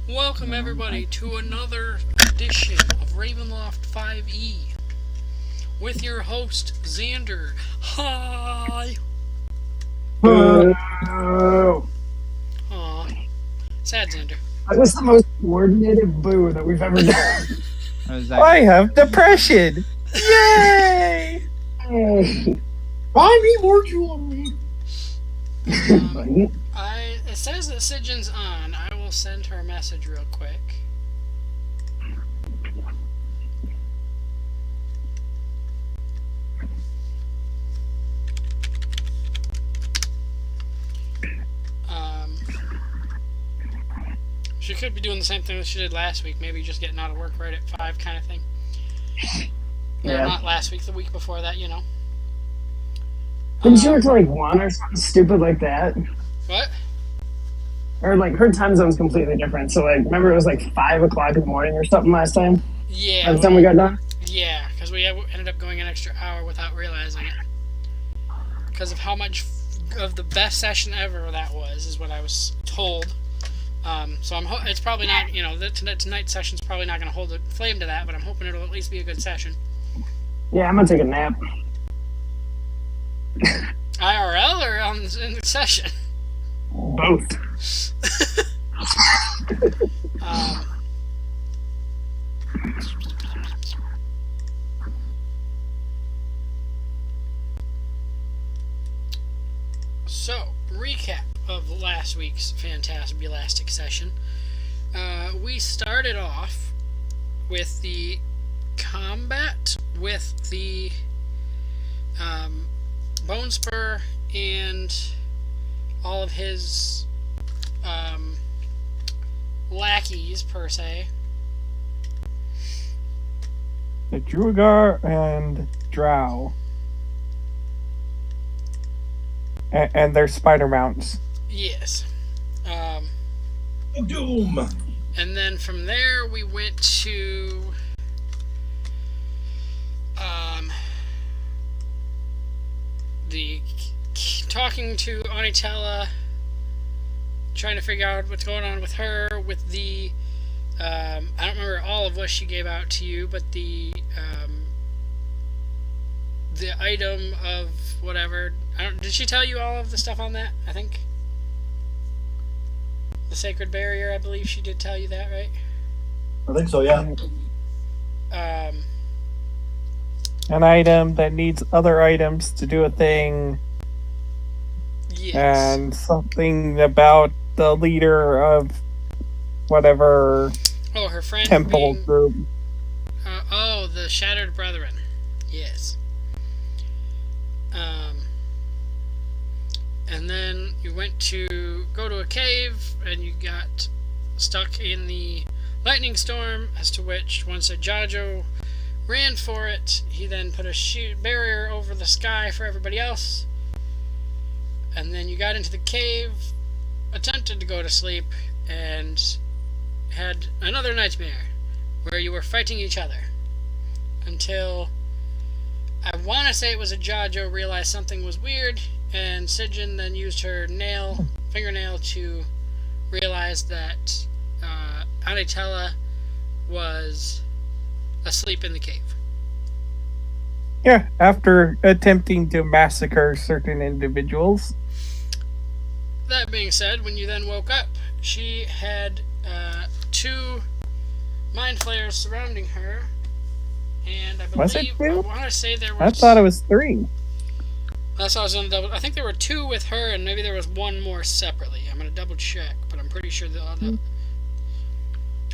Welcome everybody to another edition of Ravenloft 5e with your host Xander. Hi. Boo! Aw, sad Xander. That was the most coordinated boo that we've ever done. I have depression. Yay! Hey. Buy me more jewelry. It says that Sigyn's on. I will send her a message real quick. She could be doing the same thing that she did last week. Maybe just getting out of work right at 5 kind of thing. Yeah. Or not last week, the week before that, you know. Didn't she work till like 1 or something stupid like that? What? Or like her time zone's completely different. So like, remember it was like 5 o'clock in the morning or something last time? Yeah. By the time we got done? Yeah, because we ended up going an extra hour without realizing it. Because of how much of the best session ever that was, is what I was told. So it's probably not, you know, tonight's session's probably not going to hold a flame to that, but I'm hoping it'll at least be a good session. Yeah, I'm gonna take a nap. IRL or in the session? Both. So, recap of last week's fantastic session. We started off with the combat with the Bone Spur and all of his lackeys, per se. The Druigar and Drow. And their spider mounts. Yes. Doom! And then from there we went to the talking to Anitella, trying to figure out what's going on with her, with the I don't remember all of what she gave out to you, but the item of whatever. Did she tell you all of the stuff on that? I think the sacred barrier. I believe she did tell you that, right? I think so, yeah. An item that needs other items to do a thing. Yes. And something about the leader of whatever her friend temple group. The Shattered Brethren. Yes. And then you went to go to a cave, and you got stuck in the lightning storm, as to which, once a Jajo ran for it, he then put a barrier over the sky for everybody else. And then you got into the cave, attempted to go to sleep, and had another nightmare where you were fighting each other. Until I want to say it was a Jajo realized something was weird, and Sigyn then used her fingernail to realize that Anitella was asleep in the cave. Yeah, after attempting to massacre certain individuals. That being said, when you then woke up, she had 2 mind flayers surrounding her, and I believe, Was it 2? I want to say there was... I thought it was 3. That's what I was going to double... I think there were 2 with her, and maybe there was 1 more separately. I'm going to double check, but I'm pretty sure the other...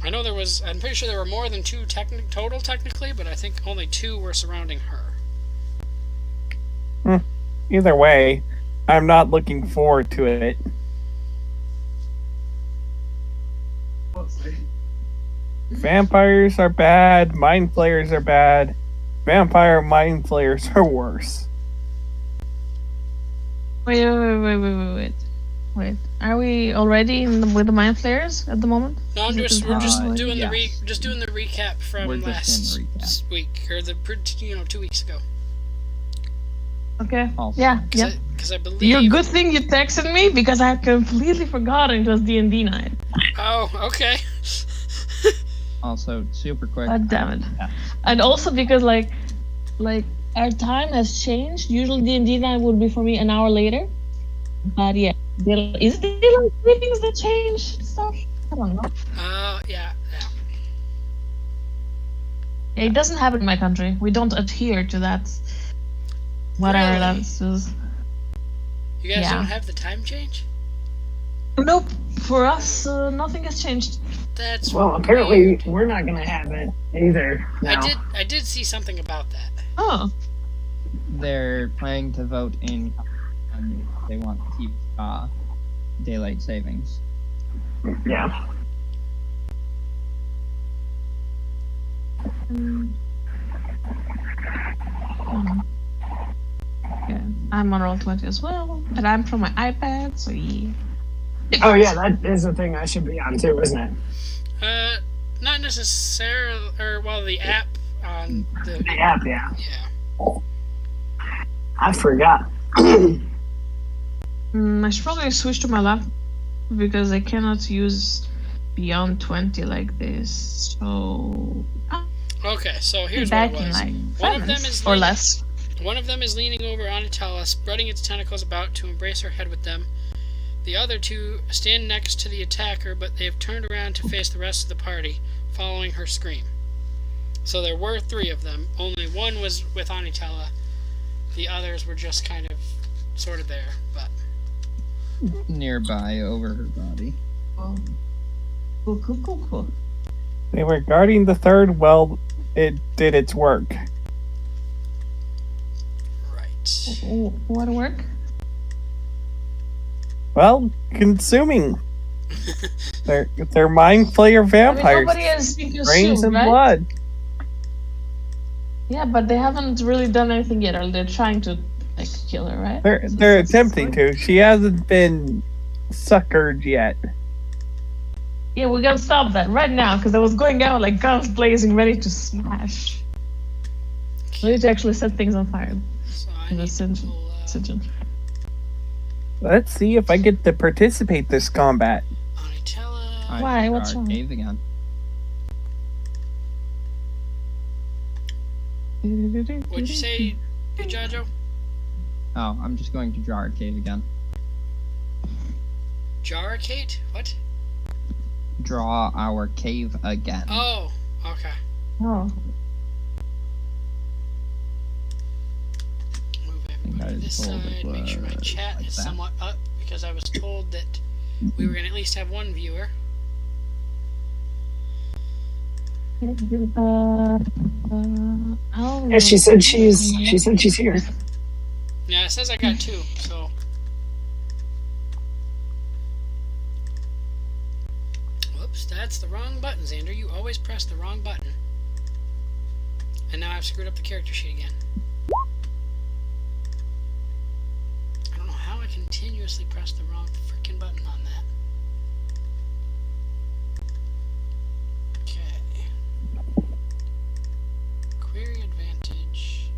I'm pretty sure there were more than 2 total, technically, but I think only 2 were surrounding her. Either way, I'm not looking forward to it. Vampires are bad, mind flayers are bad. Vampire mind flayers are worse. Wait. Are we already with the mind flayers at the moment? No, we're just doing the recap from last week, or 2 weeks ago. Okay. Also. Yeah. Because I believe... You're good thing you texted me, because I had completely forgotten it was D&D night. Oh, okay. Also, super quick. God damn it. Yeah. And also because like our time has changed. Usually D&D night would be for me an hour later. But yeah, is it daylight savings that change stuff? I don't know. Yeah. It doesn't happen in my country. We don't adhere to that. Whatever Really? that is. You guys Yeah. don't have the time change? Nope. For us, nothing has changed. That's Well, apparently weird. we're not gonna have it either. Now. I did see something about that. Oh. They're planning to vote in, and they want to keep daylight savings. Yeah. Yeah, I'm on Roll20 as well, but I'm from my iPad, so yeah. Oh yeah, that is a thing I should be on too, isn't it? Not necessarily, the app on the The app, yeah. yeah. I forgot. I should probably switch to my laptop because I cannot use beyond 20 like this. So Okay, so here's back what it in was. like One 5 of them minutes is or less. One of them is leaning over Anatala, spreading its tentacles about to embrace her head with them. The other two stand next to the attacker, but they have turned around to face the rest of the party, following her scream. So there were 3 of them. Only one was with Anatala. The others were just kind of, sort of there, but... Nearby, over her body. Cool. They were guarding the third. Well, it did its work. Right. What work? Well, consuming. They're mind flayer I mean, vampires. nobody has been Brains consumed, and right? blood. Yeah, but they haven't really done anything yet, or they're trying to like kill her, right? They're attempting to. She hasn't been suckered yet. Yeah, we gotta stop that right now because I was going out like guns blazing, ready to smash. Ready to actually set things on fire. So I In the need to center. pull Let's see if I get to participate this combat. Anatala. Why? What's wrong? Cave again. What'd you say, Jojo? Oh, I'm just going to draw our cave again. Jarricate? What? Draw our cave again. Oh, okay. Oh. Move I everybody was this told it side. Make sure my was chat like is that. somewhat up because I was told that we were gonna at least have one viewer. Yeah, she said she's here. Yeah, it says I got 2, so. Whoops, that's the wrong button, Xander. You always press the wrong button. And now I've screwed up the character sheet again. I don't know how I continuously press the wrong freaking button on that. Okay. Query advantage.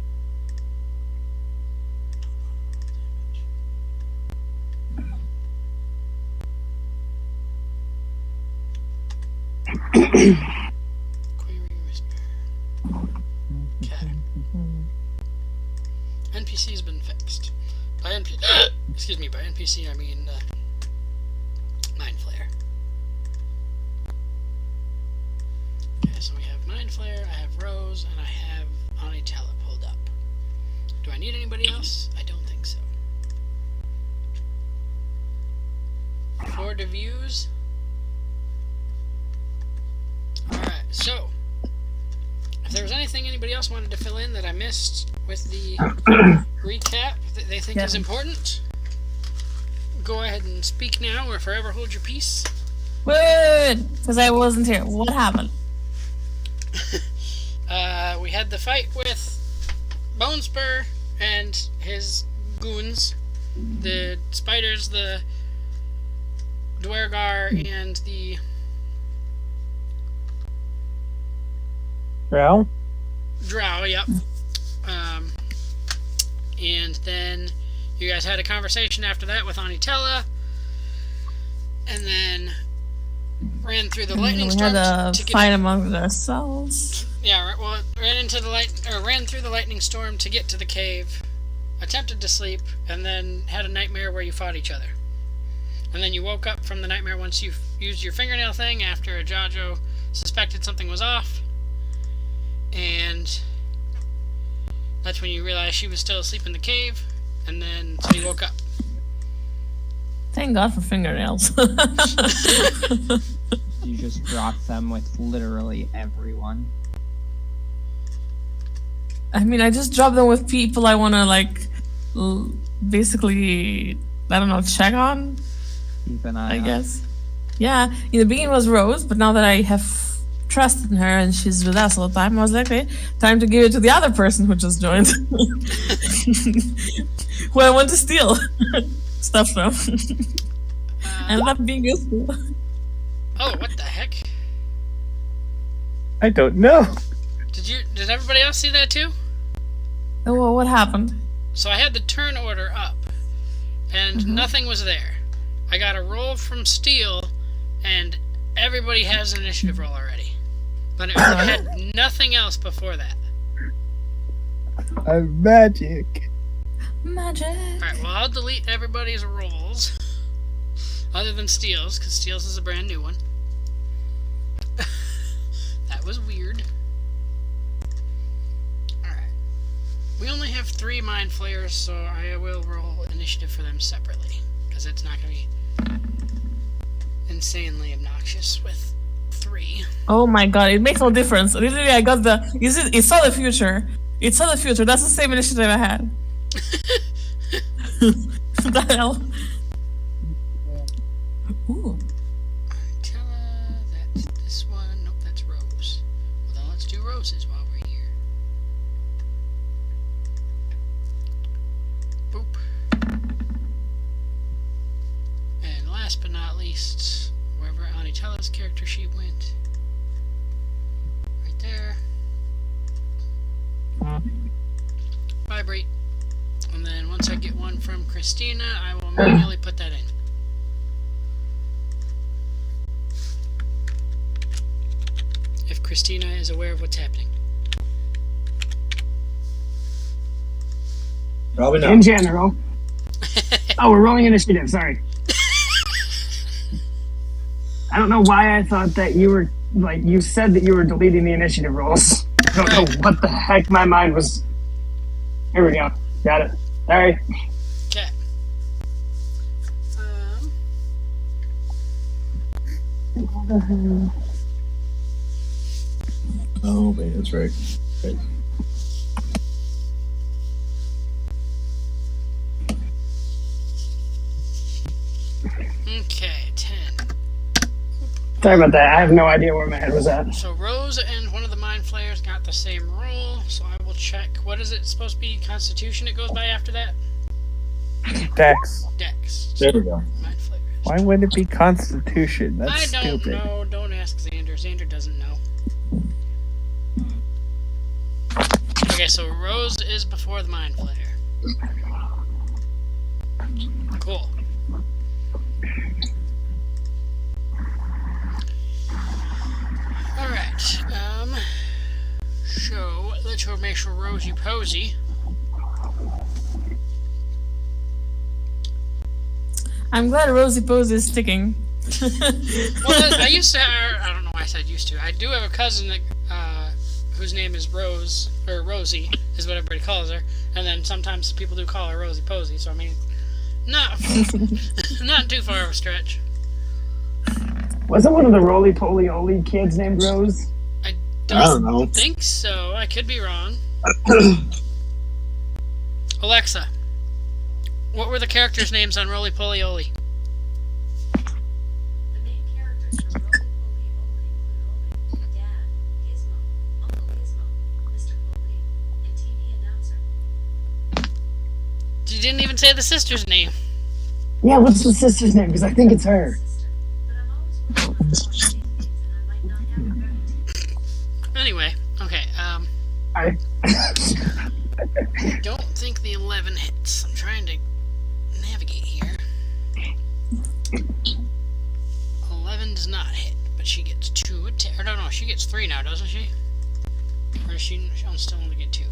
Query whisper. Okay. NPC's been fixed. By excuse me, by NPC I mean Mind Flayer. Okay, so we have Mind Flayer, I have Rose, and I have Anitella pulled up. Do I need anybody else? I don't think so. For the views. Alright, so if there was anything anybody else wanted to fill in that I missed with the recap that they think is important, go ahead and speak now or forever hold your peace. Good, because I wasn't here. What happened? We had the fight with Bone Spur and his goons, the spiders, the Dwergar, and the Drow? Drow, yep. And then you guys had a conversation after that with Anitella. And then ran through the And lightning we storm had a to get. fight among ourselves. Yeah, right. Well, ran through the lightning storm to get to the cave, attempted to sleep, and then had a nightmare where you fought each other. And then you woke up from the nightmare once you used your fingernail thing after Jajo suspected something was off, and that's when you realized she was still asleep in the cave, and then so you woke up. Thank God for fingernails. You just drop them with literally everyone. I mean, I just drop them with people I want to, like, basically, I don't know, check on, Keep an eye I on. guess. Yeah, in the beginning was Rose, but now that I have trust in her and she's with us all the time, I was like, okay, time to give it to the other person who just joined. Who I want to steal stuff from. Ended up being useful. Oh, what the heck? I don't know. Did everybody else see that too? Oh, well, what happened? So I had the turn order up, and nothing was there. I got a roll from Steel, and everybody has an initiative roll already. But it had nothing else before that. Magic. Magic. Alright, well, I'll delete everybody's rolls. Other than Steel's, because Steel's is a brand new one. That was weird. Alright. We only have 3 Mind Flayers, so I will roll initiative for them separately. Because it's not going to be insanely obnoxious with 3. Oh my God, it makes no difference. Literally, I got the. It saw the future. It saw the future. That's the same initiative I had. What the hell? Ooh. Tella, that's this one. Nope, that's Rose. Well, then let's do Roses while we're here. Boop. And last but not least, wherever Anitella's character sheet went. Right there. Vibrate. And then once I get one from Christina, I will manually put that in. If Christina is aware of what's happening. Probably not. In general. Oh, we're rolling initiative. Sorry. I don't know why I thought that you were like you said that you were deleting the initiative rolls. I don't know what the heck my mind was. Here we go. Got it. Sorry. Okay. Oh, man, that's right. Right. Okay, 10. Sorry about that. I have no idea where my head was at. So Rose and one of the Mind Flayers got the same roll, so I will check. What is it supposed to be? Constitution it goes by after that? Dex. Dex. There we go. Mind Flayer. Why would it be Constitution? I That's don't stupid. know. Don't ask Xander. Xander doesn't know. Okay, so Rose is before the Mind Flayer. Cool. Alright, show, let's go make sure Rosy Posy. I'm glad Rosie Pose is sticking. Well, I used to, I don't know why I said used to, I do have a cousin that, whose name is Rose, or Rosie, is what everybody calls her, and then sometimes people do call her Rosie Posy, so I mean, not, not too far of a stretch. Wasn't one of the roly-poly-oly kids named Rose? I don't know. think so. I could be wrong. Alexa, what were the characters' names on Roly Poly Oly? The main characters from Roly Poly Oly include Dad, Gizmo, Uncle Gizmo, Mr. Poly, and TV announcer. You didn't even say the sister's name. Yeah, what's the sister's name? Because I think it's her. Sister, but I'm always worried about saying things and I might not have it right. Anyway, okay, I don't think the 11 hits. I'm trying to navigate here. 11 does not hit, but but she gets 2 attack. Or no, she gets 3 now, doesn't she? Or does she still only get 2?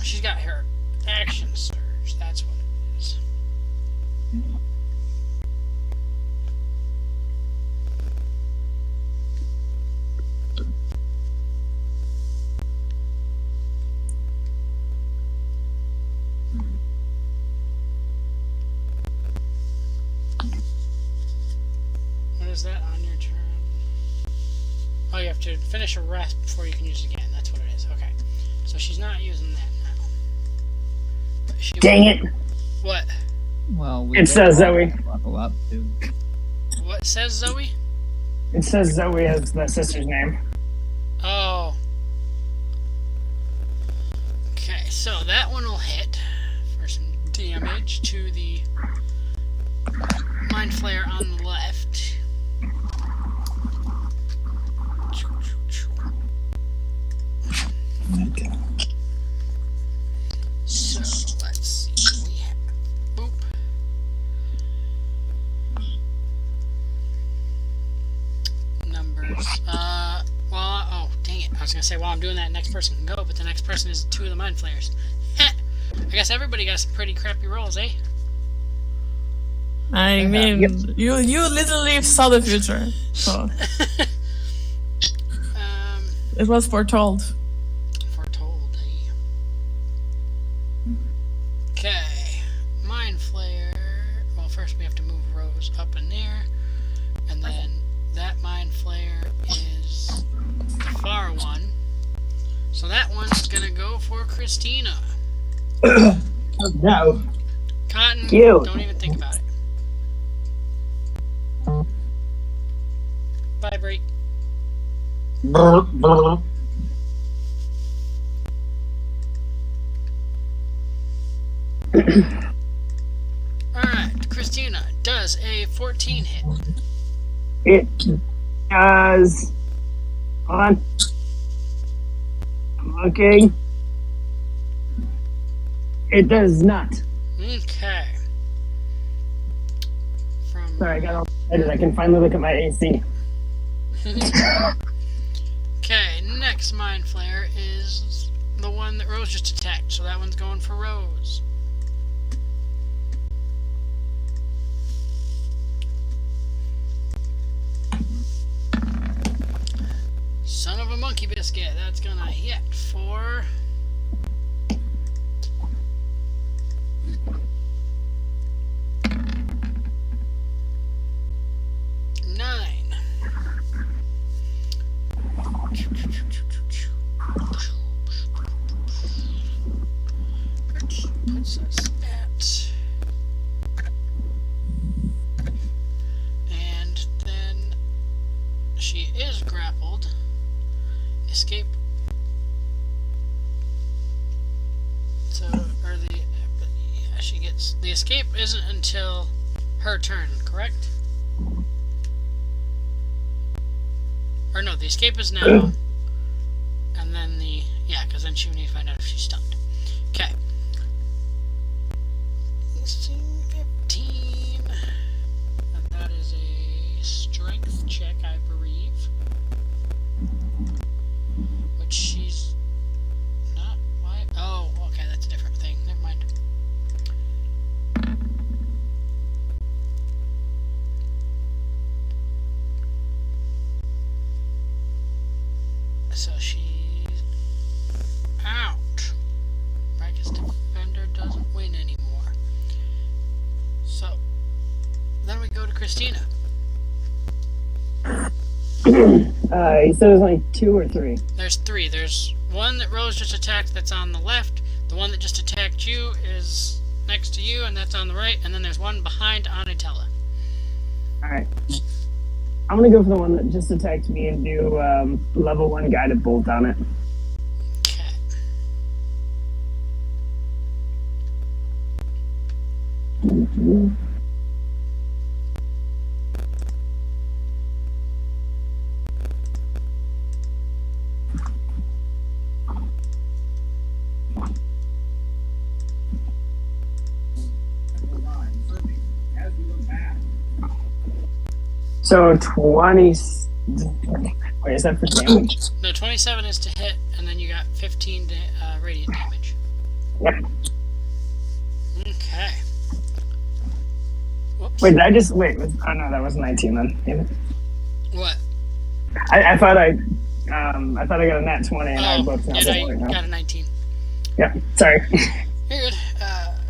She's got her action surge. That's what it is. What is that on your turn? Oh, you have to finish a rest before you can use it again. That's what it is. Okay. So she's not using that now. But she Dang it! What? Well, we It did says Zoe. level up too. What says Zoe? It says Zoe as the sister's name. Oh. Okay, so that one will hit for some damage to the Mind Flayer on the left. So let's see. We have boop. Numbers. Oh dang it! I was gonna say while I'm doing that, next person can go, but the next person is 2 of the Mind Flayers. I guess everybody got some pretty crappy rolls, eh? I mean, you literally saw the future, so it was foretold. Foretold, eh? Okay, Mind Flayer. Well, first we have to move Rose up in there, and then that Mind Flayer is the far one. So that one's gonna go for Christina. No. Cotton, Cute. don't even think about it. Vibrate. Alright, Christina, does a 14 hit? It does. Hold on. I'm looking. It does not. Okay. From Sorry, I got all excited. I can finally look at my AC. Okay, next Mind Flayer is the one that Rose just attacked, so that one's going for Rose. Son of a monkey biscuit, that's gonna hit for... Nine. Which puts us at... And then she is grappled. Escape. So, or the... Yeah, she gets... The escape isn't until her turn, correct? Or no, the escape is now. And then the... Yeah, because then she would need to find out if she's stunned. Okay. 16, 15. And that is a strength check, I believe. Which she's not... Why? Oh, okay, that's a different thing. Never mind. So she's out. Rakus Defender doesn't win anymore. So then we go to Christina. You said it was only 2 or 3. There's 3. There's one that Rose just attacked that's on the left. The one that just attacked you is next to you, and that's on the right. And then there's one behind Anatella. Alright. I'm gonna go for the one that just attacked me and do level 1 guided bolt on it. Okay. So 20. Wait, is that for damage? No, 27 is to hit, and then you got 15 radiant damage. Yep. Okay. Whoops. Wait, did I just wait? Oh no, that was 19 then. Damn it. What? I thought I got a nat 20 and I looked now. yeah, no, you got a 19. Yeah, sorry. You're good.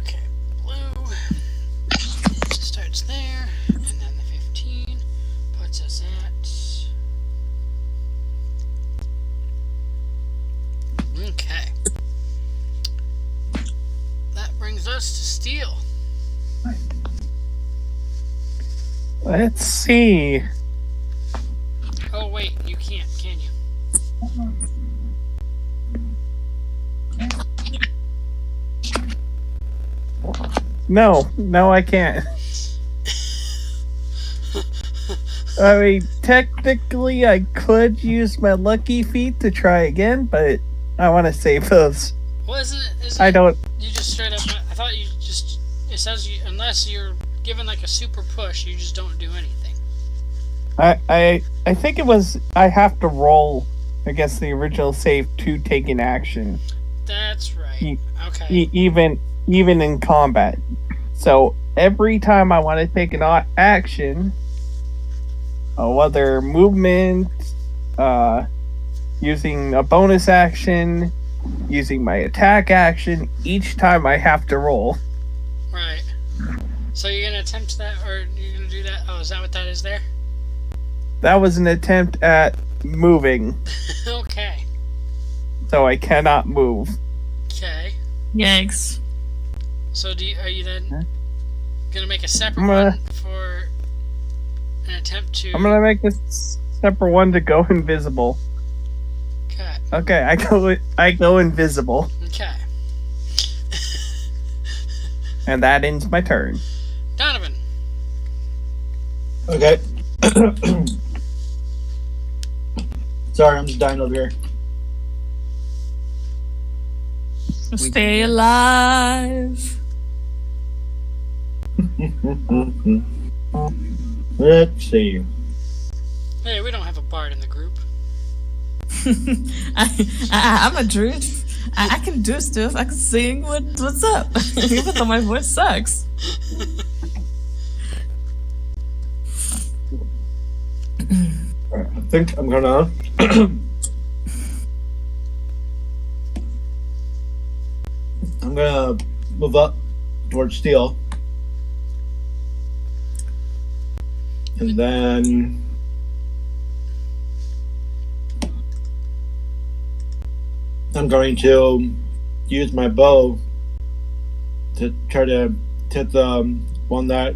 Okay. Blue starts there, and then the 15 puts us at. Okay. That brings us to steel. Let's see. Oh wait, you can't, can you? No, I can't. I mean, technically, I could use my lucky feet to try again, but I want to save those. Well, isn't it? I don't. You just straight up. I thought you just. It says you, unless you're given like a super push, you just don't do anything. I think it was. I have to roll against the original save to take an action. That's right. Okay. Even in combat. So every time I want to take an action, whether movement, using a bonus action, using my attack action, each time I have to roll. Right. So you're gonna attempt that, or you're gonna do that? Oh, is that what that is there? That was an attempt at moving, Okay. so I cannot move. Okay. Yikes. So are you then gonna make a separate I'm gonna- one for an attempt to? I'm gonna make a separate one to go invisible. Okay. Okay, I go invisible, Okay. and that ends my turn. Donovan. Okay. Sorry, I'm just dying over here. Stay alive. Let's see. Hey, we don't have a bard in the group. I'm a druid. I can do stuff. I can sing. What's up? Even though my voice sucks. I think I'm gonna. I'm gonna move up towards steel. And then I'm going to use my bow to try to hit the one that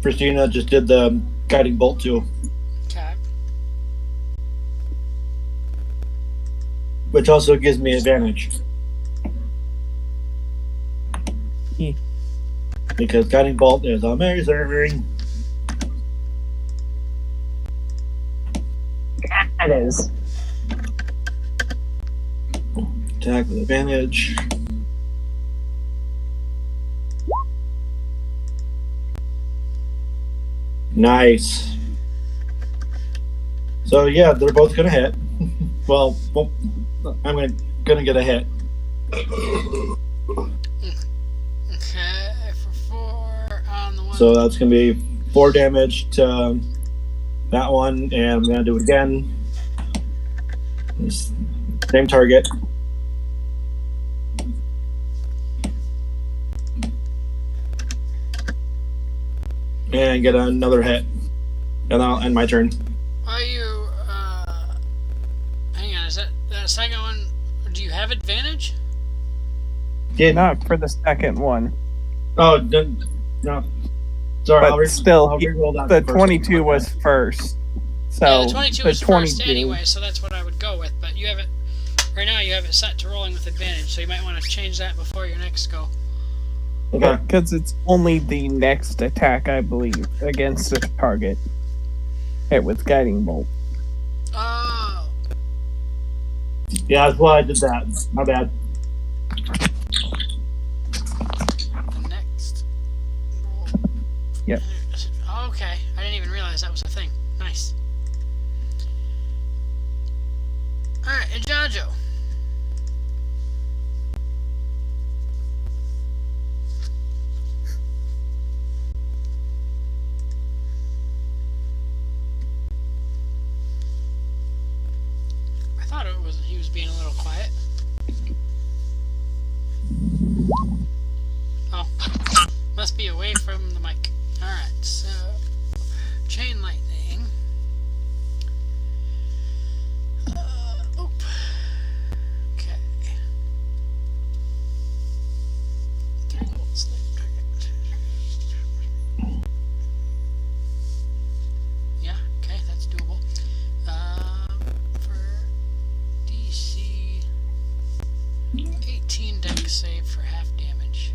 Christina just did the guiding bolt to, Okay. which also gives me advantage. Because guiding bolt is amazing. That is. Attack with advantage. Nice. So yeah, they're both gonna hit. well, I'm gonna get a hit. Okay, for 4 on the one. So that's gonna be 4 damage to that one, and I'm gonna do it again. Same target. And get another hit. And I'll end my turn. Are you, hang on, is that second one, do you have advantage? Not for the second one, Oh, no. Sorry, but still, I'll re-roll that the first 22 one. was first. So Yeah, the 22 was first 22 anyway, so that's what I would go with, but you have it, right now you have it set to rolling with advantage, so you might want to change that before your next go. Okay. Because it's only the next attack, I believe, against the target. Hit with guiding bolt. Oh, Yeah, that's why I did that. My bad. the next roll. Yep. okay. I didn't even realize that was a thing. Nice. Alright, and Jojo. I thought he was being a little quiet. Oh, must be away from the mic. Alright, so chain lightning. Oop. Okay. 3 volts. Yeah, okay, that's doable. For DC 18 dex save for half damage.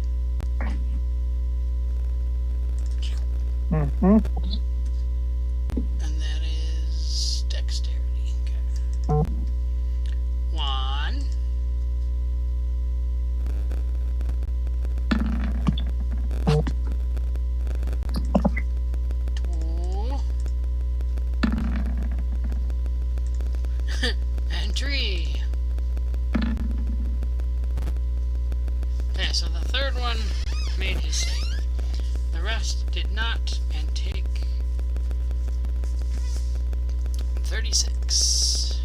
Mm-hmm. And that is dexterity. Okay. 1. 2. And 3. Okay, so the third one made his save. The rest did not and take 36.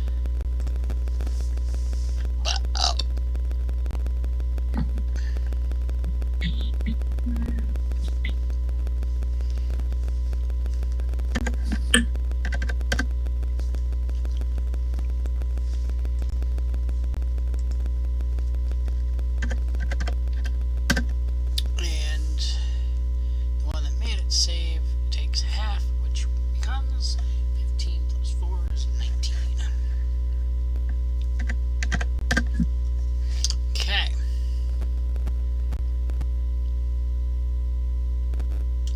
And the one that made it save takes half, which becomes 15 plus 4 is 19. Okay.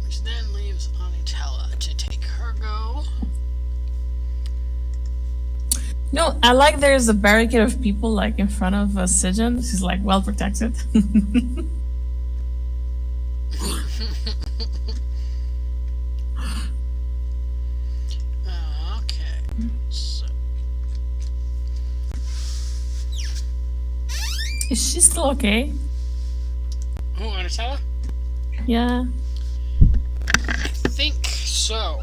Which then leaves Anitella to take her go. No, I like there's a barricade of people like in front of Sigyn. She's like well protected. Okay. So, Is she still okay? who, Anitella? Yeah. I think so.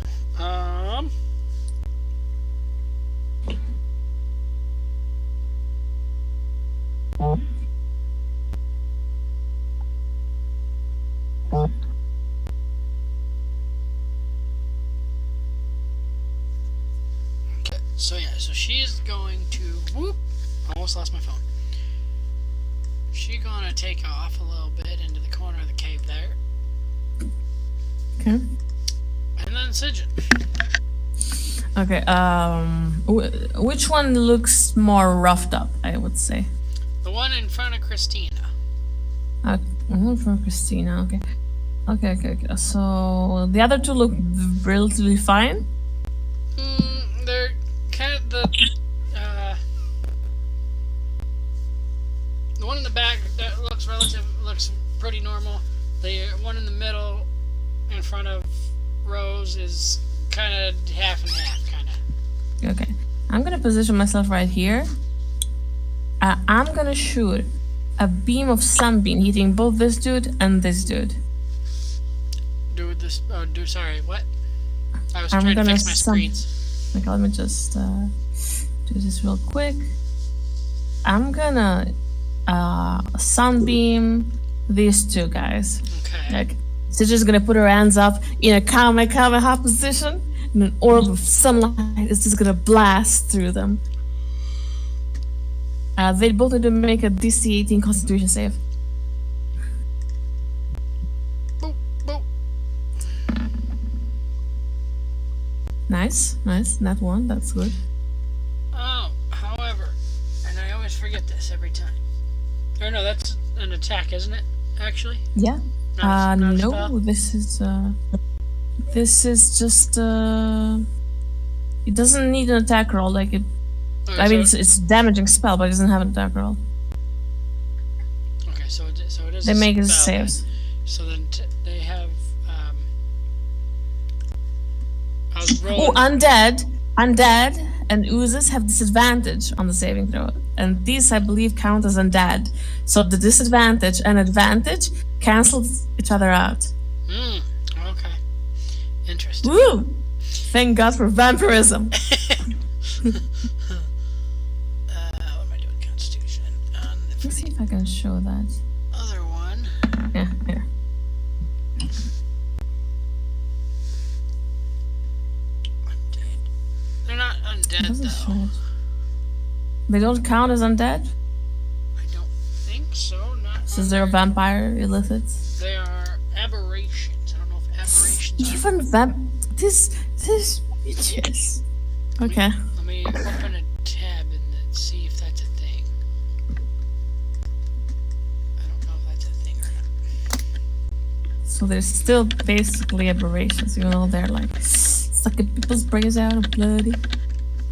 Okay, so yeah, so she's going to whoop. Almost lost my phone. She's gonna take off a little bit into the corner of the cave there, Okay. and then Sigyn. Okay. Which one looks more roughed up? I would say. The one in front of Christina. For Christina. Okay. Okay. So the other two look relatively fine. They're kind of the one in the back that looks pretty normal. The one in the middle, in front of Rose, is kind of half and half, kind of. Okay. I'm gonna position myself right here. I'm gonna shoot a beam of sunbeam hitting both this dude and this dude. Sorry, what? I was I'm trying to gonna fix my screens. Okay, let me just do this real quick. I'm gonna sunbeam these two guys. Okay. Like, so just gonna put her hands up in a Kamehameha position, and an orb of sunlight is just gonna blast through them. They both need to make a DC 18 Constitution save. Boop, boop. Nice. That one, that's good. Oh, however, and I always forget this every time. Or no, that's an attack, isn't it? Actually. Yeah. Not a No, spell? this is just it doesn't need an attack roll. Like it, Okay, I mean, so- it's damaging spell, but it doesn't have an attack roll. Okay, so it is. They a make it spell then. saves. So then they have was Oh, rolling. undead, and oozes have disadvantage on the saving throw, and these I believe count as undead. So the disadvantage and advantage cancel each other out. Okay. Interesting. Woo! Thank God for vampirism. What am I doing? Constitution. For Let's see the if I can show that. other one. Yeah, here. Undead. They're not undead Doesn't show though. it. They don't count as undead? I don't think so. Not Since they're a vampire illicits. They are aberrations. I don't know if aberrations are. Even this bitches. Okay. Let me open a tab and then see if that's a thing. I don't know if that's a thing or not. So they're still basically aberrations, even though they're like sucking people's brains out and bloody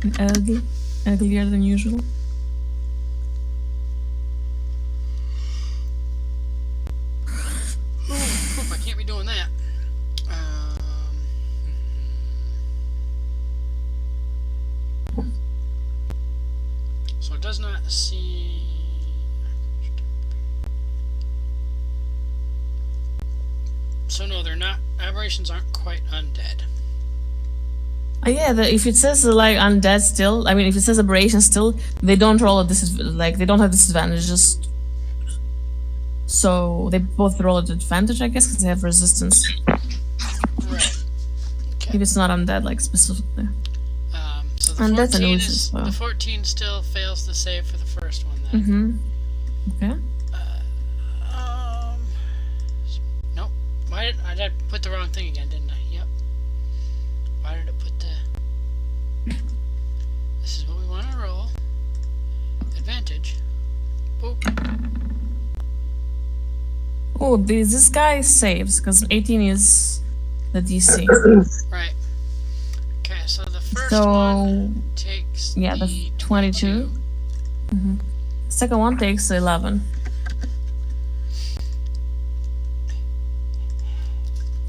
and ugly. Uglier than usual. Hope I can't be doing that. So it does not see. So no, they're not. Aberrations aren't quite undead. Yeah, if it says like undead still, I mean, if it says aberration still, they don't roll a they don't have disadvantages. So they both roll at advantage, I guess, because they have resistance. Right. If it's not undead, like specifically. So the And that's an 14 ooze is as well. the 14 still fails the save for the first one then. Mm-hmm. Okay. Nope. Why did I put the wrong thing again? Didn't I? Yep. Why did it put the? This is what we want to roll. Advantage. Boop. Oh, this guy saves because 18 is the DC. Right. Okay, so the first So one takes yeah, the 22. Mm-hmm. Second one takes 11.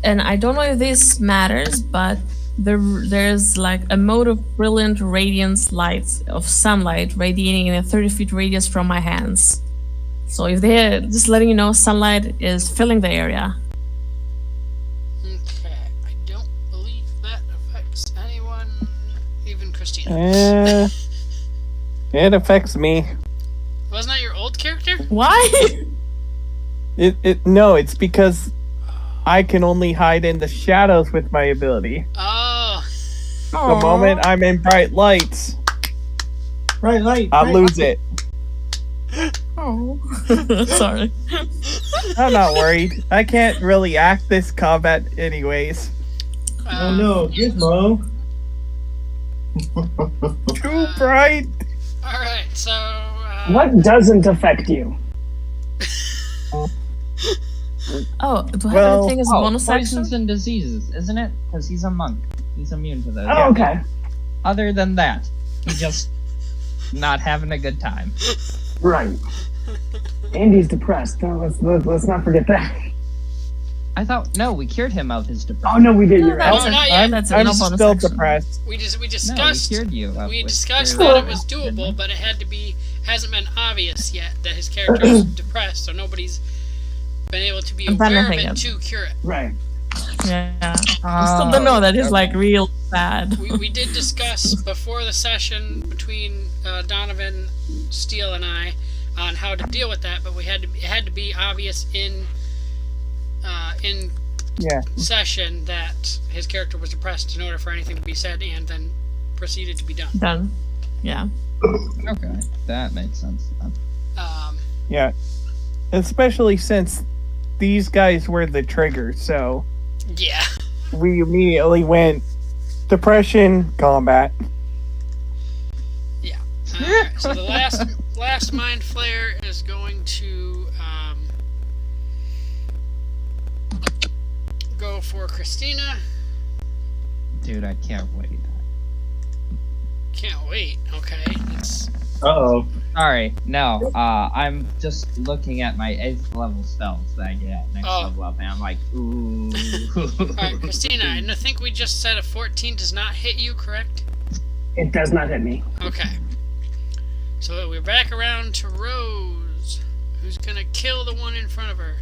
And I don't know if this matters, but there's like a mode of brilliant radiance light of sunlight radiating in a 30-foot radius from my hands. So if they're just letting you know sunlight is filling the area. Okay, I don't believe that affects anyone, even Christina. It affects me. Wasn't that your old character? Why? No, it's because I can only hide in the shadows with my ability. Oh. The moment I'm in bright lights, Bright light. I lose it. Oh. Sorry. I'm not worried. I can't really act this combat anyways. Oh no, Gizmo. Too bright. Alright, so. What doesn't affect you? Oh, do I have Well- anything as a bonus action? Poisons and diseases, isn't it? Because he's a monk. He's immune to those. Oh, okay. Other than that, he's just not having a good time. Right. Andy's depressed. Oh, let's not forget that. I thought, no, we cured him of his Oh depression. no, we did. You're right. Oh, not yet. That's I'm no bonus still action. depressed. We No, we discussed. cured you. We with discussed your- that it was doable, but it had to be hasn't been obvious yet that his character is depressed, so nobody's been able to be I've done aware of nothing it yet. to cure it. Right. Yeah. I still don't know that he's like real bad. We did discuss before the session between Donovan, Steele, and I on how to deal with that, but it had to be obvious in Yeah. session that his character was depressed in order for anything to be said and then proceeded to be done. Done. Yeah. Okay, that makes sense. Yeah. Especially since these guys were the trigger, so Yeah. we immediately went depression, combat. Yeah. Alright, so the last mind flare is going to go for Christina, Dude, I can't wait. Can't wait. Okay. That's... Uh-oh. Sorry, no. I'm just looking at my 8th level spells that I get at next Oh. level up, and I'm like, ooh. Alright, Christina, and I think we just said a 14 does not hit you, correct? It does not hit me. Okay. So we're back around to Rose, who's gonna kill the one in front of her.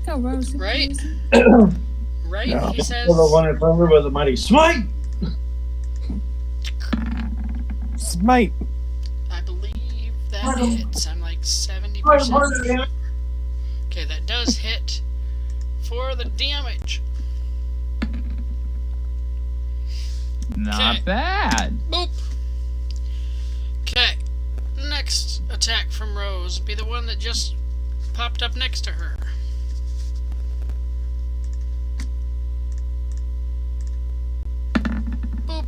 Go, Rose. Right? Right? No. He says. The one in front of her with a mighty smite. Smite. I believe that hits. I'm like 70%. Okay, that does hit for the damage. Not Okay. bad. Boop. Okay. Next attack from Rose be the one that just popped up next to her. Boop.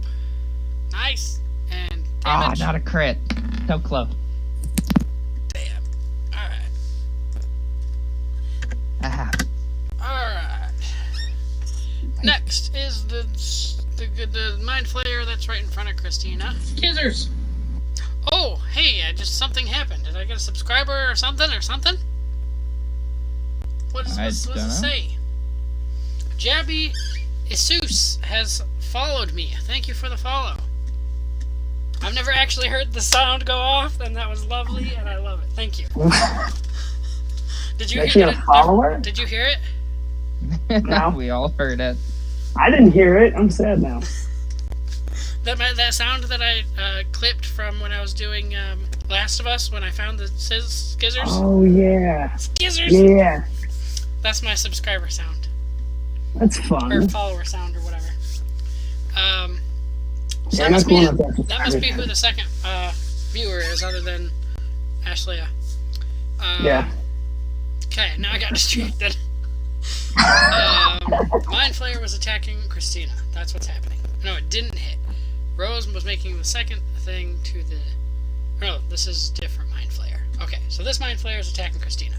Nice. And Ah, damage. not a crit. So close. Damn. Alright. Ah. Alright. Next is the Mind Flayer that's right in front of Christina. Scissors. Oh, hey, something happened. Did I get a subscriber or something? What does I it dunno. say? Jabby Isus has followed me. Thank you for the follow. I've never actually heard the sound go off, and that was lovely, and I love it. Thank you. Did you Actually hear a it? follower? Did you hear it? No. We all heard it. I didn't hear it. I'm sad now. That sound that I clipped from when I was doing Last of Us when I found the skizzers. Oh, yeah. Skizzers! Yeah. That's my subscriber sound. That's Or fun. follower sound or whatever. So Yeah, that must not be cool enough to that must be who the second viewer is other than Ashley. Yeah. Okay, now I got distracted. Mind Flayer was attacking Christina. That's what's happening. No, it didn't hit. Rose was making the second thing to the... No, this is different Mind Flayer. Okay, so this Mind Flayer is attacking Christina.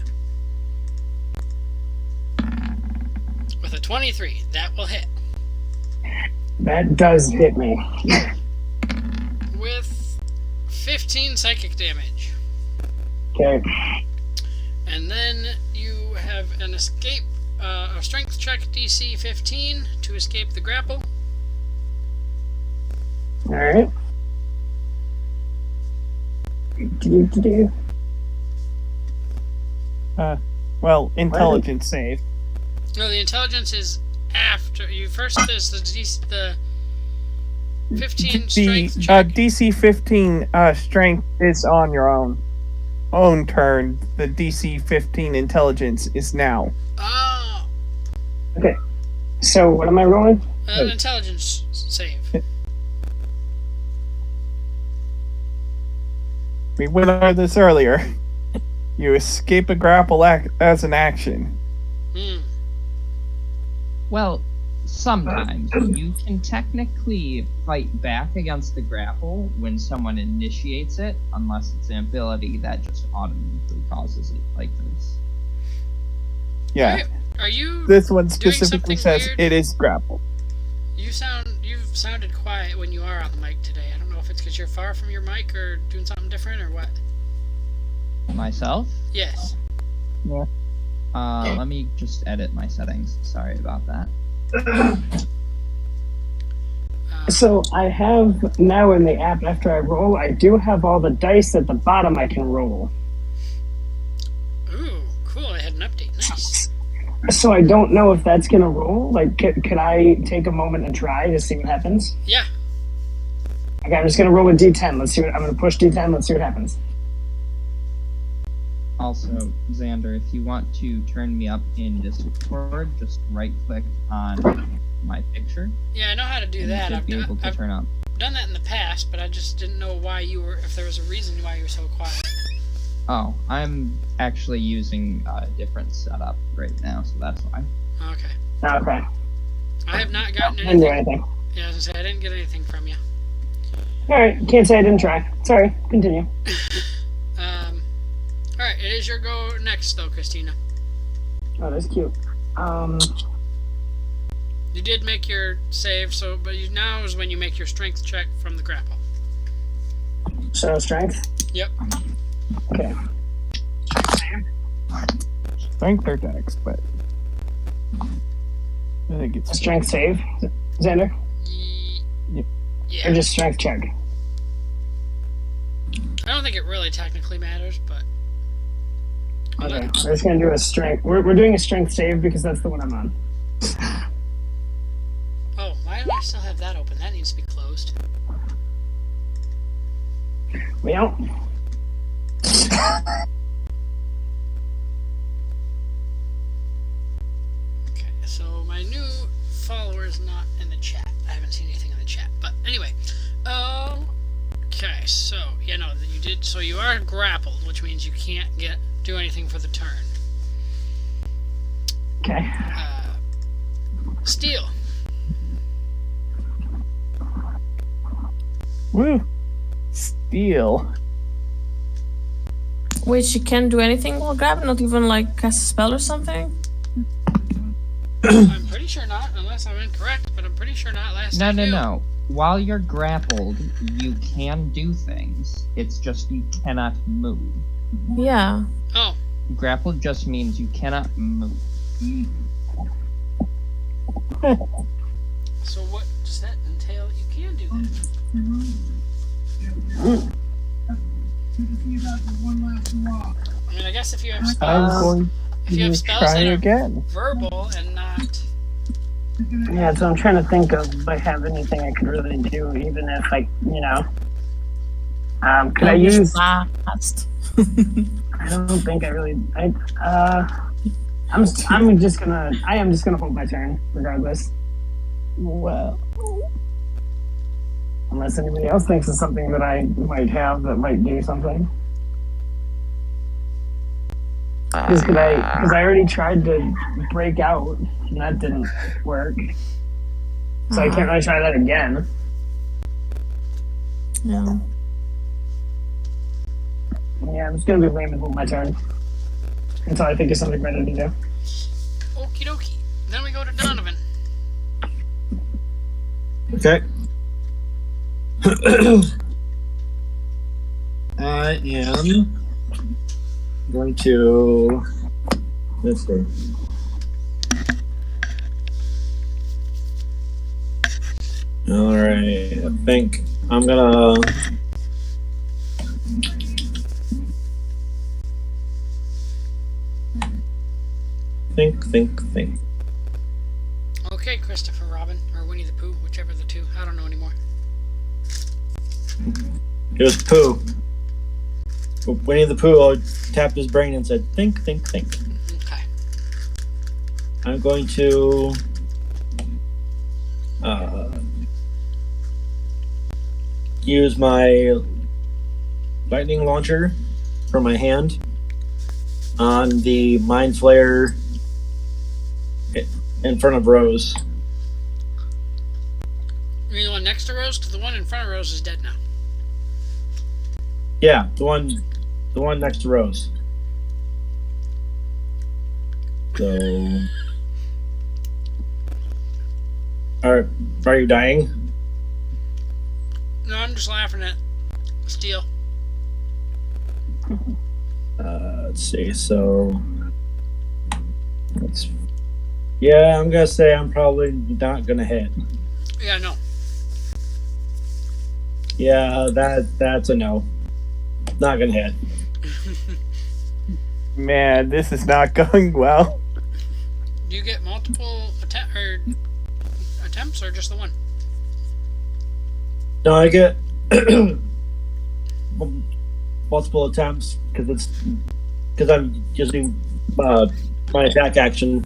With a 23, that will hit. That does hit me. With 15 psychic damage. Okay. And then you have an escape, a strength check DC 15 to escape the grapple. Alright. Do. Well, intelligence save. No, the intelligence is after you. First is the 15 The strength check. DC 15 strength is on your own turn. The DC 15 intelligence is now. Oh, Okay. So, what am I rolling? an intelligence save. We went over this earlier. You escape a grapple as an action. Hmm. Well, sometimes you can technically fight back against the grapple when someone initiates it, unless it's an ability that just automatically causes it like this. Yeah. Are you? This one doing specifically something says weird? it is grapple. You've sounded quiet when you are on the mic today. I don't know if it's because you're far from your mic or doing something different or what. Myself? Yes. Let me just edit my settings. Sorry about that. So, I have now in the app, after I roll, I do have all the dice at the bottom I can roll. Ooh, cool! I had an update. Nice. So, I don't know if that's going to roll. Like, could I take a moment and try to see what happens? Yeah. Okay, I'm just going to roll a d10. Let's see what I'm going to push d10. Let's see what happens. Also, Xander, if you want to turn me up in Discord, just right-click on my picture. Yeah, I know how to do and that. you should be able to I've turn up. done that in the past, but I just didn't know why if there was a reason why you were so quiet. Oh, I'm actually using a different setup right now, so that's why. Okay. Okay. I have not gotten Didn't do anything. anything. Yeah, I was gonna say I didn't get anything from you. Alright, can't say I didn't try. Sorry, continue. Alright, it is your go next though, Christina. Oh, that's cute. You You did make your save, now is when you make your strength check from the grapple. So strength. Yep. Okay. Strength or dex, but I think it's Strength save, Xander, Yep. Yeah. or just strength check. I don't think it really technically matters, but Okay, we're just gonna do a strength. We're doing a strength save because that's the one I'm on. oh, why do I still have that open? That needs to be closed. Well, Okay, so my new follower is not in the chat. I haven't seen anything in the chat, but anyway, okay, so yeah, no, you did. So you are grappled, which means you can't do anything for the turn. okay. Steel. woo. Steel. Wait, she can't do anything while grabbing, not even like cast a spell or something? I'm pretty sure not, unless I'm incorrect, but I'm pretty sure not. Last No, I no, knew. no. While you're grappled, you can do things. It's just you cannot move. Yeah. Oh, Grappled just means you cannot move. so what does that entail? You can do that. I mean, I guess if you have I'm spells, going if you have to spells try that are again. verbal and not. Yeah, so I'm trying to think of if I have anything I could really do, even if could I use? Fast. I don't think I really. I am just gonna hold my turn regardless, Well, unless anybody else thinks of something that I might have that might do something. Because I already tried to break out and that didn't work, so I can't really try that again. Yeah. Yeah, I'm just gonna be lame and hold my turn until I think of something better to do. Okie dokie. Then we go to Donovan. Okay. I am going to. Let's see. All right. I think I'm gonna. Think. Okay, Christopher Robin, or Winnie the Pooh, whichever the two. I don't know anymore. It was Pooh. Winnie the Pooh tapped his brain and said, think. Okay. I'm going to use my lightning launcher from my hand on the Mind Flayer in front of Rose. You mean the one next to Rose? Because the one in front of Rose is dead now. Yeah, the one next to Rose. So, are you dying? No, I'm just laughing at Steel. Let's see. So, I'm gonna say I'm probably not gonna hit. Yeah, no. Yeah, that's a no. Not gonna hit. man, this is not going well. Do you get multiple attempts or just the one? No, I get multiple attempts because I'm using my attack action,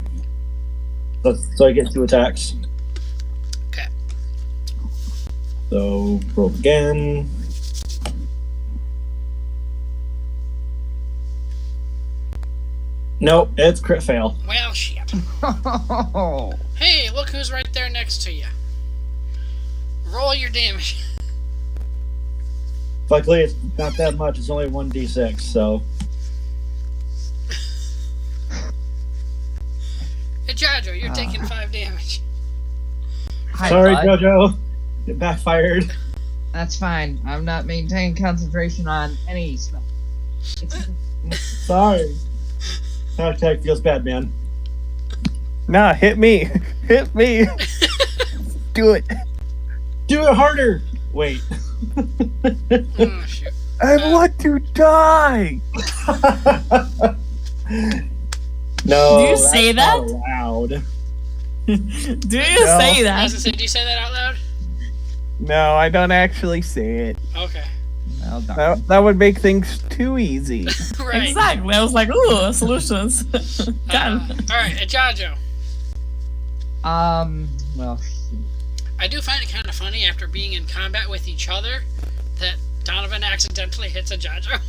so I get 2 attacks. Okay. So roll again. Nope, it's crit fail. Well, shit. Hey, look who's right there next to you. Roll your damage. Luckily, it's not that much. It's only 1d6, so. Hey, Jojo, you're taking 5 damage. Hi, Sorry, bud. JoJo. It backfired. That's fine. I'm not maintaining concentration on any spell. Sorry. Hashtag feels bad, man. Nah, hit me. Hit me. Do it. Do it harder. Wait. Oh, shoot. I want to die. No. Do you that's say not that? allowed. Do you No. say I that? was gonna say, do you say that out loud? No, I don't actually say it. Okay. Well done. That would make things too easy. Right. Exactly. I was like, ooh, solutions. Done. Alright, Jojo. Well, I do find it kind of funny after being in combat with each other that Donovan accidentally hits a Jojo.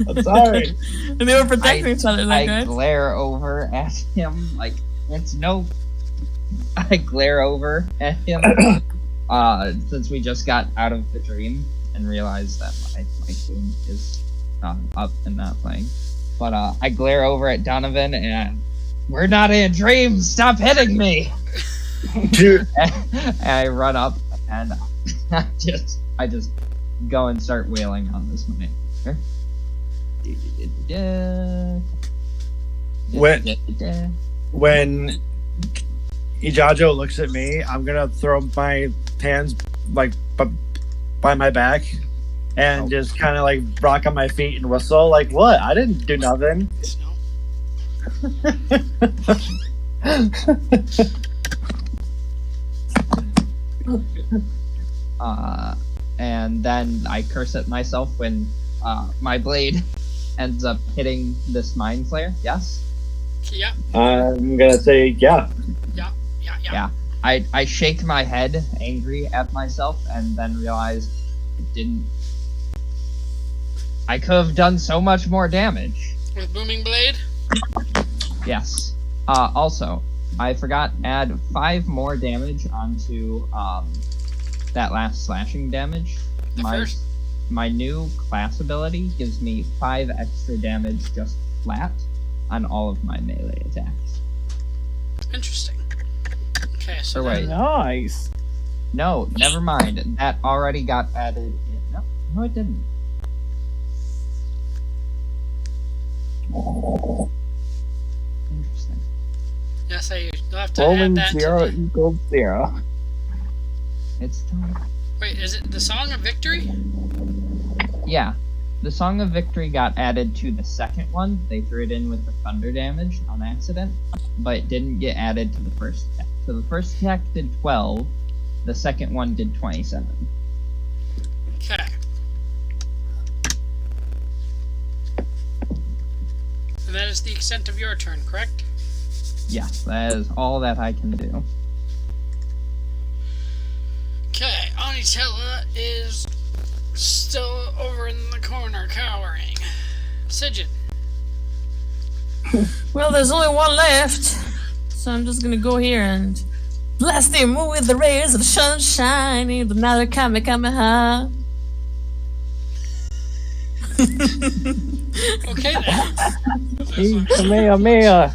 I'm sorry. And they were protecting each other, like, I right? glare over at him like it's no. I glare over at him since we just got out of the dream and realized that my game is up and not playing. But I glare over at Donovan and we're not in a dream. Stop hitting me! Dude. And I run up and I just go and start wailing on this mic. When Ijajo looks at me, I'm gonna throw my hands like by my back and just kind of like rock on my feet and whistle. Like, what? I didn't do nothing. And then I curse at myself when my blade ends up hitting this mind flayer. Yes? Yeah. I'm gonna say yeah. Yeah. I shake my head, angry at myself, and then realize it didn't. I could have done so much more damage. With Booming Blade? Yes. Also, I forgot add 5 more damage onto that last slashing damage. The first? My new class ability gives me 5 extra damage just flat on all of my melee attacks. Interesting. Okay, so Or wait. Nice. No, never mind. That already got added in. No, it didn't. Interesting. yes, you'll have to add Rolling that 0 to the... equals 0. It's done. Wait, is it the Song of Victory? Yeah. The Song of Victory got added to the second one. They threw it in with the thunder damage on accident, but it didn't get added to the first attack. So the first attack did 12, the second one did 27. Okay. And that is the extent of your turn, correct? Yes, that is all that I can do. Okay, Onitella is still over in the corner, cowering. Sigyn. Well, there's only one left. So I'm just gonna go here and blast him with the rays of the sunshine with another Kamehameha. Okay then. Kamehameha.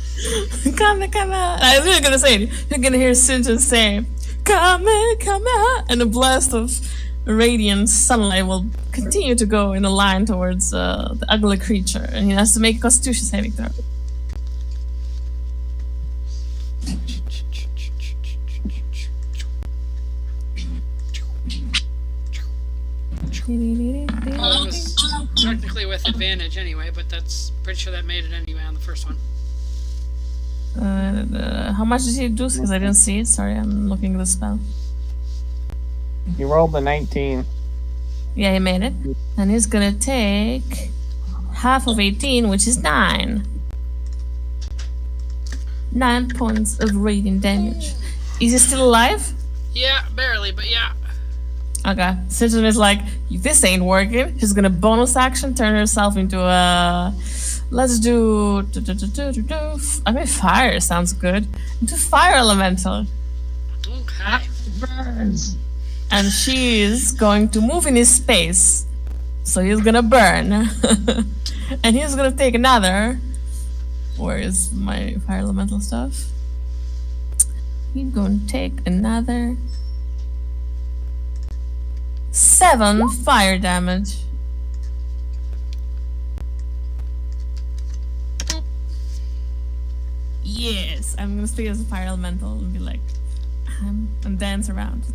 Kamehameha. I was really gonna say it. You're gonna hear Sinjin say Kamehameha, and a blast of radiant sunlight will continue to go in a line towards the ugly creature, and he has to make a Constitution saving throw. Well, it was technically with advantage anyway, but that's pretty sure that made it anyway on the first one. How much did he do? Because I didn't see it. Sorry, I'm looking at the spell. You rolled a 19. Yeah, he made it. And he's gonna take half of 18, which is 9. 9 points of radiant damage. Is he still alive? Yeah, barely, but yeah. Okay. Sinjin is like, this ain't working. She's gonna bonus action turn herself into a... Let's do... I mean, fire sounds good. Into fire elemental. Okay. Burns. And she's going to move in his space. So he's gonna burn. And he's gonna take another... Where is my fire elemental stuff? He's going to take another 7 fire damage. Yes, I'm gonna stay as a fire elemental and be like, and dance around.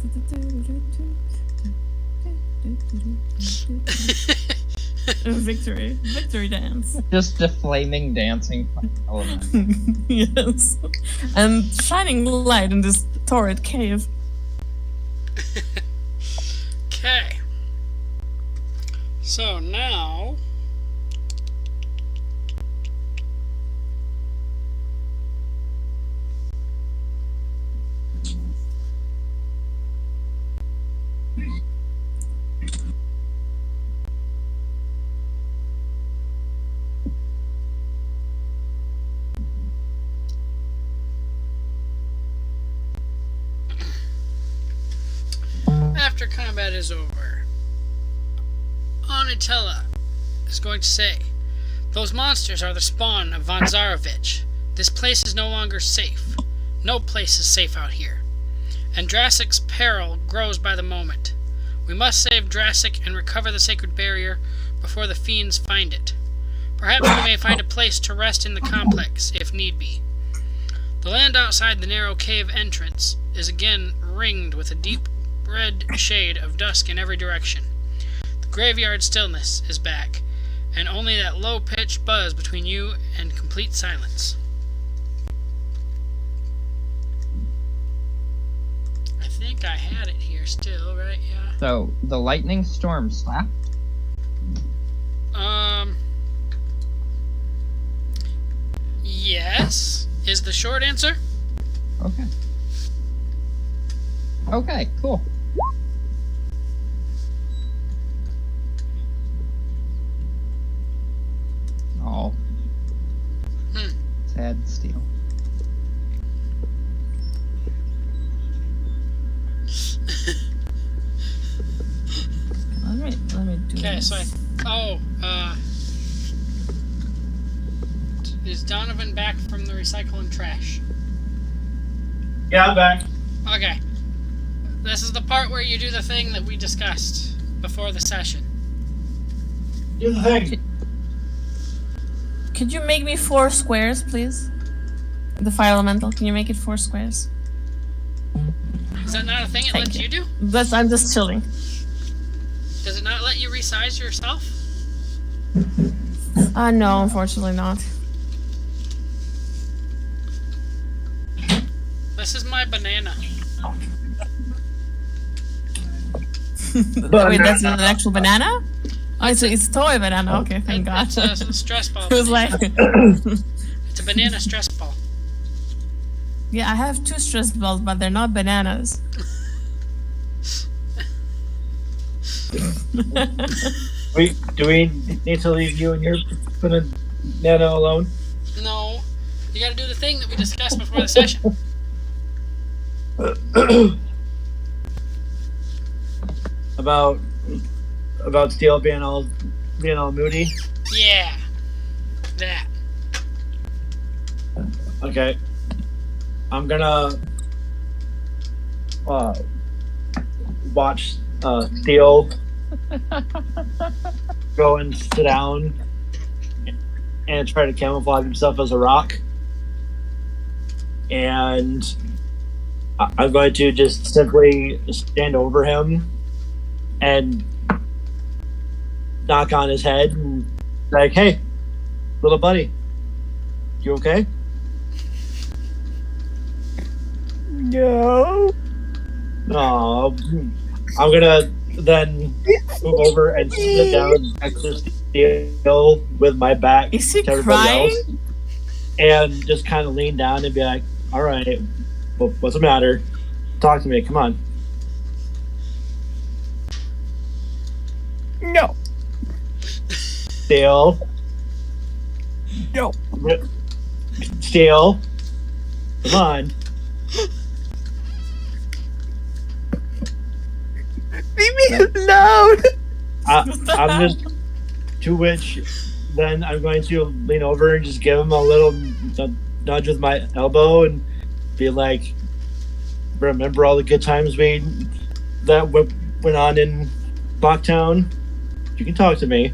Victory dance. Just a flaming dancing element. Yes, and shining light in this torrid cave. Okay. So now. After combat is over, Onitella is going to say, "Those monsters are the spawn of Von Zarovich. This place is no longer safe. No place is safe out here. And Drassic's peril grows by the moment. We must save Drassic and recover the sacred barrier before the fiends find it. Perhaps we may find a place to rest in the complex, if need be. The land outside the narrow cave entrance is again ringed with a deep red shade of dusk in every direction. The graveyard stillness is back, and only that low-pitched buzz between you and complete silence." I think I had it here still, right? Yeah. So the lightning storm slapped. Yes, is the short answer. Okay. Okay, cool. Oh. Sad steel. Let me do Okay, this. so is Donovan back from the recycling trash? Yeah, I'm back. Okay. This is the part where you do the thing that we discussed before the session. Do the thing. Could you make me 4 squares, please? The fire elemental, can you make it 4 squares? Is that not a thing it Thank lets you do? I'm just chilling. Does it not let you resize yourself? No, unfortunately not. This is my banana. Wait, that's an actual banana? Oh, it's a toy banana. Okay, thank God. It's a stress ball. It was like, It's a banana stress ball. yeah, I have 2 stress balls, but they're not bananas. Do we need to leave you and your banana alone? No, you gotta do the thing that we discussed before the session. About Steel being all moody. Yeah, that. Okay, I'm gonna watch Steel go and sit down and try to camouflage himself as a rock, and I'm going to just simply stand over him and knock on his head and like, "Hey, little buddy, you okay?" No. No. I'm gonna then move over and sit down next to Steel with my back Is he to everybody crying? else, and just kind of lean down and be like, "All right, what's the matter? Talk to me. Come on." No. Steel. No. Steel. Come on. Leave me alone. I'm just, to which then I'm going to lean over and just give him a little nudge with my elbow and be like, remember all the good times went on in Bachtown? You can talk to me.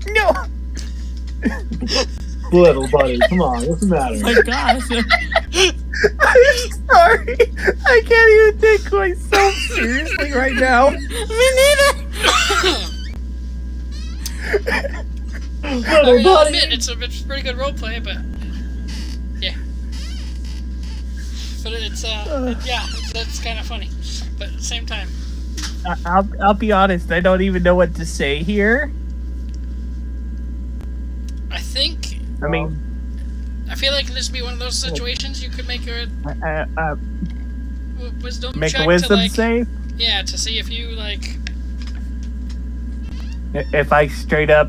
No. Little buddy, come on, what's the matter? My gosh. I'm sorry. I can't even take myself seriously right now. Me neither. I mean, I'll admit, it's a pretty good roleplay, but yeah. But that's kind of funny. But at the same time, I'll be honest. I don't even know what to say here. I think I mean, I feel like this would be one of those situations you could make a wisdom make check a wisdom to like, save. yeah, to see if you like. If I straight up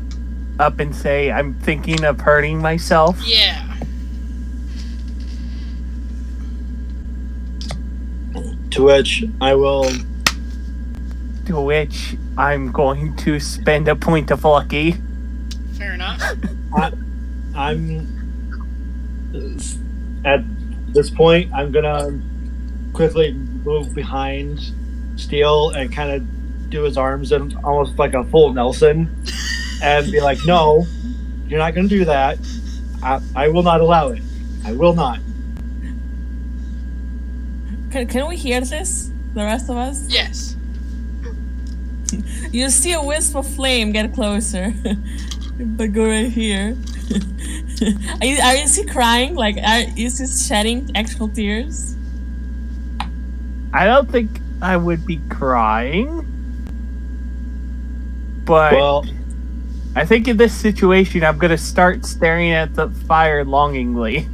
and say I'm thinking of hurting myself. Yeah. To which I'm going to spend a point of lucky. Fair enough. I'm at this point. I'm gonna quickly move behind Steel and kind of do his arms in almost like a full Nelson, and be like, "No, you're not gonna do that. I will not allow it. I will not." Can we hear this? The rest of us? Yes. You see a wisp of flame get closer. But go right here. Is he crying? Like, is he shedding actual tears? I don't think I would be crying, but Well, I think in this situation I'm gonna start staring at the fire longingly.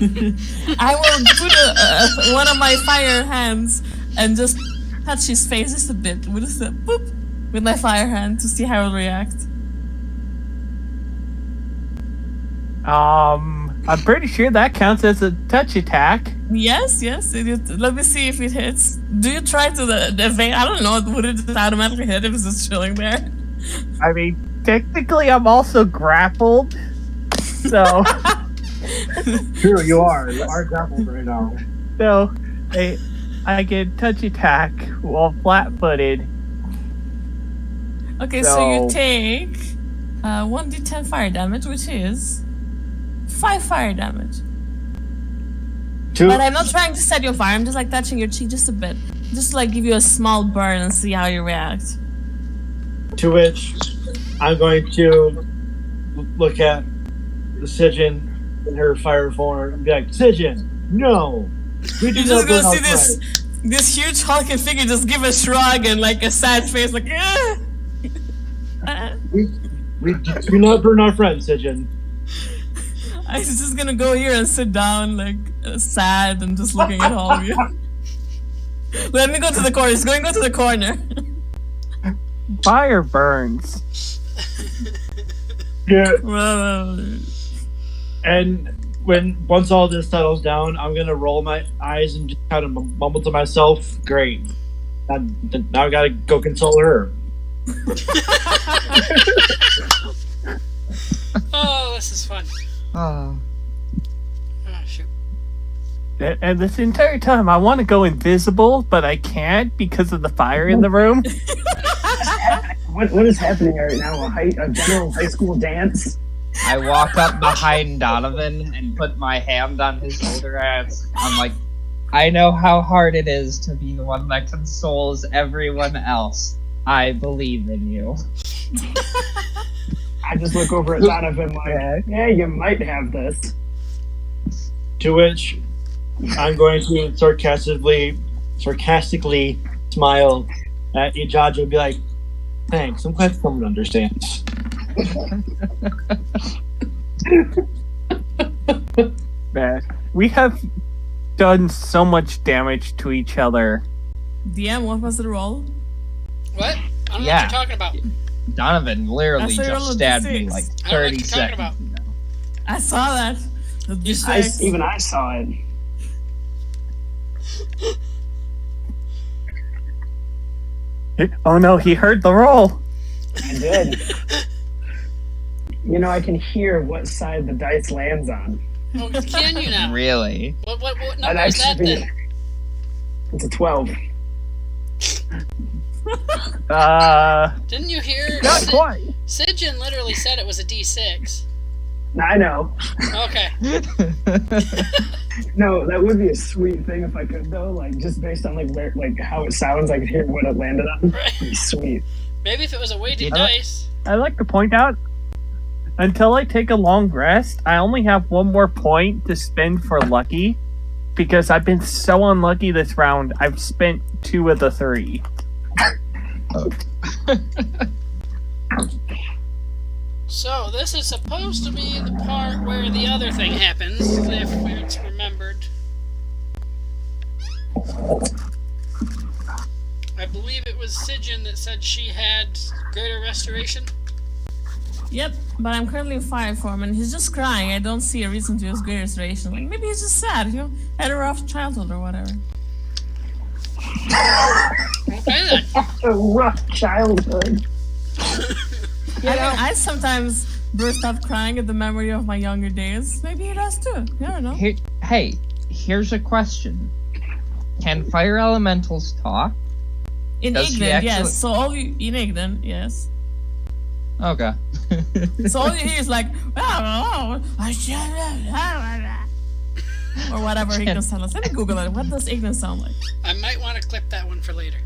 I will put one of my fire hands and just touch his face just a bit with a boop with my fire hand to see how he'll react. I'm pretty sure that counts as a touch attack. Yes. Let me see if it hits. Do you try to evade? I don't know. Would it just automatically hit if it's just chilling there? I mean, technically I'm also grappled, so true, you are. You are grappled right now. so I can touch attack while flat-footed. Okay, so you take 1d10 fire damage, which is 5 fire damage. But I'm not trying to set you on fire. I'm just like touching your cheek just a bit, just to like give you a small burn and see how you react. To which I'm going to look at Sijin in her fire form and be like, "Sijin, no, we do You're not just gonna burn see outside." this huge hulking figure just give a shrug and like a sad face, like We do not burn our friends, Sijin. I was just gonna go here and sit down, like sad and just looking at all of you. Let me go to the corner. He's going to go to the corner. Fire burns. Yeah. Well, And once all this settles down, I'm gonna roll my eyes and just kind of mumble to myself, "Great. Now I gotta go console her." Oh, this is fun. Oh. Oh, shoot. And this entire time I want to go invisible, but I can't because of the fire in the room. What is happening right now? A general high school dance? I walk up behind Donovan and put my hand on his shoulder and I'm like, "I know how hard it is to be the one that consoles everyone else. I believe in you." I just look over at Donovan like, "Yeah, you might have this." To which I'm going to sarcastically smile at Ijaja and be like, "Thanks, I'm glad someone understands." Man, we have done so much damage to each other. DM, what was the roll? What? I don't know Yeah. what you're talking about. Donovan literally I saw you just rolled a stabbed me D6. like I don't know what 30 you're talking seconds about. ago. I saw that. The D6. Even I saw it. Oh no, he heard the roll. I did. You know, I can hear what side the dice lands on. Oh, can you now? Really? What I'd number is that actually- then? It's a 12. Didn't you hear? Not quite. Sidgen literally said it was a D6. I know. Okay. No, that would be a sweet thing if I could though. Like just based on like where, like how it sounds, I could hear what it landed on. Right. It'd be sweet. Maybe if it was a weighted You know- dice. I'd like to point out, until I take a long rest, I only have one more point to spend for lucky, because I've been so unlucky this round. I've spent 2 of the 3. So this is supposed to be the part where the other thing happens, if it's remembered. I believe it was Sidgen that said she had greater restoration. Yep, but I'm currently in fire form and he's just crying. I don't see a reason to use great restoration. Like, maybe he's just sad, had a rough childhood or whatever. Okay then. A rough childhood. I sometimes burst out crying at the memory of my younger days. Maybe he does too. I don't know. Hey, here's a question. Can fire elementals talk? In Does she Ignan, actually- yes. So all you in Ignan, yes. Okay. So all you hear is like, or whatever Ignan sounds like. Let me Google it. What does Ignan sound like? I might want to clip that one for later.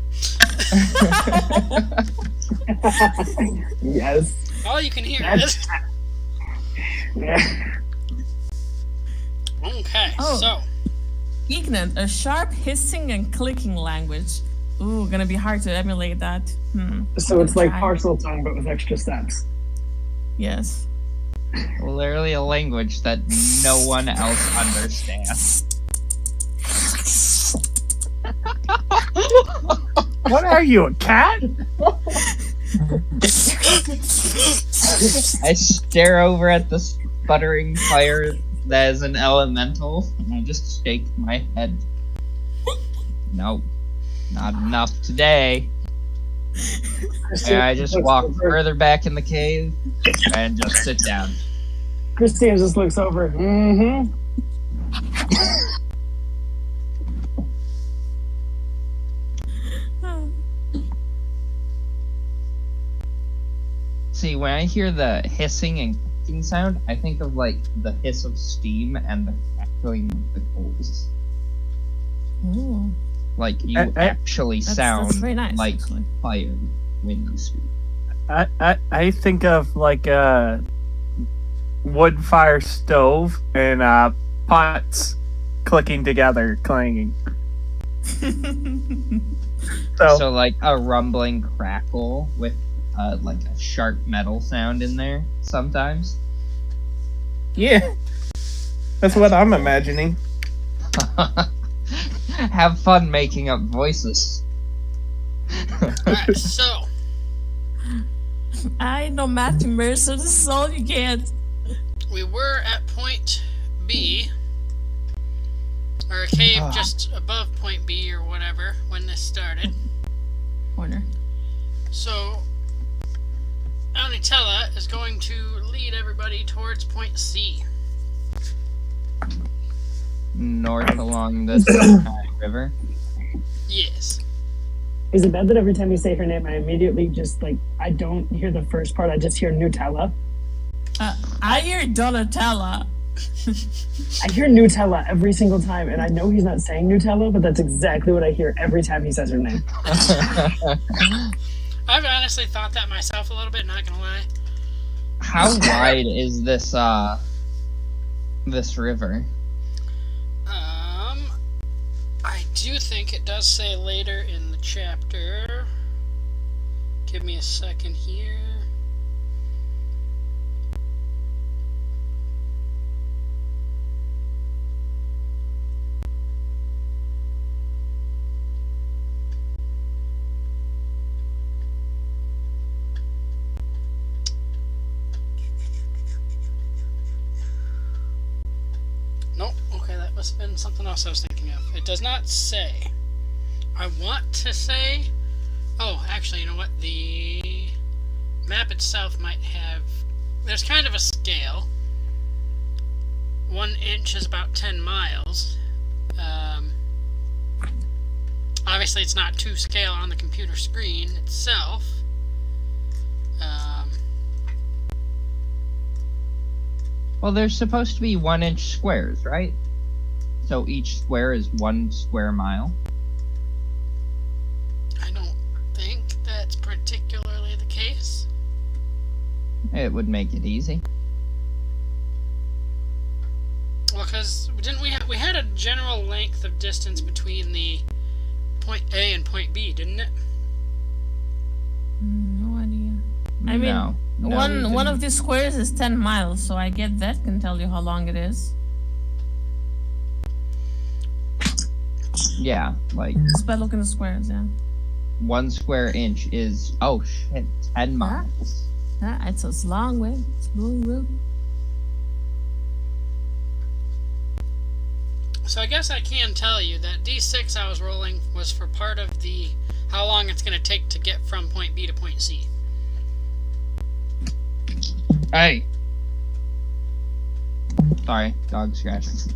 Yes. All you can hear That's- is. Yeah. Okay, Oh. so. Ignan, a sharp hissing and clicking language. Ooh, gonna be hard to emulate that. So it's like Try. parcel tongue but with extra steps. Yes. Literally a language that no one else understands. What are you, a cat? I stare over at the sputtering fire that is an elemental, and I just shake my head. Nope. Not enough today. And I just walk further back in the cave and just sit down. Christine just looks over. Mm-hmm. See, when I hear the hissing and clicking sound, I think of like the hiss of steam and the crackling of the coals. Ooh. Like you actually That's sound very nice, like actually. fire when you speak. I think of like a wood fire stove and pots clicking together, clanging. So like a rumbling crackle with like a sharp metal sound in there sometimes. Yeah, that's what I'm imagining. Have fun making up voices. Alright, so. I know Matthew Mercer, this is all you get. We were at point B, or a cave just above point B or whatever when this started. Corner. So, Anitella is going to lead everybody towards point C. North along the river. Yes. Is it bad that every time you say her name, I immediately just like I don't hear the first part. I just hear Nutella. I hear Donatella. I hear Nutella every single time, and I know he's not saying Nutella, but that's exactly what I hear every time he says her name. I've honestly thought that myself a little bit, not gonna lie. How wide is this this river? I do think it does say later in the chapter. Give me a second here. Nope. Okay, that must have been something else I was thinking of. It does not say. I want to say... Oh, actually, you know what? The map itself might have... There's kind of a scale. 1 inch is about 10 miles. Obviously, it's not to scale on the computer screen itself. Well, there's supposed to be 1-inch squares, right? So each square is 1 square mile. I don't think that's particularly the case. It would make it easy. Well, because didn't we had a general length of distance between the point A and point B, didn't it? No idea. I mean, No, we one of didn't. these squares is 10 miles, so I get that can tell you how long it is. Yeah, like Just by looking at the squares, yeah. 1 square inch is 10 miles. Yeah, it's a long way. It's really, really. So I guess I can tell you that D6 I was rolling was for part of the how long it's going to take to get from point B to point C. Hey. Sorry, dog scratching.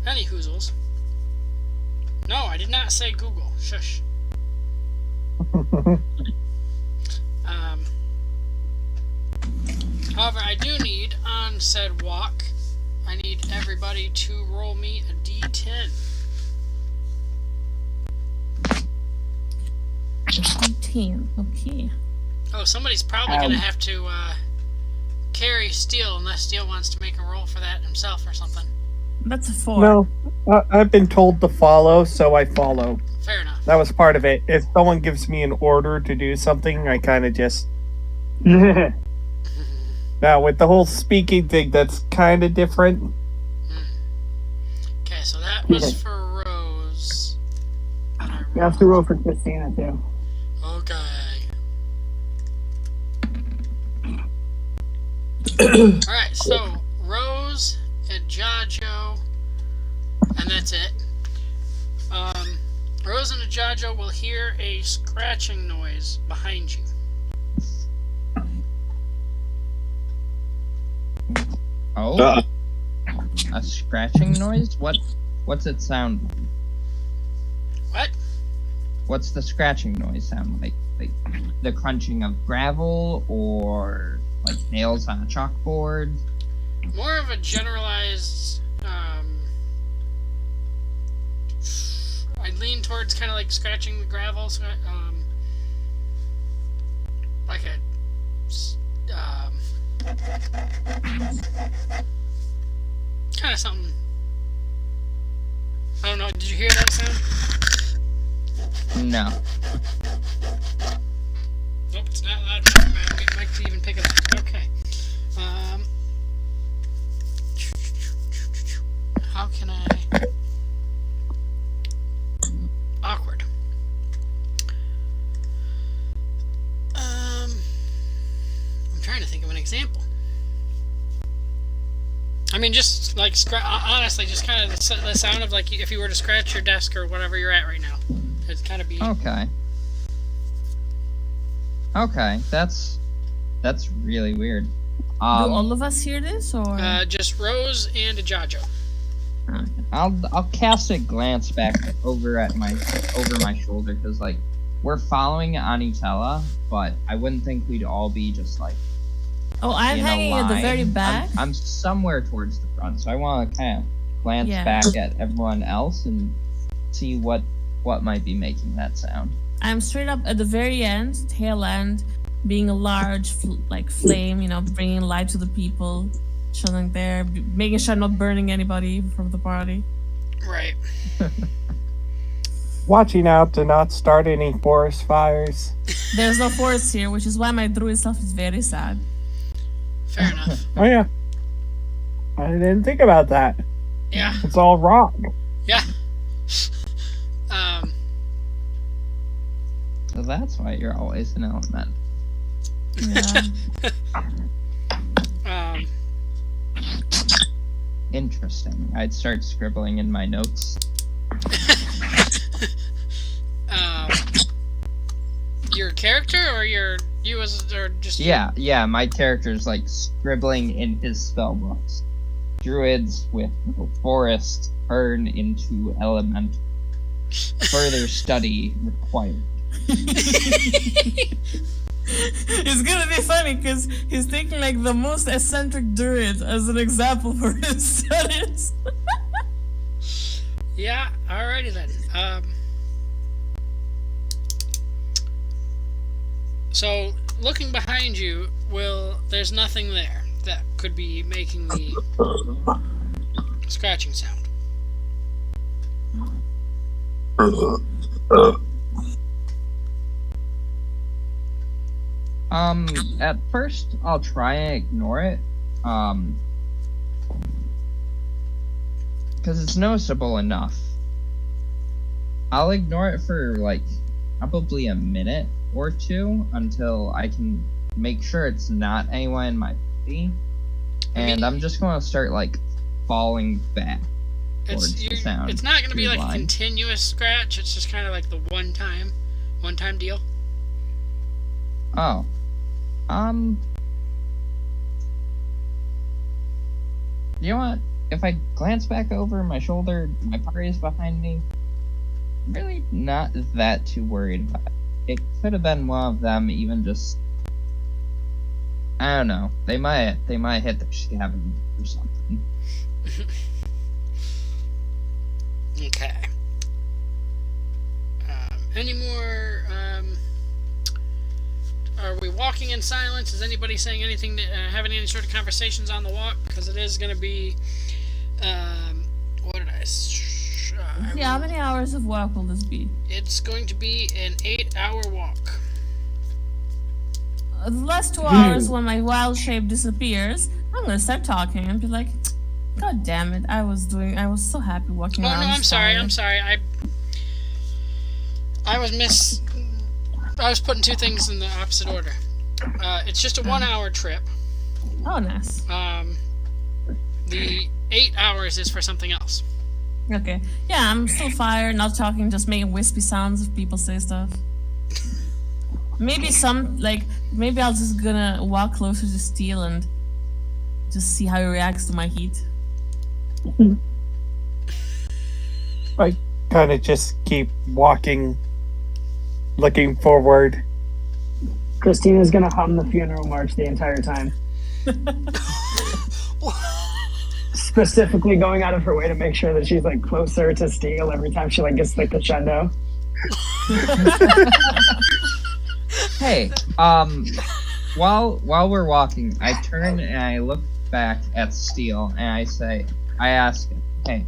Any hoozles. No, I did not say Google. Shush. However, I do need, on said walk, I need everybody to roll me a D10. 18. Okay. Oh, somebody's probably going to have to carry Steel, unless Steel wants to make a roll for that himself or something. That's a 4. No, I've been told to follow, so I follow. Fair enough. That was part of it. If someone gives me an order to do something, I kind of just... Now, with the whole speaking thing, that's kind of different. Okay, so that was for Rose. You have to roll for Christina too. Okay. Alright, so Rose and Jajo, and that's it. Rose and Jajo will hear a scratching noise behind you. Oh, a scratching noise? What's it sound like? What? What's the scratching noise sound like? Like the crunching of gravel or like nails on a chalkboard? More of a generalized, I lean towards kind of like scratching the gravel, like a, kind of something. I don't know, did you hear that sound? No. Nope, it's not loud enough for my mic to even pick it up. Okay. How can I... Awkward. I'm trying to think of an example. I mean, just like, honestly, just kind of the sound of like if you were to scratch your desk or whatever you're at right now. It'd kind of be... Okay. Okay, that's really weird. Do all of us hear this, or? Just Rose and Jajo. Okay. I'll cast a glance back over my shoulder because like we're following Anitella, but I wouldn't think we'd all be just like Oh, I'm in a hanging at the very line. back. I'm somewhere towards the front, so I want to kind of glance Yeah. back at everyone else and see what might be making that sound. I'm straight up at the very end, tail end, being a large flame, bringing light to the people, chilling there, making sure I'm not burning anybody from the party. Right. Watching out to not start any forest fires. There's no forest here, which is why my druid stuff is very sad. Fair enough. Oh yeah. I didn't think about that. Yeah. It's all rock. Yeah. So that's why you're always an element. Yeah. Interesting. I'd start scribbling in my notes. Your character character, or you as, or just you? Yeah, my character's like scribbling in his spell books. Druids with forest turn into elemental. Further study required. It's gonna be funny because he's taking like the most eccentric druid as an example for his studies. Yeah, alrighty then. So, looking behind you, there's nothing there that could be making the scratching sound. At first, I'll try and ignore it. Because it's noticeable enough. I'll ignore it for, like, probably a minute or two until I can make sure it's not anyone in my body. And I'm just going to start, like, falling back towards the sound. It's not going to be like a line. continuous scratch. It's just kind of like the one time deal. Oh. You know what? If I glance back over my shoulder, my party is behind me. I'm really not that too worried about it. It could have been one of them, even just. I don't know. They might hit their scavenger or something. Okay. Any more? Are we walking in silence? Is anybody saying anything? Having any sort of conversations on the walk? Because it is going to be. What did I? Yeah, how many hours of walk will this be? It's going to be an 8-hour walk. The last 2 hours, when my wild shape disappears, I'm gonna start talking and be like, "God damn it! I was so happy walking Oh around." no, I'm sorry. I was putting two things in the opposite order. It's just a 1-hour trip. Oh, nice. The 8 hours is for something else. Okay. Yeah, I'm still fired, not talking, just making wispy sounds if people say stuff. Maybe maybe I'll just gonna walk closer to Steel and just see how he reacts to my heat. I kind of just keep walking, looking forward. Christina's gonna hum the funeral march the entire time. Specifically going out of her way to make sure that she's like closer to Steel every time she like gets the crescendo. Hey, while we're walking, I turn and I look back at Steel and I ask him, hey,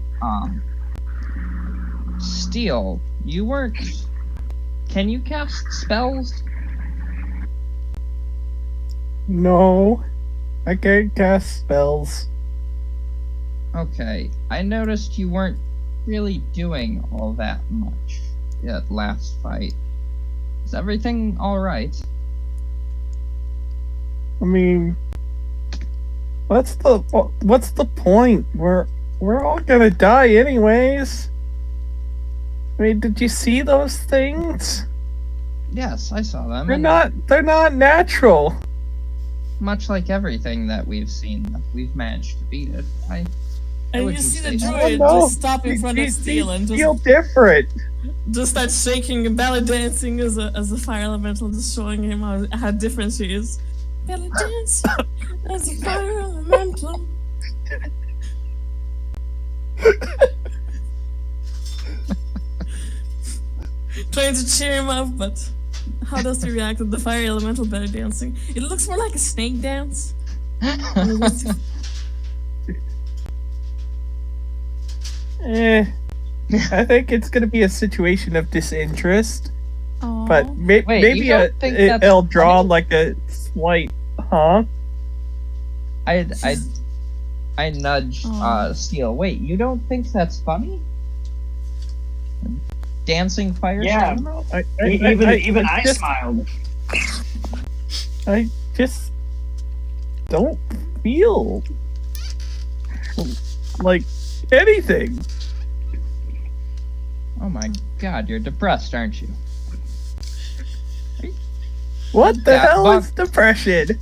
Steel, can you cast spells? No, I can't cast spells. Okay, I noticed you weren't really doing all that much at last fight. Is everything alright? I mean, what's the point? We're all gonna die anyways. I mean, did you see those things? Yes, I saw them. They're not natural. Much like everything that we've seen, we've managed to beat it. And would you see the say so. druid just stop in front of Steel and feel different. just start shaking and belly dancing as a fire elemental, just showing him how different she is. Belly dance as a fire elemental. Trying to cheer him up, but how does he react to the fire elemental belly dancing? It looks more like a snake dance. I think it's gonna be a situation of disinterest, Aw. but Wait, maybe you don't think that's it'll draw funny? like a slight, huh? I nudge Steel. Wait, you don't think that's funny? Dancing fire? Yeah. elemental? Even I just, smiled. I just don't feel like anything. Oh my god, you're depressed, aren't you? What the Yeah, hell but- is depression?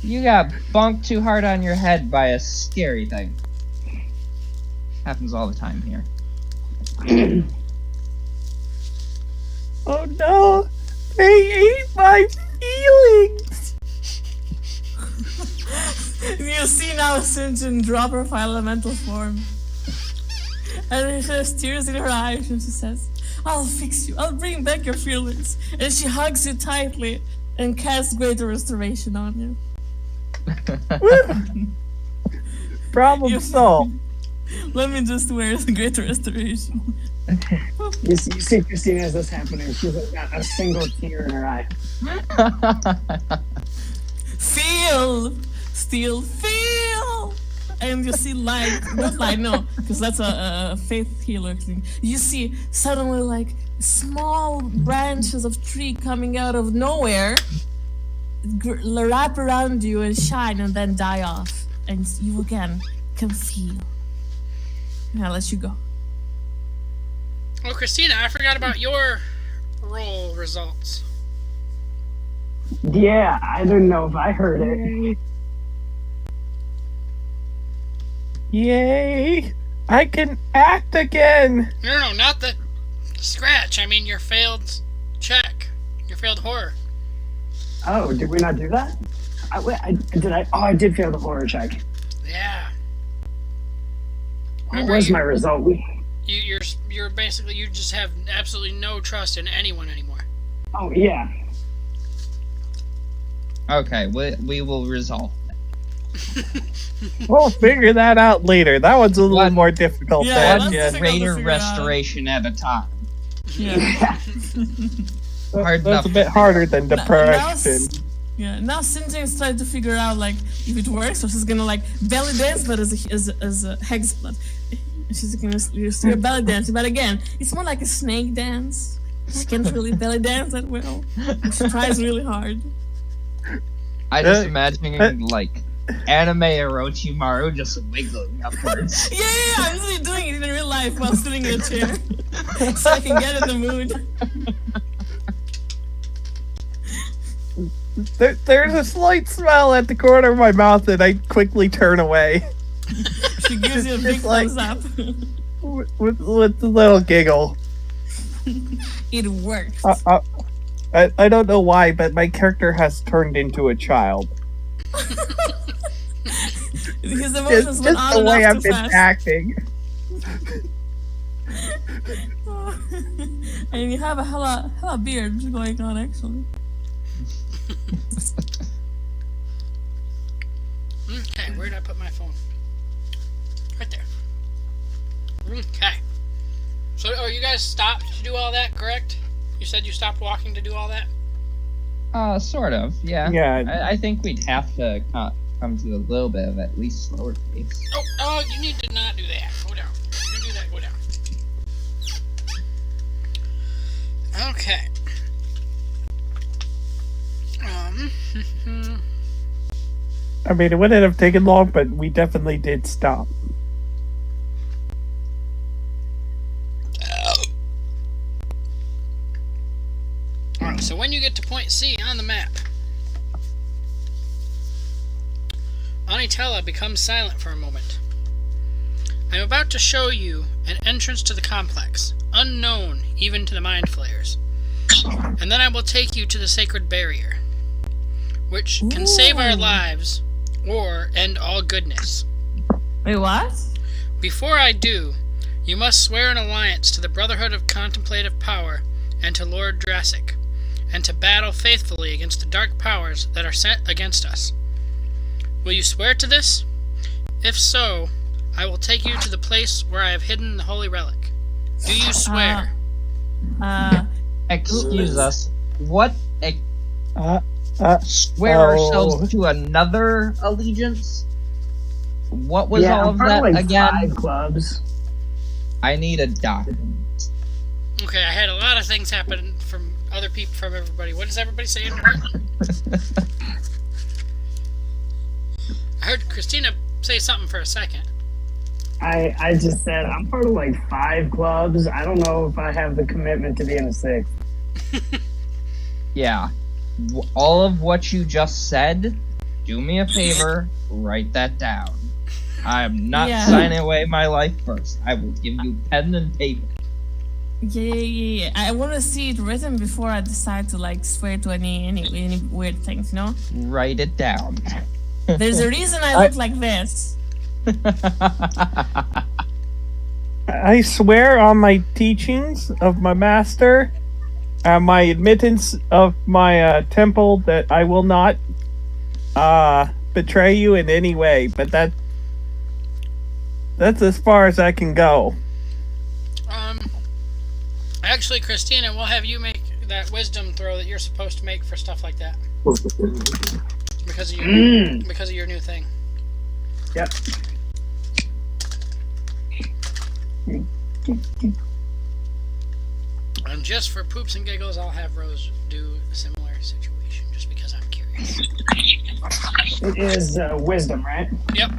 You got bonked too hard on your head by a scary thing. Happens all the time here. Oh no! They ate my feelings! You see now Sinjin drop her final elemental form. And she has tears in her eyes and she says, I'll fix you. I'll bring back your feelings. And she hugs you tightly and casts greater restoration on you. Problem You- solved. Let me just wear the greater restoration. You see Christina as this happening. She's got a single tear in her eye. Feel! Still feel! And you see light, not light, no, because that's a faith healer thing. You see suddenly like small branches of tree coming out of nowhere, wrap around you and shine and then die off. And you again can feel. And I'll let you go. Oh, Christina, I forgot about your roll results. Yeah, I don't know if I heard it. Yay! I can act again! No, not the scratch. I mean your failed check. Your failed horror. Oh, did we not do that? I did fail the horror check. Yeah. What Remember, was my result? you're basically, you just have absolutely no trust in anyone anymore. Oh, yeah. Okay, we will resolve. We'll figure that out later. That one's a little What? more difficult Yeah, than that's yeah. difficult to Greater figure out. restoration at a time. Yeah. Hard That's enough a bit to harder than Now depression. Yeah, now Sinjin's trying to figure out like if it works, so she's gonna like belly dance, but as a hex blood. She's gonna use her belly dance, but again, it's more like a snake dance. She can't really belly dance that well. She tries really hard. I just imagining like anime Orochimaru just wiggling upwards. Yeah, I'm really doing it in real life while sitting in a chair, so I can get in the mood. There's a slight smell at the corner of my mouth and I quickly turn away. She gives you a big Just like- thumbs up. with a little giggle. It worked. I don't know why, but my character has turned into a child. His It's emotions went just on the and way off I've too been fast. acting. And you have a hella beard going on actually. Okay, where did I put my phone? Right there. Okay. So, you guys stopped to do all that, correct? You said you stopped walking to do all that? Sort of, yeah. Yeah. I think we'd have to come to a little bit of at least slower pace. Oh, you need to not do that. Go down. You're gonna do that, go down. Okay. I mean, it wouldn't have taken long, but we definitely did stop. Alright, so when you get to point C on the map, Anitella becomes silent for a moment. I'm about to show you an entrance to the complex, unknown even to the mind flayers. And then I will take you to the sacred barrier, which can save our lives or end all goodness. Wait, what? Before I do, you must swear an alliance to the Brotherhood of Contemplative Power and to Lord Drassic, and to battle faithfully against the dark powers that are sent against us. Will you swear to this? If so, I will take you to the place where I have hidden the holy relic. Do you swear? Excuse us. What? Swear Oh. ourselves to another allegiance? What was Yeah, all I'm of part that of like again? 5 clubs. I need a document. Okay, I had a lot of things happen from other people, from everybody. What is everybody saying? I heard Christina say something for a second. I just said I'm part of like 5 clubs. I don't know if I have the commitment to be in a 6th. Yeah. all of what you just said, do me a favor, write that down. I am not Yeah. signing away my life first. I will give you pen and paper. Yeah. I want to see it written before I decide to like swear to any weird things. You know, Write it down. there's a reason I look like this. I swear on my teachings of my master, my admittance of my temple, that I will not betray you in any way. But that's as far as I can go. Actually, Christina, we'll have you make that wisdom throw that you're supposed to make for stuff like that because of your new thing. Yep. And just for poops and giggles, I'll have Rose do a similar situation, just because I'm curious. It is wisdom, right? Yep.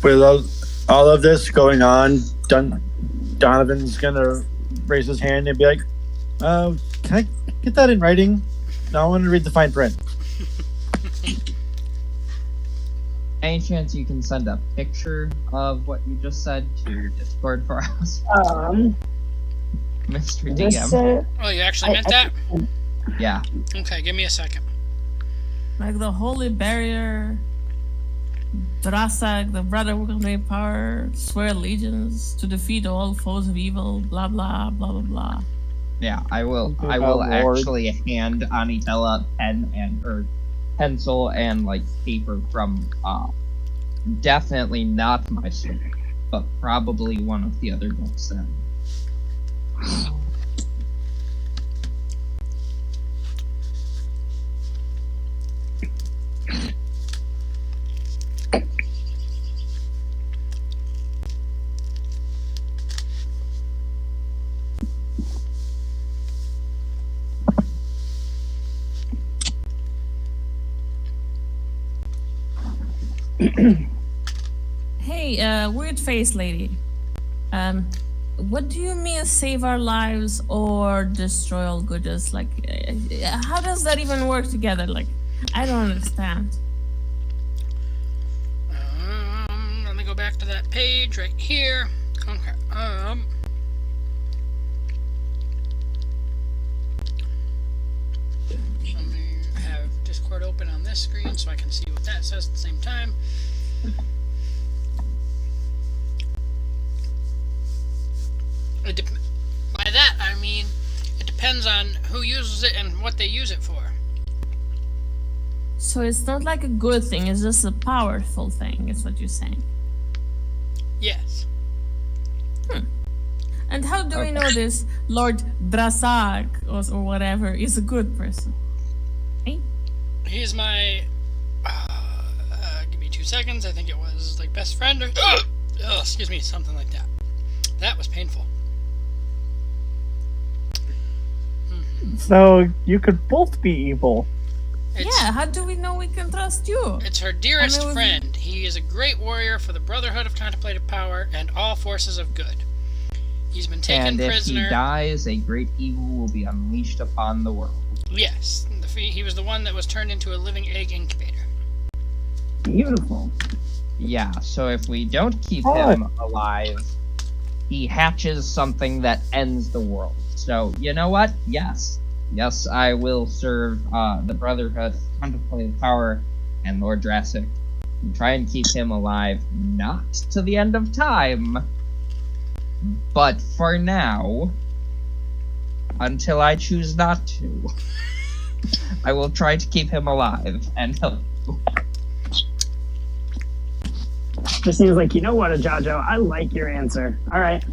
With all of this going on, Donovan's gonna raise his hand and be like, "Can I get that in writing? No, I want to read the fine print." Any chance you can send a picture of what you just said to Discord for us, Mr. DM? Oh, you actually meant that? Yeah. Okay, give me a second. Like the holy barrier, Drasak, the brotherhood of great power, swear allegiance to defeat all foes of evil, blah blah blah blah blah. Yeah, I will Lord. actually hand Anitella pen and or pencil and like paper from definitely not my story, but probably one of the other books then. Hey, weird face lady. What do you mean save our lives or destroy all goodness? Like, how does that even work together? Like, I don't understand. Let me go back to that page right here. Okay. Let me have Discord open on this screen so I can see what that says at the same time. By that, I mean, it depends on who uses it and what they use it for. So it's not like a good thing, it's just a powerful thing, is what you're saying. Yes. And how do we know this Lord Drasak or whatever is a good person? He's my... give me 2 seconds. I think it was like best friend or... Oh, excuse me, something like that. That was painful. So you could both be evil. Yeah, how do we know we can trust you? It's her dearest I mean, friend. He is a great warrior for the Brotherhood of Contemplative Power and all forces of good. He's been taken And if prisoner. he dies, a great evil will be unleashed upon the world. Yes, he was the one that was turned into a living egg incubator. Beautiful. Yeah, so if we don't keep him alive, he hatches something that ends the world. So, you know what? Yes, I will serve the Brotherhood, Contemplative Power, and Lord Drassic, and try and keep him alive, not to the end of time, but for now, until I choose not to, I will try to keep him alive and help you. Just seems like, you know what, Ajajo, I like your answer. All right.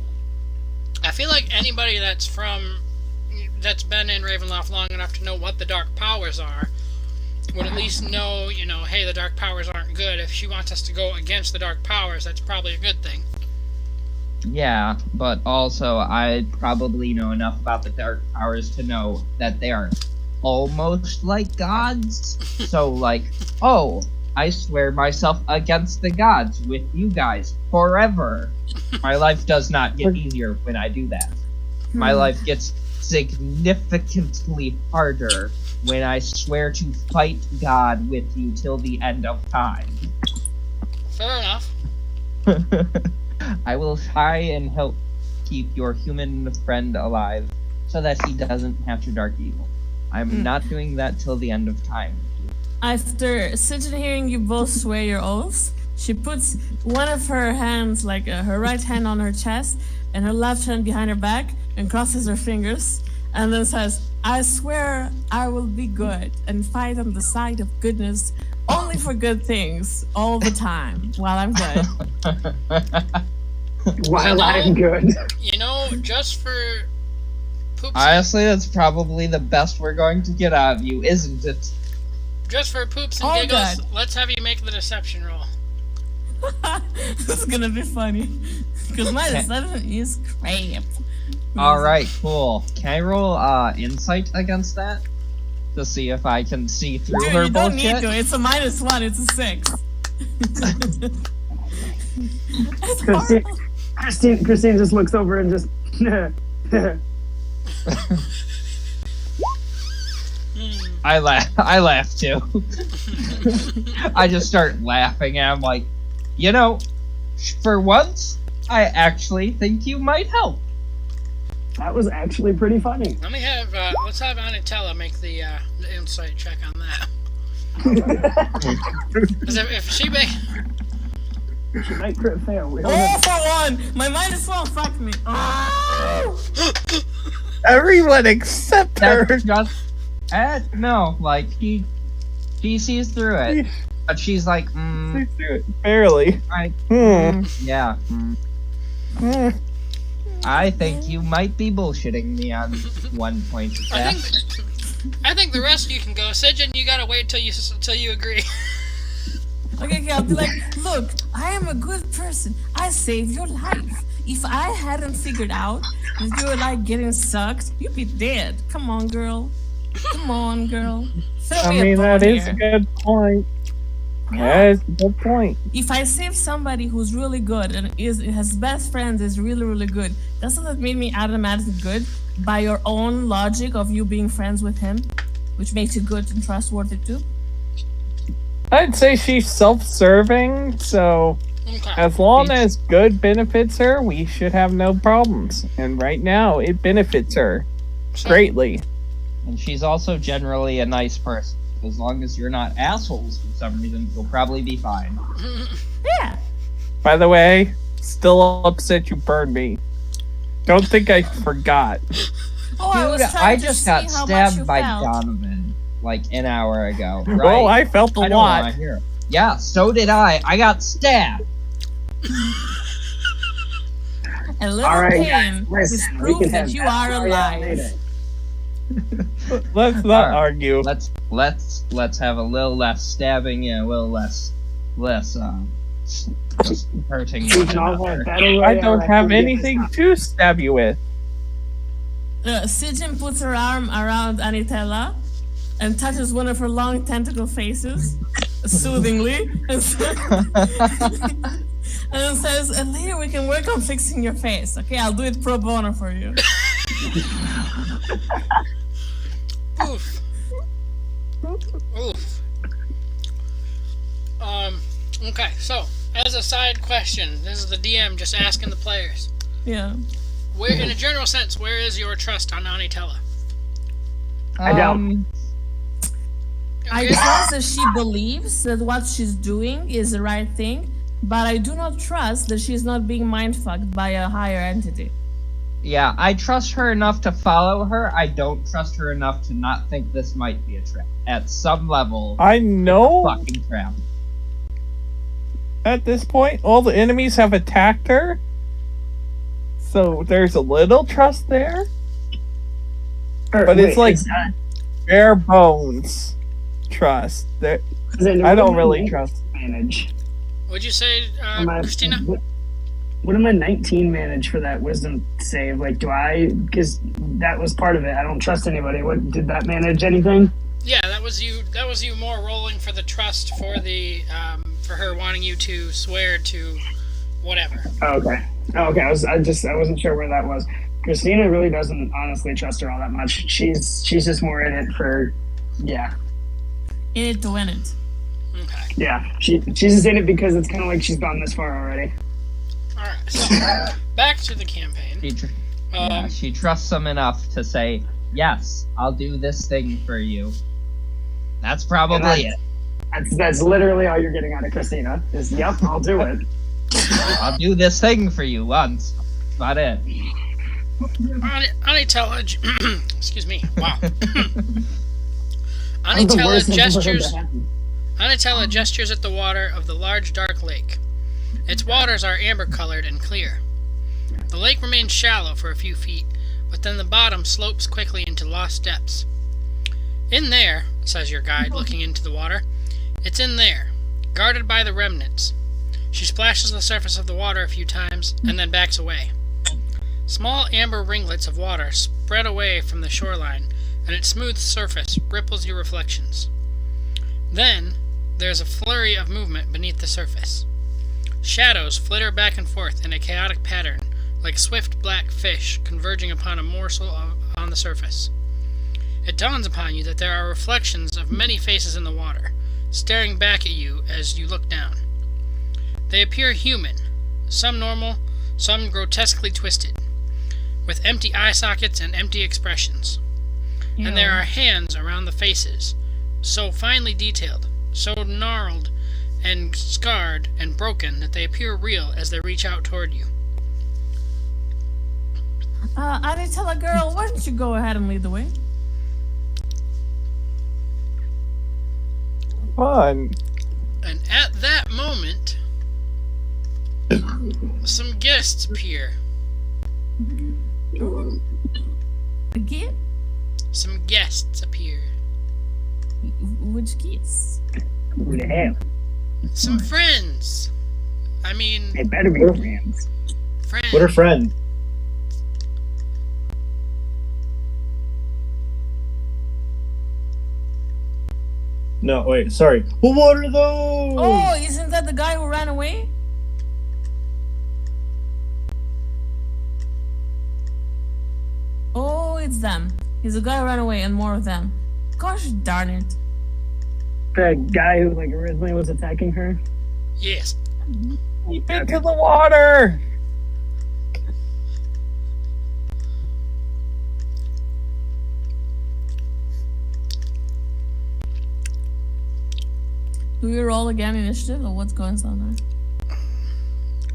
I feel like anybody that's been in Ravenloft long enough to know what the dark powers are would at least know, hey, the dark powers aren't good. If she wants us to go against the dark powers, that's probably a good thing. Yeah, but also I probably know enough about the dark powers to know that they are almost like gods. So like, oh, I swear myself against the gods with you guys forever. My life does not get easier when I do that. My life gets significantly harder when I swear to fight God with you till the end of time. Fair enough. I will try and help keep your human friend alive so that he doesn't have to dark evil. I'm not doing that till the end of time. After sitting hearing you both swear your oaths, she puts one of her hands, like her right hand on her chest, and her left hand behind her back, and crosses her fingers, and then says, I swear I will be good and fight on the side of goodness only for good things all the time while I'm good. While I'm good. You know, just for poops. Honestly, that's probably the best we're going to get out of you, isn't it? Just for poops and All giggles, good. let's have you make the deception roll. This is gonna be funny. Because my deception is crap. Alright, cool. Can I roll insight against that? To see if I can see through Dude, her you don't bullshit? need to. It's a -1. It's a 6. It's horrible. Christine just looks over and just. I laugh too. I just start laughing and I'm like, you know, for once, I actually think you might help. That was actually pretty funny. Let me have, let's have Anatella make the insight check on that. Because if she She might crit fail. We don't Oh, know. for one! My -1 fucked me. Oh! Everyone except her. That's just, no, like, she sees through it. But she's like, Barely. yeah. I think you might be bullshitting me on one point of that. I think the rest of you can go. Sijin, you gotta wait till you agree. Okay, I'll be like, look, I am a good person. I saved your life. If I hadn't figured out that you were like getting sucked, you'd be dead. Come on, girl. Come on, girl. Throw I me a mean, bone that is here. a good point. That is a good point. If I save somebody who's really good and his best friend is really, really good, doesn't that make me automatically good by your own logic of you being friends with him? Which makes you good and trustworthy too? I'd say she's self-serving, so Okay. as long as good benefits her, we should have no problems. And right now, it benefits her greatly. And she's also generally a nice person. As long as you're not assholes for some reason, you'll probably be fine. Yeah. By the way, still upset you burned me. Don't think I forgot. Oh, I was Dude, trying I to just see got how much stabbed you by felt. Donovan like an hour ago. Right? Well, I felt a I don't lot. want to hear it. Yeah, so did I. I got stabbed. A little All right, pain guys, listen, is we proof can that have you that are story out alive. later. Let's not Alright. argue. Let's have a little less stabbing and a little less just hurting We one can all have another. battle I royale don't have activities. anything to stab you with. Sijin puts her arm around Anitella and touches one of her long tentacle faces soothingly and says, and later we can work on fixing your face. Okay, I'll do it pro bono for you. Oof. Oof. Okay, so, as a side question, this is the DM just asking the players. Yeah. Where, in a general sense, where is your trust on Anitella? I don't. I trust that she believes that what she's doing is the right thing, but I do not trust that she's not being mindfucked by a higher entity. Yeah, I trust her enough to follow her. I don't trust her enough to not think this might be a trap. At some level, I know fucking trap. at this point all the enemies have attacked her. So there's a little trust there, but it's like bare bones trust. I don't really trust. Manage. Would you say, Christina? What am I 19 manage for that wisdom save? Like, do I? Because that was part of it. I don't trust anybody. What did that manage anything? Yeah, that was you. That was you more rolling for the trust for the for her wanting you to swear to whatever. Oh, okay. Oh, okay. I wasn't sure where that was. Christina really doesn't honestly trust her all that much. She's just more in it for, yeah, In it to win it. Okay. yeah. She's just in it because it's kind of like she's gone this far already. All right. So back to the campaign. She trusts him enough to say, "Yes, I'll do this thing for you." That's probably it. That's literally all you're getting out of Christina. Is yep, I'll do it. I'll do this thing for you once. That's about it. Anitella, excuse me. Wow. That's the worst thing for her to gestures. happen. Anitella gestures at the water of the large dark lake. Its waters are amber-colored and clear. The lake remains shallow for a few feet, but then the bottom slopes quickly into lost depths. In there, says your guide, looking into the water, it's in there, guarded by the remnants. She splashes the surface of the water a few times and then backs away. Small amber ringlets of water spread away from the shoreline, and its smooth surface ripples your reflections. Then, there's a flurry of movement beneath the surface. Shadows flitter back and forth in a chaotic pattern, like swift black fish converging upon a morsel on the surface. It dawns upon you that there are reflections of many faces in the water, staring back at you as you look down. They appear human, some normal, some grotesquely twisted, with empty eye sockets and empty expressions. And there are hands around the faces, so finely detailed, so gnarled and scarred and broken that they appear real as they reach out toward you. Anitella girl, why don't you go ahead and lead the way? Fun. And at that moment, some guests appear. Again? Some guests appear. Which geese? Who the hell? Some friends. I mean, They better be friends. friends. What are friends? No, wait, sorry. Well, what are those? Oh, isn't that the guy who ran away? Oh, it's them. He's the guy who ran away and more of them. Gosh darn it. The guy who like originally was attacking her. Yes. Keep into the water. Do we roll again initiative or what's going on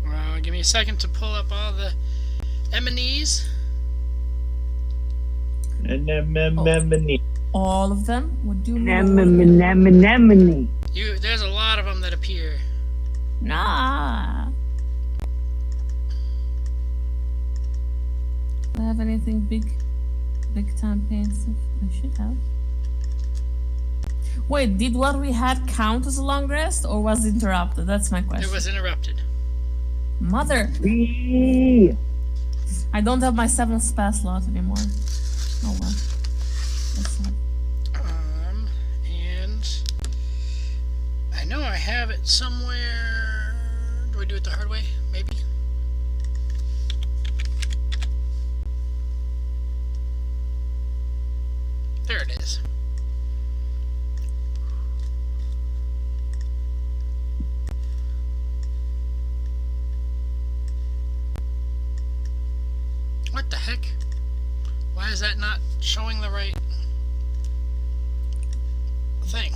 there? Give me a second to pull up all the M&Es. Anemone. All of them? What do you mean? Anemone. There's a lot of them that appear. Nah. Do I have anything big time pain stuff? I should have. Wait, did what we had count as a long rest or was it interrupted? That's my question. It was interrupted. Mother, Wee. I don't have my 7th spell slot anymore. Oh well. That's sad. And I know I have it somewhere. Do I do it the hard way? Maybe. There it is. What the heck? Why is that not showing the right thing?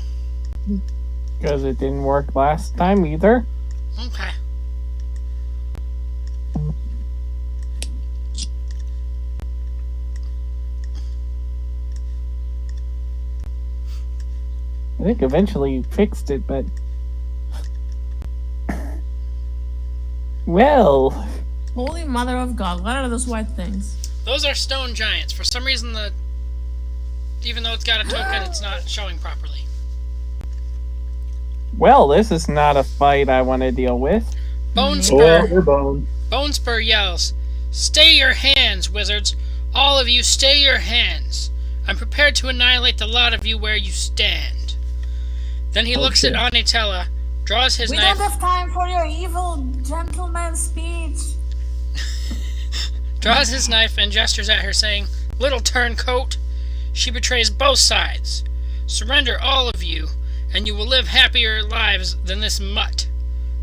Because it didn't work last time either. Okay. I think eventually you fixed it, but... Well... Holy Mother of God, what are those white things? Those are stone giants. For some reason, even though it's got a token, it's not showing properly. Well, this is not a fight I want to deal with. Bonespur. Or bone. Bonespur yells, "Stay your hands, wizards! All of you, stay your hands! I'm prepared to annihilate the lot of you where you stand." Then he looks at Anitella, draws his We knife, don't have time for your evil gentleman speech. draws his knife and gestures at her, saying, "Little turncoat, she betrays both sides. Surrender, all of you, and you will live happier lives than this mutt."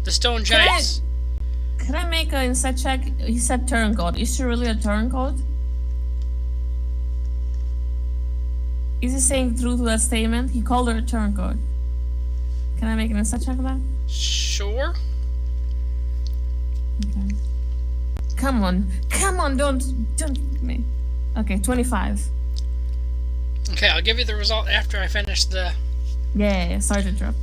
The stone giants... Can I make an insight check? He said turncoat. Is she really a turncoat? Is he saying the truth to that statement? He called her a turncoat. Can I make an insight check on that? Sure. Okay. Come on, don't me. Okay, 25. Okay, I'll give you the result after I finish the... Yeah, sorry to interrupt.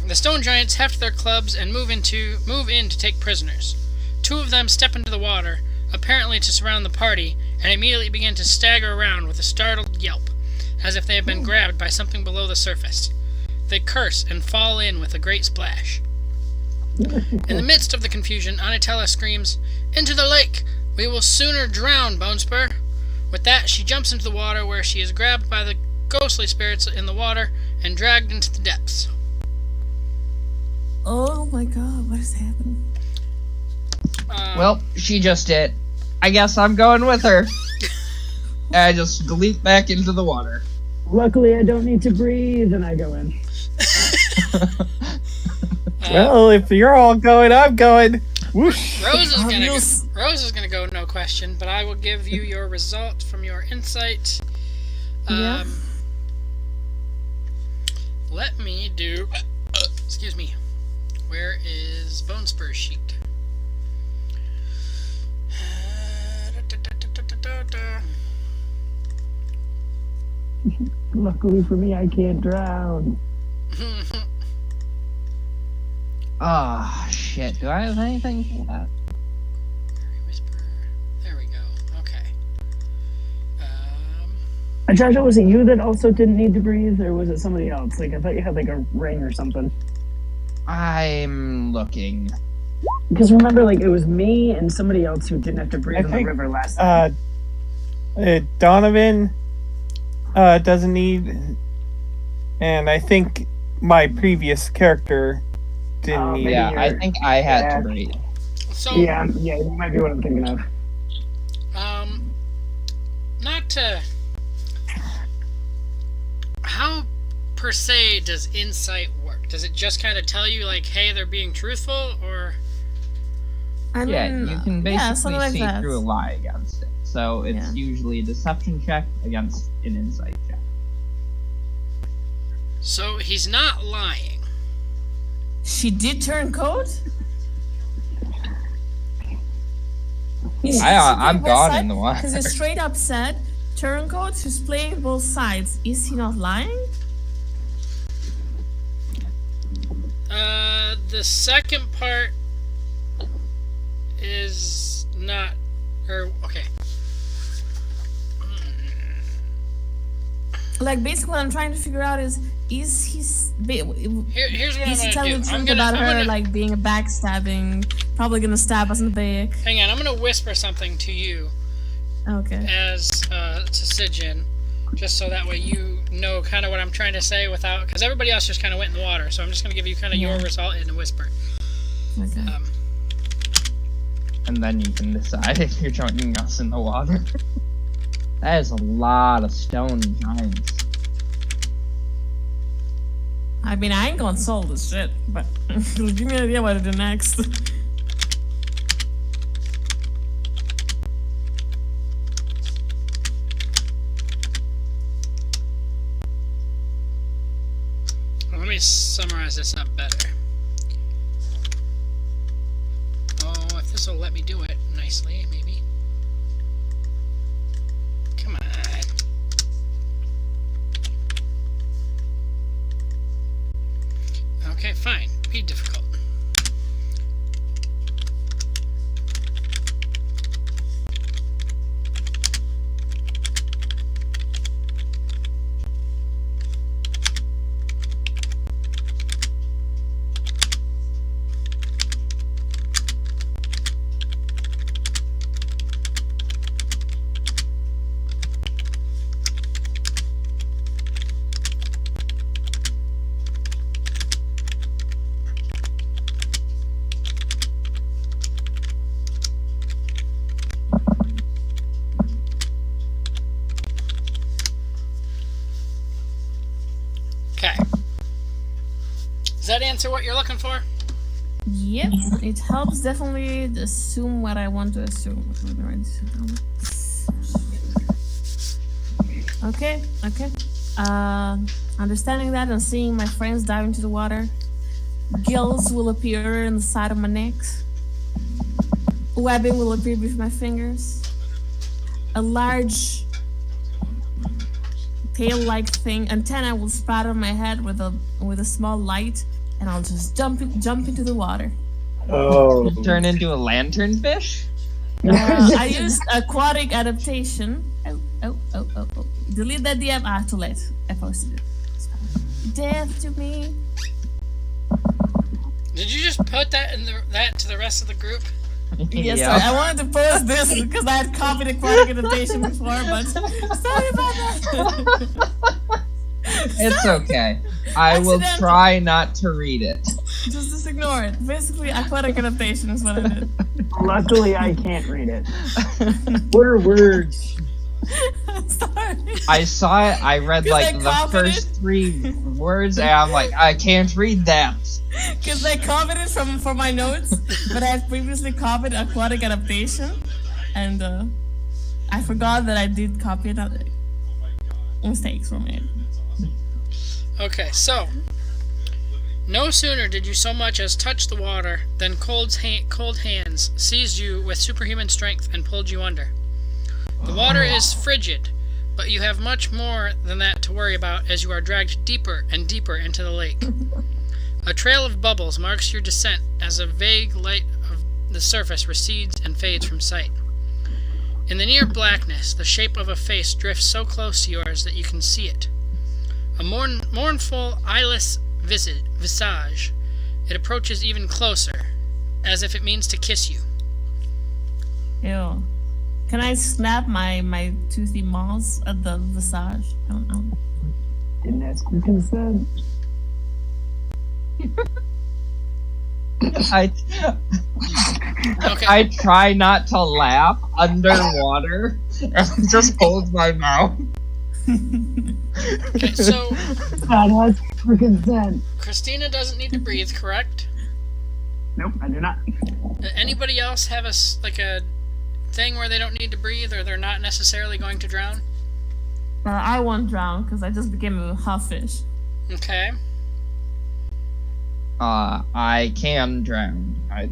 The stone giants heft their clubs and move in to take prisoners. Two of them step into the water, apparently to surround the party, and immediately begin to stagger around with a startled yelp, as if they have been grabbed by something below the surface. They curse and fall in with a great splash. In the midst of the confusion, Anatella screams, "Into the lake! We will sooner drown, Bonespur!" With that, she jumps into the water, where she is grabbed by the ghostly spirits in the water and dragged into the depths. Oh my god, what is happening? Well, she just did. I guess I'm going with her. And I just leap back into the water. Luckily, I don't need to breathe, and I go in. Well, if you're all going, I'm going. Whoosh. Rose is gonna go, no question, but I will give you your result from your insight. Yeah. Let me do... excuse me. Where is Bonespur's sheet? Luckily for me, I can't drown. Ah, shit. Do I have anything for that? Whisper. There we go. Okay. Jojo, was it you that also didn't need to breathe, or was it somebody else? Like, I thought you had like a ring or something. I'm looking. Because remember, like, it was me and somebody else who didn't have to breathe in the river last time. Donovan doesn't need, and I think my previous character didn't need. Yeah, I think I had to breathe. So, yeah, you might be what I'm thinking of. not to... How, per se, does insight work? Does it just kind of tell you, like, hey, they're being truthful, or... I Yeah, mean, you can yeah, basically something like see that. through a lie against it. So it's Yeah. usually a deception check against an insight check. So he's not lying. She did turn coat? I'm gone in the water. Because it's straight up said, turncoat, she's playing both sides. Is he not lying? The second part is not... Or, okay. Like, basically what I'm trying to figure out is he... Here's what Is he I'm telling gonna the do. truth about her, like, being a backstabbing, probably gonna stab us in the back? Hang on, I'm gonna whisper something to you Okay. as to Sijin, just so that way you know kind of what I'm trying to say without... Because everybody else just kind of went in the water, so I'm just gonna give you kind of your result in a whisper. Okay. And then you can decide if you're joining us in the water. That is a lot of stone giants. I mean, I ain't gonna solve this shit, but give me an idea what to do next. Well, let me summarize this up better. Oh, if this will let me do it nicely, maybe. Come on. Okay, fine. Be difficult. Does that answer what you're looking for? Yep, it helps definitely to assume what I want to assume. Okay. Understanding that and seeing my friends dive into the water, gills will appear in the side of my neck. Webbing will appear with my fingers. A large tail-like thing, antenna will sprout on my head with a small light, and I'll just jump into the water. Oh. Turn into a lanternfish? I used aquatic adaptation. Oh. Delete that DM. Too late. I posted it. Death to me. Did you just put that that to the rest of the group? Yes, Yep. I wanted to post this because I had copied aquatic adaptation before, but sorry about that. It's okay. I will Accidental. try not to read it. Just ignore it. Basically, aquatic adaptation is what I did. Luckily, I can't read it. What are words? Sorry. I saw it, I read 'Cause like I the copied first 3 words, and I'm like, I can't read that. Because I copied it for my notes, but I had previously copied aquatic adaptation, and I forgot that I did copy it. Mistakes were made. Okay, so no sooner did you so much as touch the water than cold hands seized you with superhuman strength and pulled you under. The water is frigid, but you have much more than that to worry about as you are dragged deeper and deeper into the lake. A trail of bubbles marks your descent as a vague light of the surface recedes and fades from sight. In the near blackness, the shape of a face drifts so close to yours that you can see it. A mournful, eyeless visage. It approaches even closer, as if it means to kiss you. Ew. Can I snap my toothy maws at the visage? I don't know. Didn't ask for consent. Okay. I try not to laugh underwater and just hold my mouth. Okay, so Not ask for consent. Christina doesn't need to breathe, correct? Nope, I do not. Anybody else have a thing where they don't need to breathe or they're not necessarily going to drown? I won't drown because I just became a half fish. Okay. I can drown. I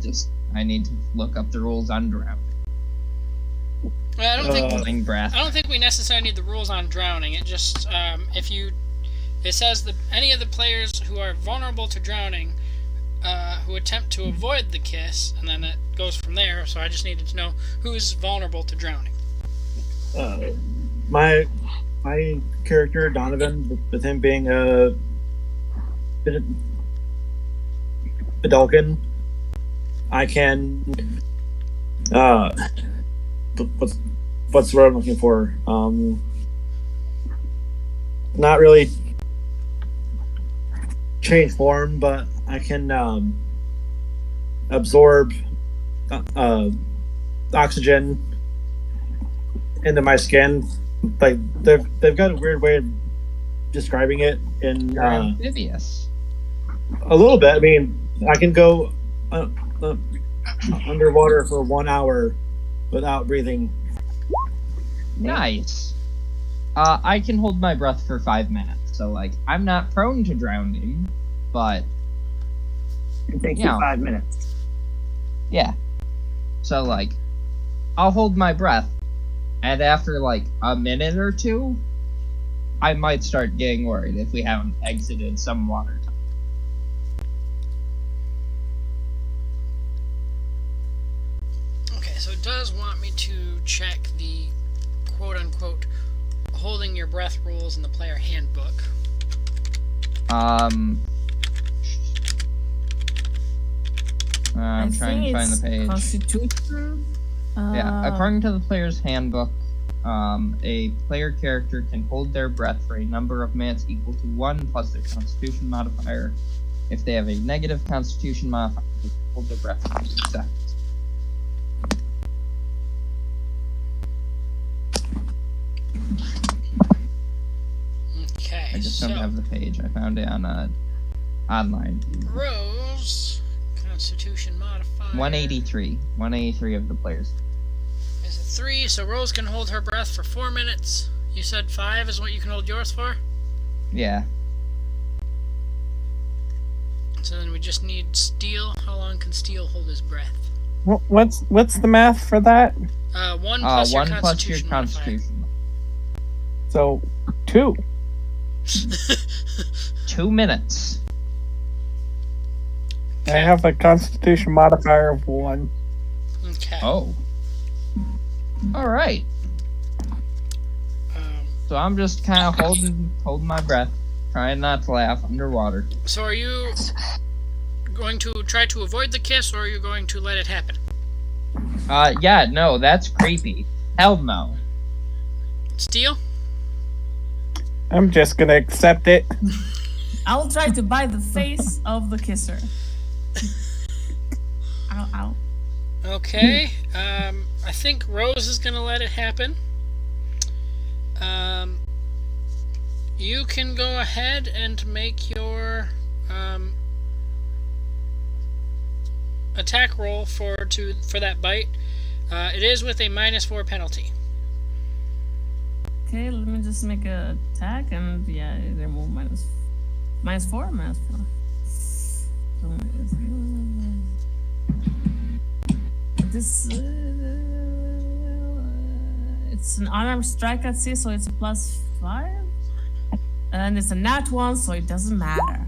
need to look up the rules on drowning. Well, I don't think Holding breath. I don't think we necessarily need the rules on drowning. It just it says that any of the players who are vulnerable to drowning, who attempt to avoid the kiss, and then it goes from there. So I just needed to know who is vulnerable to drowning. My character Donovan, with him being a Bedalkin, I can what's the word I'm looking for? Not really change form, but I can absorb oxygen into my skin. Like they've got a weird way of describing it in You're amphibious. a little bit. I mean, I can go underwater for 1 hour without breathing. Nice. I can hold my breath for 5 minutes, so like I'm not prone to drowning, but It takes Yeah. you 5 minutes. yeah. So like I'll hold my breath, and after like a minute or two, I might start getting worried if we haven't exited some water. Okay, so it does want me to check the quote-unquote holding your breath rules in the player handbook. I'm I trying to think find the it's page. Constitution. Yeah, according to the player's handbook, a player character can hold their breath for a number of minutes equal to 1 plus their Constitution modifier. If they have a negative Constitution modifier, they can hold their breath for 2 seconds. Okay, I just so don't have the page. I found it on Online. Rose, Constitution modifier. 183. 183 of the players. Is it 3? So Rose can hold her breath for 4 minutes. You said 5 is what you can hold yours for? Yeah. So then we just need Steel. How long can Steel hold his breath? What's the math for that? 1 plus your 1 plus your Constitution. Constitution. So 2. 2 minutes. I have a Constitution modifier of 1. Okay. Oh. Alright. Um, So I'm just kind of holding my breath, trying not to laugh underwater. so are you going to try to avoid the kiss, or are you going to let it happen? Yeah, no, that's creepy. Hell no. Steel? I'm just gonna accept it. I'll try to bite the face of the kisser. Ow, ow. Okay. I think Rose is gonna let it happen. You can go ahead and make your attack roll for that bite. It is with a -4 penalty. Okay, let me just make a attack and yeah, they move -4. So this it's an unarmed strike at sea, so it's a +5, and it's a nat 1, so it doesn't matter.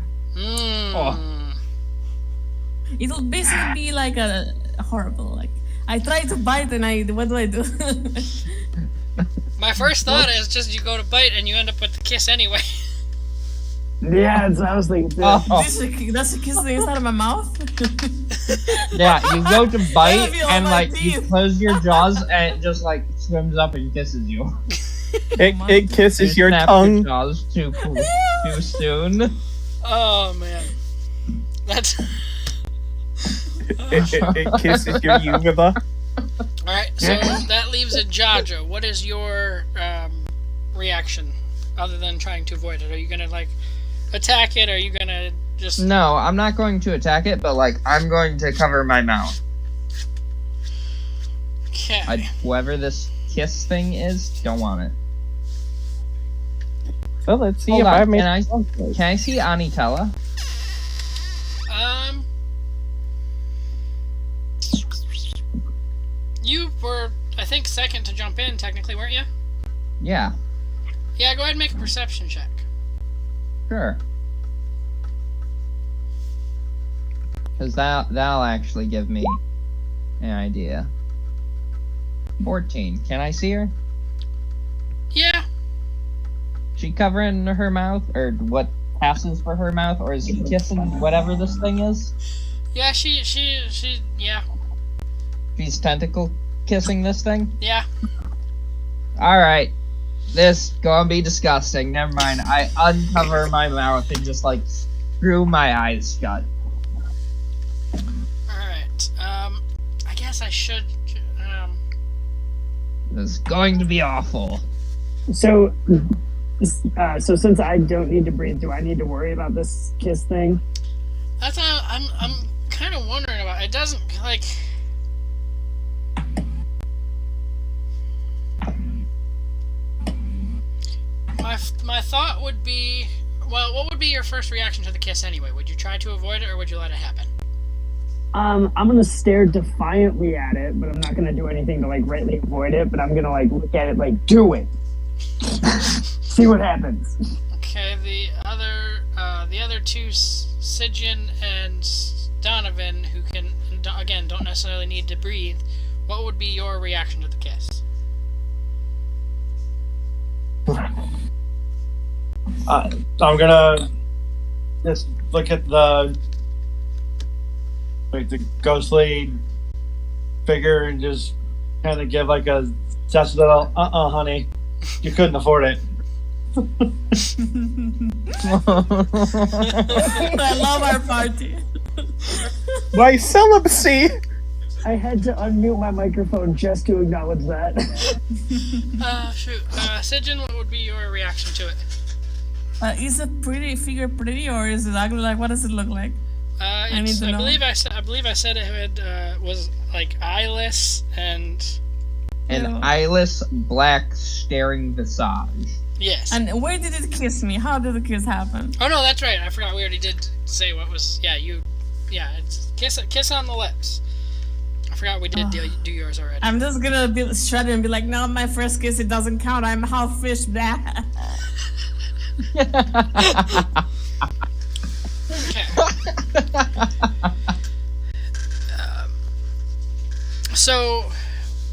It'll basically be like a horrible. Like I try to bite and what do I do? My first thought is just you go to bite and you end up with the kiss anyway. Yeah, that's what I was thinking too. That's a kiss inside of my mouth. Yeah, you go to bite That'll be all and my like you teeth. close your jaws and it just like swims up and kisses you. It kisses your Snap tongue. jaws too soon. Oh man, that's It kisses your uvula. all right. So that leaves a Jajo. What is your reaction, other than trying to avoid it? Are you gonna like attack it? Or are you gonna just? No, I'm not going to attack it, but like I'm going to cover my mouth. Okay. Whoever this kiss thing is, don't want it. So let's see Hold if on, I make. can I see Anitella? You were, I think, second to jump in, technically, weren't you? Yeah, Yeah, go ahead and make a perception check. sure. Because that'll actually give me an idea. 14. Can I see her? Yeah. She covering her mouth, or what passes for her mouth, or is she kissing whatever this thing is? Yeah, she, yeah. She's tentacle kissing this thing? Yeah. Alright. This gonna be disgusting. Never mind. I uncover my mouth and just like screw my eyes shut. Alright. I guess I should, This is going to be awful. So since I don't need to breathe, do I need to worry about this kiss thing? that's all I'm kind of wondering about. It doesn't, like... My thought would be, well, what would be your first reaction to the kiss anyway? Would you try to avoid it, or would you let it happen? I'm gonna stare defiantly at it, but I'm not gonna do anything to like rightly avoid it. But I'm gonna like look at it like, do it. See what happens. Okay, the other two, Sigyn and Donovan, who can, again, don't necessarily need to breathe, what would be your reaction to the kiss? I'm gonna just look at the ghostly figure and just kind of give like a just little honey, you couldn't afford it. I love our party. My celibacy. I had to unmute my microphone just to acknowledge that. Shoot. Sigyn, what would be your reaction to it? Is the pretty figure pretty or is it ugly? Like, what does it look like? I need to know. believe I said it had was like eyeless and An Ew. eyeless, black, staring visage. yes. And where did it kiss me? How did the kiss happen? Oh no, that's right. I forgot we already did say what was. Yeah, it's kiss on the lips. I forgot we did do yours already. I'm just gonna be shredded and be like, no, my first kiss, it doesn't count. I'm half fish. Blah. Okay. So,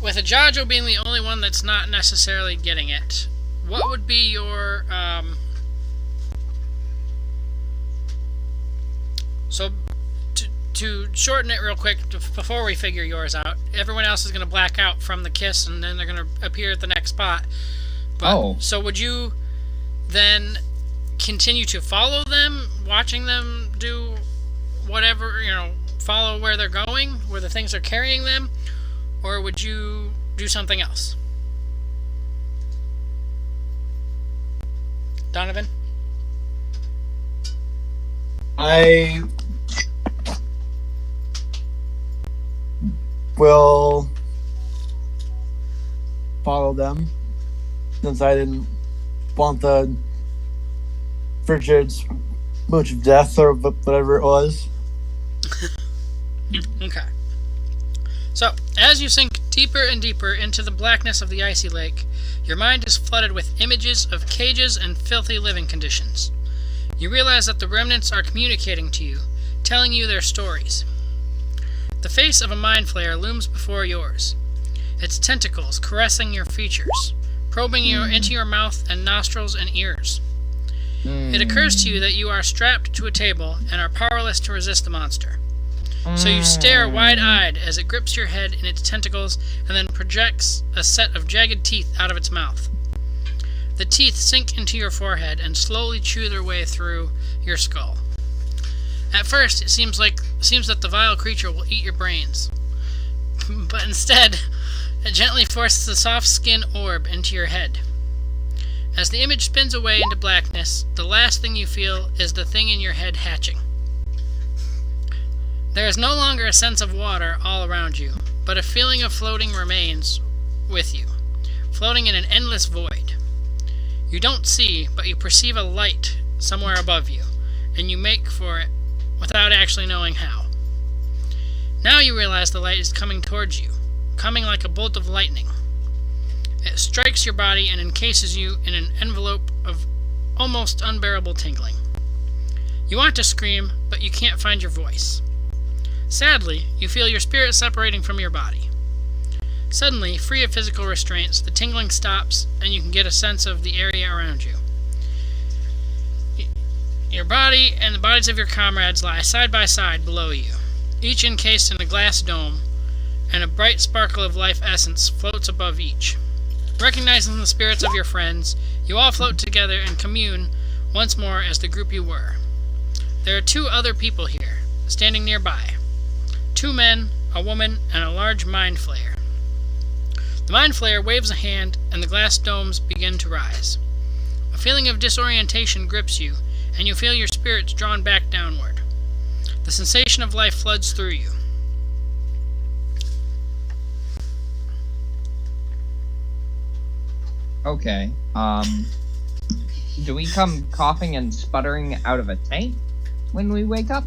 with Ajajo being the only one that's not necessarily getting it, what would be your so to shorten it real quick before we figure yours out, everyone else is going to black out from the kiss and then they're going to appear at the next spot. But, so would you then continue to follow them, watching them do whatever, follow where they're going, where the things are carrying them, or would you do something else? Donovan? I will follow them since I didn't want the frigid smooch of death or whatever it was. Okay. So, as you sink deeper and deeper into the blackness of the icy lake, your mind is flooded with images of cages and filthy living conditions. You realize that the remnants are communicating to you, telling you their stories. The face of a mind flayer looms before yours, its tentacles caressing your features, probing you into your mouth and nostrils and ears. It occurs to you that you are strapped to a table and are powerless to resist the monster. So you stare wide-eyed as it grips your head in its tentacles and then projects a set of jagged teeth out of its mouth. The teeth sink into your forehead and slowly chew their way through your skull. At first, it seems that the vile creature will eat your brains. But instead, it gently forces a soft skin orb into your head. As the image spins away into blackness, the last thing you feel is the thing in your head hatching. There is no longer a sense of water all around you, but a feeling of floating remains with you, floating in an endless void. You don't see, but you perceive a light somewhere above you, and you make for it without actually knowing how. Now you realize the light is coming towards you, coming like a bolt of lightning. It strikes your body and encases you in an envelope of almost unbearable tingling. You want to scream, but you can't find your voice. Sadly, you feel your spirit separating from your body. Suddenly, free of physical restraints, the tingling stops, and you can get a sense of the area around you. Your body and the bodies of your comrades lie side by side below you, each encased in a glass dome, and a bright sparkle of life essence floats above each. Recognizing the spirits of your friends, you all float together and commune once more as the group you were. There are 2 other people here, standing nearby. 2 men, a woman, and a large mind flayer. The mind flayer waves a hand, and the glass domes begin to rise. A feeling of disorientation grips you, and you feel your spirits drawn back downward. The sensation of life floods through you. Okay. Do we come coughing and sputtering out of a tank when we wake up?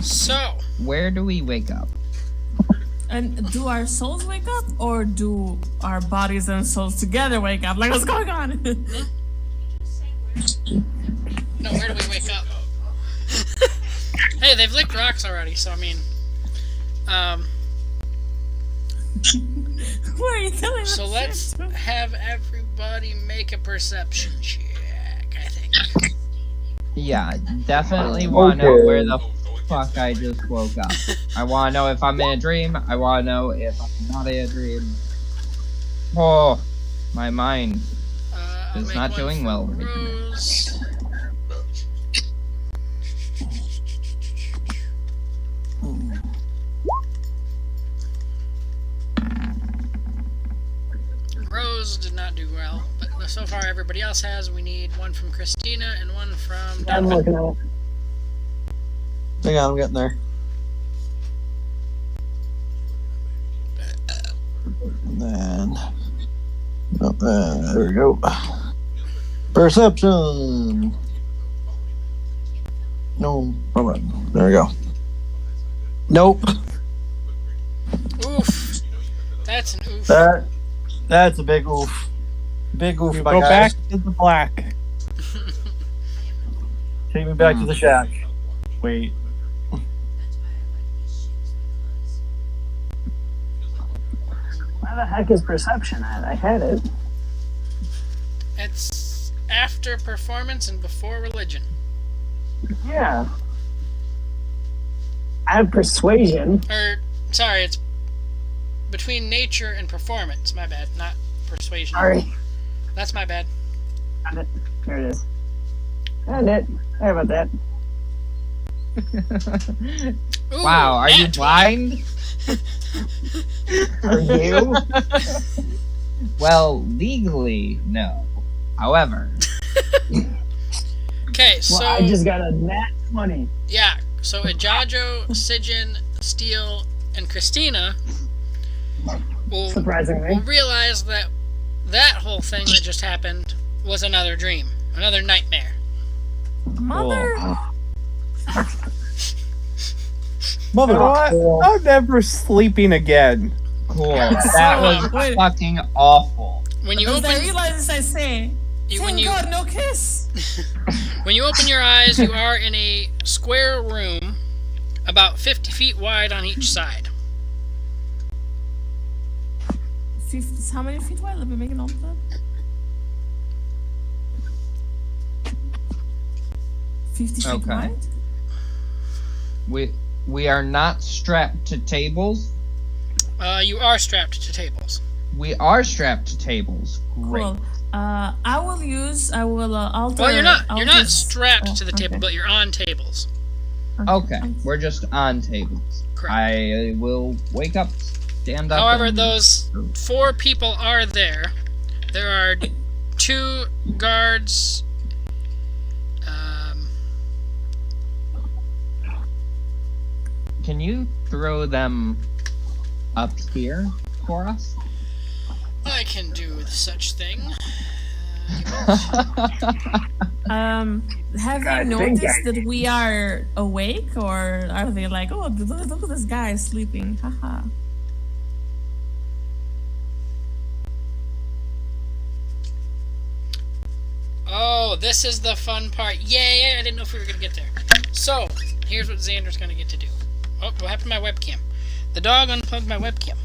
So, Where do we wake up? And do our souls wake up, or do our bodies and souls together wake up? Like, what's going on? no, where do we wake up? Hey, they've licked rocks already, so I mean, Why are you telling us? so let's have everybody make a perception check, I think. Yeah, definitely want to know where the fuck I just woke up. I want to know if I'm in a dream. I want to know if I'm not in a dream. Oh, my mind I'll is make not one doing for well right now. Rose. Rose did not do well, but let's so far everybody else has. We need one from Christina and one from I'm Donovan. looking at it. Hang on, I'm getting there. And then, there we go. Perception. No, hold on. There we go. Nope. Oof. That's an oof. That's a big oof. Big oof, my Go guy. back to the black. Take me back to the shack. Wait. That's why I like these shoes because Where the heck is perception at? I had it. It's after performance and before religion. Yeah. I have persuasion. Or, sorry, it's between nature and performance. My bad, not persuasion. Sorry. That's my bad. Found it. There it is. Found it. Sorry about that. Ooh, Wow, are you nat 20. blind? Are you? Well, legally, no. However, Okay, so Well, I just got a nat 20. yeah, so Ajajo, Sijin, Steele, and Christina will Surprisingly. realize that that whole thing that just happened was another dream, another nightmare. Mother. Mother. You know what? I'm never sleeping again. cool. That was Wait. fucking awful. When you As I open, realize this, I say, when thank you God, no kiss. when you open your eyes, you are in a square room, about 50 feet wide on each side. 50, how many feet wide? Let me make a note of that. 50 feet Okay. wide? We are not strapped to tables. You are strapped to tables. We are strapped to tables. Great. Cool. I will alter. Well, you're not alter- strapped oh, to the table, okay. but you're on tables. Okay, we're just on tables. Correct. I will wake up, stand up. However, and- those 4 people are there. There are 2 guards. Can you throw them up here for us? I can do such thing. Have I they think noticed I- that we are awake, or are they like, oh, look at this guy sleeping? Haha. Oh, this is the fun part. Yay! I didn't know if we were going to get there. So, here's what Xander's going to get to do. Oh, what happened to my webcam? The dog unplugged my webcam.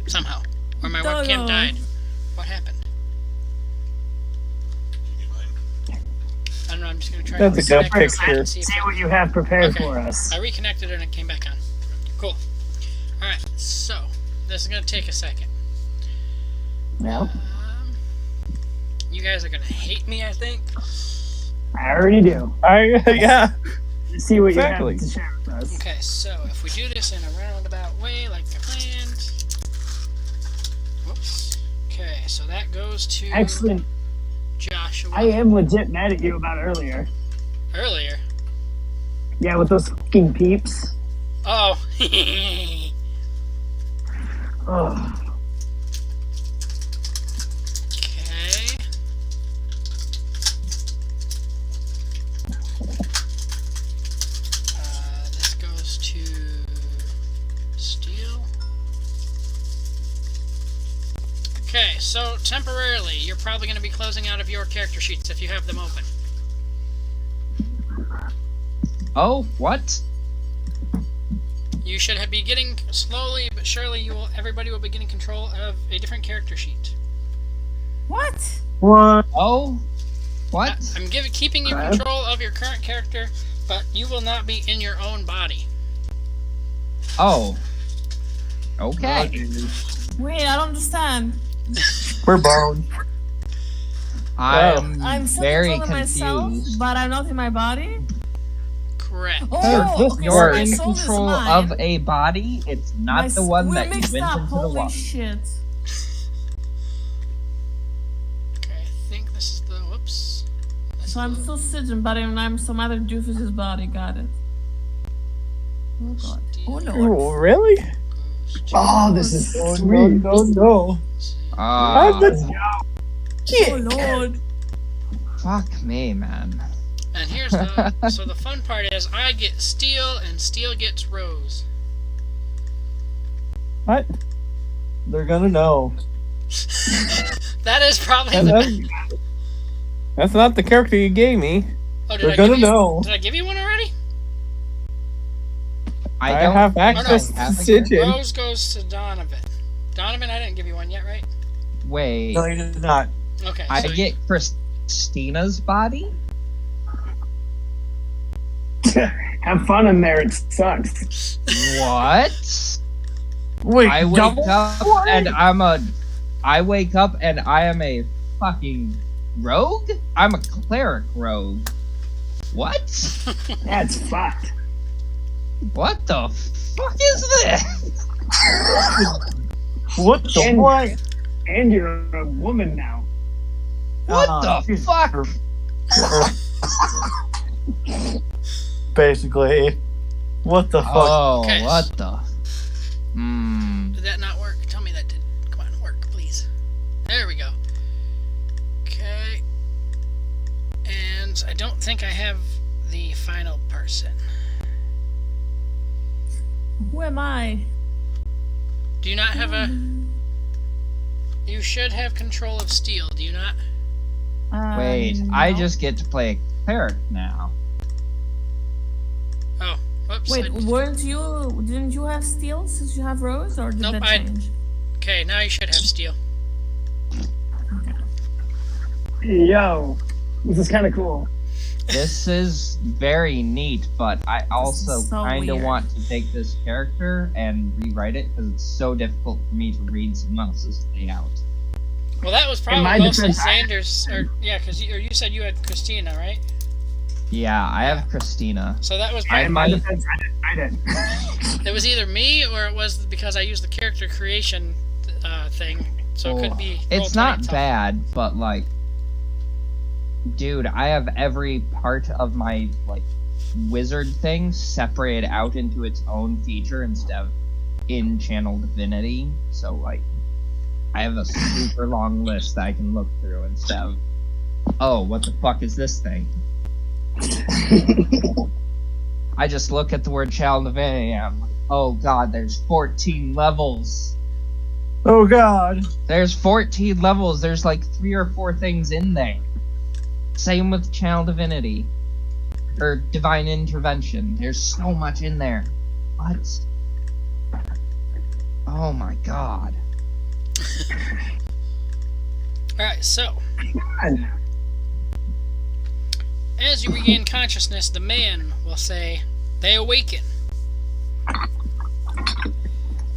Somehow. Or my webcam Doggo. died. What happened? I don't know, I'm just going to try That's to a good reconnect this picture. and see if See it- what you have prepared Okay. for us. I reconnected and it came back on. Cool. Alright, so, this is going to take a second. No, You guys are going to hate me, I think. I already do. Yeah. See what Exactly. you have to share with us. Okay, so if we do this in a roundabout way, like I planned. Whoops. Okay, so that goes to Actually, Joshua. I am legit mad at you about earlier. Earlier. Yeah, with those fucking peeps. Oh. Oh, Okay. This goes to Steel. Okay, so temporarily, you're probably going to be closing out of your character sheets if you have them open. Oh, what? You should be getting slowly but surely. Everybody will be getting control of a different character sheet. What? What? Oh, what? I'm keeping you Okay. control of your current character, but you will not be in your own body. Oh. Okay. Wait, I don't understand. We're boned. I'm I'm still very controlling myself, confused. but I'm not in my body. Correct. Oh, okay, so You're my in soul is control mine. of a body. It's not My the one we're that you mixed went up. into the Holy water. shit. So I'm still Sigyn, but I'm some other doofus's body. Got it. Oh god. Oh lord. Oh, really? Oh, this is Oh, sweet. no. Let's go. Oh lord. Fuck me, man. And here's the so the fun part is I get Steel and Steel gets Rose. What? They're gonna know. That is probably That's not the character you gave me. Oh, They're gonna know. Did I give you one already? I don't have think I access to have a Sigyn. Rose goes to Donovan. Donovan, I didn't give you one yet, right? Wait, No, you did not. Okay. I so get Christina's body? Have fun in there. It sucks. What? Wait, I wake up and I wake up and I am a fucking rogue? I'm a cleric rogue. What? That's fucked. What the fuck is this? What the And- fuck? And you're a woman now. What the fuck? Basically. What the fuck? Oh, Okay. what the? Hmm. Did that not work? Tell me that did. Come on, work, please. There we go. Okay. And I don't think I have the final person. Who am I? Do you not have a... You should have control of Steel, do you not? Wait, I no. just get to play a cleric now. Oh, whoops. Wait, I- weren't you? Didn't you have Steel since you have Rose, or did Nope, that I- change? Okay, now you should have Steel. Yo, this is kind of cool. This is very neat, but I also so kind of weird. want to take this character and rewrite it because it's so difficult for me to read someone else's layout. Well, that was In probably my mostly defense, Xander's... yeah, because you said you had Christina, right? Yeah, I have Christina. So that was I In my might- defense, I didn't write it. It was either me or it was because I used the character creation thing. So it could be. It's Roll20 not tough. bad, but like, dude, I have every part of my like wizard thing separated out into its own feature instead of in channel divinity. So like, I have a super long list that I can look through instead of, oh, what the fuck is this thing? I just look at the word channel divinity and I'm like, oh god, there's 14 levels. Oh god. There's 14 levels. There's like 3 or 4 things in there. Same with Channel Divinity. Or Divine Intervention. There's so much in there. What? Oh my god. Alright, so. God. As you regain consciousness, the man will say, they awaken.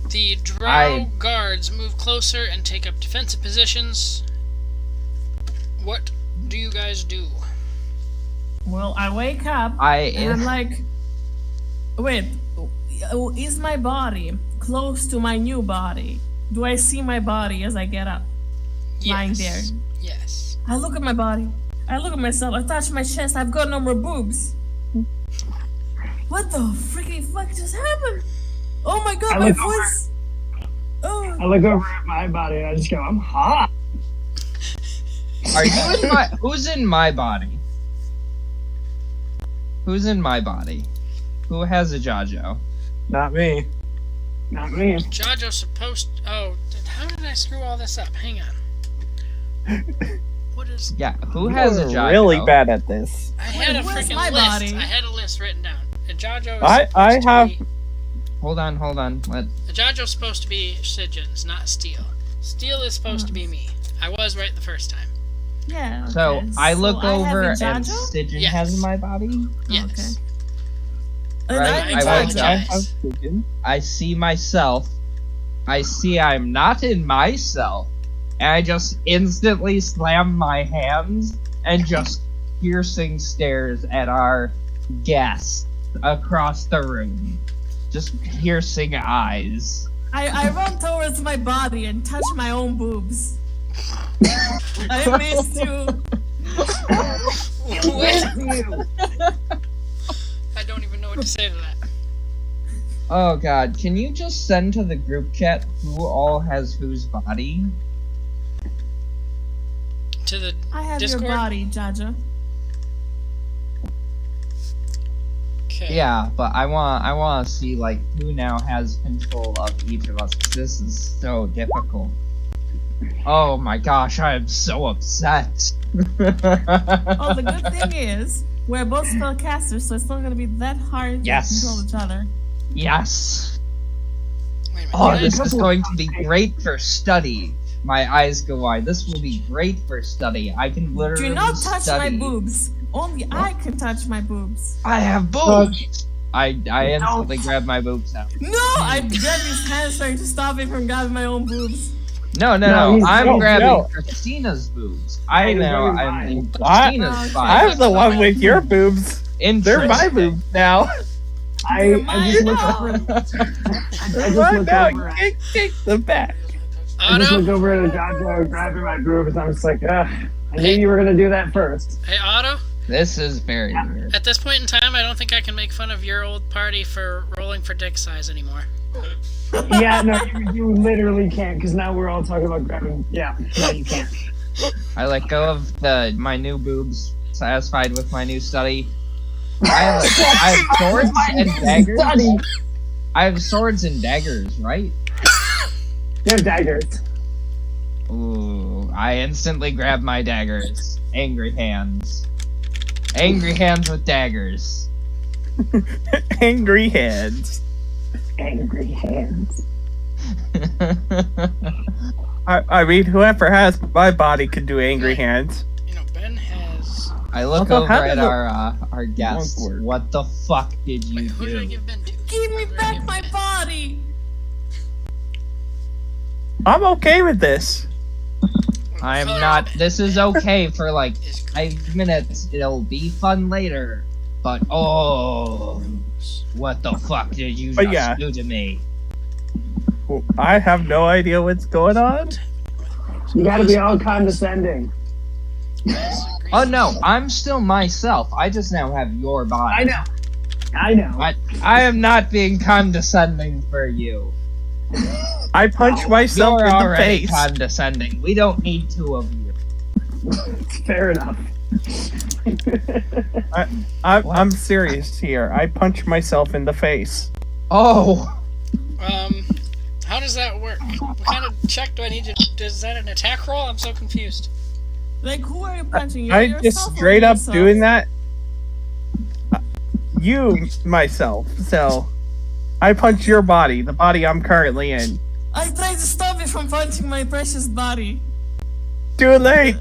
The drow guards move closer and take up defensive positions. What do you guys do? Well, I wake up and I'm like, wait, is my body close to my new body? Do I see my body as I get up, lying there? Yes. I look at my body. I look at myself. I touch my chest. I've got no more boobs. What the freaking fuck just happened? Oh my god, I my look voice. Oh. I look over at my body and I just go, I'm hot. Are you in my... Who's in my body? Who's in my body? Who has a Jajo? Not me. Not me. Jajo's supposed... Oh, how did I screw all this up? Hang on. What is... Yeah, who has a You're Jajo? really bad at this. I had a where's freaking my list. body? I had a list written down. A Jajo is I supposed to have- be... Hold on. A Jajo's supposed to be Sigyn's, not Steel. Steel is supposed to be me. I was right the first time. Yeah. So, okay. I look So I have over a and Jajo? Sigyn Yes. has my body. Yes. And Right, I'm I a wake Jajo. up. I have Sigyn. I see myself. I see I'm not in myself. And I just instantly slam my hands and just piercing stares at our guest across the room. Just piercing eyes. I run towards my body and touch my own boobs. I missed you. What? I don't even know what to say to that. Oh god, can you just send to the group chat who all has whose body? To the I have Discord? your body, Jaja. Okay. Yeah, but I want to see like who now has control of each of us. 'Cause this is so difficult. Oh my gosh, I am so upset. Oh, the good thing is, we're both spellcasters, so it's not gonna be that hard Yes. to control each other. Yes. Wait a minute. Oh, did I- this is going to be great for study. My eyes go wide. This will be great for study. I can literally Do not touch study. my boobs. Only I can touch my boobs. I have boobs. I instantly grab my boobs now. No, I grabbed his hand trying to stop him from grabbing my own boobs. No, No, he's- I'm no, grabbing no. Christina's boobs. he's I'm grabbing in I- Christina's I- I'm the one with your boobs. They're my boobs now. I just looked Mine over. I They're just mine looked now. over. You take them back. I just looked Otto? over at Jojo grabbing my boobs. I'm just like, I knew you were gonna do that first. Hey, Otto? This is very weird. At this point in time, I don't think I can make fun of your old party for rolling for dick size anymore. Yeah, no, you literally can't, because now we're all talking about grabbing. Yeah, no, you can't. I let go of my new boobs, satisfied with my new study. I have swords and daggers. Study. I have swords and daggers, right? You have daggers. Ooh, I instantly grab my daggers. Angry hands. Angry hands with daggers. Angry hands. Angry hands. I mean, whoever has my body can do angry hands. You know, Ben has... I look Although, over how at does it- our guests. Awkward. What the fuck did you Wait, who did I do? give Ben to? Give me Who did I back give my Ben? body. I'm okay with this. I am Color not. of This is okay for like is green. 5 minutes. It'll be fun later. But oh, what the fuck did you But just yeah. do to me? I have no idea what's going on. You gotta be all condescending. Oh no, I'm still myself. I just now have your body. I know. I know. I am not being condescending for you. I punched myself You're in the already face. condescending. We don't need two of you. Fair enough. I'm serious here. I punched myself in the face. Oh, How does that work? What kind of check do I need to... Is that an attack roll? I'm so confused. Like, who are you punching? I Yourself just or straight up yourself? doing that. You, myself. So, I punched your body, the body I'm currently in. I tried to stop you from punching my precious body. Too late.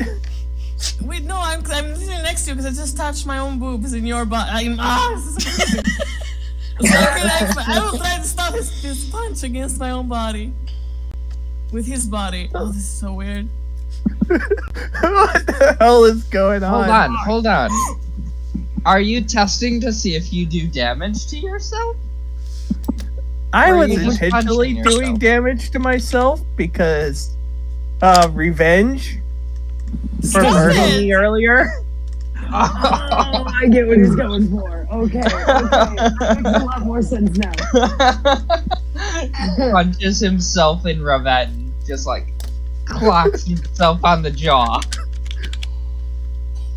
Wait, no, I'm sitting next to you because I just touched my own boobs in your body. This is so confusing. So I will try to stop his punch against my own body. With his body. Oh, this is so weird. What the hell is going on? hold on. Are you testing to see if you do damage to yourself? I Or are was you just intentionally punching doing yourself? damage to myself because revenge for Stop hurting it! me earlier. Oh, I get what he's going for. Okay. That makes a lot more sense now. Punches himself in revenge, just like clocks himself on the jaw.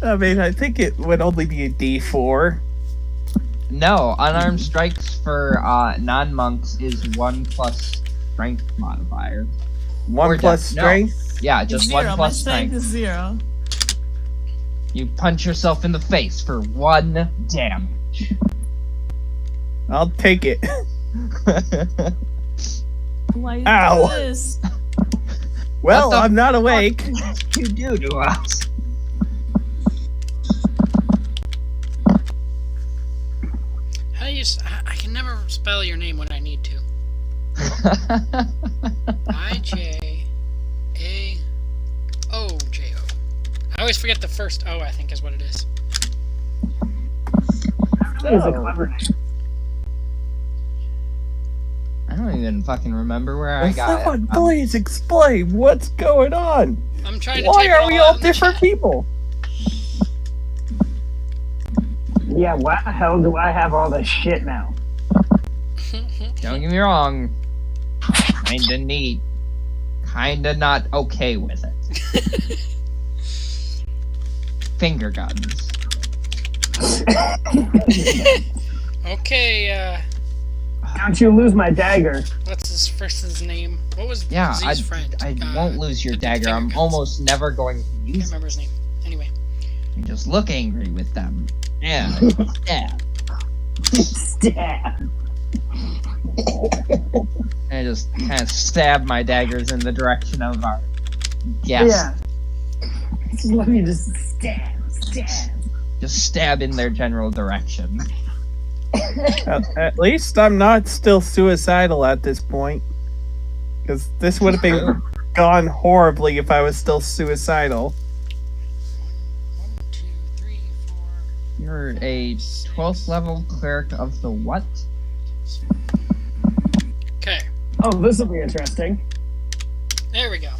I mean, I think it would only be a D4. No, unarmed strikes for non-monks is 1 plus strength modifier. One Or plus no. strength. Yeah, just Zero. 1 My plus strength strength. is 0. You punch yourself in the face for 1 damage. I'll take it. Why you Ow. do this? Well, What the I'm not awake. What you do to us? How do you... I can never spell your name when I need to. I-J-A-O-J-O. I always forget the first O, I think is what it is. That was a clever name. I don't even fucking remember where I got Someone it. please explain what's going on. I'm trying to Why type it are we out all in the different chat. people? Yeah, why the hell do I have all this shit now? Don't get me wrong. Kinda neat. Kinda not okay with it. Finger guns. Okay, Don't you lose my dagger. what's his name? What was Yeah, Z's friend? I won't lose your the dagger. finger I'm guns. almost never going to I can't use it. remember his name. Anyway. You just look angry with them. Yeah. Yeah. Stab. I just kind of stab my daggers in the direction of our guest. Yeah. Let me just stab. Just stab in their general direction. At least I'm not still suicidal at this point. Because this would have been gone horribly if I was still suicidal. 1, 2, 3, 4. You're a 12th level cleric of the what? Okay, Oh, this will be interesting. there we go.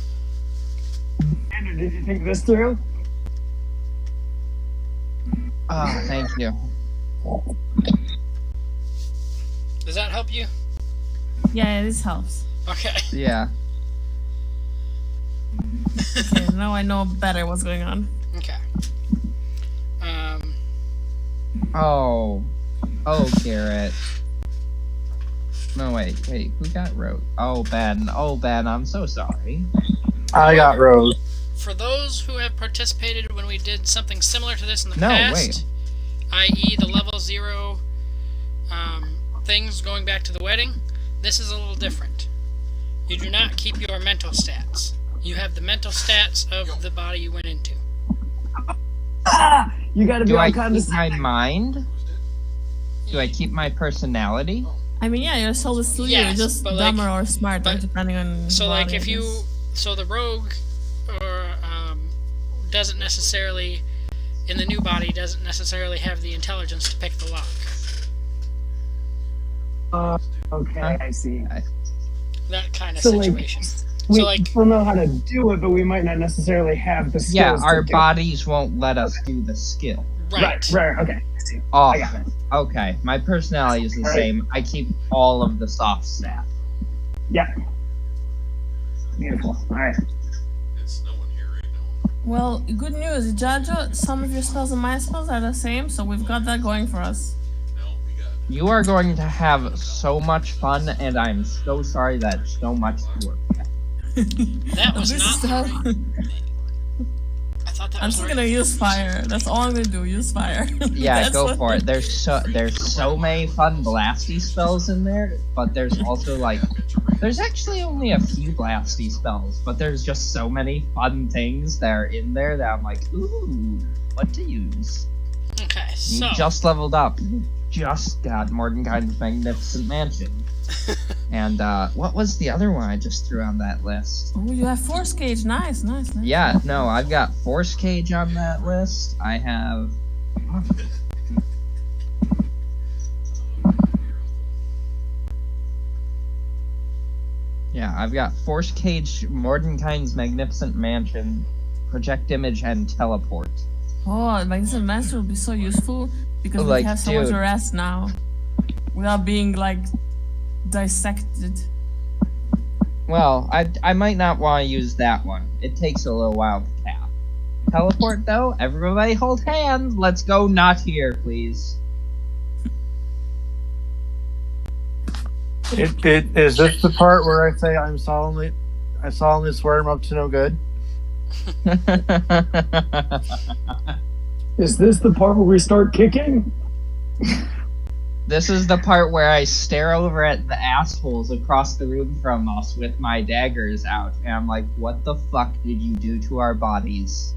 Andrew, did you think this through? Oh, thank you. Does that help you? Yeah, this helps. Okay. Yeah. Okay, now I know better what's going on. Okay. Oh, Garrett. No, wait. Who got Rose? Oh, Ben. I'm so sorry. I got Rose. For those who have participated when we did something similar to this in the No, past, i.e. the level 0 things going back to the wedding, this is a little different. You do not keep your mental stats. You have the mental stats of the body you went into. You gotta be Do I all keep my condescending. mind? Do I keep my personality? I mean, yeah, your soul is still you, Yes, just but, like- dumber or smarter, but- depending on. So, body, like, I if you... guess. So the rogue or doesn't necessarily... In the new body, doesn't necessarily have the intelligence to pick the lock. Okay, I see. That kind of So, like, situation. We So, like... will know how to do it, but we might not necessarily have the skills. Yeah, to our do it. bodies won't let us do the skill. Right. Right. Okay. I see. Oh, I got it. okay. My personality is the Right. same. I keep all of the soft stat. Yeah. Beautiful. All right. Well, good news, Jajo. Some of your spells and my spells are the same, so we've got that going for us. You are going to have so much fun, and I'm so sorry that so much work. That was This is not... how- I thought that I'm was just right. gonna use fire. That's all I'm gonna do. Use fire. Yeah, That's go what- for it. There's so many fun blasty spells in there, but there's also like there's actually only a few blasty spells, but there's just so many fun things that are in there that I'm like, ooh, what to use? Okay, You so... just leveled up. You just got Mordenkainen's Magnificent Mansion. And what was the other one I just threw on that list? Oh, you have force cage. Nice. Yeah, no, I've got Force Cage on that list. I have. Yeah, I've got Force Cage, Mordenkainen's Magnificent Mansion, Project Image, and Teleport. Oh, Magnificent Master will be so useful because Like, we have so much dude. rest now, without being like dissected. Well, I might not want to use that one. It takes a little while to tap. Teleport, though, everybody hold hands. Let's go not here, please. Is this the part where I say I solemnly swear I'm up to no good? Is this the part where we start kicking? This is the part where I stare over at the assholes across the room from us with my daggers out, and I'm like, what the fuck did you do to our bodies?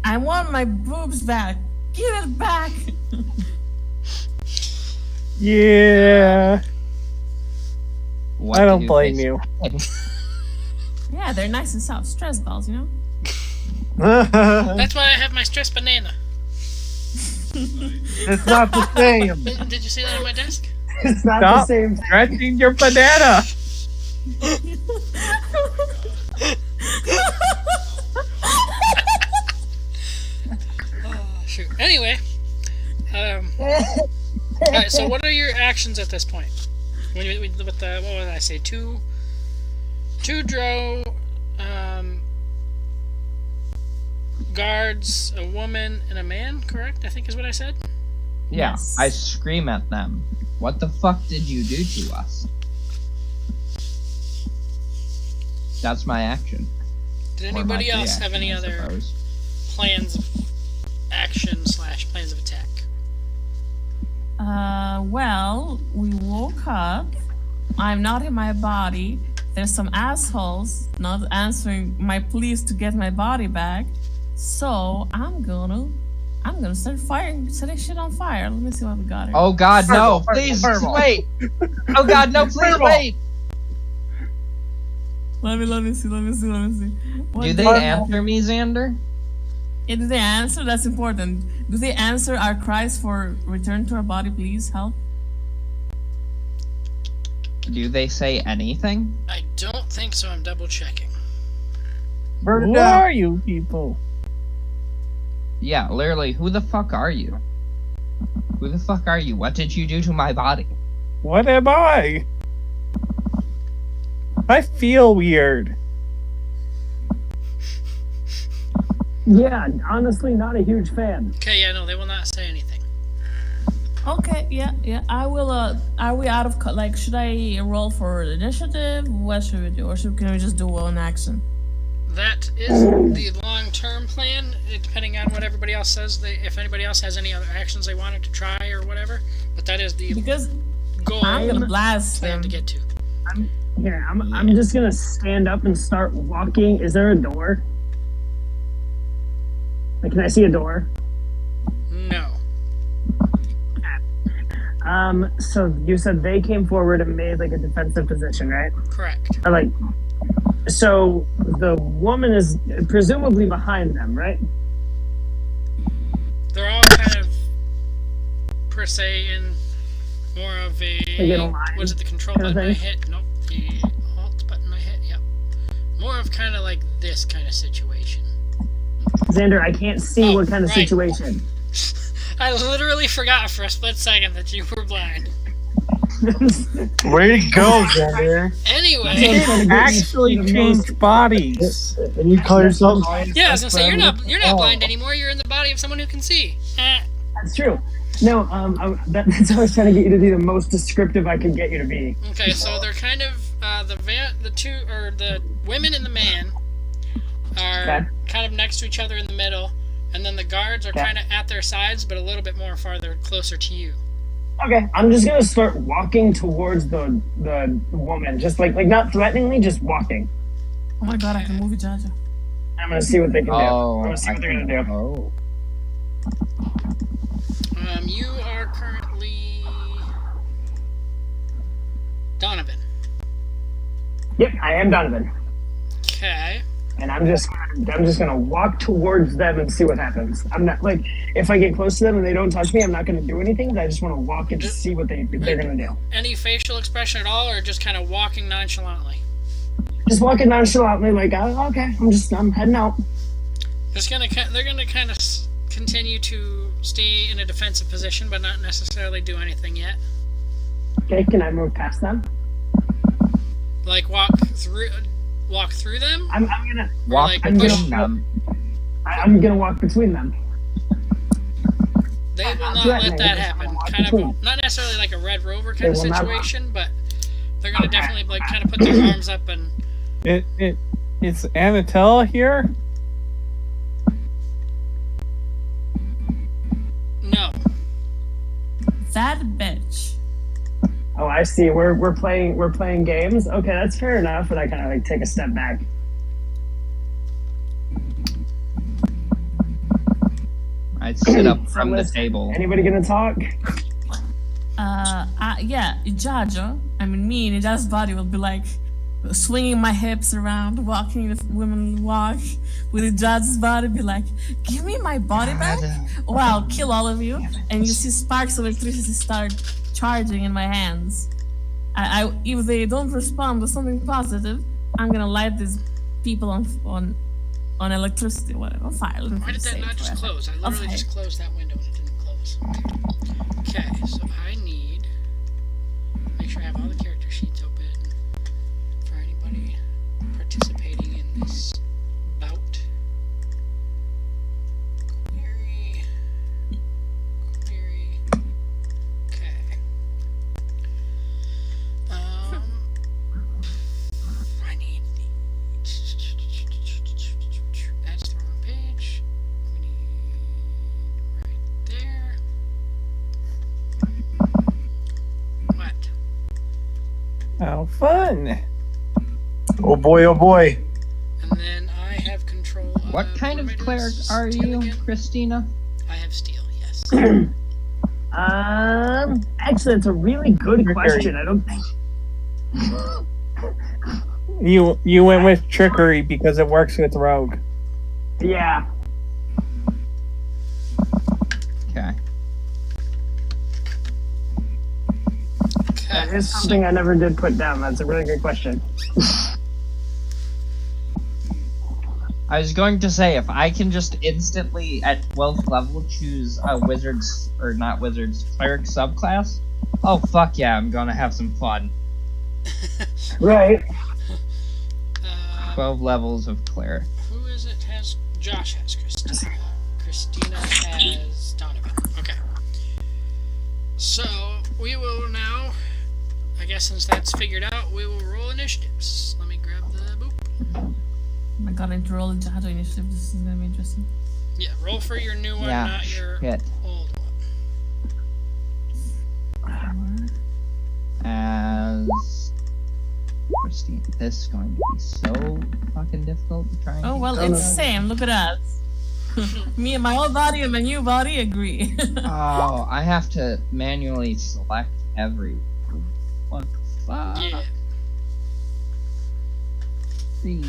I want my boobs back. Give it back. Yeah. What I don't do blame they you. Yeah, they're nice and soft. Stress balls, you know. That's why I have my stress banana. It's not the same. Did you see that on my desk? It's not the Stop same. stretching your banana. Oh, shoot. Anyway, Alright, so what are your actions at this point? When you, with the, what would I say, two drow, guards, a woman, and a man, correct? I think is what I said? Yeah, Yes. I scream at them. What the fuck did you do to us? That's my action. Did Or anybody my else have reaction, any I other suppose. plans of action / plans of attack? Well, we woke up. I'm not in my body. There's some assholes not answering my pleas to get my body back. So I'm gonna start setting shit on fire. Let me see what we got here. Oh god, no! Fireball, Please, fireball. wait! Oh god, no, please Fireball. wait! Let me see. What Do they answer me, Xander? Yeah, do they answer? That's important. Do they answer our cries for return to our body, please? Help? Do they say anything? I don't think so. I'm double checking. Burn it Who down. are you people? Yeah, literally, who the fuck are you? Who the fuck are you? What did you do to my body? What am I? I feel weird. Yeah, honestly, not a huge fan. Okay, yeah, no, they will not say anything. Okay, yeah. I will. Are we out of like? Should I roll for initiative? What should we do, or can we just do one action? That is the long-term plan, depending on what everybody else says. If anybody else has any other actions they wanted to try or whatever, but that is the Because goal I'm gonna blast plan them. to get to. Here, I'm just gonna stand up and start walking. Is there a door? Like, can I see a door? No. So you said they came forward and made like a defensive position, right? Correct. Or like, so the woman is presumably behind them, right? They're all kind of, per se, in more of a... Like in a line Was it the control kind of button I thing? hit? Nope. The alt button I hit? Yep. More of kind of like this kind of situation. Xander, I can't see Oh, what kind of right. situation. I literally forgot for a split second that you were blind. Way to go, Xander. Anyway, Actually changed bodies. And you call yourself... yeah, I was gonna say, you're not blind anymore, you're in the body of someone who can see. That's true. No, that's how I was trying to get you to be the most descriptive I could get you to be. Okay, so they're kind of, the women and the man are Okay. kind of next to each other in the middle, and then the guards are Okay. kind of at their sides, but a little bit more closer to you. Okay, I'm just gonna start walking towards the woman, just like not threateningly, just walking. Oh my god, I can move it, Jaja. I'm gonna see what they can do. I'm Oh, gonna see what they're gonna do. Oh. You are currently Donovan. Yep, I am Donovan, Okay. and I'm just gonna walk towards them and see what happens. I'm not like, if I get close to them and they don't touch me, I'm not gonna do anything. But I just want to walk and see what they're gonna do. Any facial expression at all, or just kind of walking nonchalantly? Just walking nonchalantly, like, oh, okay, I'm heading out. They're gonna kind of continue to stay in a defensive position, but not necessarily do anything yet. Okay, can I move past them? Like walk through them. I'm gonna Walk like, between push- them. I'm gonna walk between them. They will not threatening, let that just happen. walk Kind between. of not necessarily like a Red Rover kind of They will not- situation, but they're gonna Okay. definitely like kind of put their arms up and It's Anatella here? no. That bitch. Oh, I see. We're playing games. Okay, that's fair enough. And I kind of like take a step back. I'd sit up from the listen, table. Anybody gonna talk? Yeah, Jaja. I mean, me in Jaja's body will be like swinging my hips around, walking the women walk with Jaja's body, be like, give me my body back, or I'll kill all of you. And you see sparks of electricity start charging in my hands. I if they don't respond with something positive, I'm gonna light these people on electricity, whatever, on fire. Why did that not just close? I literally just closed that window and it didn't close. How fun! Oh boy, oh boy. And then I have control of... What kind of what am I cleric doing? are Steel you, again? Christina? I have steel, yes. Actually, it's a really good question. I don't think. You went with trickery because it works with rogue. Yeah. Okay. That is something I never did put down. That's a really good question. I was going to say, if I can just instantly, at 12th level, choose a wizard's, or not wizard's, cleric subclass, oh fuck yeah, I'm gonna have some fun. Right. 12 levels of cleric. Who is it? Josh has Christina. Christina has Donovan. Okay. So, we will now, I guess since that's figured out, we will roll initiatives. Let me grab the boop. I got into roll into how to initiative. This is gonna be interesting. Yeah, roll for your new one, Yeah, not your shit. old one. As Christine, this is going to be so fucking difficult to try and Oh keep well, track it's of. same. Look at us. Me and my old body and my new body agree. Oh, I have to manually select every. What the fuck? Yeah. See.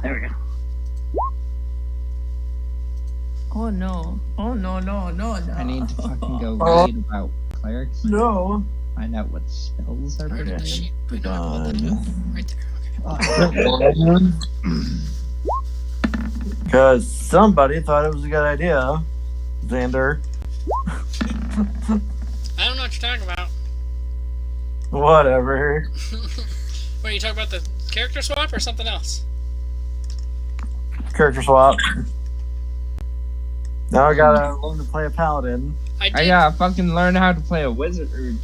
There we go. Oh no! Oh no! No! No! No! I need to fucking go Oh. read about clerics. No. Find out what spells are Where did the permitted. sheet? I know I pulled it up. Right there. Okay. Because somebody thought it was a good idea, Xander. I don't know what you're talking about. Whatever. What, are you talking about the character swap or something else? Character swap. Now I gotta learn to play a paladin. I did. I gotta fucking learn how to play a wizard.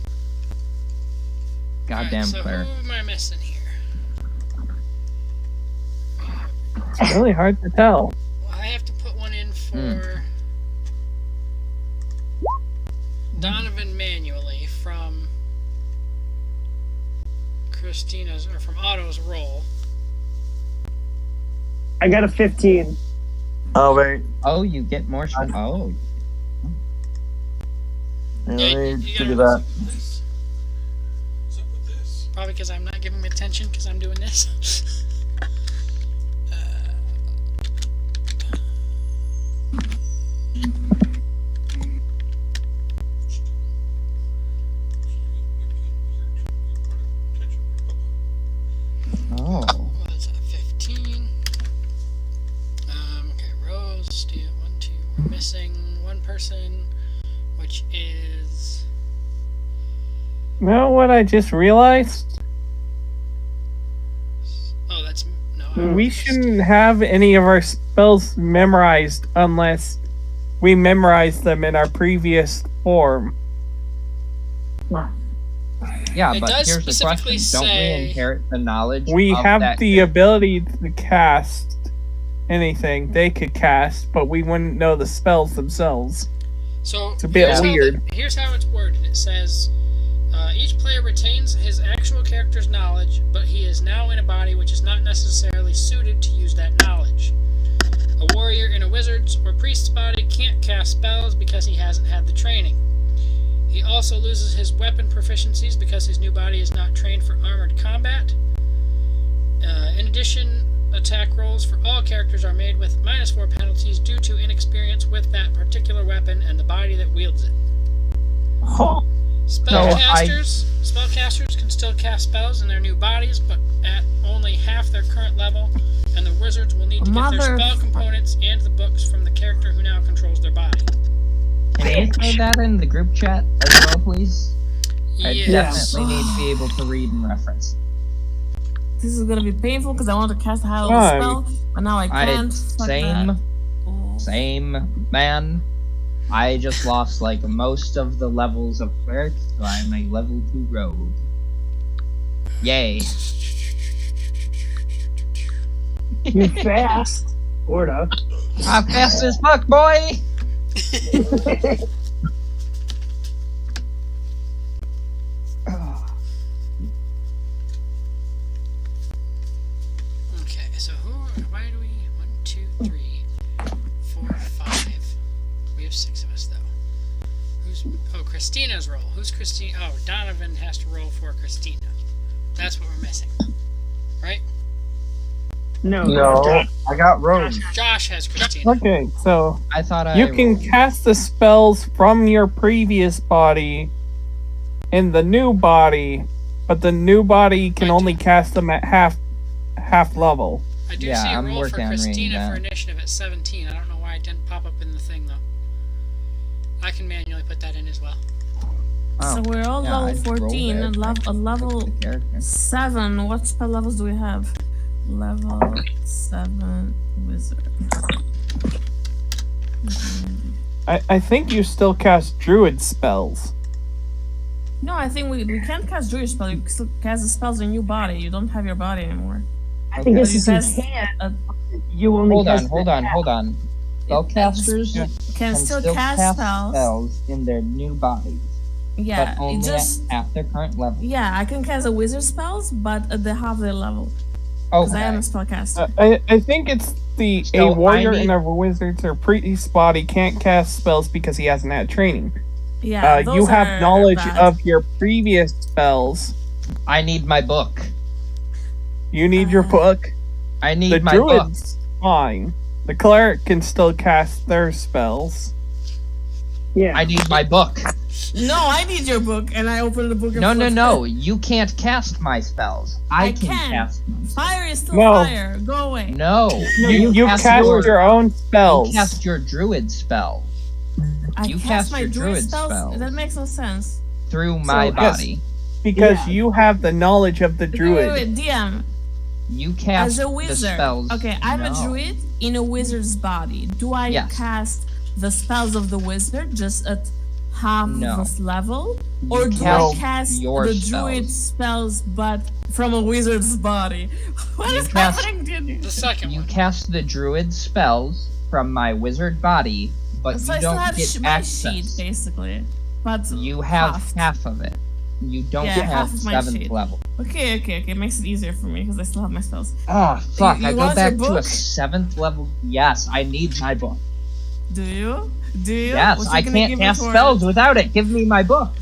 Goddamn Alright, so cleric. who am I missing here? It's really hard to tell. Well, I have to put one in for Donovan manually from Christina's or from Otto's roll. I got a 15. Oh wait. Oh, you get more. Oh, Yeah, Yeah, I you need to gotta do that. listen to this. Probably because I'm not giving him attention because I'm doing this. oh. What is that? 15. Okay, Rose, Steve, 1, 2. We're missing one person, which is. You know what I just realized? Oh, that's. No. We shouldn't have any of our spells memorized unless we memorize them in our previous form. Yeah, It but does here's the specifically question: Don't say- we inherit the knowledge? We of have that the character? ability to cast anything they could cast, but we wouldn't know the spells themselves. So It's a bit here's weird. Here's how it's worded. It says, each player retains his actual character's knowledge, but he is now in a body which is not necessarily suited to use that knowledge. A warrior in a wizard's or priest's body can't cast spells because he hasn't had the training. He also loses his weapon proficiencies because his new body is not trained for armored combat. In addition, attack rolls for all characters are made with -4 penalties due to inexperience with that particular weapon and the body that wields it. Spellcasters can still cast spells in their new bodies, but at only half their current level, and the wizards will need to get their spell components and the books from the character who now controls their body. Can you throw that in the group chat as well, please? I Yes. definitely need to be able to read and reference. This is gonna be painful because I want to cast a high level Fine. spell, but now I can't. Fuck that. Oh. Same, man. I just lost like most of the levels of cleric, so I'm a level 2 rogue. Yay. You fast, sorta. I'm fast as fuck, boy. Okay, so why do we, 1, 2, 3, 4, 5. We have 6 of us, though. Christina's roll. Who's Christina? Oh, Donovan has to roll for Christina. That's what we're missing. Right? No. I got Rose. Josh has Christina. Okay, so I thought you can cast the spells from your previous body in the new body, but the new body can only cast them at half level. I do Yeah, see a I'm roll for working on reading Christina that. for initiative at 17. I don't know why it didn't pop up in the thing, though. I can manually put that in as well. So we're all Yeah, level I'd roll 14 that. and level The character. 7. What spell levels do we have? Level 7 wizard. I think you still cast druid spells. No, I think we can't cast druid spell. You can still cast the spells in your body. You don't have your body anymore. I think Okay. this is Cast- you can. You only Hold on, cast hold on. Spellcasters Can still cast spells. in their new bodies, Yeah, but it only just at their current level. yeah. I can cast a wizard spells, but at the half their level because I am a Okay. spellcaster. I think it's So a warrior I need- in a wizard's or priest's body can't cast spells because he hasn't had training. Yeah, You those have are knowledge bad. of your previous spells. I need my book. You need your book. I need The my book. druid's fine. The cleric can still cast their spells. Yeah. I need my book. No, I need your book, and I open the book. and No, no, flip no. it. You can't cast my spells. I can can. cast them. Fire is still No. fire. Go away. No. You cast your own spells. You cast your druid spell I you cast cast my your druid druid spells. spells. That makes no sense. through my yes. body. Because Yeah. you have the knowledge of the druid. Wait, DM. You cast As a the wizard. spells. Okay, I'm a No. druid in a wizard's body. Do I Yes. cast the spells of the wizard just at half No. this level? Or You do cast I cast your the spells. druid spells but from a wizard's body? What You is cast- happening to you? The second You one. cast the druid spells from my wizard body, but So you I still don't have get my access. sheet, basically. But You have half of it. You don't Yeah, have half of my 7th sheet. level. Okay. Makes it easier for me because I still have my spells. Oh fuck! You I go want back your to a book? 7th level. Yes, I need my book. Do you? Do you? Yes, What you I gonna can't give me cast for spells it? without it. Give me my book.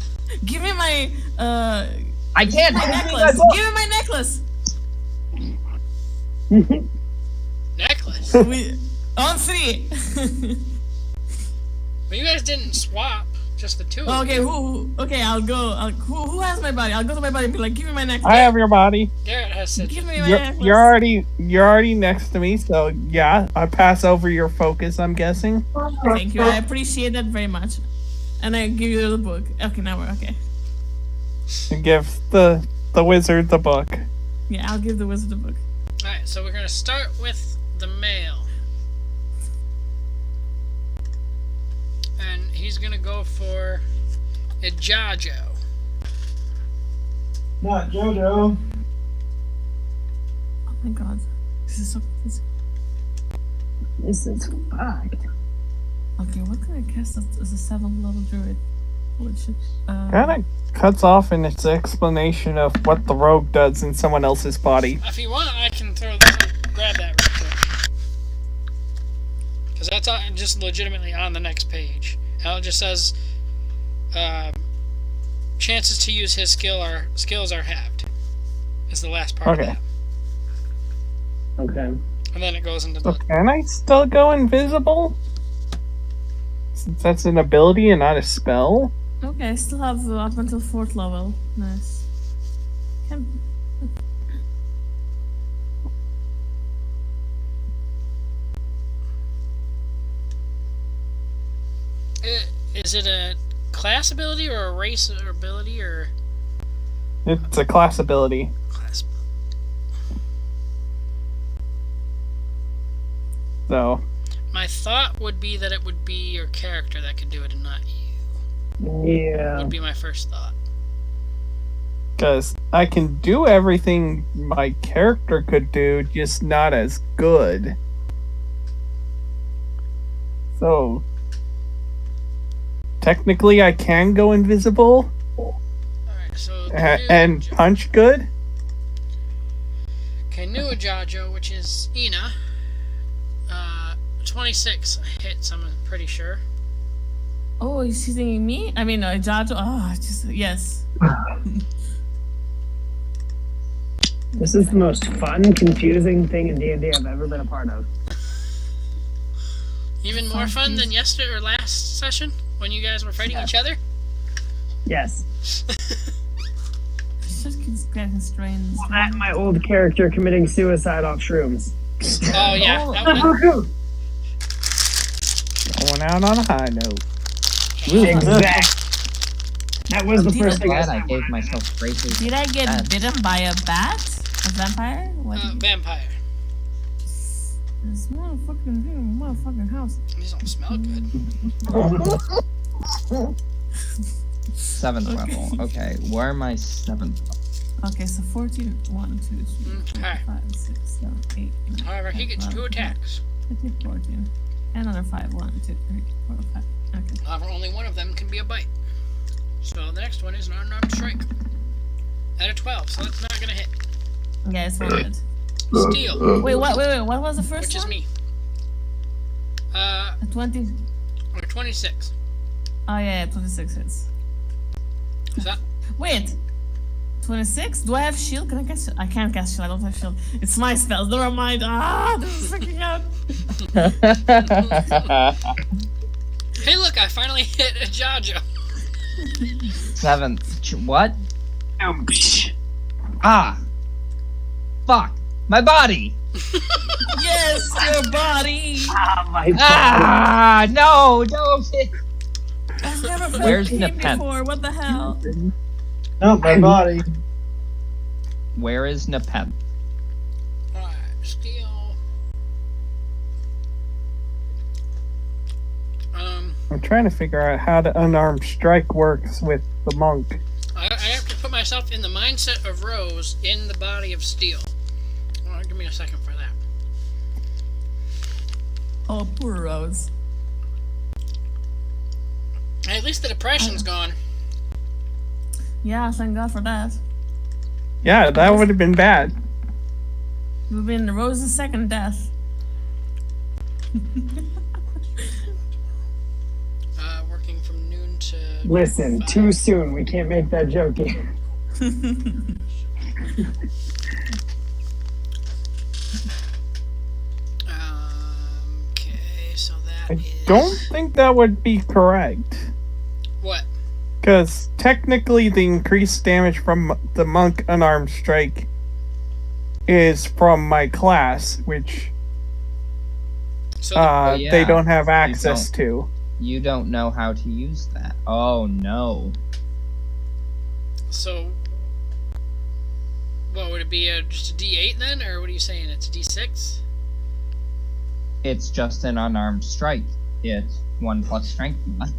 Give me my I can't. my Give me my necklace. book. Give me my necklace. Necklace. We on 3. But you guys didn't swap. Just the two of Okay, you. Okay, I'll go. Who has my body? I'll go to my body and be like, give me my necklace. I have your body. Garrett has said. Give me my You're, necklace. you're already next to me, so yeah, I pass over your focus, I'm guessing. Thank you. I appreciate that very much. And I give you the book. Okay, now we're okay. And give the wizard the book. Yeah, I'll give the wizard the book. Alright, so we're gonna start with the male. And he's gonna go for a Jajo. Not JoJo. Oh my god. This is so confusing. This is fucked. Okay, what can I cast as a 7th level druid? Holy shit. Kind of cuts off in its explanation of what the rogue does in someone else's body. If you want, I can grab that real quick. Because that's just legitimately on the next page. And it just says, chances to use his skills are halved. Is the last part Okay. of that. Okay. And then it goes into So the... can I still go invisible? Since that's an ability and not a spell? Okay, I still have up until 4th level. Nice. Can... Is it a class ability or a race ability or... It's a class ability. Class. So, My thought would be that it would be your character that could do it and not you. Yeah. Would be my first thought. Because I can do everything my character could do, just not as good. So, technically I can go invisible Alright, so and punch good. Okay, new Ajajo, which is Ina. 26 hits, I'm pretty sure. Oh, is she thinking me? I mean, Jajo. Oh, just yes. This is the most fun, confusing thing in D&D I've ever been a part of. Even more fun than yesterday or last session when you guys were fighting each other. Yes. It's just getting strange. That and my old character committing suicide off shrooms. Oh yeah, Oh. that one. Going out on a high note. Exact. That was the Did first thing I Glad said. I gave myself braces. Did I get Bad. bitten by a bat? A vampire? What? Vampire. This motherfucking house. These don't smell good. 7th level. Okay, where am I 7th level? Okay, so 14. 1, 2, 3, 4, Okay. 5, 6, 7, 8. 9, However, he 10, gets 2 12, attacks. 13, 14. Another 5. 1, 2, 3, 4, 5. Okay. However, only one of them can be a bite. So the next one is an unarmed strike. At a 12, so that's not gonna hit. Yeah, it's not good. Steel, Wait, what was the first which is one? me. A 20. Or 26. Oh, yeah, 26 hits. Is that? Wait! 26? Do I have shield? Can I cast shield? I can't cast shield, I don't have shield. It's my spells, never mind. Ah, this is freaking out. Hey, look! I finally hit a Jajo. 7th. What? Ouch. Ah! Fuck! My body! Yes, your body! Ah, my God. Ah! No! Don't hit! I've never played Where's the game Nepenthe? before, what the hell? Oh, my body. Where is Nepenthe? Alright, steel. I'm trying to figure out how the unarmed strike works with the monk. I have to put myself in the mindset of Rose in the body of Steel. Give me a second for that. Oh, poor Rose. At least the depression's gone. Yeah, thank God for that. Yeah, that would have been bad. It would have been Rose's second death. Working from noon to. Listen, 5. too soon. We can't make that joke yet. Okay, so that I is. don't think that would be correct. What? Because technically the increased damage from the monk unarmed strike is from my class, which So yeah, they don't have access don't. to. You don't know how to use that. Oh no. So, what would it be? Just a D8 then, or what are you saying? It's a D6? It's just an unarmed strike. It's 1 plus strength mod.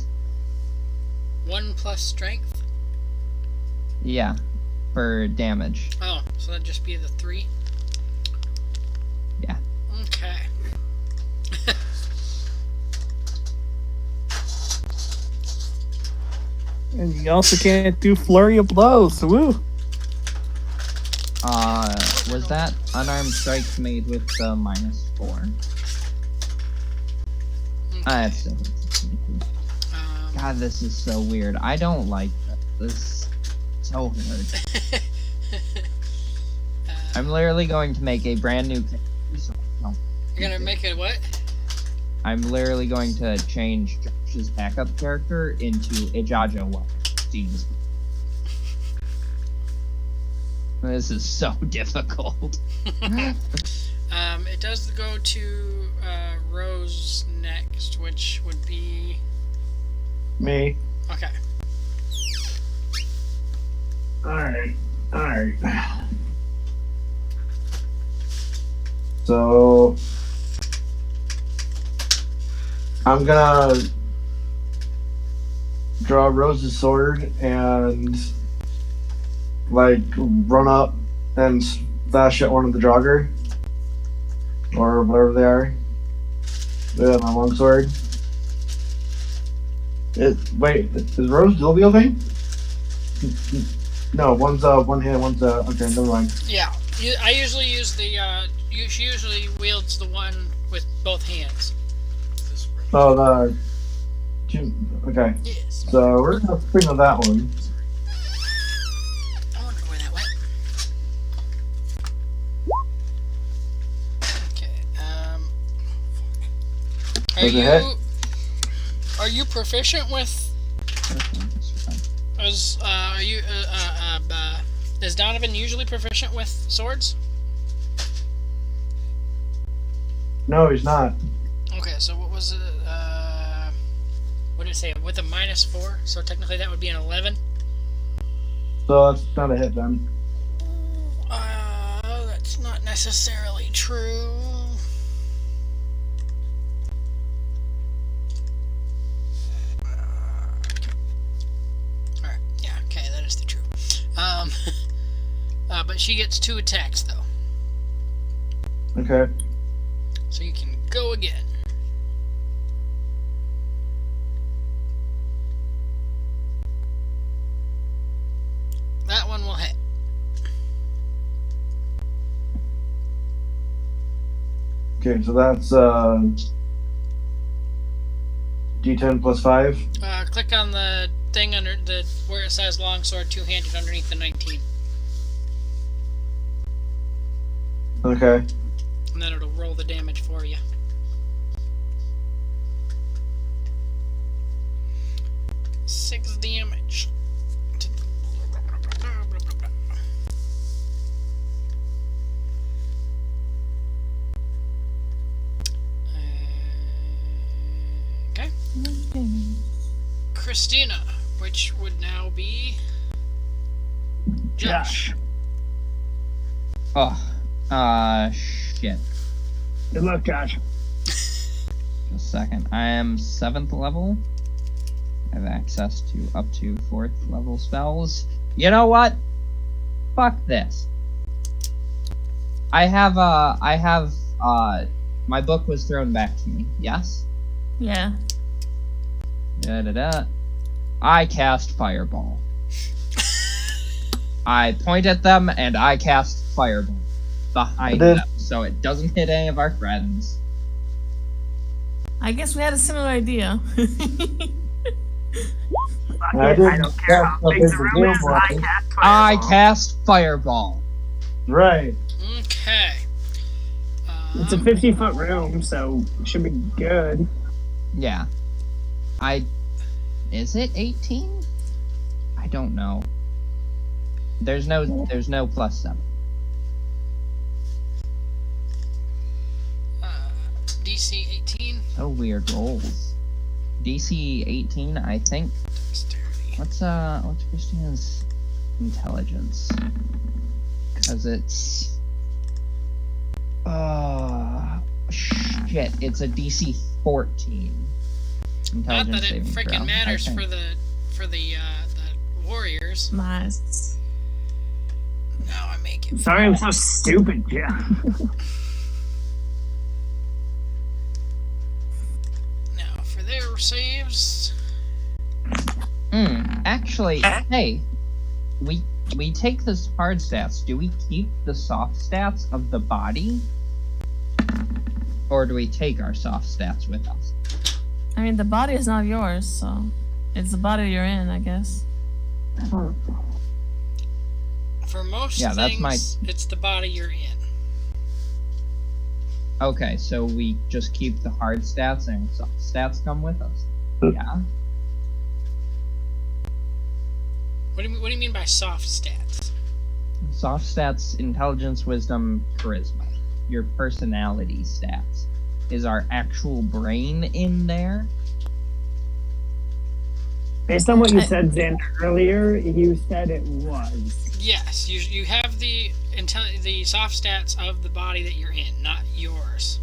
1 plus strength. Yeah. For damage. Oh, so that'd just be the 3. Yeah. Okay. And you also can't do flurry of blows. Woo! Was that unarmed strike made with the -4? That's God, this is so weird. I don't like this. This is so hard. I'm literally going to make a brand new character. You're gonna make it what? I'm literally going to change Josh's backup character into a Jaja one. Jesus. This is so difficult. It does go to Rose next, which would be Me. okay. Alright. Alright. So I'm gonna draw Rose's sword and like run up and slash at one of the jogger or whatever they are. With my longsword. Wait, is Rose dual wielding? No, one's one hand, one's okay, never mind. Yeah, I usually use the. She usually wields the one with both hands. So okay. Yes. So we're gonna bring on that one. I wonder where that went. Okay. Does it hit? Are you proficient with? Is Donovan usually proficient with swords? No, he's not. Okay, so what was it? What did it say? With a -4, so technically that would be an 11. So that's not a hit then. That's not necessarily true. Alright, yeah, okay, that is the truth. But she gets 2 attacks though. Okay. So you can go again. That one will hit. Okay, so that's D10 plus 5. Click on the thing under the where it says longsword two-handed underneath the 19. Okay. And then it'll roll the damage for you. Six damage. Okay. Christina, which would now be Josh. Oh, shit. Good luck, Josh. Just a second. I am 7th level. I have access to up to 4th level spells. You know what? Fuck this. I have, my book was thrown back to me. Yes? Yeah. Da-da-da. I cast Fireball. I point at them and I cast Fireball behind them, so it doesn't hit any of our friends. I guess we had a similar idea. I don't care how big the room is. I cast Fireball. Right. Okay. It's a 50-foot room, so it should be good. Yeah. Is it 18? I don't know. There's no +7. DC 18. So weird rolls. DC 18, I think. Dexterity. What's Christina's intelligence? Because it's shit, it's a DC 14. Not that it freaking throw, matters for the warriors. Nice. Now I make it. Sorry, I'm so stupid, Jeff. Now for their saves. Actually, hey, we take the hard stats. Do we keep the soft stats of the body, or do we take our soft stats with us? I mean, the body is not yours, so it's the body you're in, I guess. For most things, it's the body you're in. Okay, so we just keep the hard stats and soft stats come with us. Yeah. What do you mean by soft stats? Soft stats, intelligence, wisdom, charisma. Your personality stats. Is our actual brain in there? Based on what you said, Xander, earlier, you said it was. Yes, you have the soft stats of the body that you're in, not yours.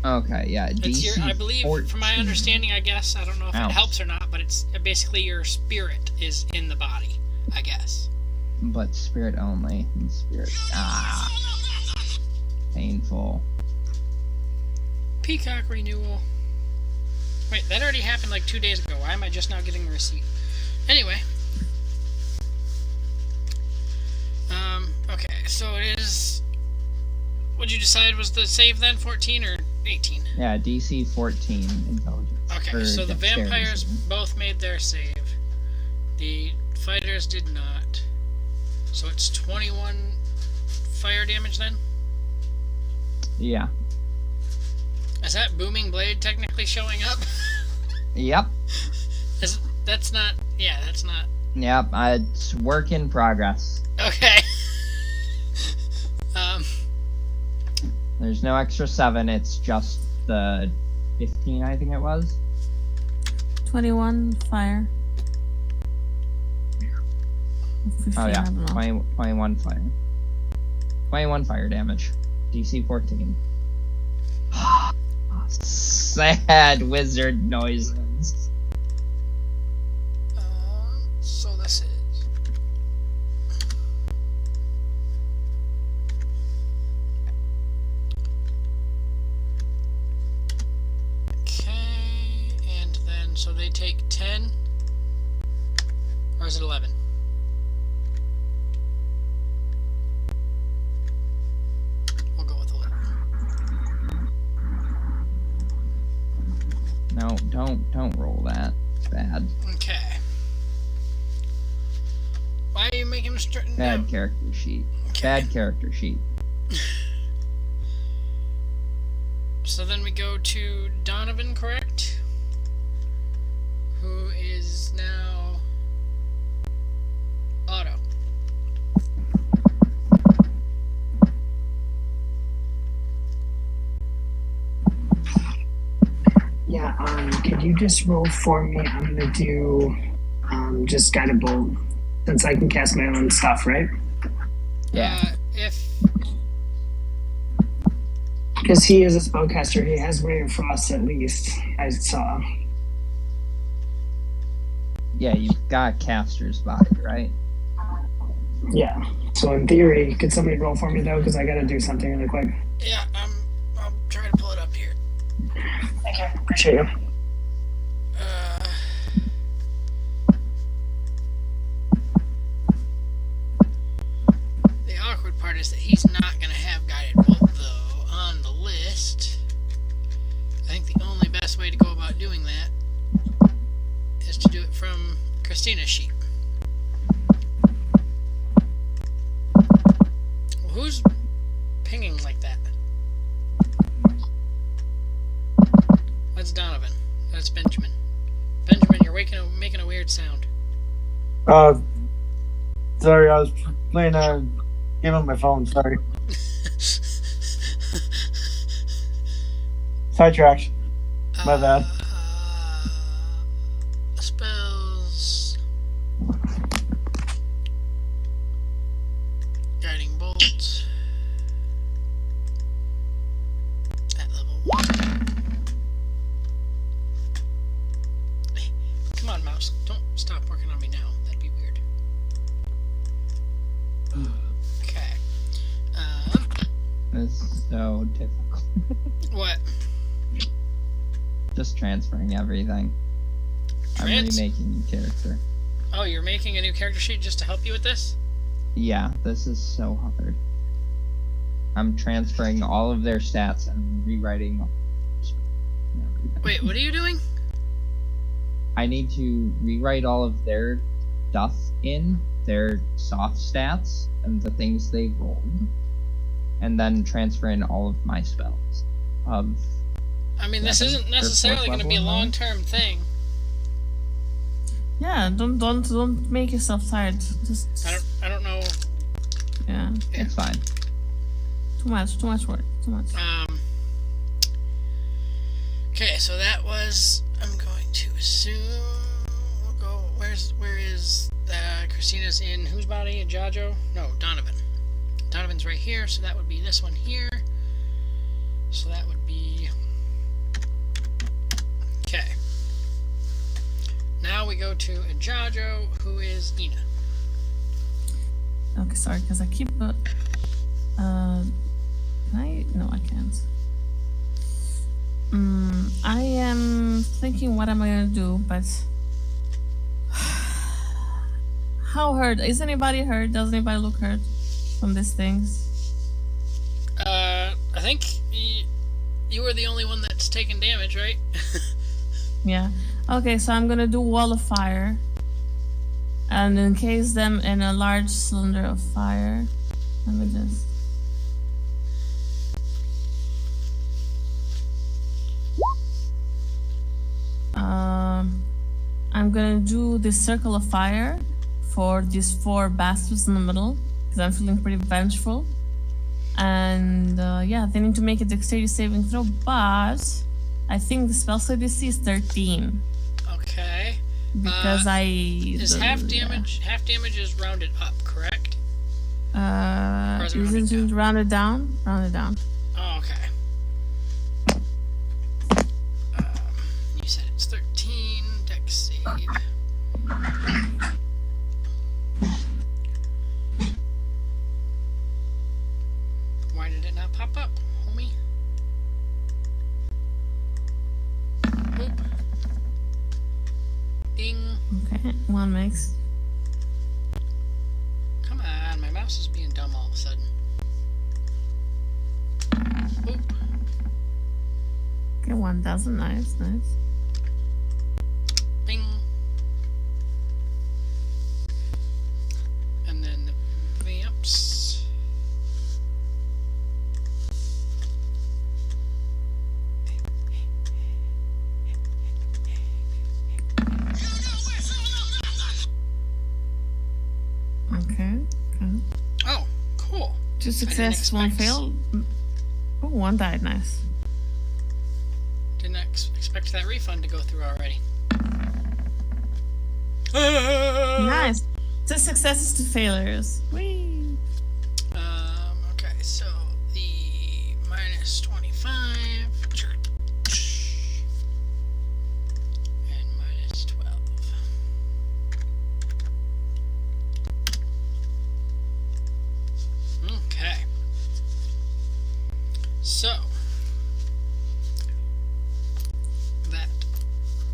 Okay, yeah. DC I believe, 14. from my understanding, I guess, I don't know if Ouch. it helps or not, but it's basically your spirit is in the body, I guess. but spirit only. And spirit. Ah. Painful. Peacock renewal. Wait, that already happened like 2 days ago. Why am I just now getting the receipt? Anyway. Okay, so it is... What'd you decide was the save then? 14 or 18? Yeah, DC 14 intelligence. Okay, Or so the dexterity vampires saving. both made their save. The fighters did not. So it's 21 fire damage then? Yeah. Is that booming blade technically showing up? Yep. That's not... Yeah, that's not... Yep. It's work in progress. Okay. There's no extra 7. It's just the 15, I think it was. 21 fire. 15, Oh yeah, I don't know. 21 fire. 21 fire damage. DC 14. Sad wizard noises. So this is... Okay, and then, so they take 10? Or is it 11? We'll go with 11. No, don't roll that. It's bad. Okay. Why are you making him straighten Bad out? character sheet. Okay. Bad character sheet. So then we go to Donovan, correct? Who is now Otto. Yeah, could you just roll for me? I'm gonna do just guided bolt, since I can cast my own stuff, right? Yeah. If Because he is a spellcaster, he has Ray of Frost at least, I saw. Yeah, you've got caster's body, right? Yeah. So in theory, could somebody roll for me though? Because I gotta do something really quick. yeah, I'll try to pull it up here. Thank you. Appreciate you. The awkward part is that he's not going to have guided bolt though on the list. I think the only best way to go about doing that is to do it from Christina's sheet. Well, who's pinging like that? That's Donovan. That's Benjamin. Benjamin, you're making a weird sound. Sorry, I was playing a game on my phone. Sorry. Sidetracked. My bad. Spells. Guiding bolt. At level 1. Hey, come on, mouse. Don't stop working on me now. That'd be weird. Okay. This is so difficult. What? Just transferring everything. I'm remaking the character. Oh, you're making a new character sheet just to help you with this? Yeah, this is so hard. I'm transferring all of their stats and rewriting. Wait, what are you doing? I need to rewrite all of their stuff in, their soft stats, and the things they've rolled. And then transfer in all of my spells. I mean, this isn't necessarily going to be a long-term thing. Yeah, don't make yourself tired. Just I don't know. yeah, It's fine. too much work, too much. Okay, so that was. I'm going to assume. We'll go. Where is Christina's in whose body? Jajo? No, Donovan. Donovan's right here, so that would be this one here. So that would be. Okay. Now we go to Jajo, who is Ina. Okay, sorry, because I keep. Can I? No, I can't. I am thinking what am I gonna do, but how hurt? Is anybody hurt? Does anybody look hurt from these things? I think you were the only one that's taken damage, right? Yeah. Okay, so I'm gonna do wall of fire and encase them in a large cylinder of fire. Let me just. I'm gonna do the circle of fire for these 4 bastards in the middle because I'm feeling pretty vengeful. And yeah, they need to make a dexterity saving throw, but I think the spell save DC is 13 Okay. because Is half yeah. damage? Half damage is rounded up, correct? Or is it rounded Is it down? rounded down? Rounded down. Oh, okay. You said it's 13. Dex save. Why did it not pop up, homie? Boop. Ding. Okay, one makes. Come on, my mouse is being dumb all of a sudden. Boop. Okay, one dozen. Nice. Bing. And then the vamps. Okay. Oh, cool. 2 successes, 1 expect- fail. Oh, 1 died. Nice. Didn't expect that refund to go through already. Nice. 2 successes, 2 failures. Whee! Okay, so the minus 25 and minus 12. Okay. So that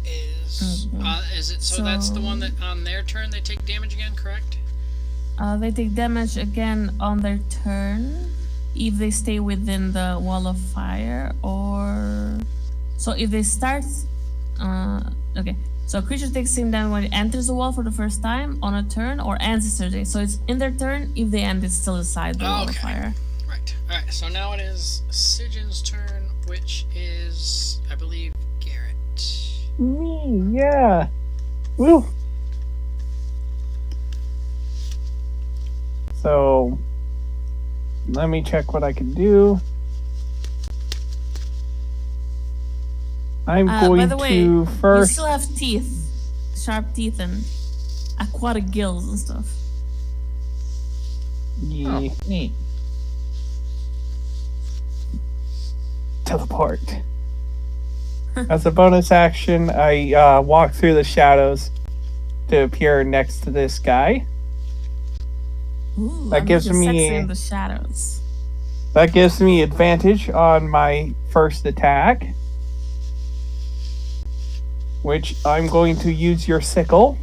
is it? So that's the one that on their turn they take damage again, correct? They take damage again on their turn if they stay within the wall of fire, or so if they start. Okay, so a creature takes same damage when it enters the wall for the first time on a turn or ends its turn. So it's in their turn. If they end, it's still inside the wall of Okay. fire. Right. All right. So now it is Sigyn's turn, which is, I believe, Garrett. Me, yeah. Woo. So, let me check what I can do. I'm By going the way, to you first. still have teeth, sharp teeth, and aquatic gills and stuff. Yeah, Oh, neat. teleport. As a bonus action, I walk through the shadows to appear next to this guy. Ooh, That I'm gives looking me- sexy in the shadows. That gives me advantage on my first attack, which I'm going to use your sickle.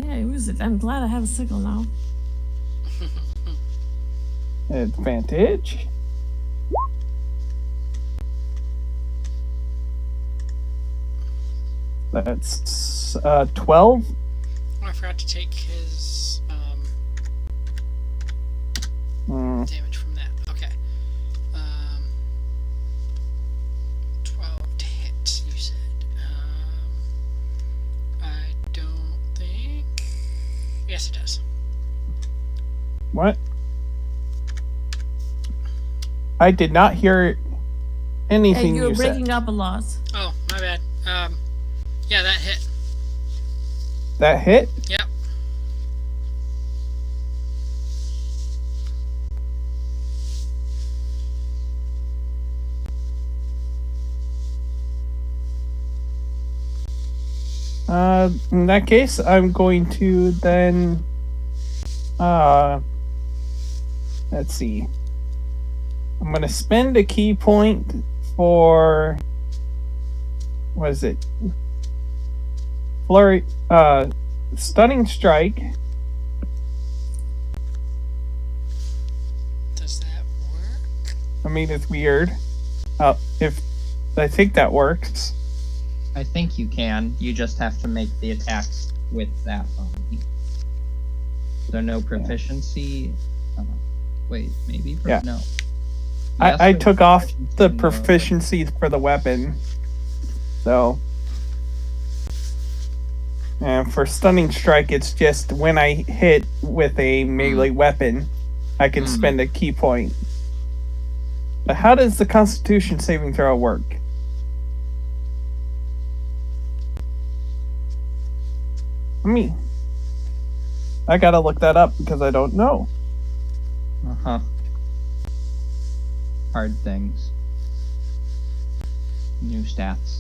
Yeah, use it. I'm glad I have a sickle now. Advantage. That's 12. Oh, I forgot to take his Hmm. damage from that. Okay. 12 to hit, you said. I don't think. Yes, it does. What? I did not hear anything You're you breaking said. up a lot. Oh, my bad. Yeah, that hit. That hit? Yep. In that case, I'm going to then. Let's see. I'm going to spend a key point for. What is it? Flurry. Stunning Strike. Does that work? I mean, it's weird. If I think that works. I think you can. You just have to make the attacks with that only. So no proficiency. Wait, maybe? Yeah. No. I Yes, took off the no. proficiency for the weapon. So. And for Stunning Strike, it's just when I hit with a melee weapon, I can spend a key point. But how does the Constitution saving throw work? I gotta look that up because I don't know. Uh-huh. Hard things. New stats.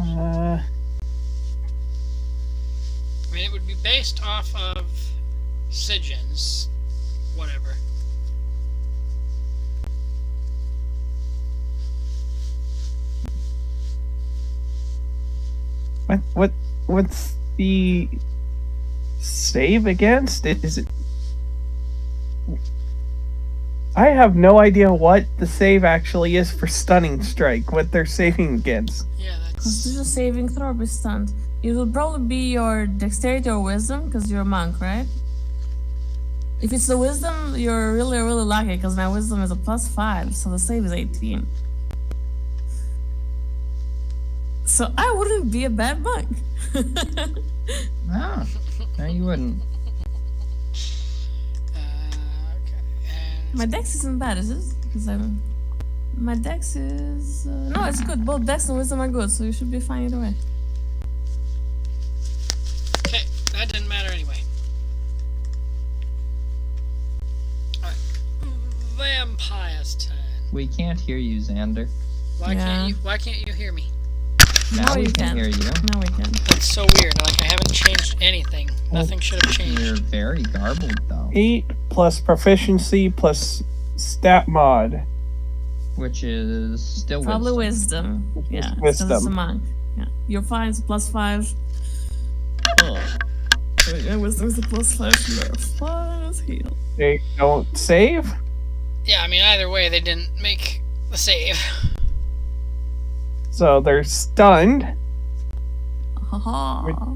I mean, it would be based off of Sigins, whatever. What's the save against? Is it? I have no idea what the save actually is for Stunning Strike. What they're saving against. Yeah, This is that's... a saving throw or be stunned. It will probably be your dexterity or wisdom, because you're a monk, right? If it's the wisdom, you're really, really lucky, because my wisdom is a +5, so the save is 18. So I wouldn't be a bad monk. Ah, no, you wouldn't. okay. And My dex isn't bad, is it? Because my dex is... no, it's good. Both dex and wisdom are good, so you should be fine either way. okay, that didn't matter anyway. Alright. Vampire's turn. We can't hear you, Xander. Why Yeah. can't you hear me? Now we you can hear you. Now we can. That's so weird. Like, I haven't changed anything. Nothing should have changed. You're very garbled, though. 8 plus proficiency plus stat mod. Which is still Probably wisdom. wisdom. Yeah, because Wisdom. it's a monk. Yeah, you're fine. It's +5. Oh. Yeah, wisdom is a +5. You're fine as hell. They don't save. Yeah, I mean, either way, they didn't make the save. So they're stunned. Haha.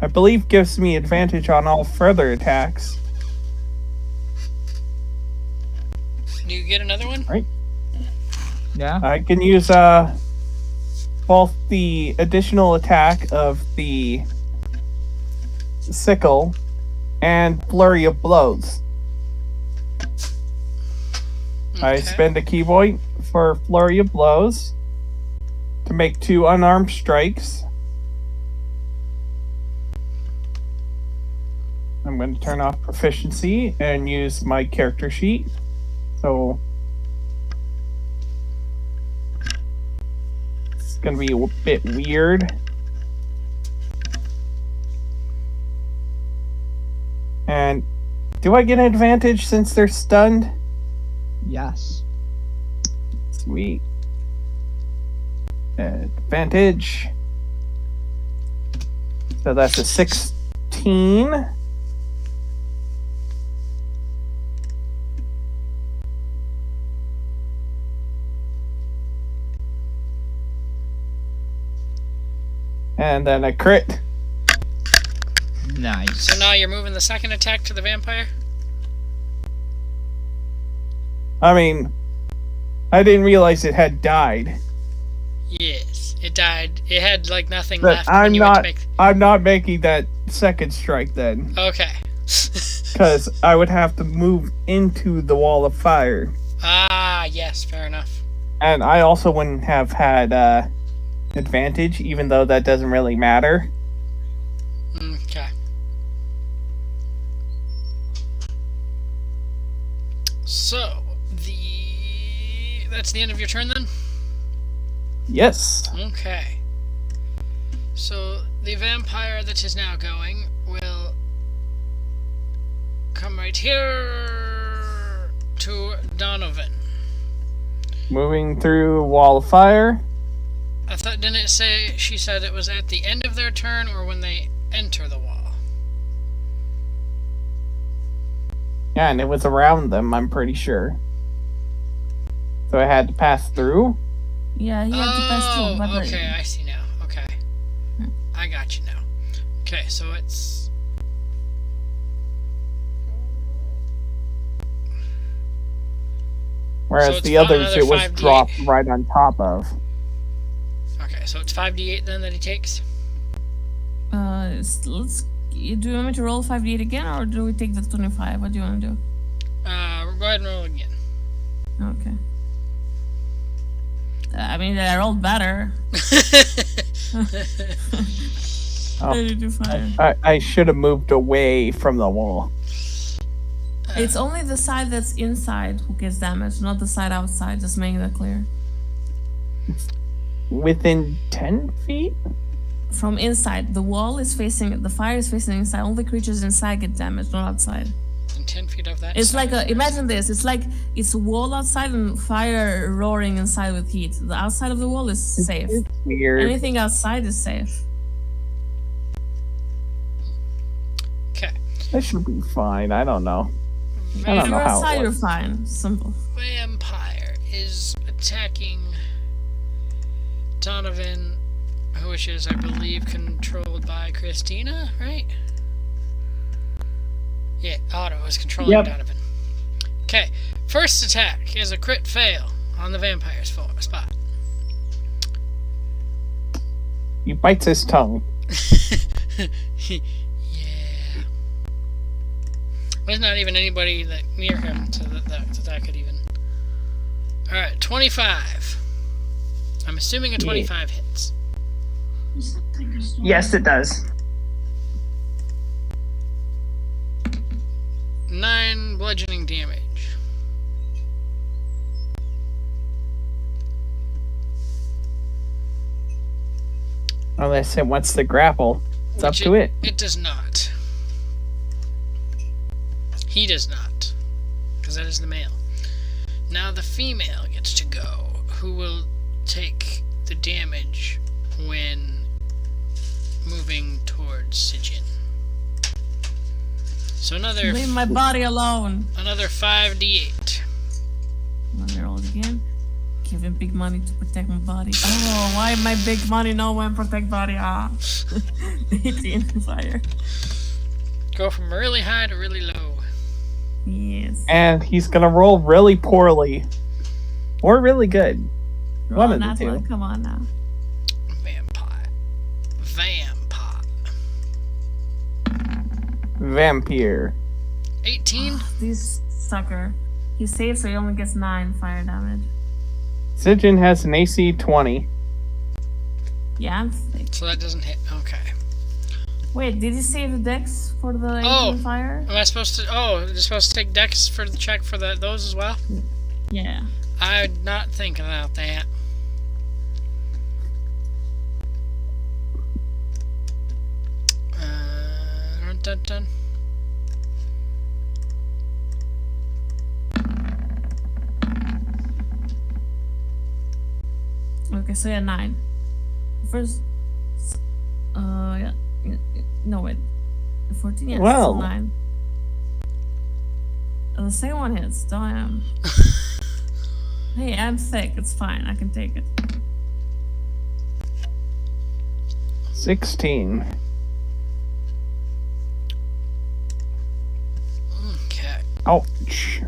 I believe gives me advantage on all further attacks. Do you get another one? Yeah? I can use both the additional attack of the sickle and flurry of blows. I Okay. spend a key point for flurry of blows to make 2 unarmed strikes. I'm going to turn off proficiency and use my character sheet. So it's going to be a bit weird. And do I get an advantage since they're stunned? Yes. Sweet. Advantage. So that's a 16. And then a crit. Nice. So now you're moving the second attack to the vampire? I mean, I didn't realize it had died. Yes. It died. It had, like, nothing But left when you went to make... I'm not making that second strike then. Okay. Because I would have to move into the wall of fire. Ah, yes, fair enough. And I also wouldn't have had advantage, even though that doesn't really matter. Okay. So, that's the end of your turn then? Yes. Okay. So the vampire that is now going will come right here to Donovan. Moving through wall of fire. I thought, didn't it say, she said it was at the end of their turn or when they enter the wall? Yeah, and it was around them, I'm pretty sure. So I had to pass through. Yeah, he had to pass through. But okay, I see now. Okay. I got you now. Okay, so it's... Whereas it's the others, another it was 5d8. dropped right on top of. Okay, so it's 5d8 then that he takes? let's. Do you want me to roll 5d8 again, or do we take the 25? What do you want to do? Go ahead and roll again. Okay. I mean, I rolled better. Oh, 35. I should have moved away from the wall. It's only the side that's inside who gets damaged, not the side outside. Just making that clear. Within 10 feet? From inside, the wall is facing, the fire is facing inside. Only creatures inside get damaged, not outside. And 10 feet of that. It's side. like imagine this. It's like it's a wall outside and fire roaring inside with heat. The outside of the wall is safe. It's weird. Anything outside is safe. Okay. That should be fine. I don't know. I If don't know you're how it outside, you're works. fine. Simple. Vampire is attacking Donovan, which is, I believe, controlled by Christina, right? Yeah, Otto is controlling Yep. Donovan. Okay, first attack is a crit fail on the vampire's spot. He bites his tongue. Yeah. There's not even anybody near him so that could even... Alright, 25. I'm assuming a 25 hits. Yes, it does. 9 bludgeoning damage. Unless it wants to grapple. It's up Which to it. It does not. He does not. Because that is the male. Now the female gets to go, who will take the damage when moving towards Sijin. So another Leave my body alone. 5d8. Let me roll it again. Give him big money to protect my body. Oh, why my big money no one protect body? 18 fire. Go from really high to really low. Yes. And he's gonna roll really poorly. Or really good. Roll One of the that two. one. Come on now. Vampire. Vampire. 18. This sucker. He saves, so he only gets 9 fire damage. Sijin has an AC 20. Yeah, I'm sick. So that doesn't hit. Okay. Wait, did he save the dex for the 18 Oh. fire? Am I supposed to... Oh, you're supposed to take dex for the check for those as well? Yeah. I did not think about that. Dun. Okay, so yeah, 9. First, yeah. No, wait. The 14, yeah, Well. still 9. The second one hits, damn. Hey, I'm sick, it's fine, I can take it. 16. Okay. Ouch.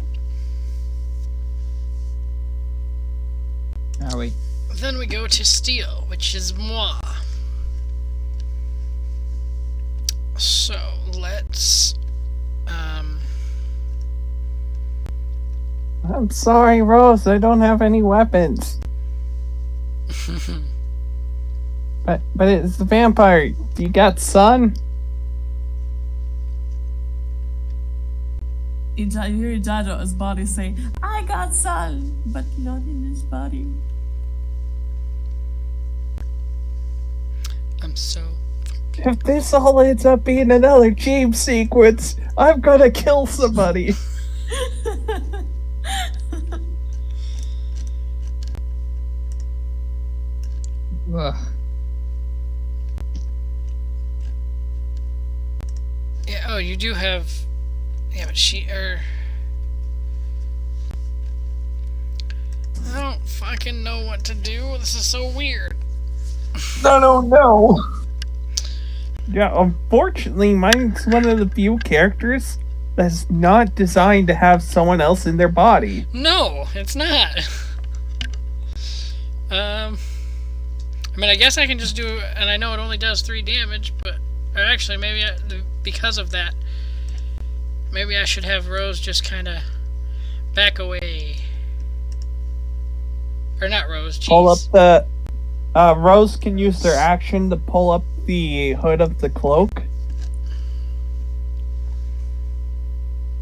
Are we? Then we go to steel, which is moi. So let's I'm sorry, Rose. I don't have any weapons. But it's the vampire. You got sun? You hear Jajo's body say, I got sun, but not in his body. I'm so. If this all ends up being another dream sequence, I'm gonna kill somebody. Ugh. Yeah. Oh, you do have. Yeah, but I don't fucking know what to do. This is so weird. No. Yeah, unfortunately, mine's one of the few characters that's not designed to have someone else in their body. No, it's not. I mean, I guess I can just do, and I know it only does 3 damage, but or actually, maybe because of that, maybe I should have Rose just kind of back away. Or not Rose, jeez. Pull up the... Rose can use their action to pull up the hood of the cloak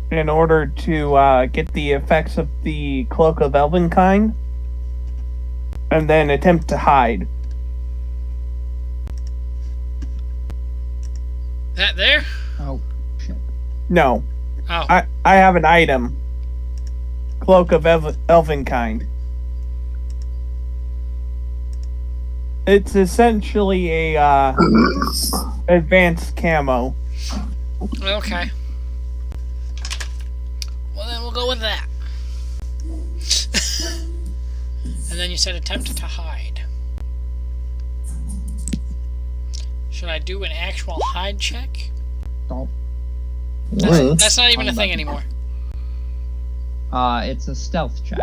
in order to get the effects of the Cloak of Elvenkind, and then attempt to hide. That there? Oh, shit. No. Oh. I have an item. Cloak of Elvenkind. It's essentially a advanced camo. Okay. Well, then we'll go with that. And then you said attempt to hide. Should I do an actual hide check? Don't. That's not even a thing anymore. It's a stealth check.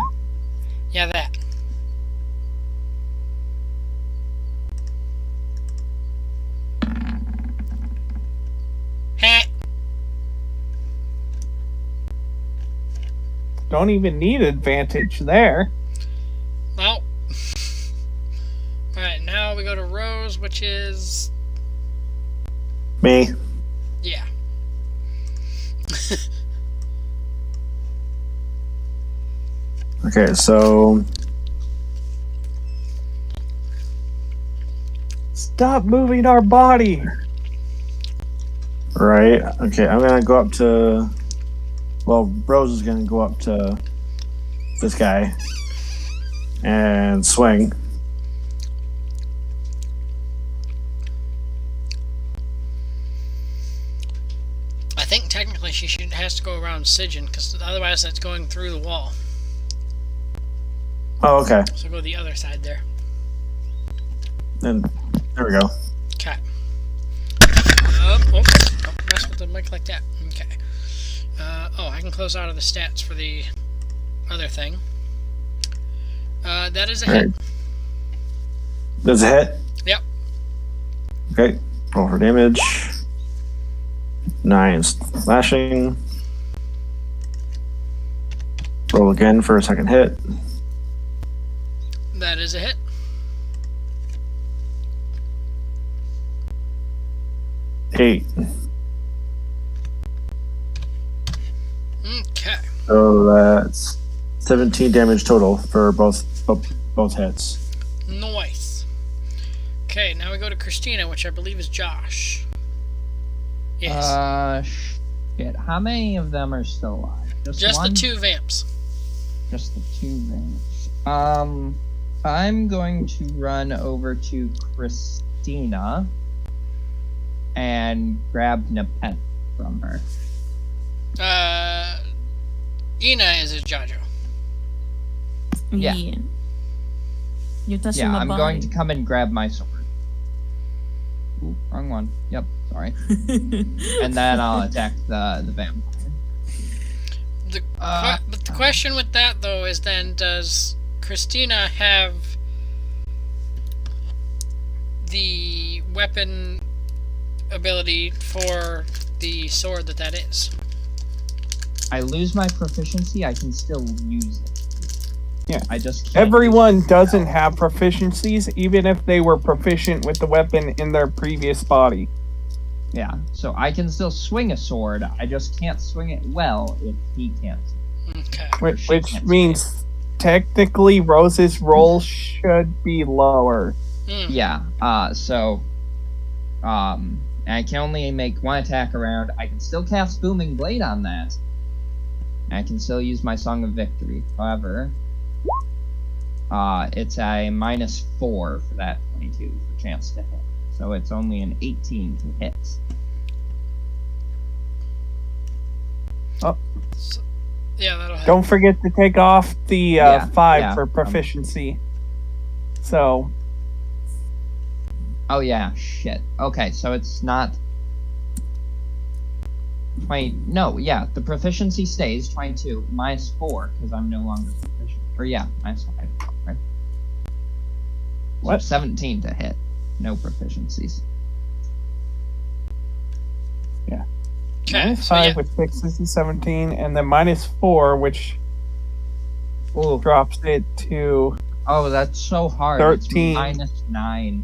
Yeah, that. Heh. Don't even need advantage there. Well. Alright, now we go to Rose, which is... Me. Yeah. Okay, so Stop moving our body. right. Okay, I'm gonna go up to. Well, Rose is gonna go up to this guy and swing. I think technically has to go around Sigyn, because otherwise that's going through the wall. Oh, okay. So go the other side there. And there we go. Okay. Don't mess with the mic like that. Okay. I can close out of the stats for the other thing. That is a hit. Alright. There's a hit. Yep. Okay. Roll for damage. 9 slashing. Roll again for a second hit. That is a hit. Eight. Okay. So that's 17 damage total for both hits. Nice. Okay, now we go to Christina, which I believe is Josh. Yes. Shit. How many of them are still alive? Just one? the 2 vamps. Just the 2 vamps. I'm going to run over to Christina and grab Nepet from her. Ina is a Jajo. Yeah. You're touching Yeah, my I'm body. going to come and grab my sword. Ooh, wrong one. Yep, sorry. And then I'll attack the vampire. But the question with that, though, is then does Christina have the weapon ability for the sword that is? I lose my proficiency, I can still use it. Yeah. I just can't Everyone use it doesn't now. have proficiencies, even if they were proficient with the weapon in their previous body. Yeah, so I can still swing a sword, I just can't swing it well if he can't. Okay. Which She can't means technically Rose's roll should be lower. Hmm. Yeah, so I can only make one attack around. I can still cast Booming Blade on that. I can still use my Song of Victory. However, it's a -4 for that 22 for chance to hit. So it's only an 18 to hit. Oh, Yeah, that'll help. don't forget to take off the 5 for yeah. proficiency. So, Oh yeah, shit. Okay, so it's not. Wait, no, yeah, the proficiency stays 22 -4 because I'm no longer proficient. Or yeah, -5. Right. What? So 17 to hit. No proficiencies. Okay, so -5, yeah, which fixes the 17, and then -4, which drops it to. Oh, that's so hard. 13. It's -9.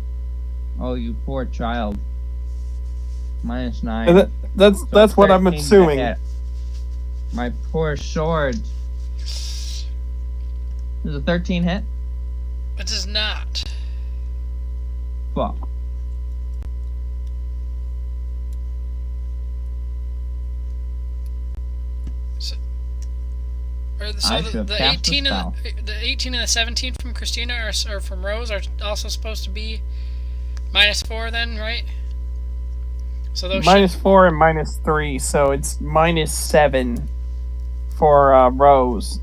Oh, you poor child. -9. That's So what I'm 13 to assuming. hit. My poor sword. Does a 13 hit? it does not. Fuck. So I the, should've the cast a 18 and spell. the 18 and the 17 from Christina or from Rose are also supposed to be -4 then, right? So those -4 and -3, so it's -7 for Rose,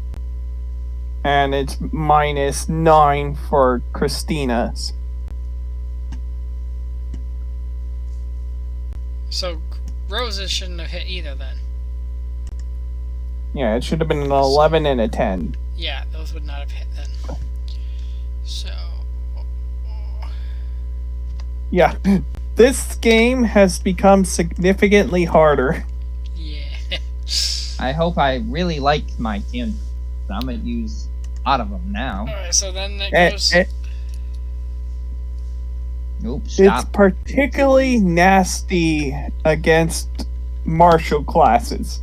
and it's -9 for Christina's. So Roses shouldn't have hit either then. Yeah, it should have been an 11 and a 10. Yeah, those would not have hit then. So Yeah, this game has become significantly harder. yeah. I hope I really like my cantrip. I'm gonna use a lot of them now. Alright, so then it It- goes. Oops, It's stop. particularly nasty against martial classes.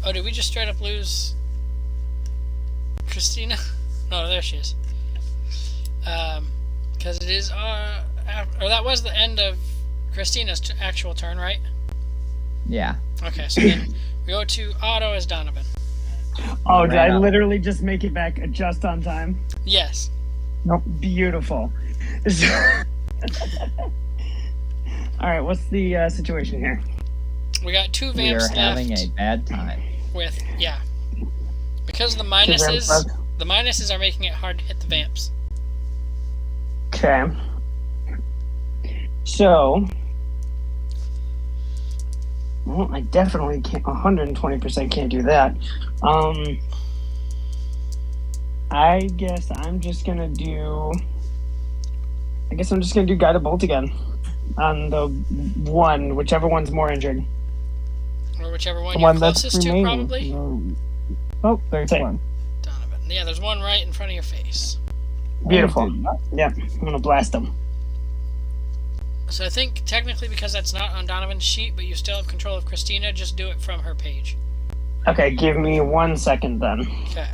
Oh, did we just straight up lose Christina? No, there she is. Because it is, or that was the end of Christina's actual turn, right? Yeah. Okay, so then we go to Otto as Donovan. Oh, did Ran I up. literally just make it back just on time? Yes. Beautiful. All right, what's the situation here? We got 2 We are vamps having left a bad time. with, yeah. Because of the vamps minuses, left. the minuses are making it hard to hit the vamps. Okay. So, well, I definitely can't. 120% can't do that. I guess I'm just gonna do. I guess I'm just gonna do Guided Bolt again on the one, whichever one's more injured. Or whichever one The you're one that's closest to, remaining. probably. Oh, there's Same. one. Donovan. Yeah, there's one right in front of your face. Beautiful. Yep, I'm gonna blast them. So I think technically because that's not on Donovan's sheet, but you still have control of Christina, just do it from her page. Okay, give me 1 second then. Okay.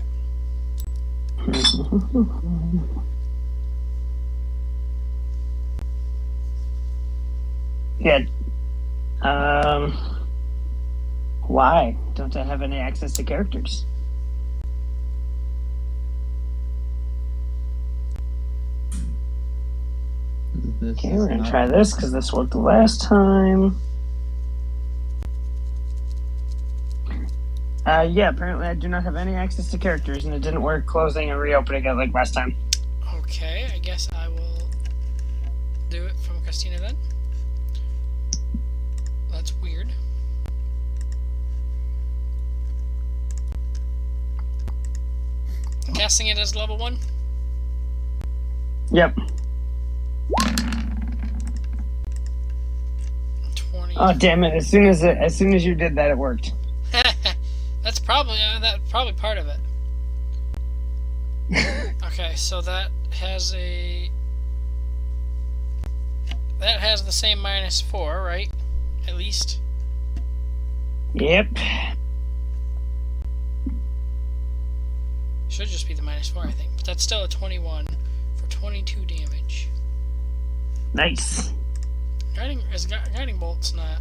Yeah. Why don't I have any access to characters? Okay, we're gonna try this because this worked the last time. Yeah, apparently I do not have any access to characters, and it didn't work closing and reopening it like last time. Okay, I guess I will do it from Christina then. That's weird. Casting it as level 1. Yep. 20. Oh damn it! As soon as you did that, it worked. That's probably part of it. Okay, so that has the same -4, right? At least. Yep. Should just be the -4, I think. But that's still a 21 for 22 damage. Nice. Guiding bolt's not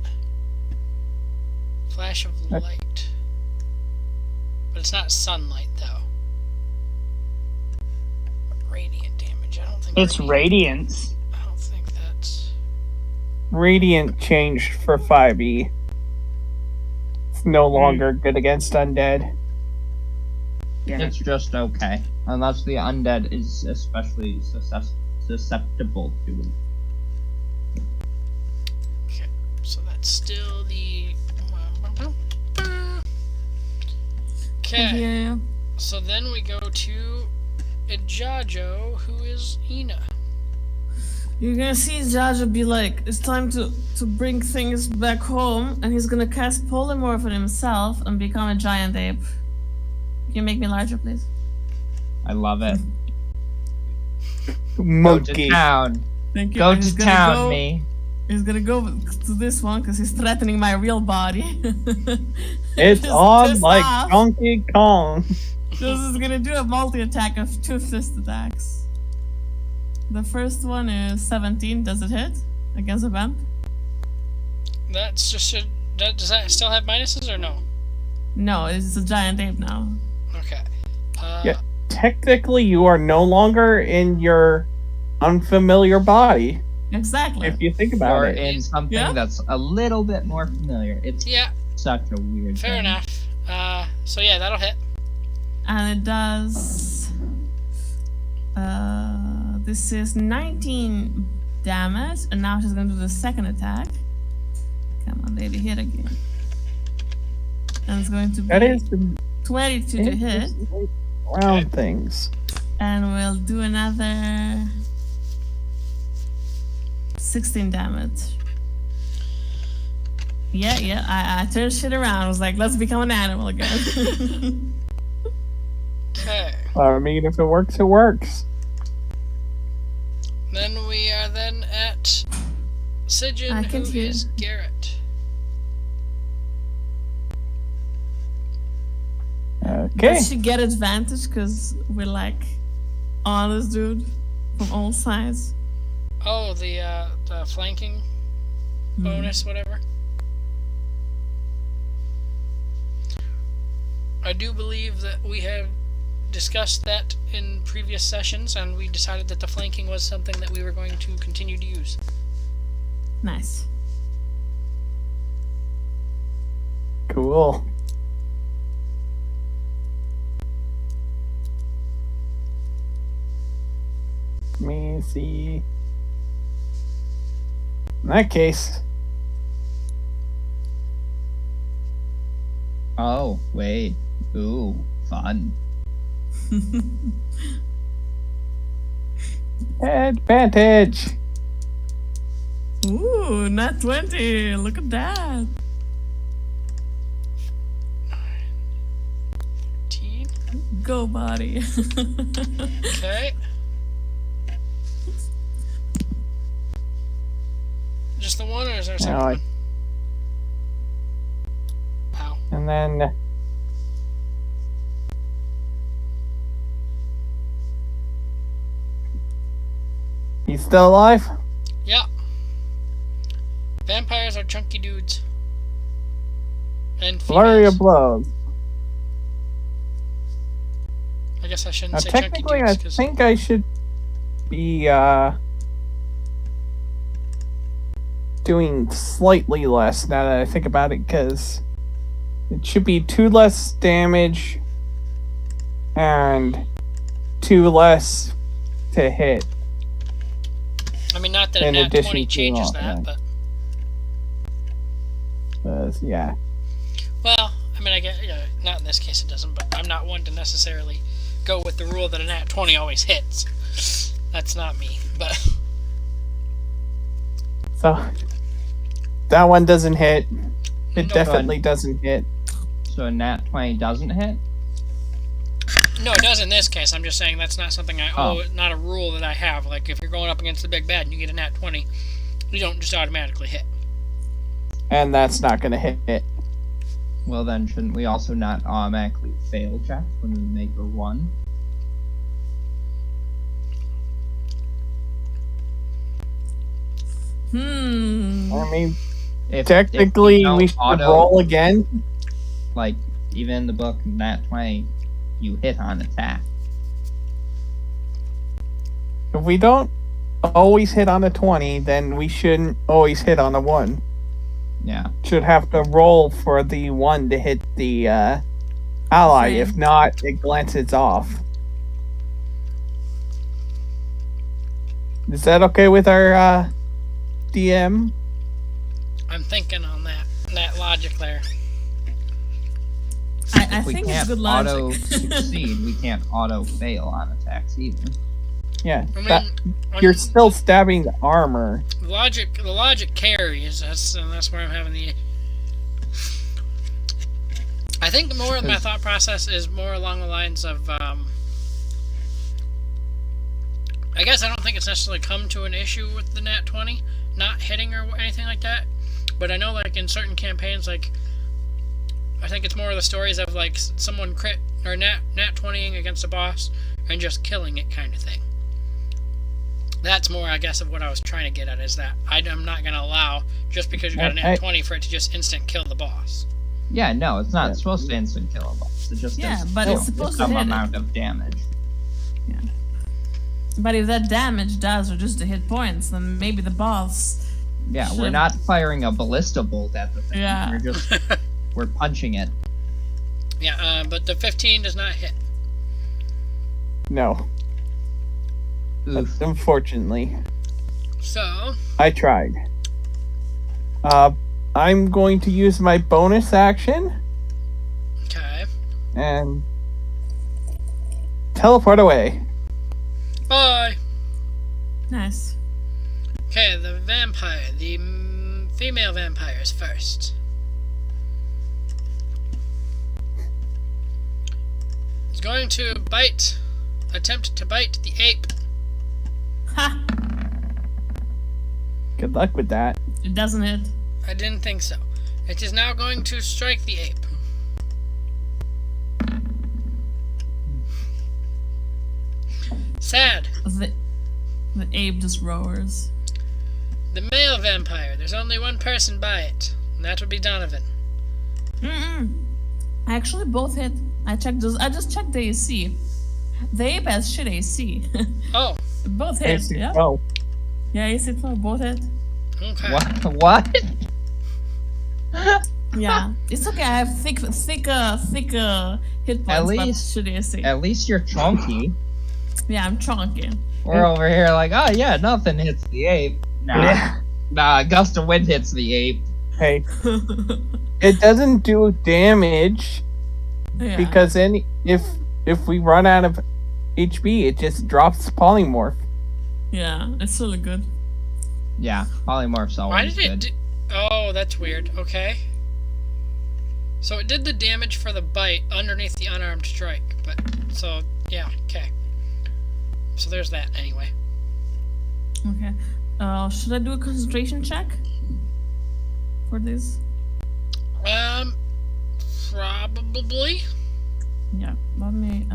flash of light, but it's not sunlight though. Radiant damage. I don't think It's radiance. I don't think that's. Radiant changed for 5e. It's no longer good against undead. Yeah. It's just okay. Unless the undead is especially susceptible to it. Okay, so that's still the. Okay, Yeah. so then we go to Ijajo, who is Ina. You're gonna see Jaja be like, it's time to bring things back home, and he's gonna cast polymorph on himself and become a giant ape. Can you make me larger, please? I love it. Go to Monkey. town. Thank you. Go And he's to gonna town, go- me. He's gonna go to this one because he's threatening my real body. It's Just on pissed like off. Donkey Kong. This is gonna do a multi-attack of 2 fist attacks. The first one is 17. Does it hit against a vamp? That's just does that still have minuses or no? No, it's a giant ape now. Okay. Yeah. Technically, you are no longer in your unfamiliar body, Exactly. if you think about Or it. in something Yeah. that's a little bit more familiar. It's Yeah, such a weird fair thing. enough. So yeah, that'll hit. And it does. This is 19 damage, and now she's gonna do the second attack. Come on, baby, hit again. And it's going to be That is the 22 to hit, round things. and we'll do another 16 damage. Yeah, I turned shit around. I was like, let's become an animal again. Okay. I mean, if it works, it works. Then we are then at Sijin, I who can hear. is Garrett. Okay. Does she get advantage because we're like on this dude from all sides? Oh, the flanking bonus, whatever. I do believe that we have discussed that in previous sessions, and we decided that the flanking was something that we were going to continue to use. Nice. Cool. Let me see. In that case, Oh, wait. Ooh, fun. advantage. Ooh, not 20. Look at that. 13. Go, body. Okay. Just the one, or is there a second No, one? Ow. And then he's still alive. Yeah. Vampires are chunky dudes. And Flurry females. of blows. I guess I shouldn't Now, say chunky technically, I dudes, 'cause think I should be doing slightly less now that I think about it, because it should be 2 less damage and 2 less to hit. I mean, not that a in nat addition 20 to changes all that, that. but Yeah. well, I mean, I get not in this case it doesn't, but I'm not one to necessarily go with the rule that a nat 20 always hits. That's not me, but So that one doesn't hit. It No, definitely doesn't hit. So a nat 20 doesn't hit? no, it does in this case. I'm just saying that's not something Oh. not a rule that I have. Like if you're going up against the big bad and you get a nat 20, you don't just automatically hit. And that's not going to hit. Well, then shouldn't we also not automatically fail checks when we make a 1? Hmm. I mean, If technically, you don't we should auto- roll again. Like, even in the book, nat 20, you hit on attack. If we don't always hit on a 20, then we shouldn't always hit on a 1. Yeah. Should have to roll for the 1 to hit the ally. Okay. If not, it glances off. Is that okay with our DM? I'm thinking on that logic there. I If we think it's can't good auto logic. succeed, we can't auto fail on attacks either. Yeah. I mean, You're still stabbing the armor. the logic carries. That's where I'm having the. I think more of my thought process is more along the lines of. I guess I don't think it's necessarily come to an issue with the nat 20 not hitting or anything like that, but I know like in certain campaigns, like I think it's more of the stories of like someone crit or nat 20ing against a boss and just killing it kind of thing. That's more, I guess, of what I was trying to get at, is that I'm not going to allow, just because you got a nat 20, for it to just instant kill the boss. Yeah, no, it's not supposed to instant kill a boss. It just Yeah, does but it's supposed to some hit it. amount of damage. But if that damage does reduce the hit points, then maybe the boss. Yeah, we're should- not firing a ballista bolt at the thing. Yeah. We're just we're punching it. Yeah, but the 15 does not hit. No, Oof. unfortunately. So, I tried. I'm going to use my bonus action okay. and teleport away. Bye! Nice. Okay, the vampire. The female vampires first. It's going to attempt to bite the ape. Ha! Good luck with that. It doesn't hit. I didn't think so. It is now going to strike the ape. Sad. The ape just roars. The male vampire. There's only one person by it, and that would be Donovan. Actually, both hit. I just checked the AC. The ape has shit AC. Oh, Both hit. AC Yeah. 12. Yeah, AC 12. Both hit. okay. What? Yeah, it's okay. I have thicker hit points, At but least- shit AC. At least you're chunky. Yeah, I'm chunky. We're over here like, oh yeah, nothing hits the ape. Nah, a gust of wind hits the ape. Hey, it doesn't do damage Yeah. because if we run out of HP, it just drops polymorph. Yeah, it's really good. Yeah, polymorph's Why always did it good. do... Oh, that's weird. Okay. So it did the damage for the bite underneath the unarmed strike, but... So, yeah, okay. So there's that, anyway. Okay. Should I do a concentration check for this? Probably. Yeah. Let me.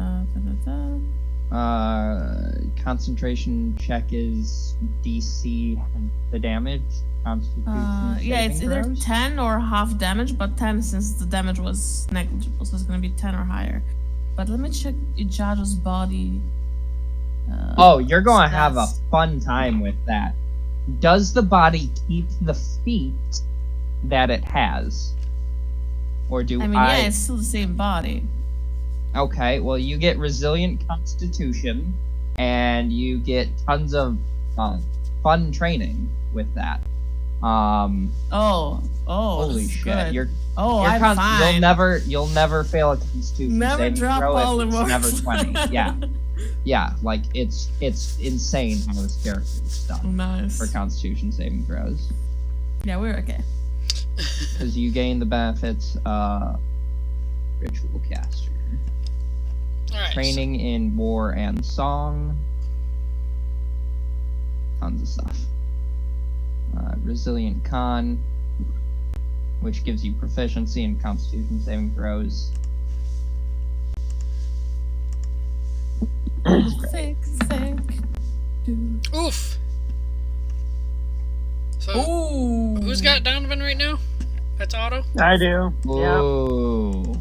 Concentration check is DC the damage. Constitution Yeah, it's saving either throws? 10 or half damage, but 10 since the damage was negligible, so it's gonna be 10 or higher. But let me check Ijado's body. Oh, you're going to have a stats. fun time with that. Does the body keep the feet that it has? Or do I mean, yeah, it's still the same body. Okay, well, you get resilient constitution, and you get tons of fun training with that. Holy that's shit! good. Your I'm fine. you'll never fail a constitution Never saving drop throw if polymorphs. it's never 20. Yeah, like it's insane how this character is done Nice. for constitution saving throws. Yeah, we're okay. Because you gain the benefits ritual caster. Alright. Training in war and song. Tons of stuff. Resilient con, which gives you proficiency in constitution saving throws. Thick. Oof. So Ooh. who's got Donovan right now? That's Otto. I do. Yeah. Whoa.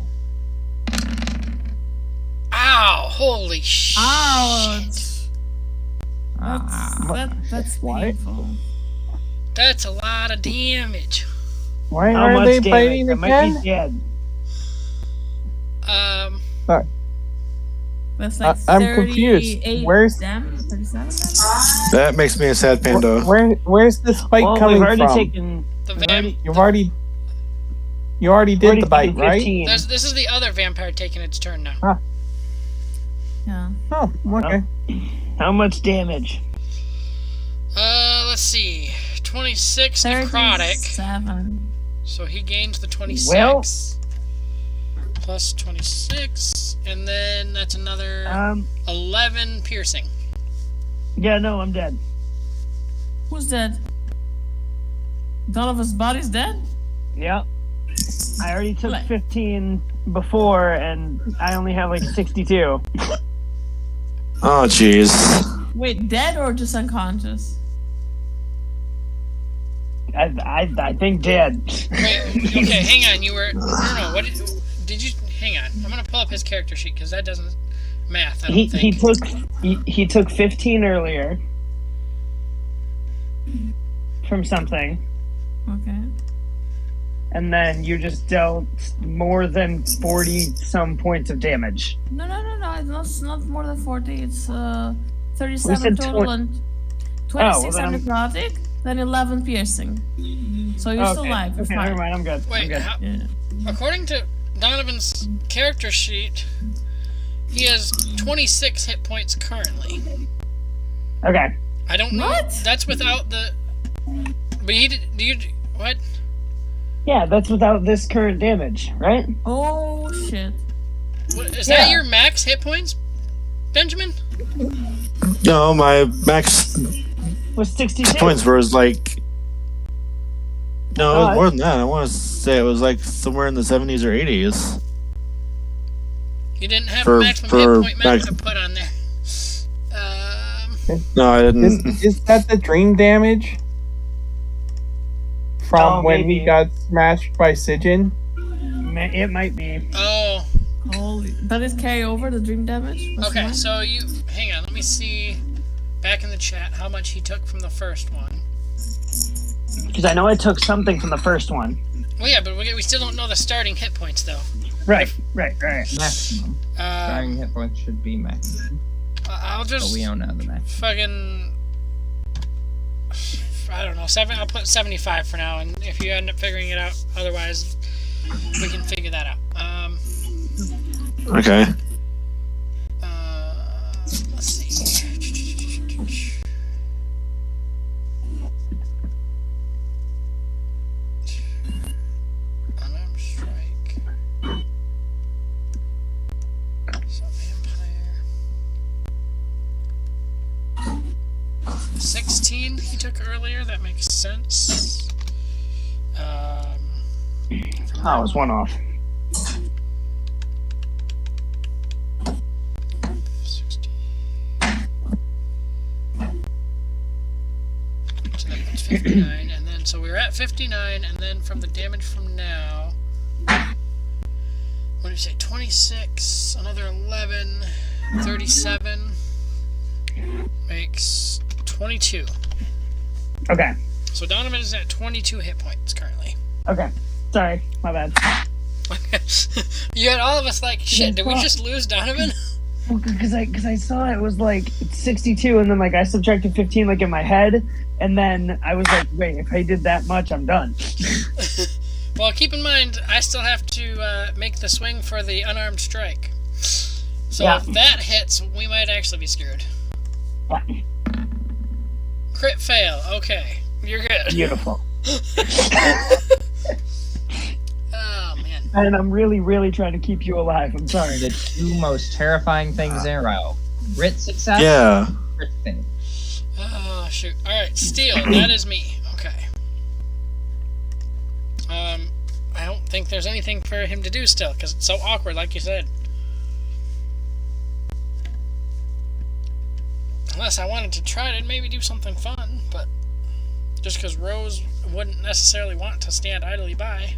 Ow! Holy shit! Ouch. Ah. That's What? painful. That's a lot of damage. Why How are much they damage? fighting I might again? be dead. That's like I'm confused. 38 Where's- damage? 37 damage? That makes me a sad panda. Where's this fight Well, coming we've already from? taken. The we've vamp. You already did the bite, taken right? 15. This is the other vampire taking its turn now. Yeah. Oh, okay. How much damage? Let's see. 26 necrotic. 37. So he gains the 26. Well- Plus 26. And then that's another 11 piercing. Yeah, no, I'm dead. Who's dead? Donovan's body's dead? Yeah. I already took Like- 15 before, and I only have like 62. Oh, jeez. Wait, dead or just unconscious? I think dead. Wait, okay, hang on. You were. No, what did you. Hang on. I'm gonna pull up his character sheet because that doesn't. Math, I don't He think. he took 15 earlier from something, Okay. and then you just dealt more than 40 some points of damage. No. It's not more than 40. It's 37 We said total and 26 then I'm- necrotic, then 11 piercing. So you're still alive. You're Okay, fine. never mind. I'm good. I'm Wait, good. Yeah. according to Donovan's character sheet, he has 26 hit points currently. Okay. I don't know. What? That's without the. But he did. Do you. What? Yeah, that's without this current damage, right? Oh shit. Is Yeah. that your max hit points, Benjamin? No, my max Was 62. points was like. No, it Oh, was more than that. I want to say it was like somewhere in the 70s or 80s. You didn't have For- a maximum for hit point max- to put on there. No, I didn't. Is that the dream damage? From Oh, when maybe. he got smashed by Sigyn? It might be. Oh, Holy. Does it carry over the dream damage? What's okay. mine? So you. Hang on. Let me see. Back in the chat, how much he took from the first one. Because I know I took something from the first one. Well, yeah, but we still don't know the starting hit points though. Right. Maximum. Starting hit points should be maximum. I'll But just we don't know the maximum. fucking. I don't know. I'll put 75 for now, and if you end up figuring it out, otherwise, we can figure that out. Okay. Let's see. Unarmed strike. So vampire. 16 he took earlier. That makes sense. Oh, it was one off. 60. So that puts 59, and then so we're at 59, and then from the damage from now, what did you say? 26, another 11, 37 makes 22. Okay. So Donovan is at 22 hit points currently. Okay. Sorry. My bad. You had all of us like, shit, did we just lose Donovan? Because I saw it was like 62, and then like I subtracted 15 like in my head, and then I was like, wait, if I did that much, I'm done. Well, keep in mind, I still have to make the swing for the unarmed strike. So Yeah. if that hits, we might actually be screwed. Yeah. Crit fail. Okay, you're good. Beautiful. Oh man. And I'm really, really trying to keep you alive. I'm sorry. The two most terrifying things in a row. Crit success, Yeah. crit fail. Oh shoot. All right, Steel. That is me. Okay. I don't think there's anything for him to do still because it's so awkward, like you said. Unless I wanted to try to maybe do something fun, but Just because Rose wouldn't necessarily want to stand idly by.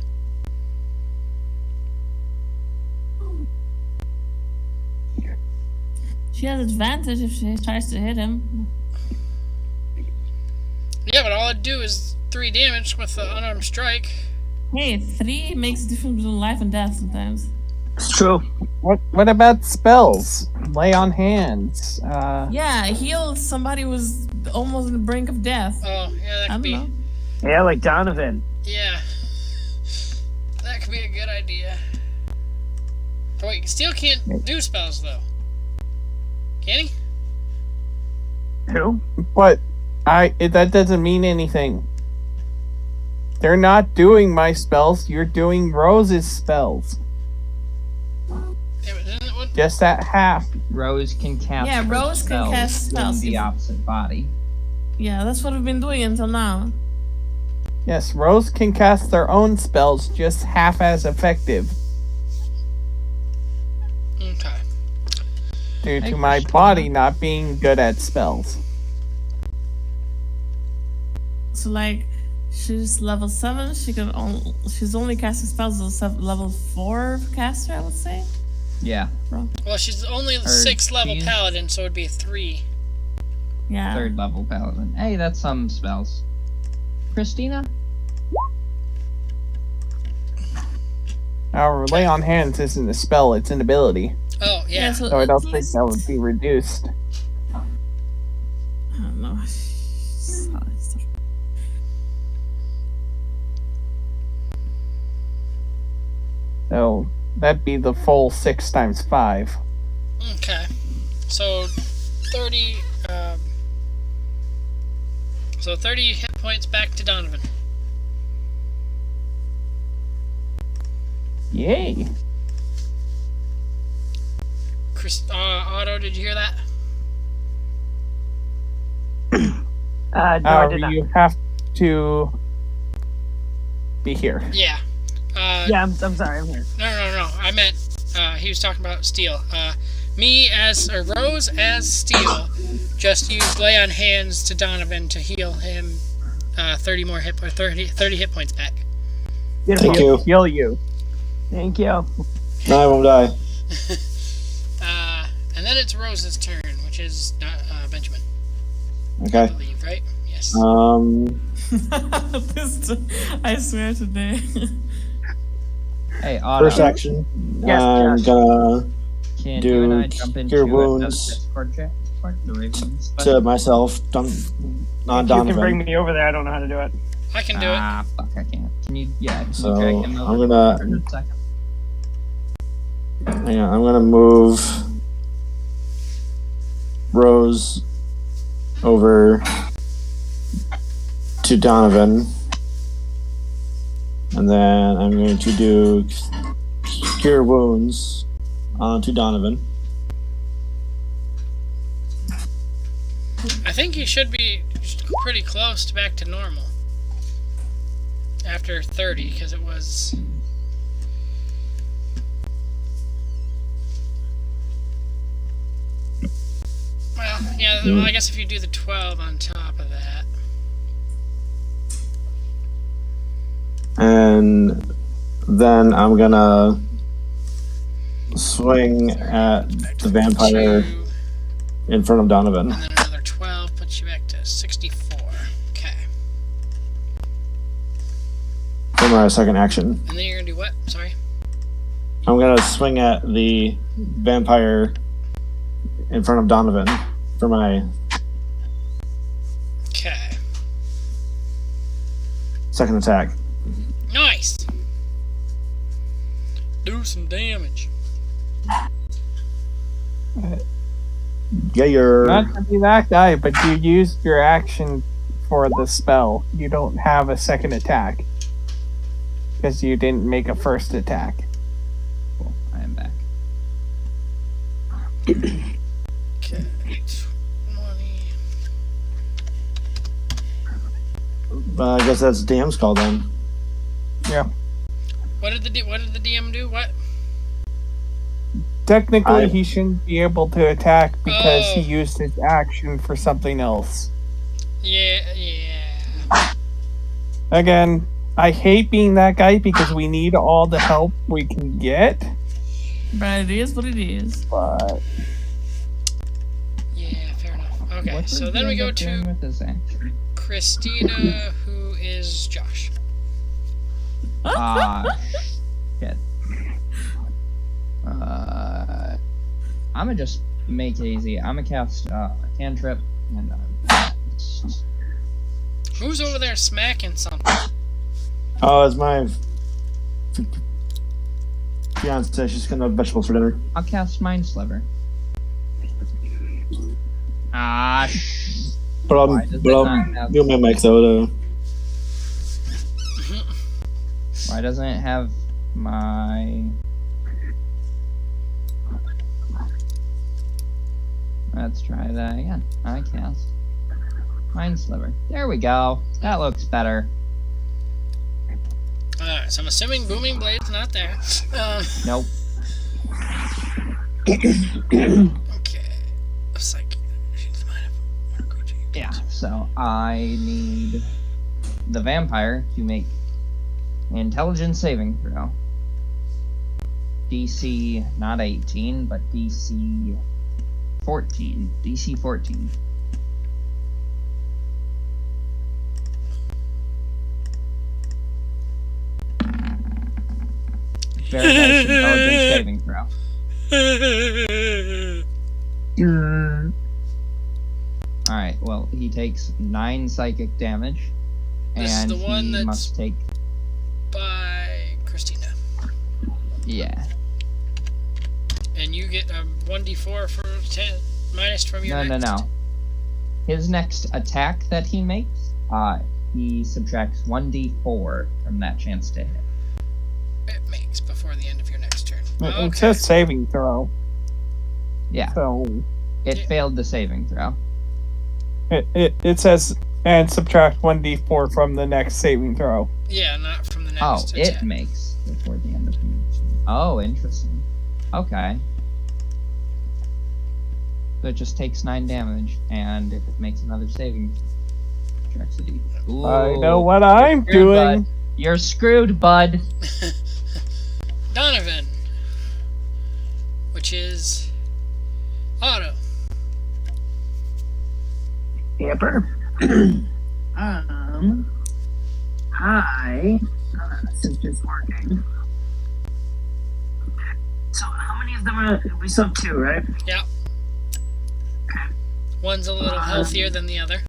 She has advantage if she tries to hit him. Yeah, but all I'd do is 3 damage with the unarmed strike. Hey, 3 makes a difference between life and death sometimes. It's true. What about spells? Lay on hands. Yeah, heal somebody who's almost on the brink of death. Oh, yeah, that I could don't be. know. Yeah, like Donovan. Yeah. That could be a good idea. Oh, wait, Steel can't do spells, though. Can he? Who? But that doesn't mean anything. They're not doing my spells. You're doing Rose's spells. Yeah, but isn't it what? Just at half. Rose can cast. Yeah, her Rose can cast spells. in the opposite body. Yeah, that's what we've been doing until now. Yes, Rose can cast their own spells just half as effective Okay. due to my body not being good at spells. So like, she's level 7. She's only casting spells as a level 4 caster, I would say. Yeah. Well, she's only the 6th level paladin, so it'd be 3. Yeah. 3rd level paladin. Hey, that's some spells. Christina? Our lay on hands isn't a spell, it's an ability. Oh, yeah. So I don't think that would be reduced. I don't know. So that'd be the full 6 times 5. Okay. So, 30, so 30 hit points back to Donovan. Yay! Otto, did you hear that? No, I did not. You have to be here. Yeah. Yeah, I'm sorry. I'm here. No. I meant, he was talking about Steel. Rose as Steel just used Lay on Hands to Donovan to heal him 30 hit points back. Beautiful. Thank you. Heal you. Thank you. Now I won't die. And then it's Rose's turn, which is Benjamin. I Okay. believe, right? Yes. I swear today. Hey, Otto. First action. Yes, I'm Josh. gonna Can do you and I jump into cure the wounds Discord chat? The Ravens to myself, not You Donovan. can bring me over there. I don't know how to do it. I can do it. Ah, fuck, I can't. Can you So, drag him over I'm gonna- for a second? Hang on, I'm gonna move Rose over to Donovan, and then I'm going to do cure wounds onto Donovan. I think he should be pretty close to back to normal after 30, because it was. Well, yeah. Well, I guess if you do the 12 on top of that. And then I'm gonna swing at the vampire Two, in front of Donovan. and then another 12 puts you back to 64. Okay. For my second action. And then you're gonna do what? Sorry. I'm gonna swing at the vampire in front of Donovan for my Okay. second attack. Nice. Do some damage. Yeah, you're. Not to be that guy, but you used your action for the spell. You don't have a second attack. Because you didn't make a first attack. Cool, I am back. Okay. 20. I guess that's DM's call then. Yeah. What did the DM do? What? Technically, he shouldn't be able to attack because he Oh. used his action for something else. Yeah. Again, I hate being that guy because we need all the help we can get. But it is what it is. But Yeah, fair enough. Okay, What so did then we we end go up doing to with this action? Christina, who is Josh. Shit. I'm gonna just make it easy. I'm gonna cast a cantrip and Who's over there smacking something? Oh, it's my fiance. She's gonna have vegetables for dinner. I'll cast Mind Sliver. But Why I'm, does it but not I'm have- doing my max soda. Why doesn't it have my... Let's try that again. I cast Mind Sliver. There we go. That looks better. Alright, so I'm assuming Booming Blade's not there. Nope. Okay. Looks like she's mine. Yeah, so I need the vampire to make an intelligence saving throw. DC not 18, but DC 14. DC 14. Very nice intelligence saving throw. Alright, well, he takes 9 psychic damage. This is And the one he that's- must take... By Christina. Yeah. And you get a 1d4 for 10 minus from your No. next. His next attack that he makes, he subtracts 1d4 from that chance to hit. It makes before the end of your next turn. it Okay. says saving throw. Yeah, So it Yeah. failed the saving throw. it says and subtract 1d4 from the next saving throw. Yeah, not from the Oh, next it attack. makes before the end of the Oh, interesting. Okay. So it just takes 9 damage, and if it makes another saving, subtracts a d. Ooh, I know what I'm screwed, doing. bud. You're screwed, bud. Donovan. Which is Otto. Yepper. Hi. This is just working. So how many of them are we still have 2, right? Yeah. One's a little healthier than the other.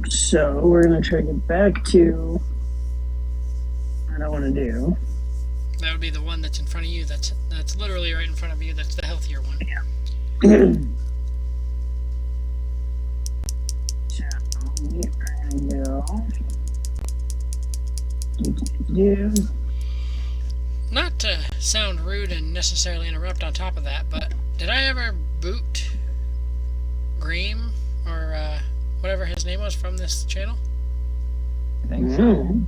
So we're gonna try to get back to what I want to do. That would be the one that's in front of you. That's literally right in front of you. That's the healthier one. So we are gonna go. Do. Not to sound rude and necessarily interrupt on top of that, but did I ever boot Greem or whatever his name was from this channel? I think so.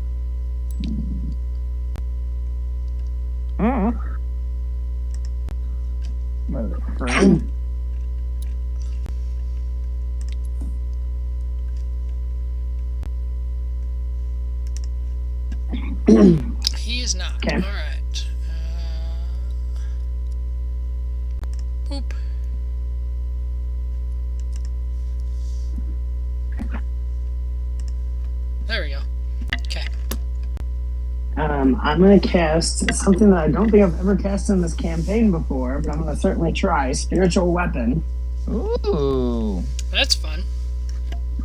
He is not. Okay. Alright. Boop. There we go. Okay. I'm gonna cast something that I don't think I've ever cast in this campaign before, but I'm gonna certainly try. Spiritual Weapon. Ooh. That's fun.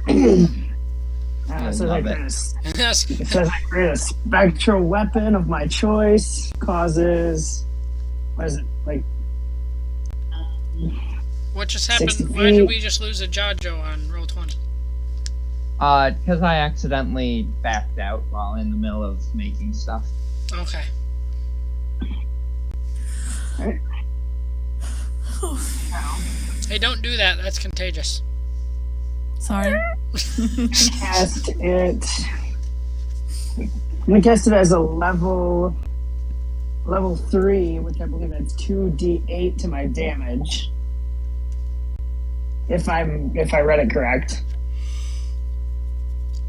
I So love like it. this. That's, It says I create a spectral weapon of my choice, causes, what is it, like, what just happened? 60 Why did feet. we just lose a Jojo on Roll20? Because I accidentally backed out while in the middle of making stuff. Okay. Hey, don't do that. That's contagious. Sorry. cast it. I'm gonna cast it as a level 3, which I believe adds 2d8 to my damage. If I read it correct.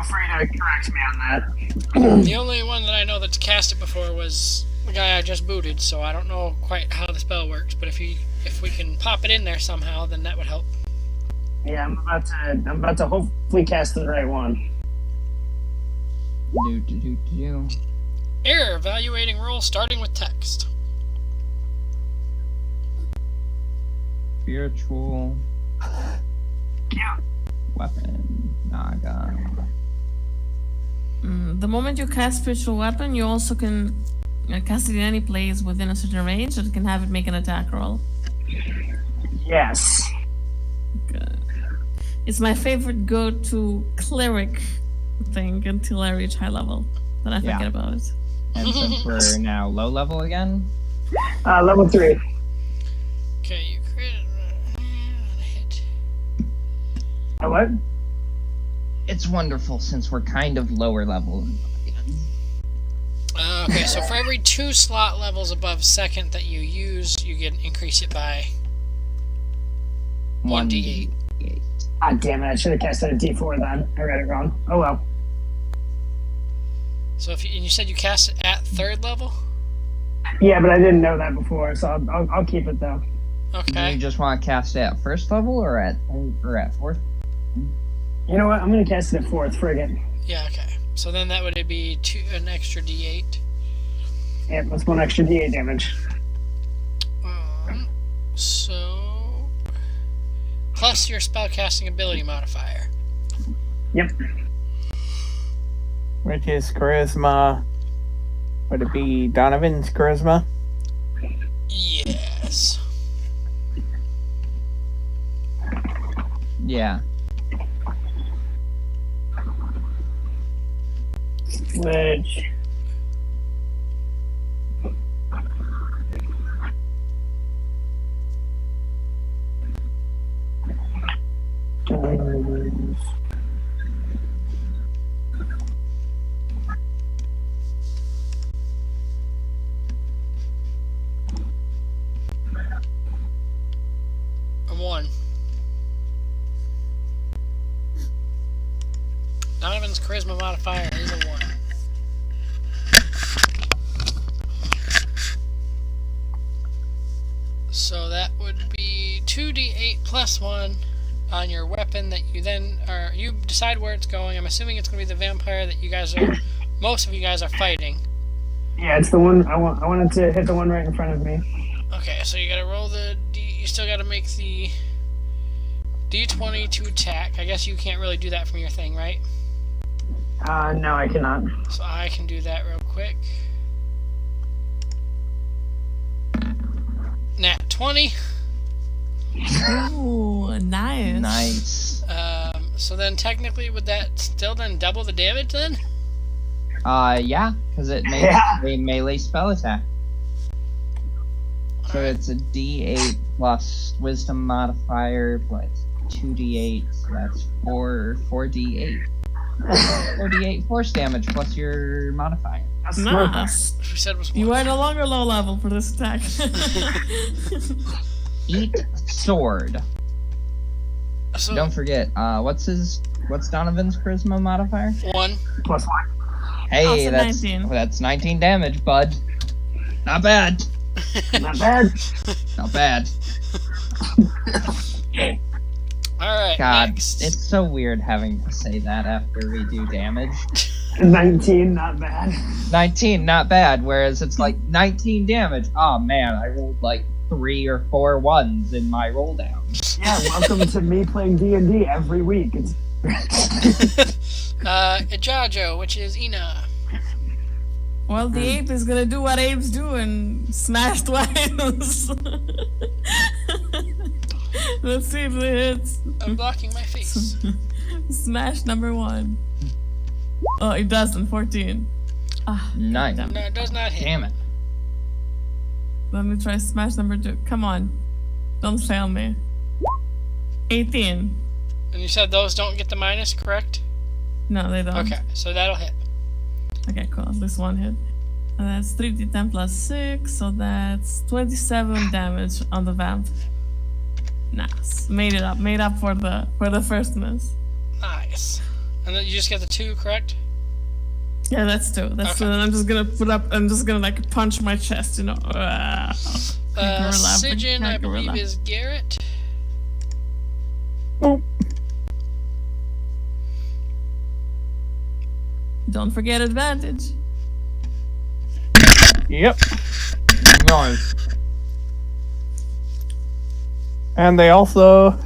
free to correct me on that. The only one that I know that's cast it before was the guy I just booted, so I don't know quite how the spell works. But if we can pop it in there somehow, then that would help. Yeah, I'm about to hopefully cast the right one. Error evaluating roll starting with text. Spiritual. Yeah. Weapon. Naga. The moment you cast spiritual weapon, you also can cast it in any place within a certain range, and can have it make an attack roll. Yes. Good. It's my favorite go-to cleric thing until I reach high level. Then I forget about it. And since we're now low level again, Level 3. Okay, you created a hit. What? it's wonderful since we're kind of lower level. Okay, so for every 2 slot levels above second that you use, you can increase it by 1d8. Ah, damn it! I should have casted a D4 then. I read it wrong. Oh well. So if you said you cast it at 3rd level? Yeah, but I didn't know that before, so I'll keep it though. Do Okay. you just want to cast it at first level or at fourth? You know what? I'm gonna cast it at 4th. Frigate. Yeah, okay. So then that would be an extra d8. Yeah, that's 1 extra D8 damage. So plus your spellcasting ability modifier. Yep. Which is charisma. Would it be Donovan's charisma? Yes. Yeah. Which. A 1. Donovan's charisma modifier is a 1. So that would be 2d8 plus 1 on your weapon that you then are. You decide where it's going. I'm assuming it's going to be the vampire that you guys are. Most of you guys are fighting. Yeah, it's the one I wanted to hit the one right in front of me. Okay, so you gotta roll the D. You still gotta make the D20 to attack. I guess you can't really do that from your thing, right? No, I cannot. So I can do that real quick. Nat 20. Ooh, nice. Nice. So then technically, would that still then double the damage then? Yeah, because it makes Yeah. a melee spell attack. So it's a D8 plus wisdom modifier plus 2d8, so that's 4d8. 4d8 force damage plus your modifier. That's smart. Nice. Which we said was 1. You are no longer low level for this attack. Eat sword. So Don't forget, what's Donovan's charisma modifier? 1. Plus 1. Hey, Also that's 19. that's 19 damage, bud. Not bad. Not bad. Not bad. Alright, God, next. it's so weird having to say that after we do damage. 19, not bad. 19, not bad, whereas it's like 19 damage. Oh man, I rolled like 3 or 4 ones in my roll down. Yeah, welcome to me playing D&D every week. It's Ijajo, which is Ina. Well, the ape is gonna do what apes do and smash twice. Let's see if it hits. I'm blocking my face. Smash number 1. Oh, it doesn't. 14. Ah, Nice. damn. No, it does not hit. Damn it. Let me try smash number 2. Come on. Don't fail me. 18. And you said those don't get the minus, correct? No, they don't. Okay, so that'll hit. Okay, cool. At least 1 hit. And that's 3d10 plus 6, so that's 27 damage on the vamp. Nice. Made it up. Made up for the first miss. Nice. And then you just get the 2, correct? Yeah, that's 2. That's Okay. 2. And I'm just gonna put up. I'm just gonna like punch my chest. You know. Sigyn, I believe, is Garrett. Oh, Don't forget advantage. yep. Nice. And they also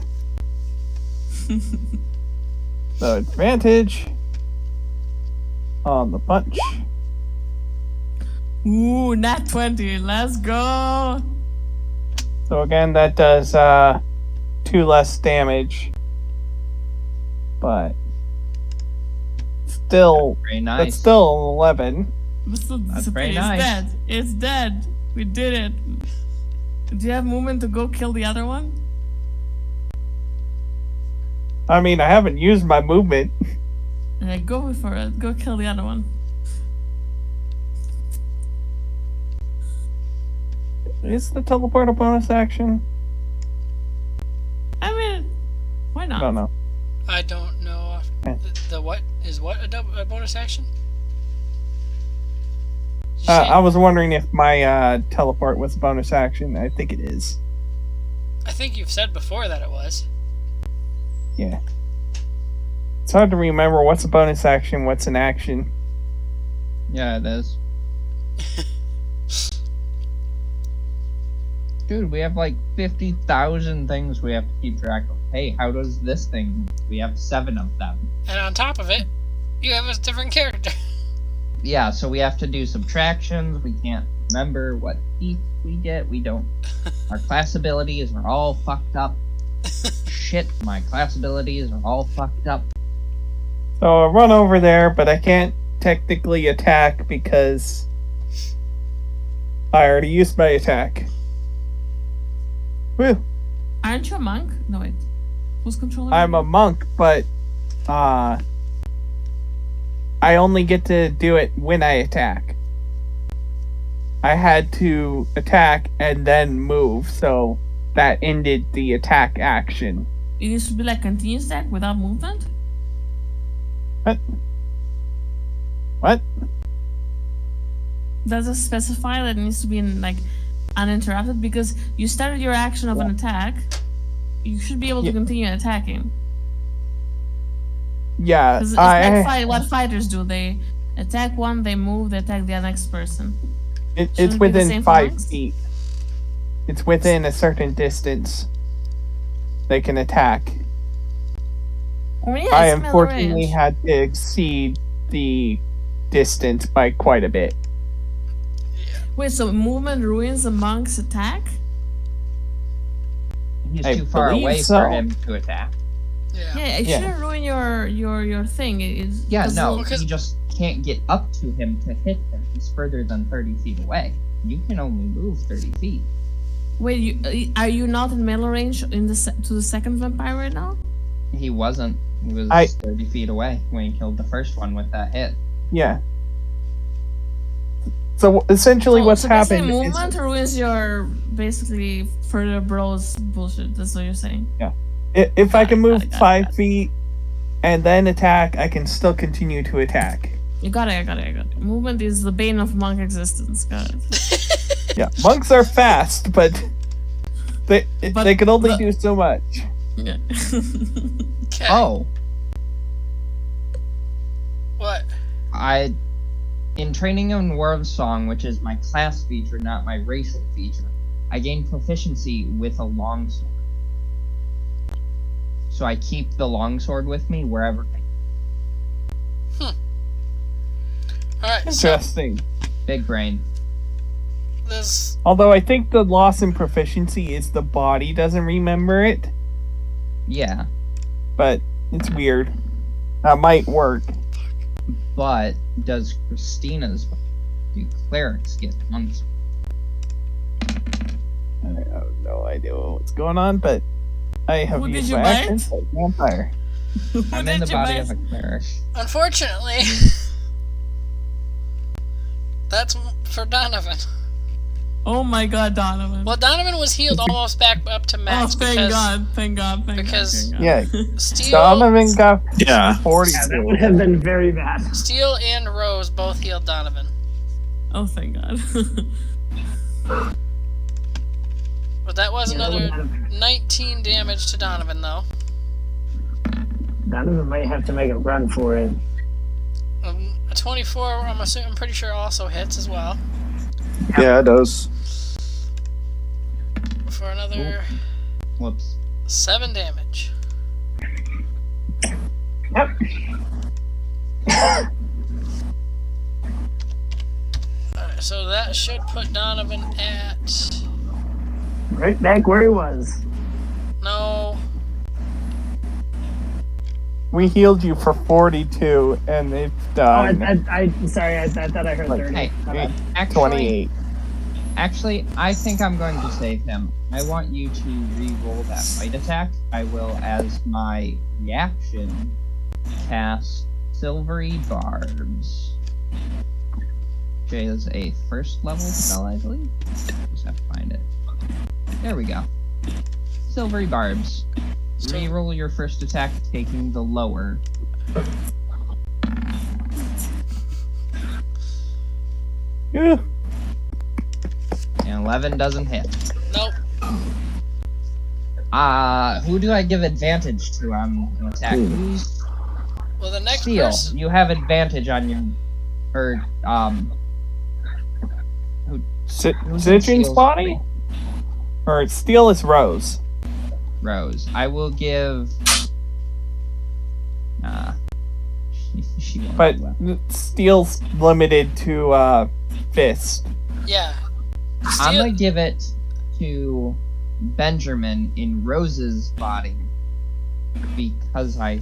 the advantage on the punch. Ooh, nat 20. Let's go. So again, that does 2 less damage, but still, Very nice. that's still an 11. That's very It's nice. dead. It's dead. We did it. Do you have movement to go kill the other one? I mean, I haven't used my movement. Alright, go for it. Go kill the other one. Is the teleport a bonus action? I mean, why I not? don't know. I don't know. Okay. The what is what a bonus action? Did you say- I was wondering if my teleport was a bonus action. I think it is. I think you've said before that it was. Yeah. It's hard to remember what's a bonus action, what's an action. Yeah, it is. Dude, we have like 50,000 things we have to keep track of. Hey, how does this thing? We have 7 of them. And on top of it, you have a different character. Yeah, so we have to do subtractions. We can't remember what feats we get. We don't. Our class abilities are all fucked up. Shit, my class abilities are all fucked up. So I run over there, but I can't technically attack because I already used my attack. Whew. Aren't you a monk? No, wait. Who's controlling I'm you? a monk, but I only get to do it when I attack. I had to attack and then move, so that ended the attack action. It needs to be like continuous attack without movement? What? Does it specify that it needs to be in like uninterrupted? Because you started your action of an attack, you should be able to Yeah. continue attacking. Yeah, Because it's like what fighters do. They attack one, they move, they attack the next person. it's shouldn't it be the within same for 5 monks? feet. It's within a certain distance. They can attack. Oh, yeah, I it's melee unfortunately range. had to exceed the distance by quite a bit. Wait, so movement ruins a monk's attack? He's I too far believe away so. for him to attack. Yeah. Yeah, it Yeah. shouldn't ruin your thing. It's, Yeah, 'cause no, because- he just can't get up to him to hit him. He's further than 30 feet away. You can only move 30 feet. Wait, are you not in melee range in to the second vampire right now? He wasn't. He was I- 30 feet away when he killed the first one with that hit. Yeah. So essentially, what's so happened basically is movement ruins your basically further bros bullshit. That's what you're saying. if I can move got it. 5 feet and then attack, I can still continue to attack. You got it. I got it. Movement is the bane of monk existence. Got it. Yeah, monks are fast, but they But can only the- do so much. Yeah. Okay. Oh, What? in training in War of Song, which is my class feature, not my racial feature, I gained proficiency with a longsword. So I keep the longsword with me wherever I Alright, so Interesting. Big brain. this Although I think the loss in proficiency is the body doesn't remember it, Yeah, but it's weird. That might work. but does Christina's do clerics get monks? I have no idea what's going on, but I have Who did used you my bite? action for vampire. Who I'm in did the you body bite? of a cleric. unfortunately that's for Donovan. Oh my god, Donovan. Well, Donovan was healed almost back up to Oh, max thank because God, thank God, thank because- God. Yeah, Steel, Donovan got Yeah. 42. Yeah, that would have been very bad. Steel and Rose both healed Donovan. Oh, thank God. But that was Yeah, that would another have- 19 damage to Donovan, though. Donovan might have to make a run for it. A 24, I'm pretty sure also hits as well. Yeah, it does. For another Whoops. 7 damage. Yep. Alright, so that should put Donovan at... Right back where he was. No. We healed you for 42, and it's Oh, done. sorry, I thought I heard Like, 30. Hey, My bad. actually, 28. Actually, I think I'm going to save him. I want you to re-roll that fight attack. I will, as my reaction, cast Silvery Barbs. Which is a first level spell, I believe. Just have to find it. There we go. Silvery Barbs. Re-roll your first attack, taking the lower. Yeah. And 11 doesn't hit. Nope. Who do I give advantage to on an attack? Who's Well, the next Steel? person... You have advantage on your, or who's in Citron's Steel's body? Or Steel is Rose. Rose. I will give. She won't But do well. Steel's limited to fist. Yeah. I'm Steel... gonna give it to Benjamin in Rose's body because I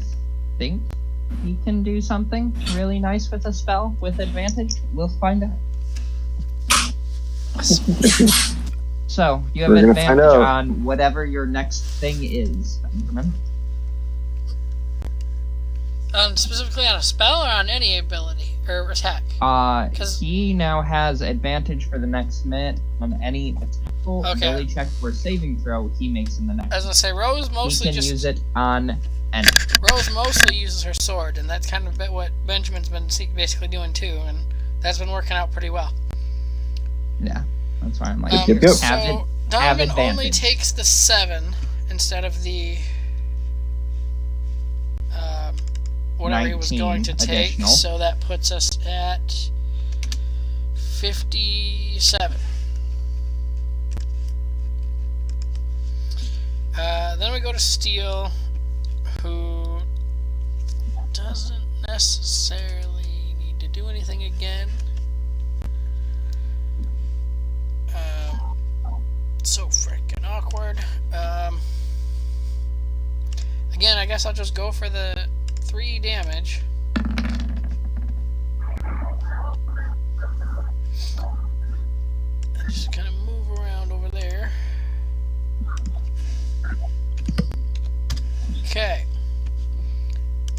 think he can do something really nice with a spell with advantage. We'll find out. So you have We're gonna find advantage out. on whatever your next thing is, Benjamin. Specifically on a spell or on any ability or attack? 'Cause- He now has advantage for the next minute on any attackable Okay. ability check or saving throw he makes in the next. I was gonna say Rose He mostly can just use it on any. Rose mostly uses her sword, and that's kind of what Benjamin's been basically doing too, and that's been working out pretty well. Yeah, that's why I'm like, Yep, yep. So have Donovan only advantage. takes the 7 instead of the whatever he was 19 going to take. additional. So that puts us at 57. Then we go to Steel, who doesn't necessarily need to do anything again. So freaking awkward. Again, I guess I'll just go for the 3 damage. Just kind of move around over there. Okay.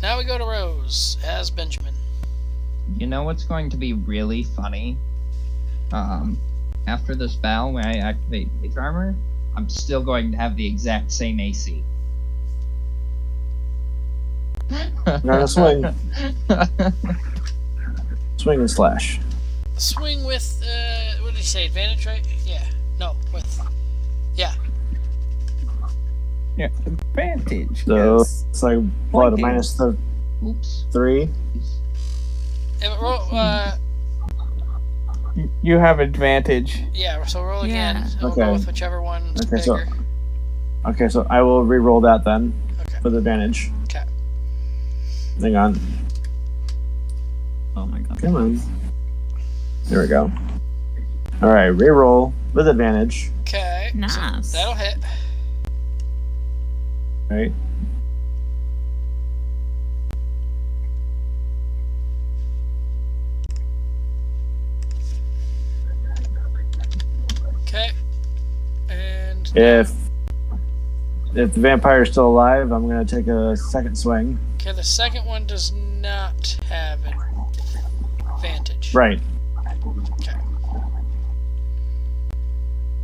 Now we go to Rose as Benjamin. You know what's going to be really funny? After this battle, when I activate Mage Armor, I'm still going to have the exact same AC. Gonna swing. Swing and slash. Swing with, what did he say? Advantage, right? Yeah. No, with. Yeah. Yeah, advantage. So yes. it's like what, a Flanking. minus the Oops. 3? You have advantage. Yeah, so roll again. Yeah. And we'll Okay. go with whichever one's Okay, so- bigger. Okay, so I will re-roll that then Okay. with advantage. Okay. Hang on. Oh my god. Come on. There we go. Alright, re-roll with advantage. Okay. Nice. So that'll hit. Right? Okay. And If the vampire is still alive, I'm gonna take a second swing. okay, the second one does not have advantage. Right. Okay.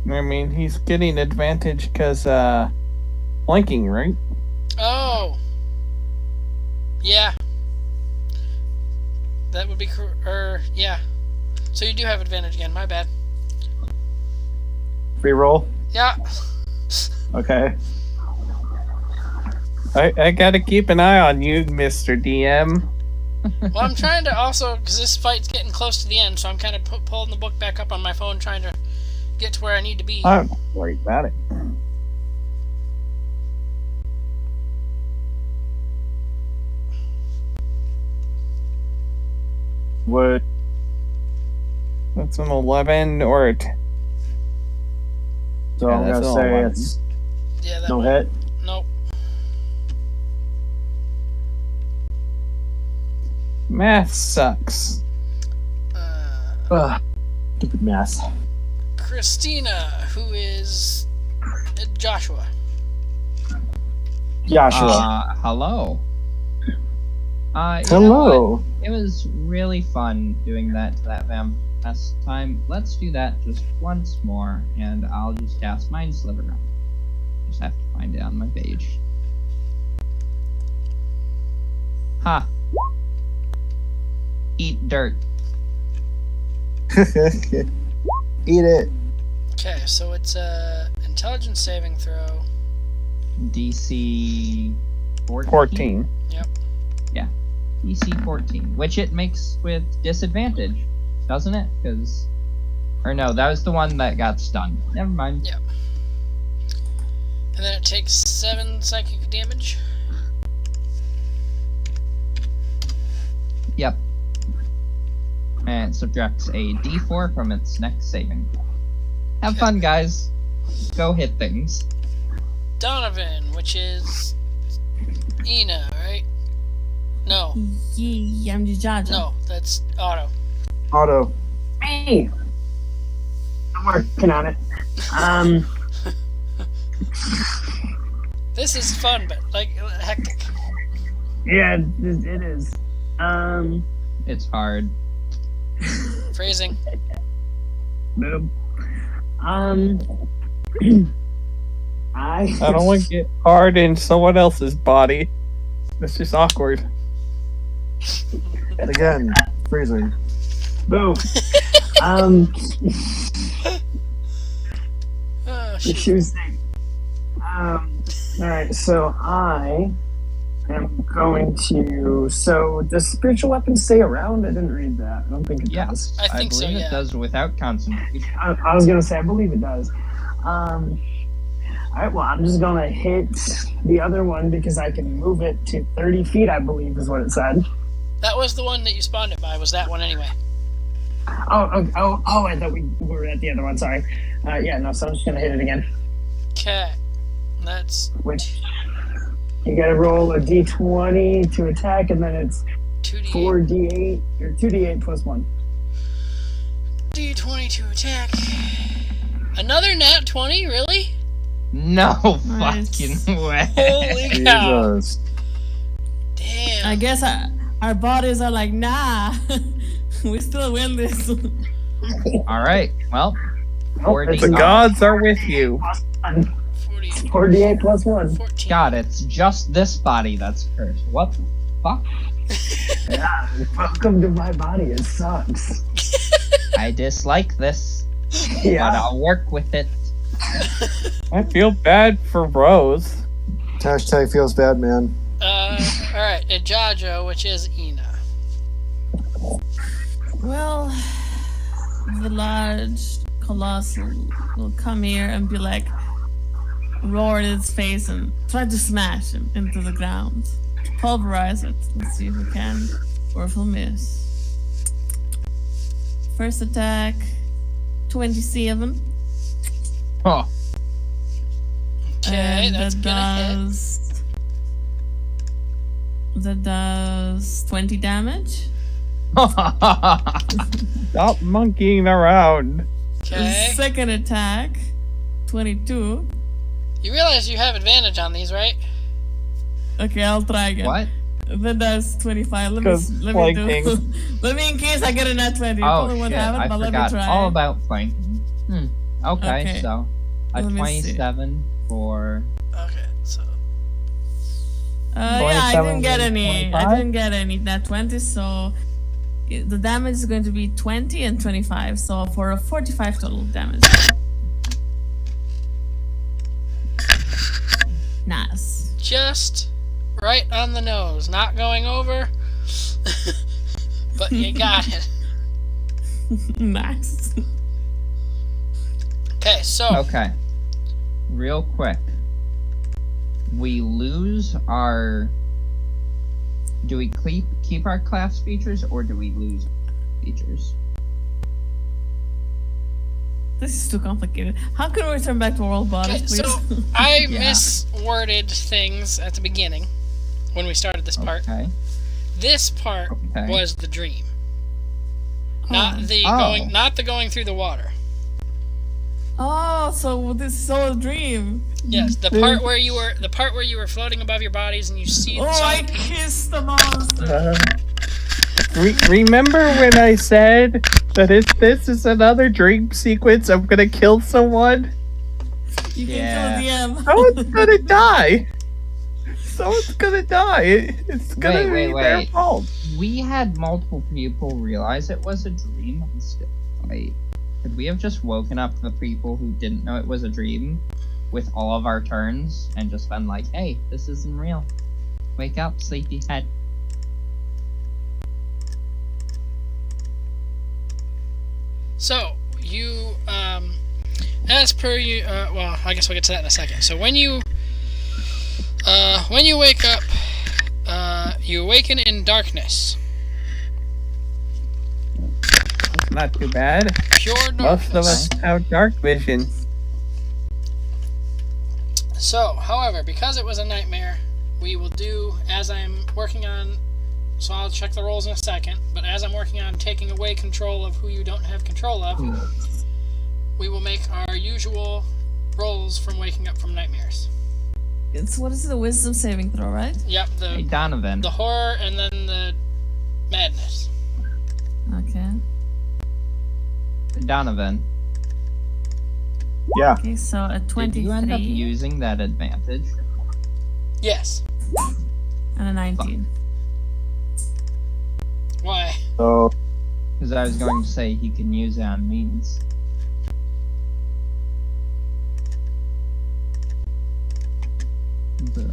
I mean, he's getting advantage because, flanking, right? Oh. Yeah. That would be yeah. So you do have advantage again. My bad. Free roll. Yeah. Okay. I gotta keep an eye on you, Mr. DM. Well, I'm trying to also, because this fight's getting close to the end, so I'm kind of pulling the book back up on my phone, trying to get to where I need to be. I'm not worried about it. Would That's an 11 or a so Yeah, I'm that's gonna all say I want. it's Yeah, that no one. hit. Nope. Math sucks. Ugh. Stupid mess. Christina, who is Joshua. Joshua. Hello. You know Hello. what? It was really fun doing that to that vamp last time. Let's do that just once more, and I'll just cast Mind Sliver. Just have to find it on my page. Ha! Eat dirt. Eat it. Okay, so it's a intelligence saving throw. DC 14. 14. Yeah, DC 14, which it makes with disadvantage, doesn't it? Because, or no, that was the one that got stunned. Never mind. Yeah. And then it takes 7 psychic damage. Yep. And it subtracts a D4 from its next saving. Have fun, guys. Go hit things. Donovan, which is Ina, right? No, Yeah, I'm the judge. no, that's Otto. Auto. Hey, I'm working on it. This is fun, but like hectic. Yeah, it is. It's hard. Phrasing. Boom. I don't want to get hard in someone else's body. That's just awkward. And again, freezing. Boom. Oh, The shoot. shoes thing. Alright, so I am going to. So, does spiritual weapons stay around? I didn't read that. I don't think it does. Yes, I think so, believe yeah. it does without concentration. I was gonna say, I believe it does. Alright, well, I'm just gonna hit the other one because I can move it to 30 feet, I believe is what it said. That was the one that you spawned it by, was that one anyway. I thought we were at the other one, sorry. Yeah, no, so I'm just gonna hit it again. Okay. That's Which, you gotta roll a d20 to attack, and then it's 2d8. 4d8, or 2d8 plus 1. D20 to attack. Another nat 20, really? No Nice. fucking way. Holy cow. Jesus. Damn. I guess our bodies are like, nah, we still win this. Alright, well, Nope, it's The not. gods are with you. 40, 4d8 plus 1. 14. God, it's just this body that's cursed. What the fuck? Yeah, welcome to my body, it sucks. I dislike this, but Yeah. I'll work with it. I feel bad for Rose. Hashtag feels bad, man. Alright, Ijajo, which is Ina. Well, the large colossal will come here and be like, roar in its face and try to smash him into the ground. Pulverize it. Let's see if we can. Or if we'll miss. First attack, 27. Oh, Okay, And that's gonna hit. That does 20 damage. Stop monkeying around. Okay. Second attack, 22. You realize you have advantage on these, right? Okay, I'll try again. what? That does 25. Let me 'Cause do. flanking. Let me, in case I get a nat 20. Oh Probably won't shit, have it, I but let me forgot try. all about flanking. Okay, Okay. so a Let me see. 27 for. Okay, so Yeah, I 27 didn't get and any. 25? I didn't get any net 20, so the damage is going to be 20 and 25, so for a 45 total damage. Nice. just right on the nose, not going over, but you got it. Nice. Okay, so Okay. Real quick. We lose our. Do we keep our class features or do we lose features? This is too complicated. How can we return back to world bodies, okay, please? so I Yeah. misworded things at the beginning when we started this part. Okay. This part Okay. was the dream, not the Oh. going through the water. Oh, so this is all a dream. Yes, the part where you were floating above your bodies and you see. Oh, I kissed the monster. Remember when I said that if this is another dream sequence, I'm gonna kill someone? You Yeah. can kill the DM. Someone's gonna die. Someone's gonna die. It's gonna Wait, be wait, their wait. fault. We had multiple people realize it was a dream. Wait, could we have just woken up the people who didn't know it was a dream with all of our turns and just been like, hey, this isn't real. Wake up, sleepyhead. So you, as per you, well, I guess we'll get to that in a second. So when you wake up, you awaken in darkness. Not too bad. Pure darkness. Most of us have dark vision. So, however, because it was a nightmare, we will do as I'm working on. So I'll check the rolls in a second. But as I'm working on taking away control of who you don't have control of, we will make our usual rolls from waking up from nightmares. It's what is the wisdom saving throw, right? Yep, Hey, the Donovan. horror and then the madness. Okay. Donovan, Yeah. Okay, so a did 23 you end up using that advantage? Yes. and a 19. Why? So Because I was going to say he can use it on means. But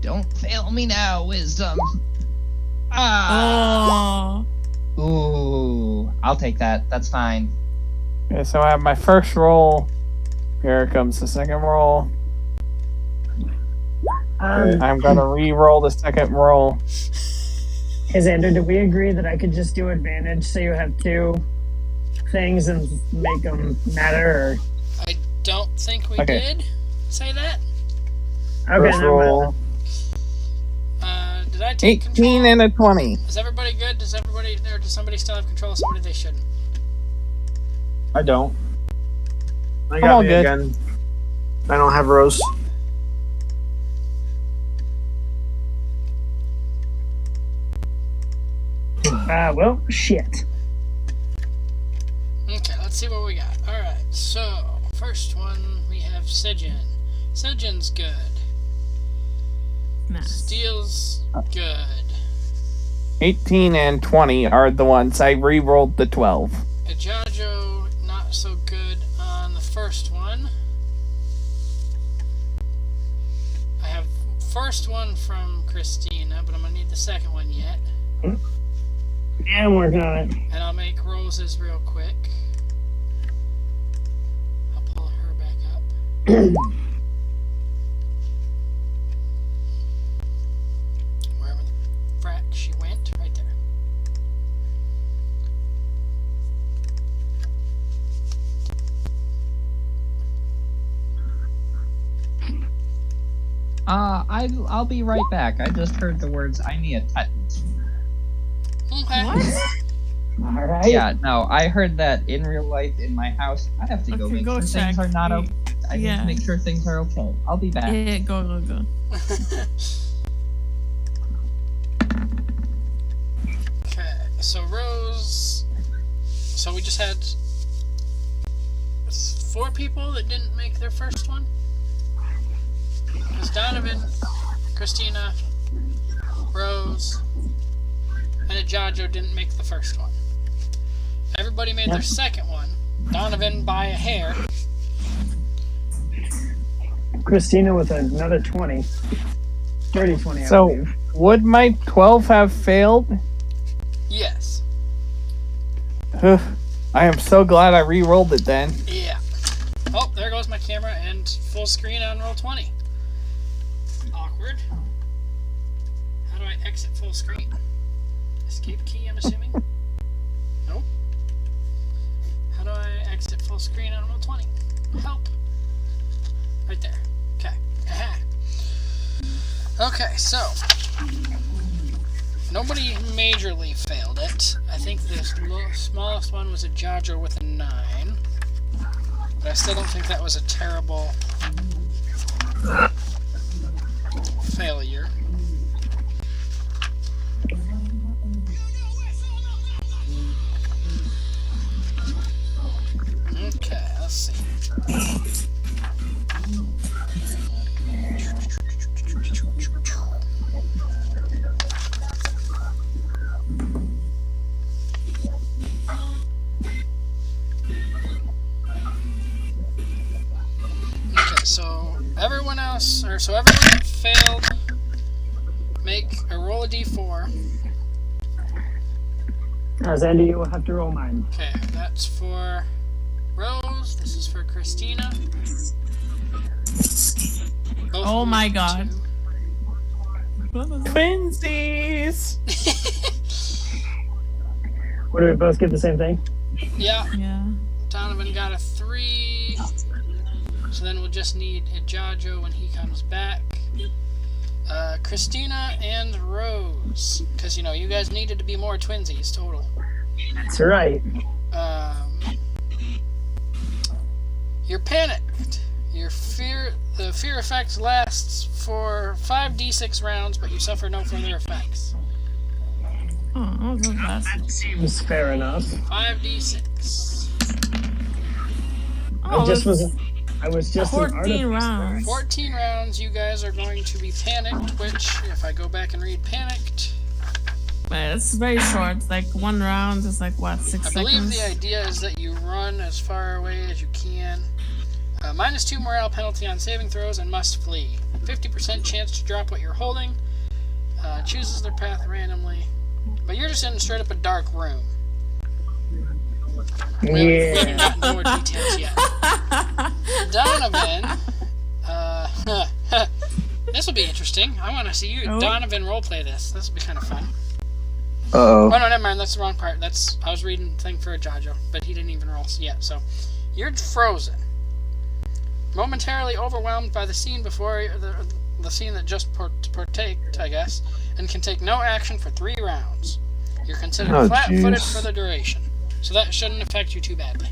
don't fail me now, wisdom. Ah. Oh. Ooh, I'll take that. That's fine. Okay, so I have my first roll. Here comes the second roll. I'm gonna re-roll the second roll. Hey, Xander, did we agree that I could just do advantage so you have two things and make them matter? I don't think we Okay. did say that. Or... Okay, First never mind. roll. Did I take 18 control? and a 20. Is everybody good? Does somebody still have control of somebody they shouldn't? I don't. I I'm got all me good. again. I don't have Rose. Well, shit. Okay, let's see what we got. Alright, so, first one, we have Sejin. Sejin's good. Nice. Steel's good. 18 and 20 are the ones. I re-rolled the 12. Ajajo, not so good on the first one. I have first one from Christina, but I'm gonna need the second one yet. Yeah, I'm working on it. And I'll make Rose's real quick. I'll pull her back up. Wherever the frack she went, right there. I'll be right back. I just heard the words, I need a tetanus. Okay. All right. Yeah, no, I heard that in real life in my house. I have to go Okay, make go sure check. things are not okay. I need Yeah. to make sure things are okay. I'll be back. Yeah, go. Okay, so Rose. So we just had. 4 people that didn't make their first one. It was Donovan, Christina, Rose, and Ajajo didn't make the first one. Everybody made their second one. Donovan by a hair. Christina with another 20. Dirty 20, I So, believe. would my 12 have failed? Yes. Ugh, I am so glad I re-rolled it then. Yeah. Oh, there goes my camera and full screen on roll 20. Awkward. How do I exit full screen? Escape key, I'm assuming? Nope. How do I exit full screen on roll 20? Help. Right there. Okay. Aha. Okay, so nobody majorly failed it. I think the smallest one was a Jajo with a 9. But I still don't think that was a terrible failure. Okay, let's see. Okay, so everyone that failed, make a roll a d4. Xander, you will have to roll mine. Okay, that's for Rose. This is for Christina. Both Oh my rolled god. 2. Twinsies! What, do we both get the same thing? Yeah, Yeah. Donovan got a 3. So then we'll just need Ajajo when he comes back. Christina and Rose. Because, you guys needed to be more twinsies total. That's right. You're panicked. The fear effect lasts for 5d6 rounds, but you suffer no further effects. Oh, that's That seems fair enough. 5d6. Oh, I was just an 14 artificer. rounds. 14 rounds, you guys are going to be panicked, which, if I go back and read panicked, It's very short. Like 1 round is like what, 6 I seconds? believe the idea is that you run as far away as you can. -2 morale penalty on saving throws and must flee. 50% chance to drop what you're holding. Chooses their path randomly. But you're just in straight up a dark room. We haven't gotten more details yet. Donovan. This will be interesting. I want to see you, Donovan, roleplay this. This will be kind of fun. Uh-oh. Oh no, never mind. That's the wrong part. I was reading the thing for a Jajo, but he didn't even roll yet. So, you're frozen, momentarily overwhelmed by the scene before the scene that just partaked, I guess, and can take no action for 3 rounds. You're considered flat-footed for the duration, so that shouldn't affect you too badly.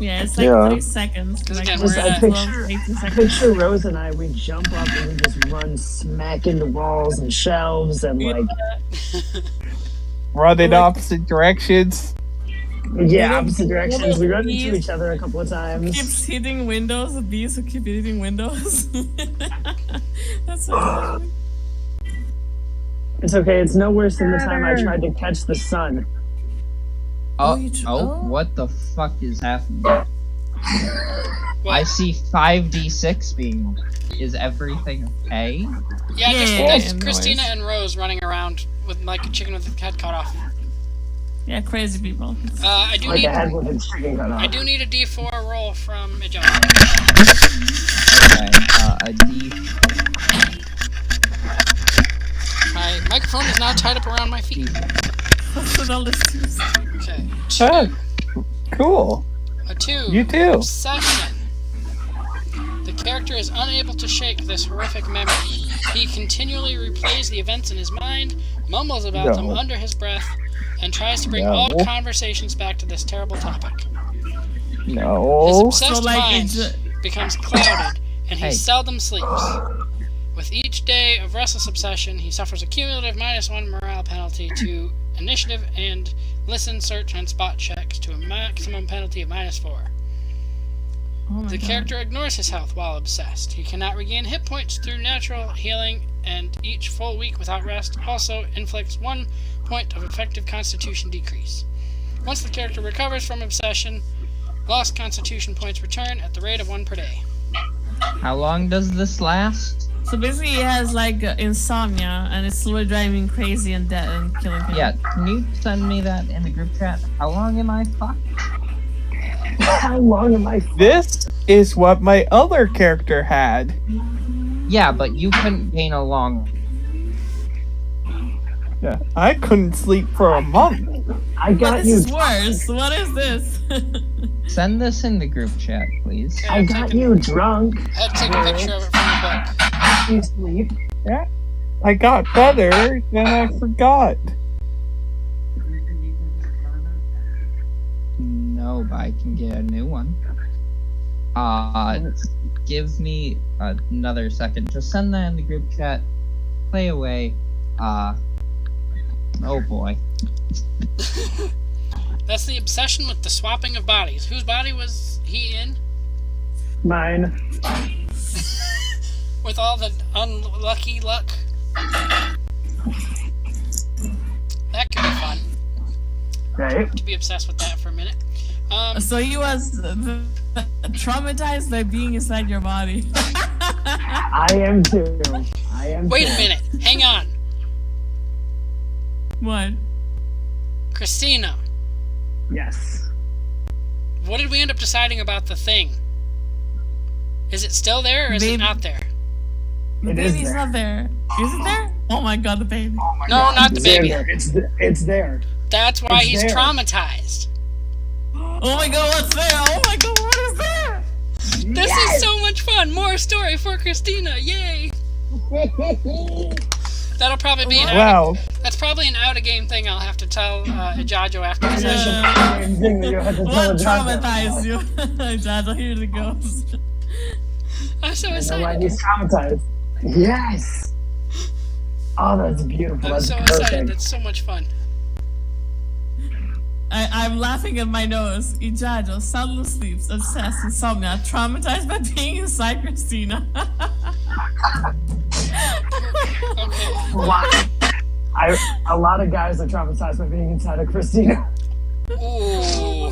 Yeah, it's like 3 seconds. Because Like, again, Just, we're I at picture, 18 I seconds. picture Rose and I, we jump up and we just run smack into walls and shelves and like, Run in opposite directions. yeah, opposite directions. We run Please. into each other a couple of times. Keeps hitting windows. The bees who keep hitting windows. That's so funny. It's okay. It's no worse than the time I tried to catch the sun. What the fuck is happening? I see 5d6 being. Is everything okay? Yeah, Yeah, that's and Christina noise. and Rose running around with like a chicken with the head cut off. Yeah, crazy people. I do Like need a head with its chicken cut off. a D4 roll from John. Okay, a d. My microphone is now tied up around my feet. What's with all this juice? Okay. Ah, cool. A 2. You too. Obsession. The character is unable to shake this horrific memory. He continually replays the events in his mind, mumbles about them under his breath, and tries to bring all conversations back to this terrible topic. His No. obsessed So, like, mind it's, becomes clouded, and he Hey. seldom sleeps. With each day of restless obsession, he suffers a cumulative -1 morale penalty to initiative and listen, search, and spot checks to a maximum penalty of -4. Oh my The God. character ignores his health while obsessed. He cannot regain hit points through natural healing, and each full week without rest also inflicts 1 point of effective constitution decrease. Once the character recovers from obsession, lost constitution points return at the rate of 1 per day. How long does this last? So basically, he has like insomnia, and it's slowly driving him crazy and dead and killing people. Yeah, can you send me that in the group chat? How long am I fucked? How long am I? This is what my other character had. Yeah, but you couldn't gain a long. Yeah, I couldn't sleep for a month. I But got this you. is worse. What is this? Send this in the group chat, please. I got you drunk. I had to take a picture of it from the book. You sleep. Yeah, I got better, then I forgot. No, but I can get a new one. Give me another second. Just send that in the group chat. Play away. Oh boy. That's the obsession with the swapping of bodies. Whose body was he in? Mine. With all the unlucky luck? That could be fun, Right. to be obsessed with that for a minute. So he was traumatized by being inside your body. I am too. I am. Wait too. a minute. Hang on. What? Christina, Yes. what did we end up deciding about the thing? Is it still there or is it Maybe- not there? The It is baby's there. not there. Is it there? Oh my God, the baby. No, not the It's baby. there. It's there. That's why It's he's there. traumatized. Oh my God, what's there? Oh my God, what is there? This is so much fun. More story for Christina. Yay. That'll probably be an Wow. That's probably an out-of-game thing I'll have to tell Ijajo after the session. Same thing that you had to tell What a doctor. traumatized you? Jaja, here it goes. I'm so I know why excited. he's traumatized. Yes. Oh, that's beautiful. I'm That's so perfect. excited. It's so much fun. I'm laughing at my nose. Ijajo, soundless sleeps, obsessed, insomnia, traumatized by being inside Christina. Okay. Wow. A lot of guys are traumatized by being inside of Christina. Ooh.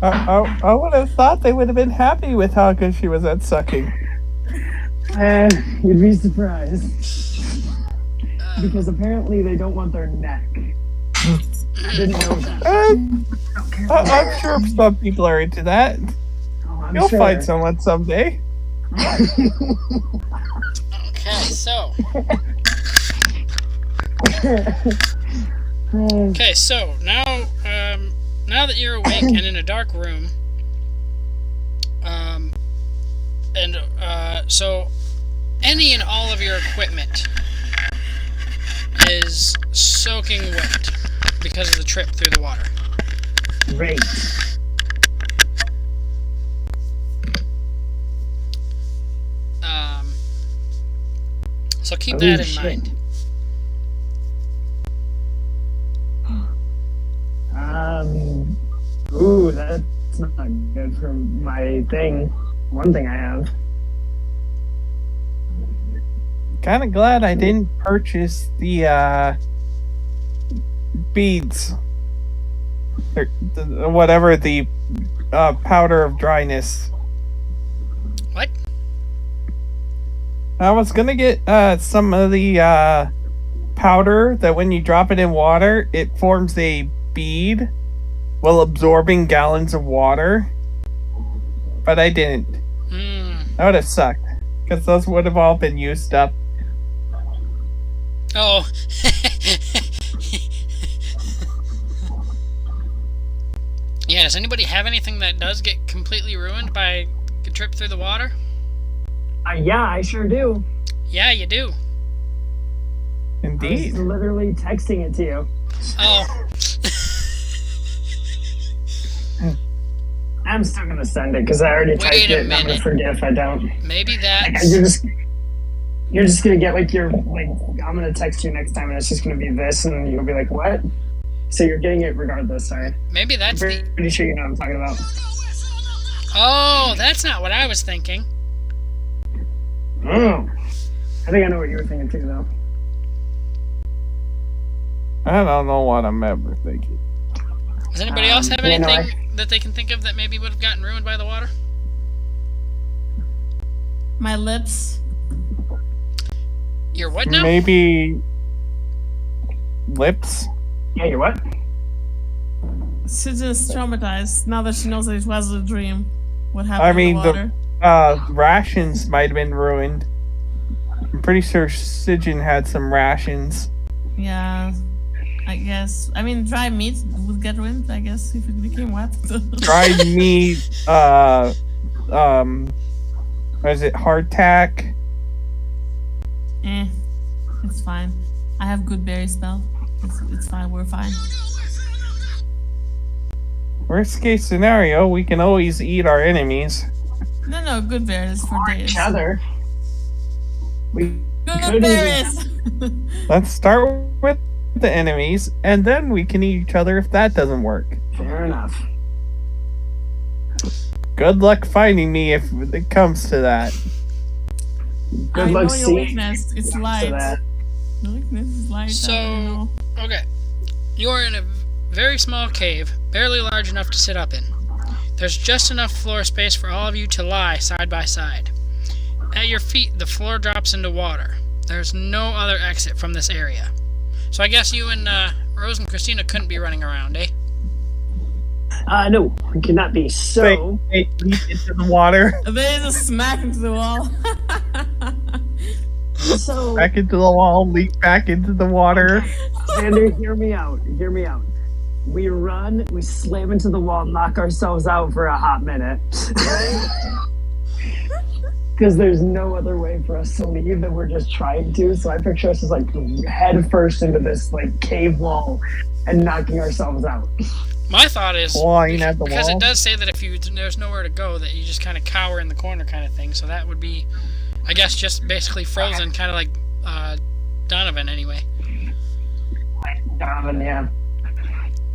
I would have thought they would have been happy with how good she was at sucking. And you'd be surprised. Because apparently they don't want their neck. I didn't know that. I'm sure some people are into that. Oh, I'm You'll sure. find someone someday. Okay, so. Okay, so now that you're awake and in a dark room, so any and all of your equipment is soaking wet because of the trip through the water. Great. So keep Oh, that in shit. mind. Ooh, that's not good for my thing. One thing I have. Kind of glad I didn't purchase the beads. Or whatever the powder of dryness. What? I was gonna get some of the powder that when you drop it in water, it forms a bead while absorbing gallons of water. But I didn't. That would have sucked. Because those would have all been used up. Oh. Yeah, does anybody have anything that does get completely ruined by a trip through the water? Yeah, I sure do. Yeah, you do. I Indeed. was literally texting it to you. Oh. I'm still gonna send it because I already Wait typed a it. And I'm gonna minute. forget if I don't. Maybe Like, that's... you're just gonna get like your like. I'm gonna text you next time, and it's just gonna be this, and you'll be like, "What?" So you're getting it regardless, sorry. Maybe that's the... Pretty sure you know what I'm talking about. Oh, that's not what I was thinking. Oh. I think I know what you were thinking too, though. I don't know what I'm ever thinking. Does anybody else have yeah, no, anything that they can think of that maybe would have gotten ruined by the water? My lips. Your what now? Maybe lips. Yeah, you're what? She's just traumatized now that she knows that it was a dream. What happened I in mean, the water? rations might have been ruined. I'm pretty sure Sigyn had some rations. Yeah, I guess. I mean, dry meat would get ruined, I guess, if it became wet. Dried meat, what is it, hardtack? It's fine. I have good berry spell. It's fine, we're fine. Worst case scenario, we can always eat our enemies. No, good berries for days. Each other. We Good could berries! Let's start with the enemies, and then we can eat each other if that doesn't work. Fair enough. Good luck finding me if it comes to that. Good I luck know your seeing weakness. It's to light. that. Your weakness is light. I don't So, know. okay. You're in a very small cave, barely large enough to sit up in. There's just enough floor space for all of you to lie side by side. At your feet, the floor drops into water. There's no other exit from this area. So I guess you and Rose and Christina couldn't be running around, eh? No, it cannot be. So, Leap into the water. There is a smack into the wall. Back into the wall, leap back into the water. Xander, hear me out. Hear me out. We run, we slam into the wall, knock ourselves out for a hot minute. Because there's no other way for us to leave and we're just trying to. So I picture us just like head first into this like cave wall and knocking ourselves out. My thought is, Flying at the because wall. it does say that if there's nowhere to go, that you just kind of cower in the corner kind of thing. So that would be, I guess, just basically frozen, kind of like Donovan anyway. Donovan, yeah.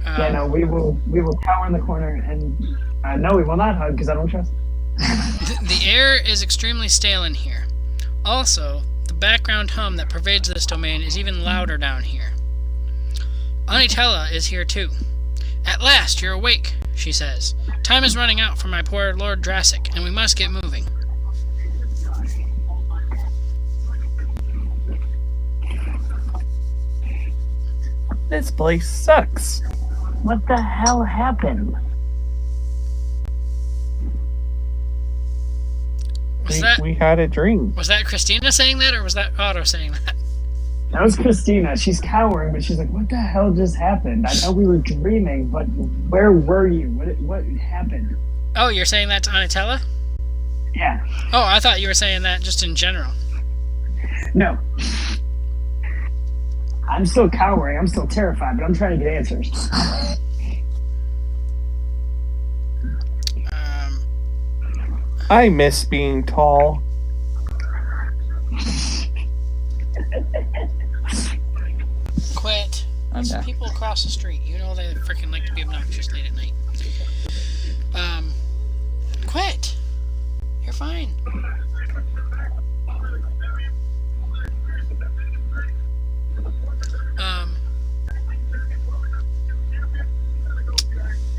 Yeah, no, we will cower in the corner and no, we will not hug because I don't trust. The air is extremely stale in here. Also, the background hum that pervades this domain is even louder down here. Anitella is here too. At last, you're awake, she says. Time is running out for my poor Lord Drassic, and we must get moving. This place sucks. What the hell happened? We had a dream. Was that Christina saying that, or was that Otto saying that? That was Christina. She's cowering, but she's like, what the hell just happened? I know we were dreaming, but where were you? What happened? Oh, you're saying that to Anitella? Yeah. Oh, I thought you were saying that just in general. No. I'm still cowering. I'm still terrified, but I'm trying to get answers. I miss being tall. Quit. I'm There's back. people across the street. You know they freaking like to be obnoxious late at night. Quit. You're fine.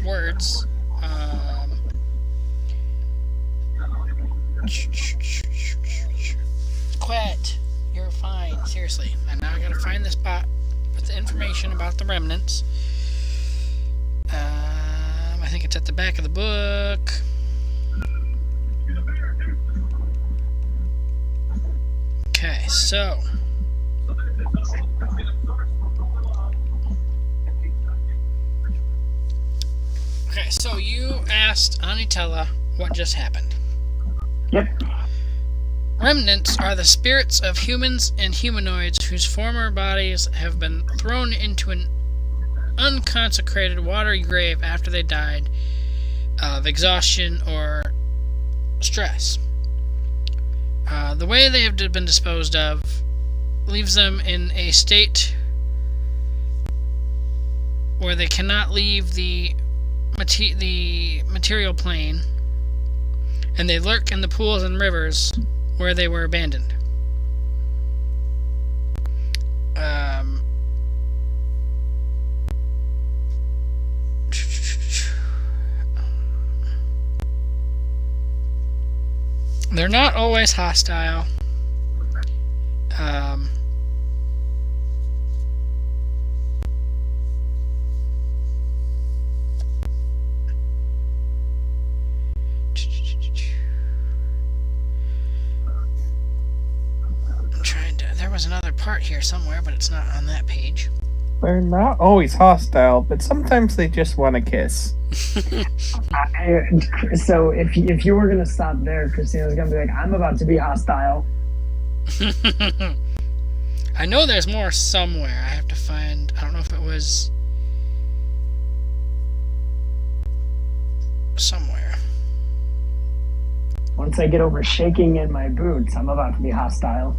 Words. Quit. You're fine. Seriously. And now I gotta find this bot with the information about the remnants. I think it's at the back of the book. Okay, so. Okay, so you asked Anitella what just happened. Yep. Remnants are the spirits of humans and humanoids whose former bodies have been thrown into an unconsecrated watery grave after they died of exhaustion or stress. The way they have been disposed of leaves them in a state where they cannot leave the material plane, and they lurk in the pools and rivers where they were abandoned. They're not always hostile. There was another part here somewhere, but it's not on that page. They're not always hostile, but sometimes they just want to kiss. So if you were gonna stop there, Christina's gonna be like, I'm about to be hostile. I know there's more somewhere. I have to find. I don't know if it was somewhere. Once I get over shaking in my boots, I'm about to be hostile.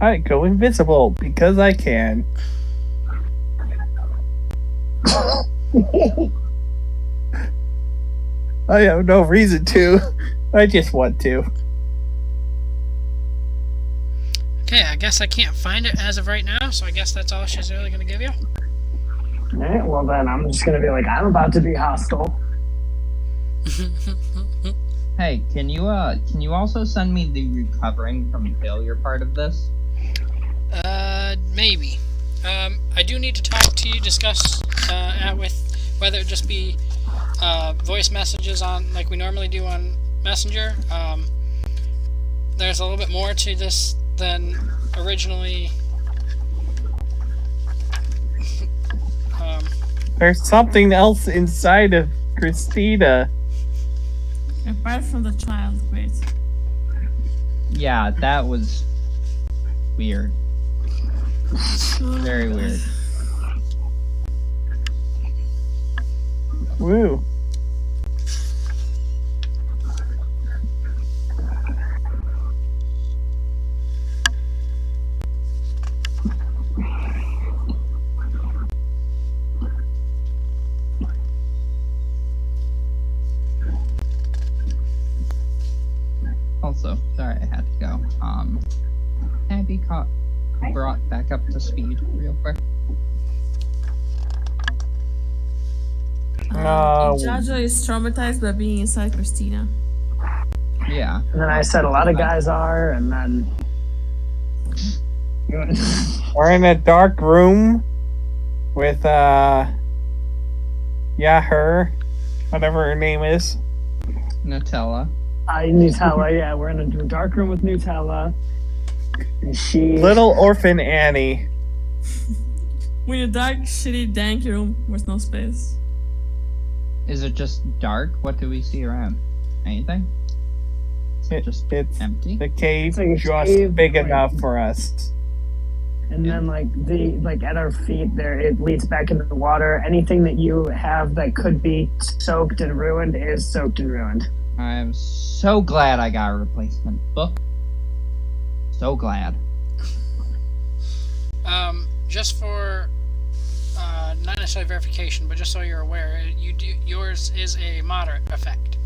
I go invisible because I can. I have no reason to. I just want to. Okay, I guess I can't find it as of right now, so I guess that's all she's really going to give you. Alright, well then I'm just gonna be like, I'm about to be hostile. Hey, can you also send me the recovering from failure part of this? Maybe. I do need to talk to you, discuss with whether it just be voice messages on like we normally do on Messenger. There's a little bit more to this than originally. There's something else inside of Christina. Apart from the child, great. Yeah, that was weird. Very weird. Woo. Also, sorry I had to go. Can I be brought back up to speed real quick? Jaja is traumatized by being inside Christina. Yeah. And then I said a lot of guys are, and then We're in a dark room with her, whatever her name is. Nutella. Nutella, yeah, we're in a dark room with Nutella. And she Little Orphan Annie. We're in a dark, shitty, dank room with no space. Is it just dark? What do we see around? Anything? Is it just It's empty? the cave It's like a just cave, big like- enough for us. and then like at our feet there it leads back into the water. Anything that you have that could be soaked and ruined is soaked and ruined. I'm so glad I got a replacement book. So glad. Just for not necessarily verification, but just so you're aware, yours is a moderate effect.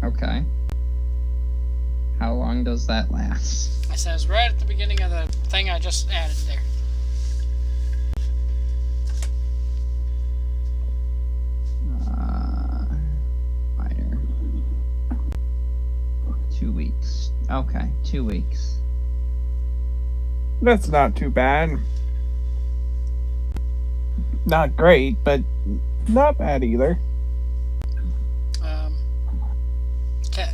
Okay. How long does that last? It says right at the beginning of the thing I just added there. Minor. 2 weeks. Okay, 2 weeks. That's not too bad. Not great, but not bad either. Okay.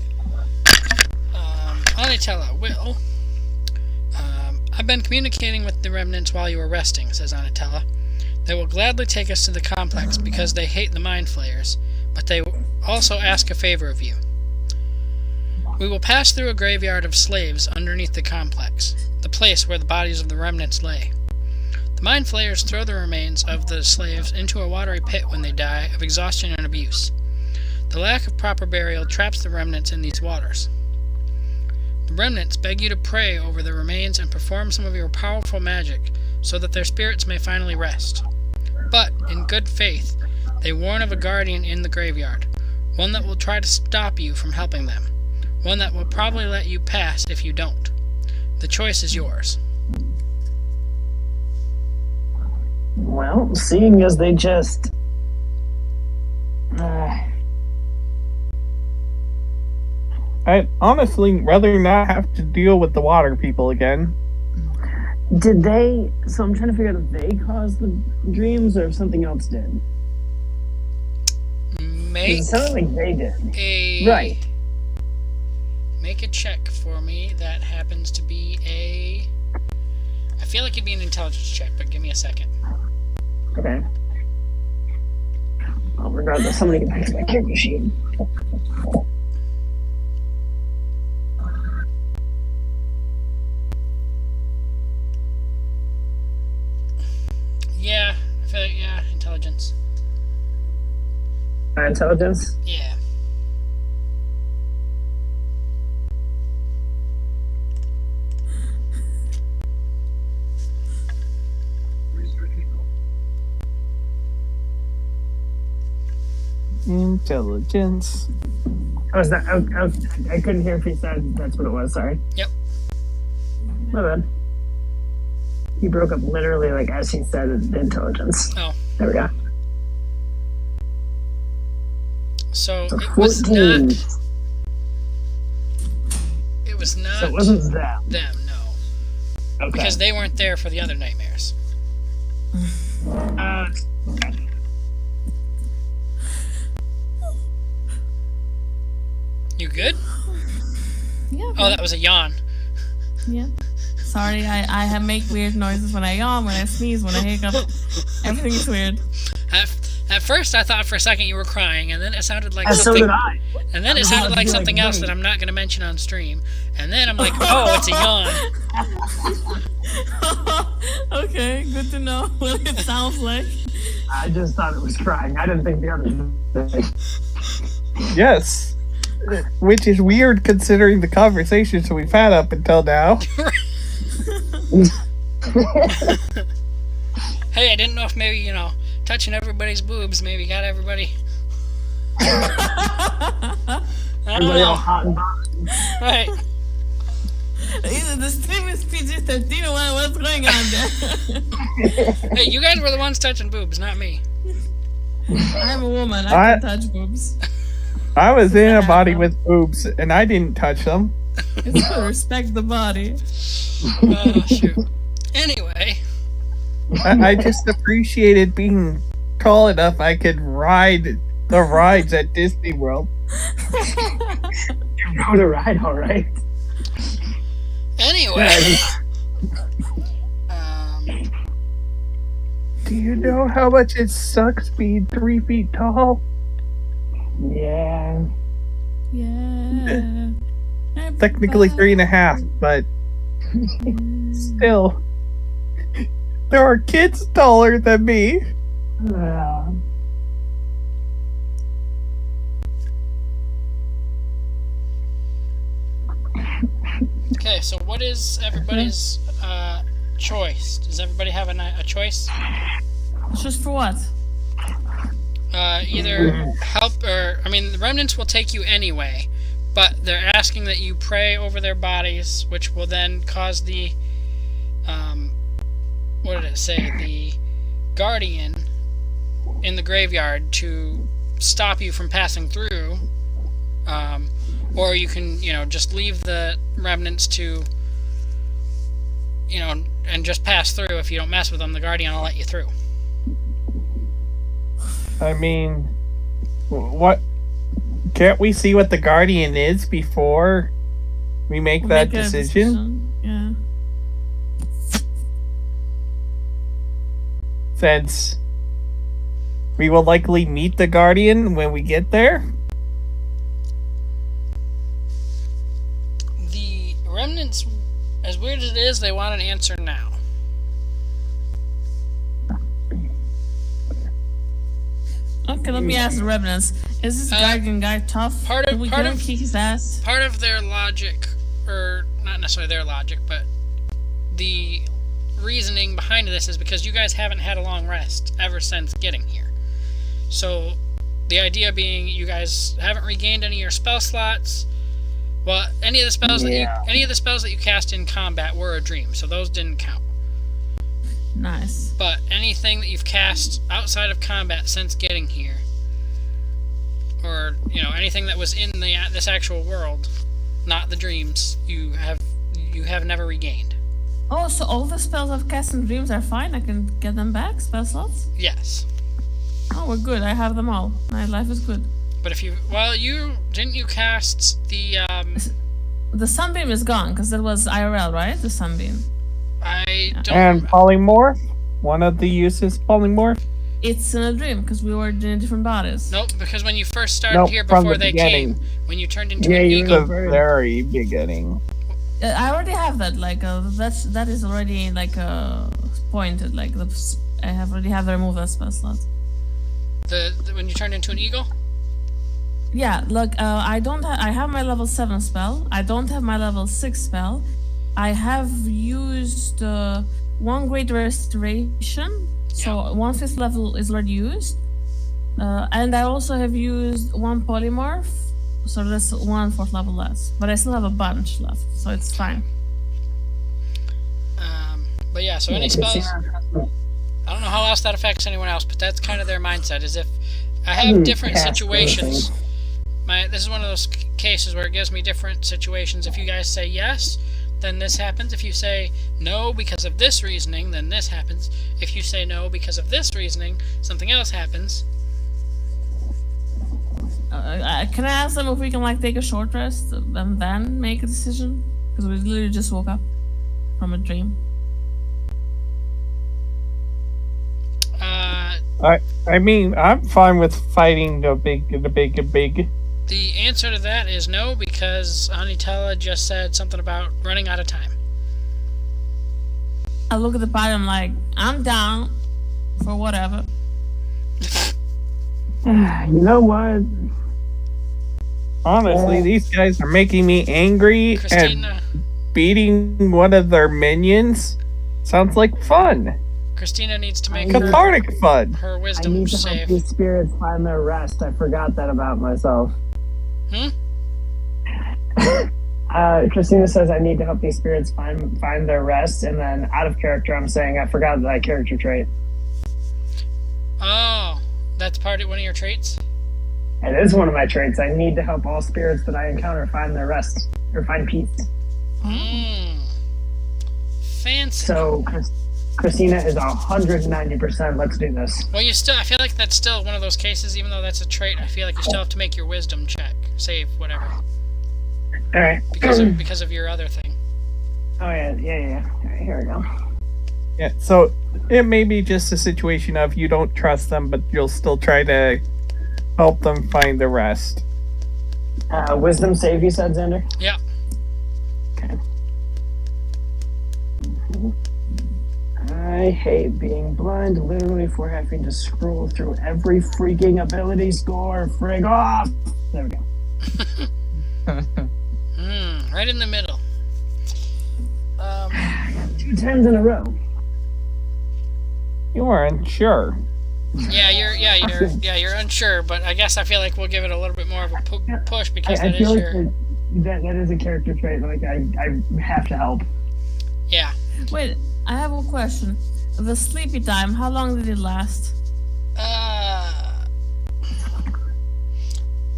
Anatella, Will. I've been communicating with the remnants while you were resting, says Anatella. They will gladly take us to the complex because they hate the mind flayers, but they also ask a favor of you. We will pass through a graveyard of slaves underneath the complex, the place where the bodies of the remnants lay. The mind flayers throw the remains of the slaves into a watery pit when they die of exhaustion and abuse. The lack of proper burial traps the remnants in these waters. The remnants beg you to pray over the remains and perform some of your powerful magic, so that their spirits may finally rest. But, in good faith, they warn of a guardian in the graveyard, one that will try to stop you from helping them, one that will probably let you pass if you don't. The choice is yours. Well, seeing as they just... I'd honestly rather not have to deal with the water people again. Did they... So I'm trying to figure out if they caused the dreams or if something else did. Make It sounded like they did. a... Right. Make a check for me. That happens to be a... I feel like it'd be an intelligence check, but give me a second. Okay. Oh, regardless, somebody get back to my character sheet. Yeah, I feel like, yeah, intelligence. Intelligence? Yeah. Intelligence. Oh, is that... I couldn't hear if he said that's what it was, sorry. Yep. My bad. He broke up literally like as he said intelligence. Oh. There we go. So So it was 14. not... It was not So it wasn't them. them, no. Okay. Because they weren't there for the other nightmares. You good? Yeah. Oh, that was a yawn. Yeah. Sorry, I make weird noises when I yawn, when I sneeze, when I hiccup. Everything is weird. At first, I thought for a second you were crying, and then it sounded like And so something. did I. And then it sounded like something else that I'm not going to mention on stream. And then I'm like, oh, it's a yawn. Okay, good to know what it sounds like. I just thought it was crying. I didn't think the other thing. Yes. Which is weird considering the conversations we've had up until now. Hey, I didn't know if maybe, touching everybody's boobs maybe got everybody. I don't Everybody all know. hot and bothered. Right. Either the stream is PG-13 or what's going on there? Hey, you guys were the ones touching boobs, not me. I'm a woman, I I- can touch boobs. I was in a body with boobs, and I didn't touch them. It's to respect the body. Oh, shoot. Anyway. I just appreciated being tall enough I could ride the rides at Disney World. You rode a ride, all right. Anyway. Do you know how much it sucks being 3 feet tall? Yeah. Yeah. Technically 3.5, but still. There are kids taller than me. Okay, so what is everybody's choice? Does everybody have a choice? Just for what? Either help or... I mean, the remnants will take you anyway, but they're asking that you pray over their bodies, which will then cause the... what did it say? The guardian in the graveyard to stop you from passing through. Or you can, just leave the remnants to, and just pass through. If you don't mess with them, the guardian will let you through. I mean, what? Can't we see what the guardian is before we make that Make a decision? Yeah. Since we will likely meet the guardian when we get there. The remnants, as weird as it is, they want an answer now. Okay, let me ask the remnants. Is this guardian guy tough? part of- Can we part get him of- kick his ass? Part of their logic, or not necessarily their logic, but the reasoning behind this is because you guys haven't had a long rest ever since getting here. So the idea being you guys haven't regained any of your spell slots. Well, any of the spells that you cast in combat were a dream, so those didn't count. Nice. But anything that you've cast outside of combat since getting here, or anything that was in this actual world, not the dreams, you have never regained. Oh, so all the spells I've cast in dreams are fine? I can get them back, spell slots? Yes. Oh, we're good. I have them all. My life is good. But if you didn't you cast the The sunbeam is gone, because that was IRL, right? The sunbeam. I don't. And polymorph. One of the uses polymorph. It's in a dream, because we were in different bodies. Nope, because when you first started here from before the they beginning. came, when you turned into Yeah, an you eagle. The very beginning. I already have that. Like that is already like pointed. Like I already have removed that spell slot. The when you turned into an eagle. Yeah, look, I have my level 7 spell. I don't have my level 6 spell. I have used one Great Restoration, so 1/5 level is already used. And I also have used one Polymorph, so that's 1/4 level less. But I still have a bunch left, so it's fine. But yeah, so any spells. I don't know how else that affects anyone else, but that's kind of their mindset. Is if I have different situations. This is one of those cases where it gives me different situations. If you guys say yes, then this happens. If you say no because of this reasoning, then this happens. If you say no because of this reasoning, something else happens. Can I ask them if we can take a short rest and then make a decision? Because we literally just woke up from a dream. I mean, I'm fine with fighting the big. The answer to that is no, because Anitella just said something about running out of time. I look at the party, I'm like, I'm down for whatever. You know what? Honestly, these guys are making me angry, Christina, and beating one of their minions sounds like fun. Christina needs to make Cathartic fun. her I wisdom need to help save. these spirits find their rest. I forgot that about myself. Christina says I need to help these spirits find their rest, and then out of character I'm saying I forgot that character trait. Oh, that's one of your traits? It is one of my traits. I need to help all spirits that I encounter find their rest, or find peace. Fancy. So Christina is 190%. Let's do this. Well, I feel like that's still one of those cases, even though that's a trait, I feel like you still have to make your wisdom check. Save, whatever. Alright. Because of your other thing. Oh, yeah. Alright, here we go. Yeah, so it may be just a situation of you don't trust them, but you'll still try to help them find the rest. Wisdom save, you said, Xander? Yeah. Okay. I hate being blind, literally, for having to scroll through every freaking ability score. Frig off! There we go. Right in the middle. 2 10s in a row. You are unsure. You're unsure, but I guess I feel like we'll give it a little bit more of a push because I that feel is like your... that is a character trait. Like, I have to help. Yeah. Wait, I have a question. The sleepy time, how long did it last?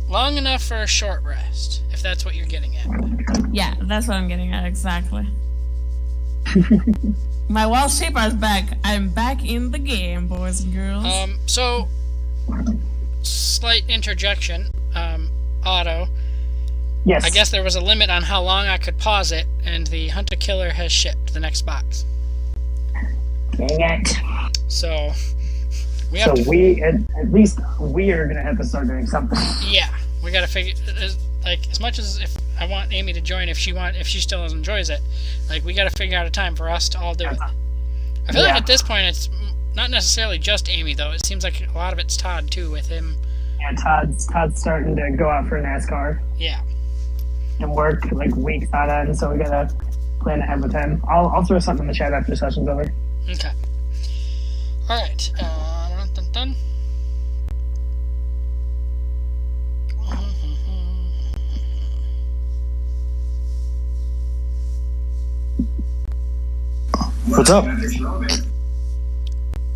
Long enough for a short rest, if that's what you're getting at. Yeah, that's what I'm getting at, exactly. My wild shaper is back. I'm back in the game, boys and girls. So, slight interjection, Otto. Yes. I guess there was a limit on how long I could pause it, and the Hunt-A-Killer has shipped the next box. Dang it. So, we have to... at least we are going to have to start doing something. Yeah, we gotta figure... as much as if I want Amy to join, if she still enjoys it, we gotta figure out a time for us to all do it. I feel like at this point it's not necessarily just Amy, though. It seems like a lot of it's Todd, too, with him. Yeah, Todd's starting to go out for NASCAR. Yeah. and work like weeks on end, so we gotta plan ahead with him. I'll throw something in the chat after the session's over. Okay. Alright. Dun, dun. What's up?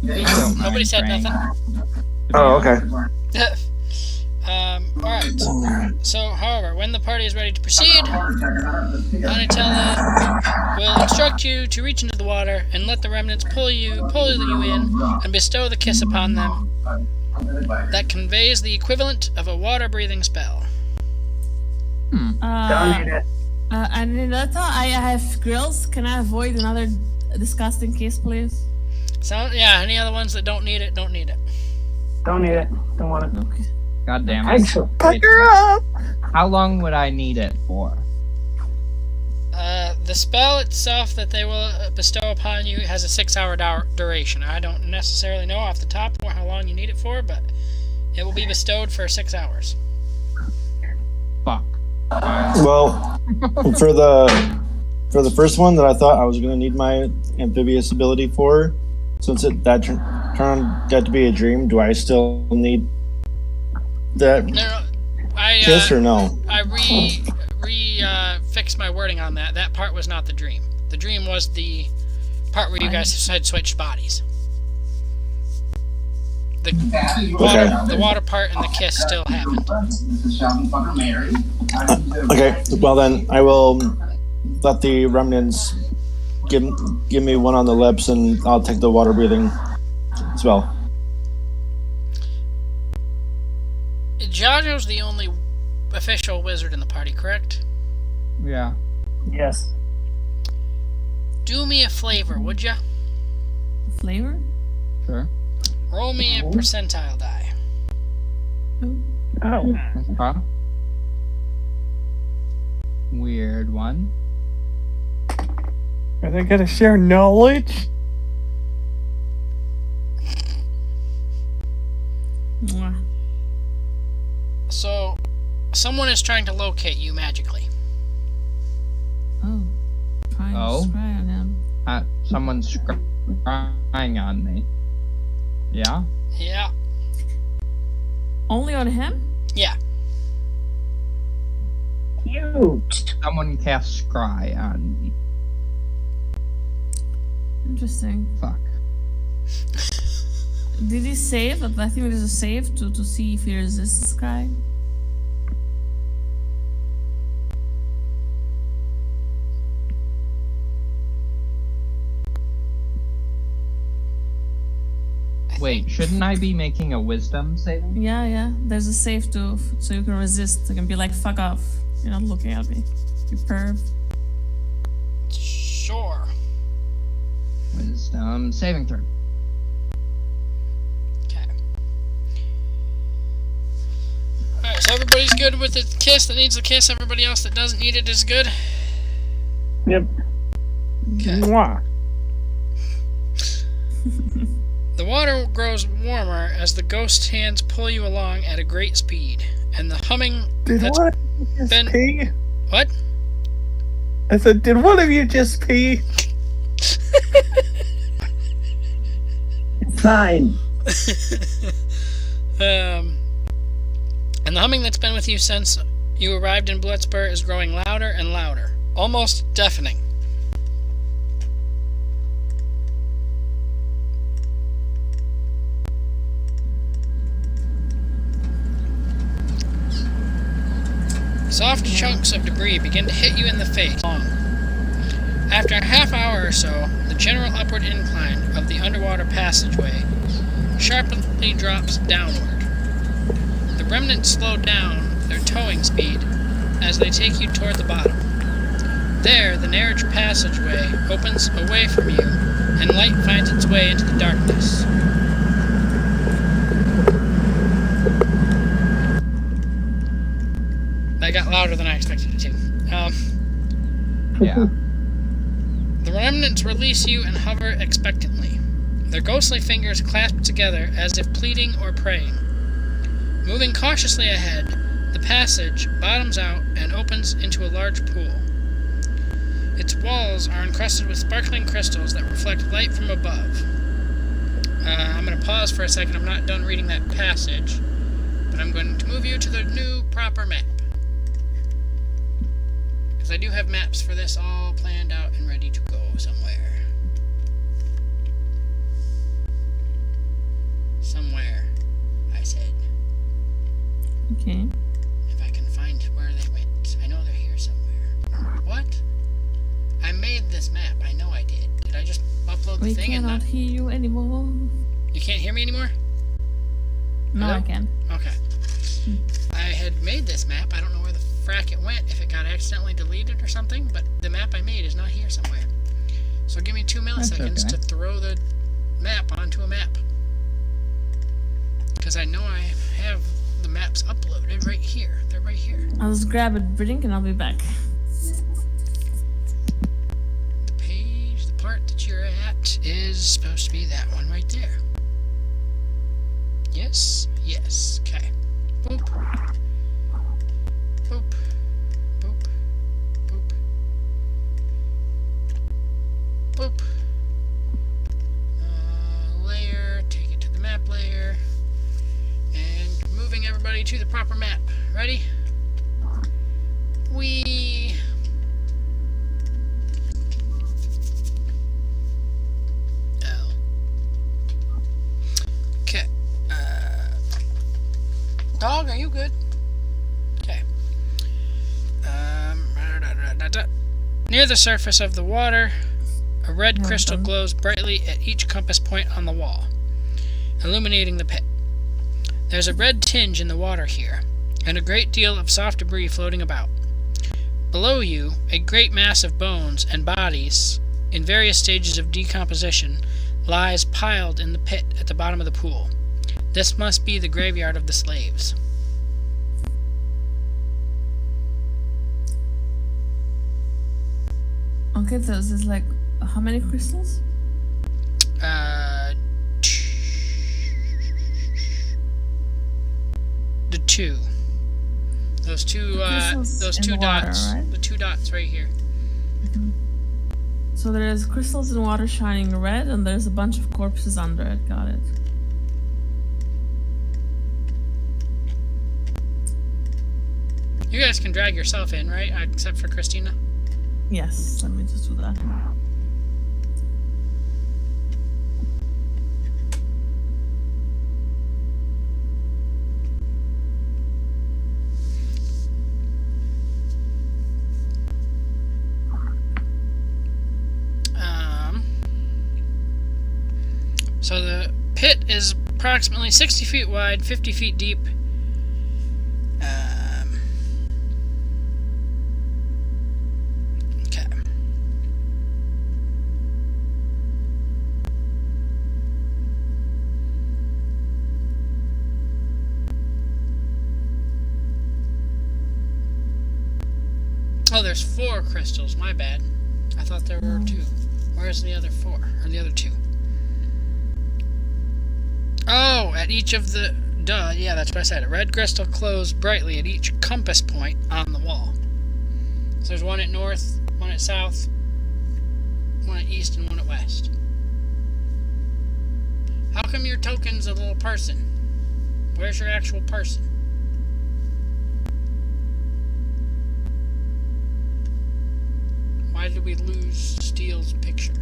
Nobody said nothing. Oh, okay. Alright. So, however, when the party is ready to proceed, Anatella will instruct you to reach into the water and let the remnants pull you in and bestow the kiss upon them. That conveys the equivalent of a water-breathing spell. Don't need it. Anatella, I have grills. Can I avoid another disgusting kiss, please? So, yeah, any other ones that don't need it, don't need it. Don't need it. Don't want it. Okay. God damn it. Actually, How long would I need it for? The spell itself that they will bestow upon you has a 6-hour duration. I don't necessarily know off the top how long you need it for, but it will be bestowed for 6 hours. Fuck. Well, for the first one that I thought I was going to need my amphibious ability for, since that turned out to be a dream, do I still need that No, I kiss or no? I fixed my wording on that. That part was not the dream. The dream was the part where you guys had switched bodies. The water part and the kiss still happened. Okay, well then I will let the remnants give me one on the lips, and I'll take the water breathing as well. Jajo's the only official wizard in the party, correct? Yeah. yes. Do me a flavor, would ya? Flavor? Sure. Roll me a percentile die. Oh. Okay. Weird one. Are they gonna share knowledge? Mwah. So, someone is trying to locate you magically. Oh. Trying to Oh? scry on him. Someone's crying on me. Yeah? Yeah. Only on him? Yeah. Cute. Someone cast scry on me. Interesting. Fuck. Did he save? I think there's a save to see if he resists this guy. Wait, shouldn't I be making a wisdom saving? Yeah. There's a save so you can resist. You can be like, fuck off. You're not looking at me. You perv. Sure. Wisdom saving throw. Okay. Alright, so everybody's good with the kiss that needs the kiss. Everybody else that doesn't need it is good. Yep. Okay. Mwah. The water grows warmer as the ghost hands pull you along at a great speed, and the humming Did that's one of you just been- pee? What? I said, did one of you just pee? Fine. And the humming that's been with you since you arrived in Blitzburg is growing louder and louder, almost deafening. Soft chunks of debris begin to hit you in the face. After a half hour or so, the general upward incline of the underwater passageway sharply drops downward. The remnants slow down their towing speed as they take you toward the bottom. There, the narrow passageway opens away from you, and light finds its way into the darkness. That got louder than I expected it to. Yeah. The remnants release you and hover expectantly, their ghostly fingers clasped together as if pleading or praying. Moving cautiously ahead, The passage bottoms out and opens into a large pool. Its walls are encrusted with sparkling crystals that reflect light from above. I'm going to pause for a second. I'm not done reading that passage, but I'm going to move you to the new proper map. Because I do have maps for this all planned out and ready to go somewhere. Somewhere, I said. Okay. If I can find where they went. I know they're here somewhere. What? I made this map. I know I did. Did I just upload the We thing and cannot not... hear you anymore. You can't hear me anymore? No, Hello? I can. Okay. I had made this map. I don't know where the frack it went, if it got accidentally deleted or something, but the map I made is not here somewhere. So give me 2 milliseconds okay. to throw the map onto a map. Because I know I have the maps uploaded right here. They're right here. I'll just grab a drink and I'll be back. The page, the part that you're at, is supposed to be that one right there. Yes, yes, okay. Boop. Boop. Boop. Boop. Boop. Layer, take it to the map layer. And moving everybody to the proper map. Ready? We... Oh. Okay. Dog, are you good? Okay. Near the surface of the water, a red crystal glows brightly at each compass point on the wall, illuminating the pit. There's a red tinge in the water here, and a great deal of soft debris floating about. Below you, a great mass of bones and bodies, in various stages of decomposition, lies piled in the pit at the bottom of the pool. This must be the graveyard of the slaves. Okay, so this is like how many crystals? The two. Those two Crystals in the water, dots. right? The 2 dots right here. So there's crystals in water shining red, and there's a bunch of corpses under it. Got it. You guys can drag yourself in, right? Except for Christina. Yes, let me just do that. So the pit is approximately 60 feet wide, 50 feet deep. Okay. Oh, there's 4 crystals. My bad. I thought there were 2. Where's the other 4? Or the other 2? Oh, at each of the... Duh, yeah, that's what I said. A red crystal glows brightly at each compass point on the wall. So there's one at north, one at south, one at east, and one at west. How come your token's a little person? Where's your actual person? Why did we lose Steele's picture?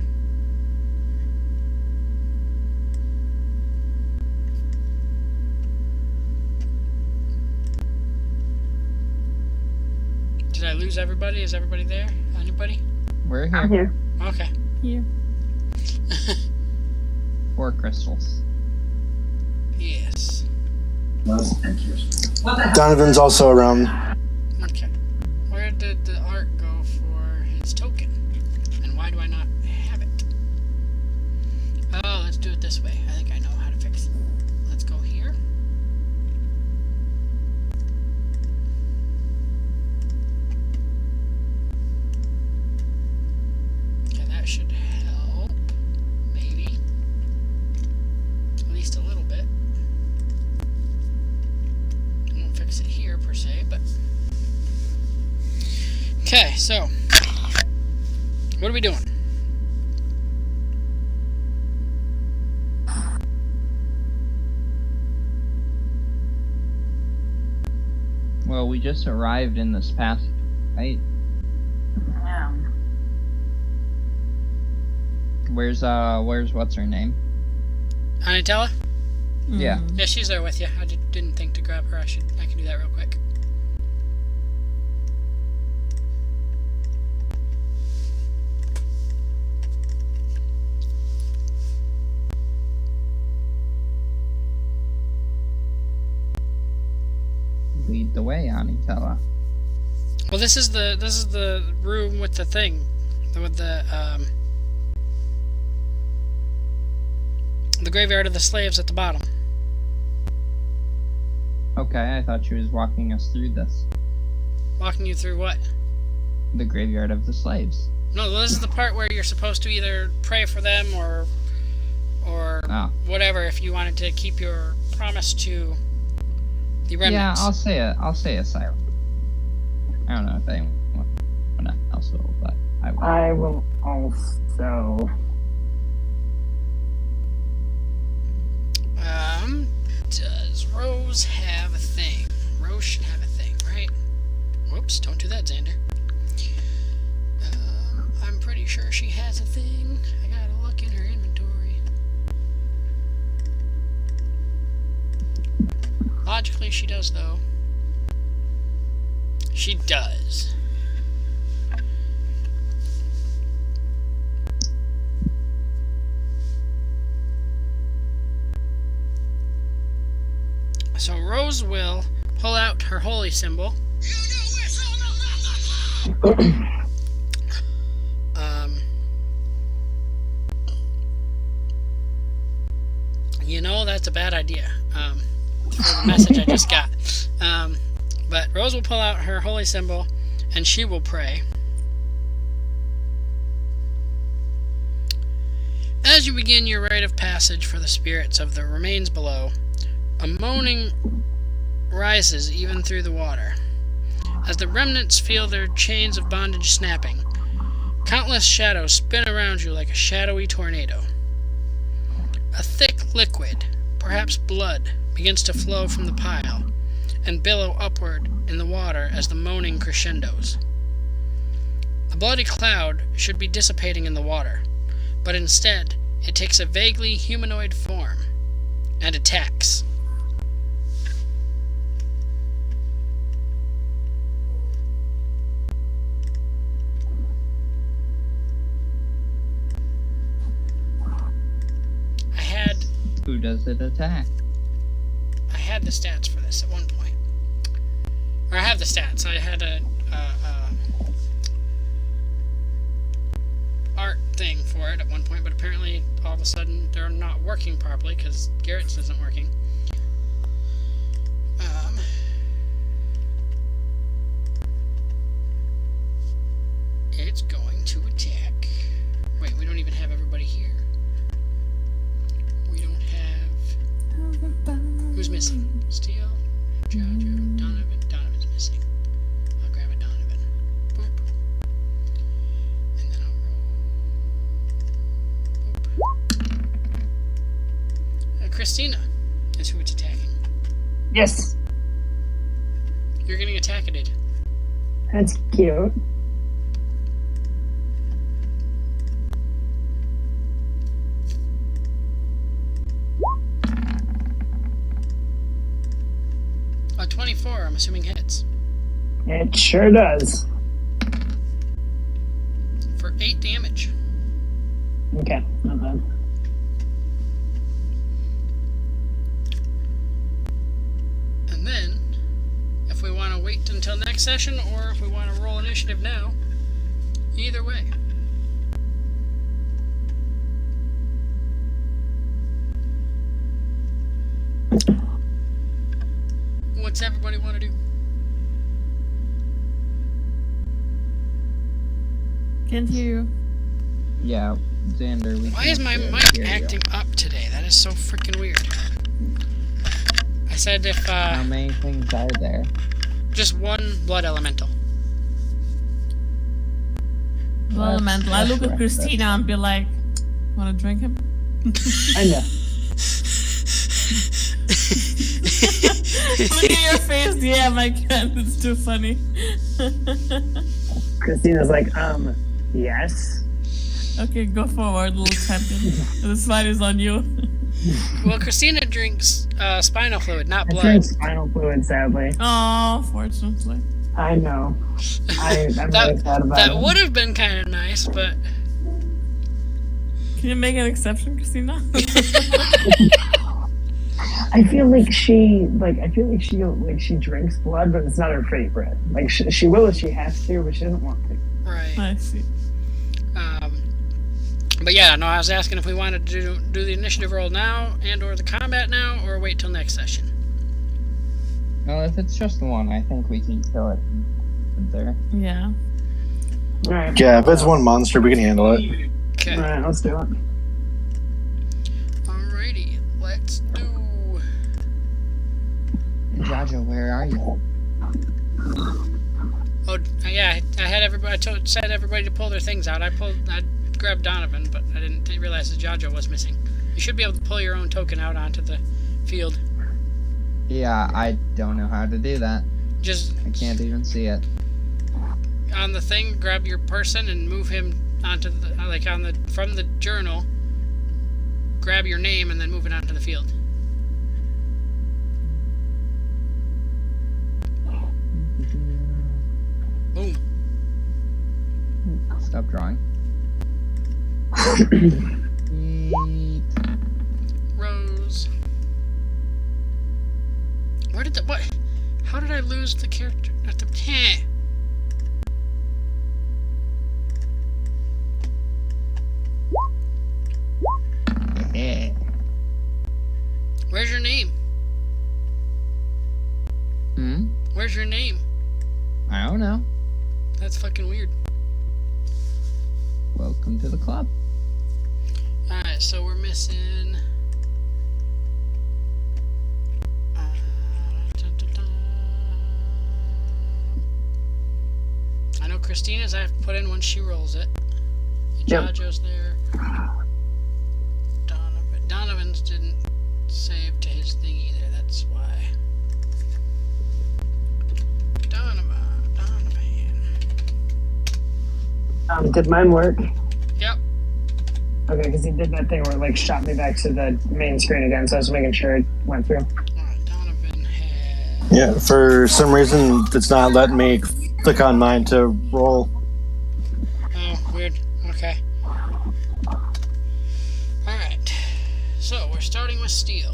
Did I lose everybody? Is everybody there? Anybody? We're I'm here. here. Okay. Here. 4 crystals. Yes. Donovan's also around. Okay. Where did the art go for his token? And why do I not have it? Oh, let's do it this way. I think I know how to fix it. Let's go here. Okay, that should help. Maybe. At least a little bit. I won't fix it here per se, but Okay, so what are we doing? Well, we just arrived in this past, right? Yeah. Where's what's her name? Anatella? Yeah. Yeah, she's there with you. I didn't think to grab her. I can do that real quick. Lead the way, Anitella. Well, this is the room with the thing, with the graveyard of the slaves at the bottom. Okay, I thought she was walking us through this. Walking you through what? The graveyard of the slaves. No, this is the part where you're supposed to either pray for them or Oh. whatever if you wanted to keep your promise to the remnants. Yeah, I'll say a silent. I don't know if anyone else will, but I will. I will also. Does Rose have a thing? Rose should have a thing, right? Whoops, don't do that, Xander. I'm pretty sure she has a thing. I gotta look in her inventory. Logically, she does, though. She does. So Rose will pull out her holy symbol. You know that's a bad idea. For the message I just got. But Rose will pull out her holy symbol, and she will pray. As you begin your rite of passage for the spirits of the remains below, a moaning rises even through the water. As the remnants feel their chains of bondage snapping, countless shadows spin around you like a shadowy tornado. A thick liquid, perhaps blood, begins to flow from the pile and billow upward in the water as the moaning crescendos. The bloody cloud should be dissipating in the water, but instead it takes a vaguely humanoid form and attacks. Who does it attack? I had the stats for this at one point. Or I have the stats. I had a art thing for it at one point, but apparently all of a sudden they're not working properly because Garrett's isn't working. It's going to attack. Wait, we don't even have everybody here. We don't have... Who's missing? Steele, Jojo, Donovan. Donovan's missing. I'll grab a Donovan. Boop. And then I'll roll... Boop. Christina is who it's attacking. Yes, You're getting attacked. that's cute. A 24, I'm assuming hits. It sure does. For 8 damage. Okay, not bad. And then, if we want to wait until next session, or if we want to roll initiative now, either way. What's everybody want to do? Can't hear you. Yeah, Xander, we Why can't is my hear mic you. acting up today? That is so freaking weird. I said if, How many things are there? just one blood elemental. elemental. I look at Christina and be like, wanna drink him? I know. Look at your face. Yeah, I can. It's too funny. Christina's like, yes. Okay, go forward, little champion. This fight is on you. Well, Christina drinks spinal fluid, not I blood. drink spinal fluid, sadly. Oh, fortunately. I know. I'm really sad about That it. would have been kind of nice, but Can you make an exception, Christina? I feel like she drinks blood, but it's not her favorite. Like she will if she has to, but she doesn't want to. right. I see. But yeah, no, I was asking if we wanted to do the initiative roll now and/or the combat now, or wait till next session. Well, if it's just the one, I think we can kill it there. Yeah. All right. Yeah, if it's one monster, we can handle it. Okay. All right, let's do it. Alrighty, let's do. Jaja, where are you? Oh yeah, I had everybody. Said everybody to pull their things out. I grabbed Donovan, but I didn't realize that Jaja was missing. You should be able to pull your own token out onto the field. Yeah, I don't know how to do that. Just I can't even see it. on the thing, grab your person and move him onto the from the journal. Grab your name and then move it onto the field. Boom. Stop drawing. Rose. Where did what? How did I lose the character at the? Yeah. Where's your name? Hmm? Where's your name? I don't know. That's fucking weird. Welcome to the club. Alright, so we're missing. Dun, dun, dun. I know Christina's I have to put in when she rolls it. Yep. Jajo's there. Donovan's didn't save to his thing either, that's why. Donovan. Did mine work? Yep. Okay, because he did that thing where it like shot me back to the main screen again, so I was making sure it went through. Alright, Donovan had. Yeah, for some reason, it's not letting me click on mine to roll. Oh, weird. Okay. Alright. So, we're starting with steel.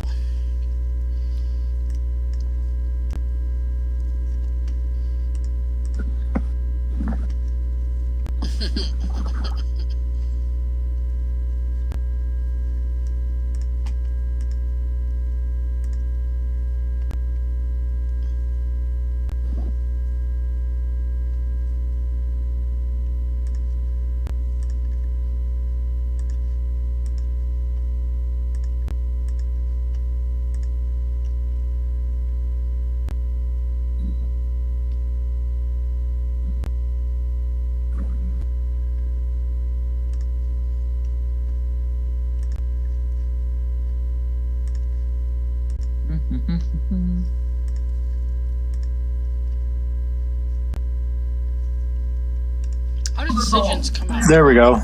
How did decisions come out? There we go.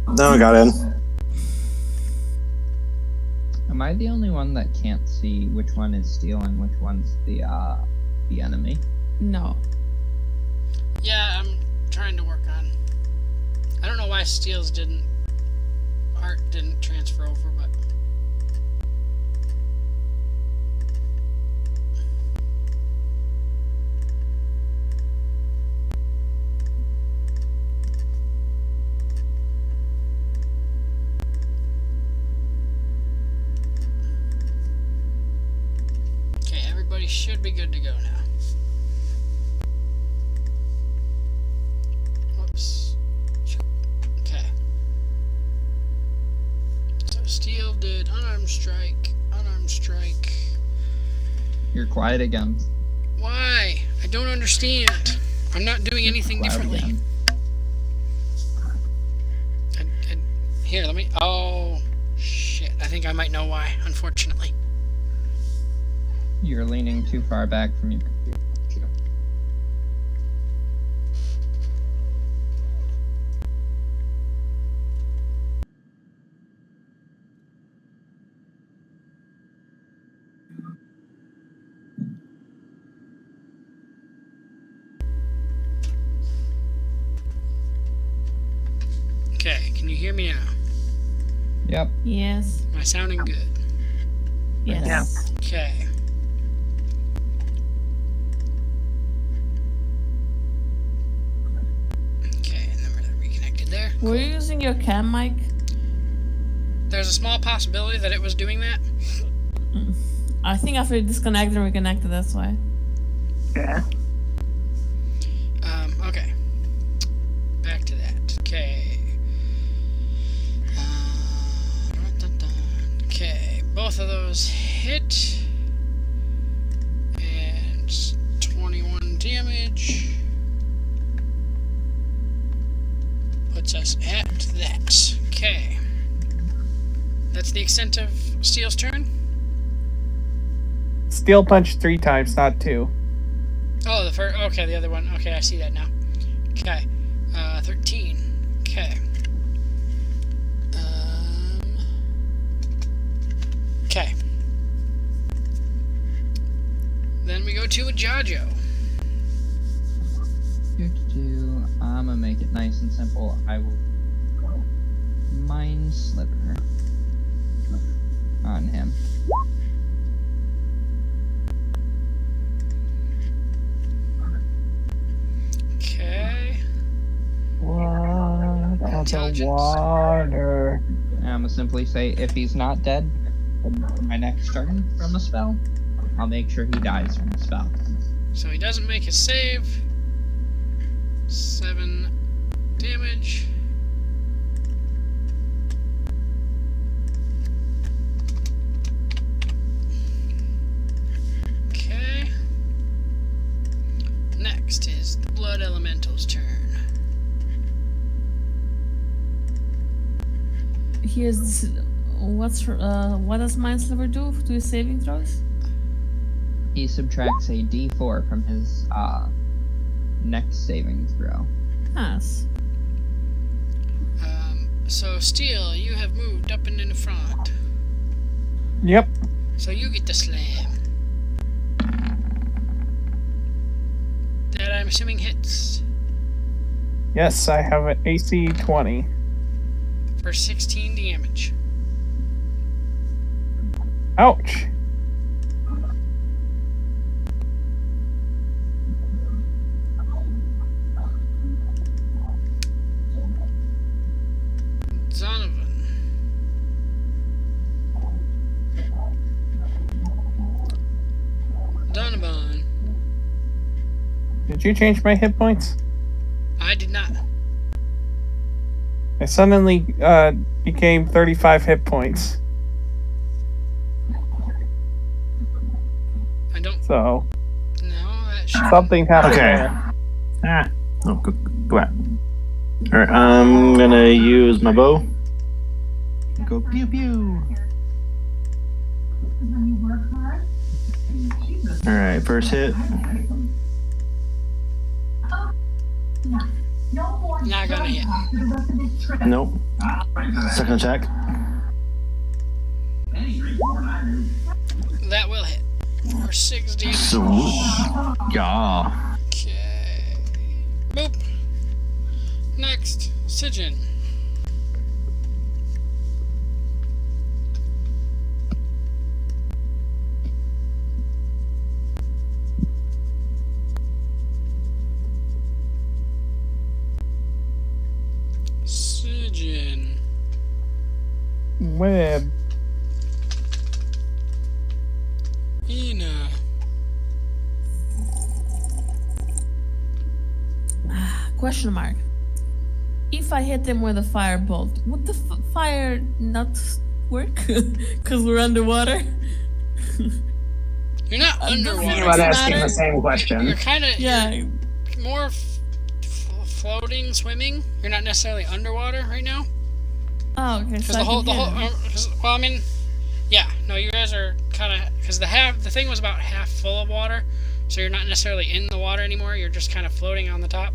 Now I got in. Am I the only one that can't see which one is steel and which one's the enemy? No. Yeah, I'm trying to work on. I don't know why Steel's art didn't transfer over, but okay, everybody should be good to go now. Whoops. Okay. So Steel did unarmed strike. You're quiet again. Why? I don't understand. I'm not doing anything Loud differently. again. Here, let me. Oh, shit. I think I might know why, unfortunately. You're leaning too far back from your computer. Okay, can you hear me now? Yep. Yes. Am I sounding good? Yes. Yeah. Okay. Okay, and then we're reconnected there. Were you using your cam mic? There's a small possibility that it was doing that. I think after you disconnected and reconnected, that's why. Yeah. Okay. Back to that. Okay. Okay, both of those hit. And 21 damage. Puts us at that. Okay. That's the extent of Steel's turn? Steel punch 3 times, not 2. Oh, the first. Okay, the other one. Okay, I see that now. Okay. 13. Okay. Okay. Then we go to a Jajo. I'm gonna make it nice and simple. I will Mind Sliver on him. Okay. Blood of the Intelligence. water. I'm gonna simply say, if he's not dead, my next turn from the spell, I'll make sure he dies from the spell. So he doesn't make his save. 7 damage. Okay. Next is the Blood Elemental's turn. Here's this, what does Mind Sliver do to his saving throws? He subtracts a d4 from his next saving throw. Nice. So Steel, you have moved up and in the front. Yep. So you get the slam. That I'm assuming hits Yes, I have an AC 20. for 16 damage. Ouch. Donovan. Donovan. Did you change my hit points? I did not. I suddenly became 35 hit points. I don't So know. That should. something happened Okay. there. Oh, go back. Alright, I'm gonna use my bow. Go pew pew. Alright, first hit. Not gonna hit. Nope. Second attack. That will hit. For 6 damage. So, yeah. Okay. Boop. Next, Sijin. Sijin. Web. Ina. Question mark. If I hit them with a firebolt, would the fire not work? Because we're underwater? You're not Think underwater. about Doesn't asking matter. the same question. You're kind of Yeah. more floating, swimming. You're not necessarily underwater right now. Oh, okay. Because So the I whole, can hit him. well, I mean, yeah, no, you guys are kind of, because the thing was about half full of water, so you're not necessarily in the water anymore. You're just kind of floating on the top.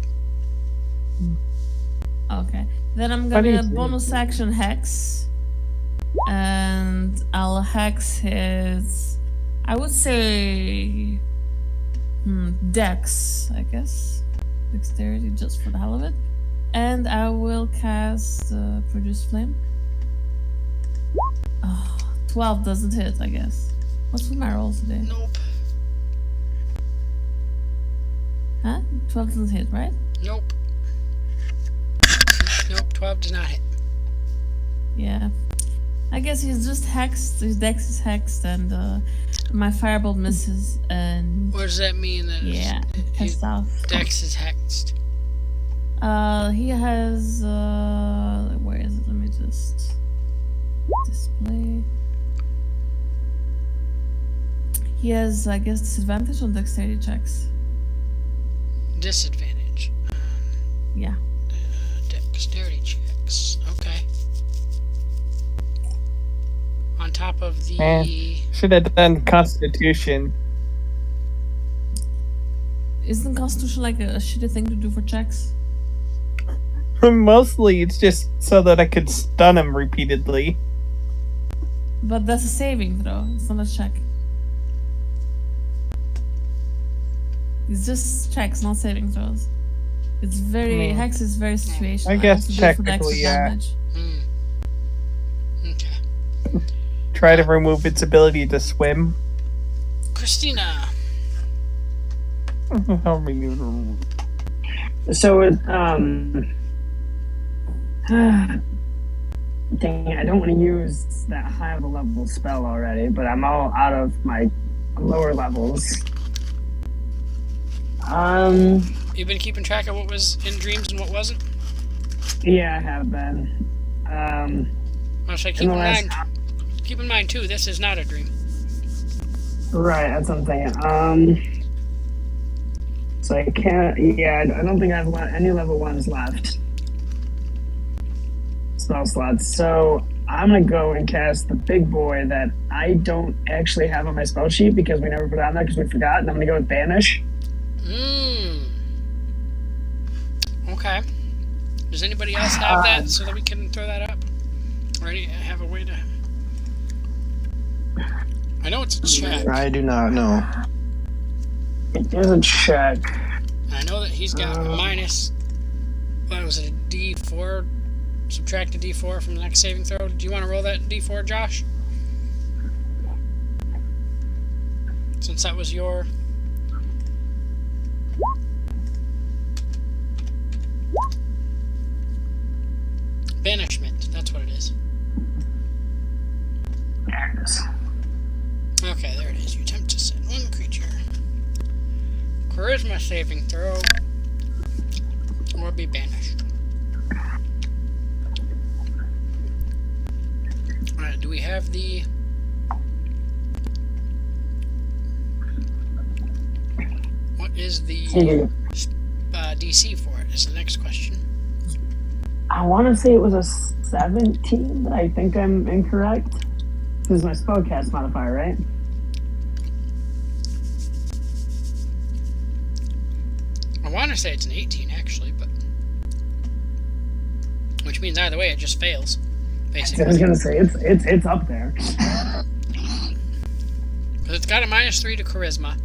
Okay. Then I'm How do you gonna do bonus action hex, and I'll hex his. I would say, Dex, I guess, dexterity, just for the hell of it, and I will cast produce flame. 12 doesn't hit, I guess. What's with my rolls today? Nope. Huh? 12 doesn't hit, right? Nope. Nope, 12 does not hit. Yeah. I guess he's just hexed. His dex is hexed, and my firebolt misses, and What does that mean? That yeah, his pissed off. dex is hexed. He has where is it? Let me just display. He has, I guess, disadvantage on dexterity checks. Disadvantage. Yeah. Dexterity checks. Okay. On top of the... Should have done Constitution. Isn't Constitution like a shitty thing to do for checks? Mostly, it's just so that I could stun him repeatedly. But that's a saving throw. It's not a check. It's just checks, not saving throws. It's very hex is very situational. I guess have to do it for the technically, extra yeah. damage. Okay. Try to remove its ability to swim. Christina. How many- So it, dang it, I don't want to use that high of a level spell already, but I'm all out of my lower levels. You've been keeping track of what was in dreams and what wasn't? Yeah, I have been. I'll say In the last- keep in mind too, this is not a dream. Right, that's what I'm thinking. So I can't, yeah, I don't think I have any level 1s left. Spell slots. So I'm gonna go and cast the big boy that I don't actually have on my spell sheet because we never put it on there because we forgot, and I'm gonna go with Banish. Okay. Does anybody else have that so that we can throw that up? Or have a way to... I know it's a check. I do not know. It is a check. I know that he's got a minus... What was it, a D4? Subtract a D4 from the next saving throw. Do you want to roll that D4, Josh? Since that was your... Banishment, that's what it is. There it is. Okay, there it is. You attempt to send one creature. Charisma saving throw. Or be banished. Alright, do we have the... What is the DC for it, is the next question. I want to say it was a 17, but I think I'm incorrect. This is my spellcast modifier, right? I want to say it's an 18, actually, but... Which means either way, it just fails, basically. I was gonna say it's up there. Because it's got a -3 to charisma,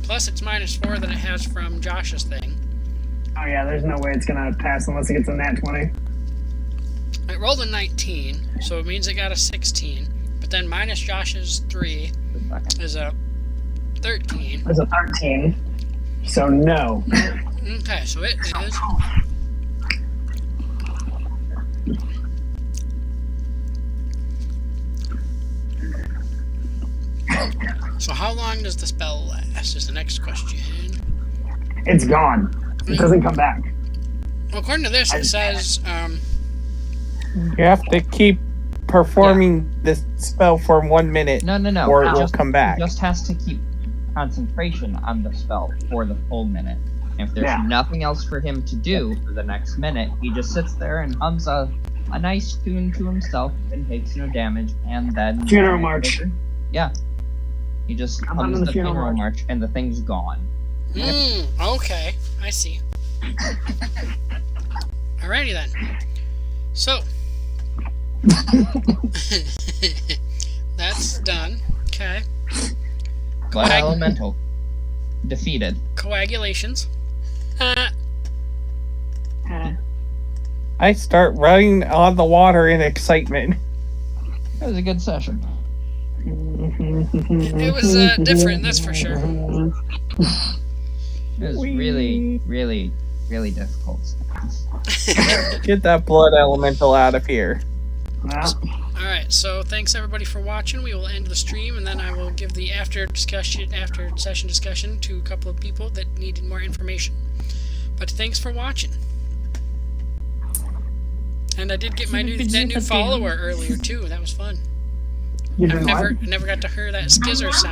plus it's -4 that it has from Josh's thing. Oh yeah, there's no way it's gonna pass unless it gets a nat 20. It rolled a 19, so it means it got a 16. But then minus Josh's 3 is a 13. There's a 13. So no. Okay, so it is... So how long does the spell last, is the next question. It's gone. It doesn't come back. Well, according to this, it says... You have to keep performing this spell for 1 minute, No. or it will come back. He just has to keep concentration on the spell for the full minute. If there's nothing else for him to do for the next minute, he just sits there and hums a a nice tune to himself and takes no damage, and then Funeral march. Yeah. He just I'm on hums the the funeral funeral march, and the thing's gone. Okay, I see. Alrighty then. So that's done. Okay. Blood Elemental. Defeated. Coagulations. I start running on the water in excitement. That was a good session. It was different, that's for sure. It was really, really, really difficult. Get that blood elemental out of here. Well, Alright, so thanks everybody for watching. We will end the stream, and then I will give the after session discussion to a couple of people that needed more information. But thanks for watching. And I did get my that new follower earlier too. That was fun. you I've did what? never got to hear that skizzer sound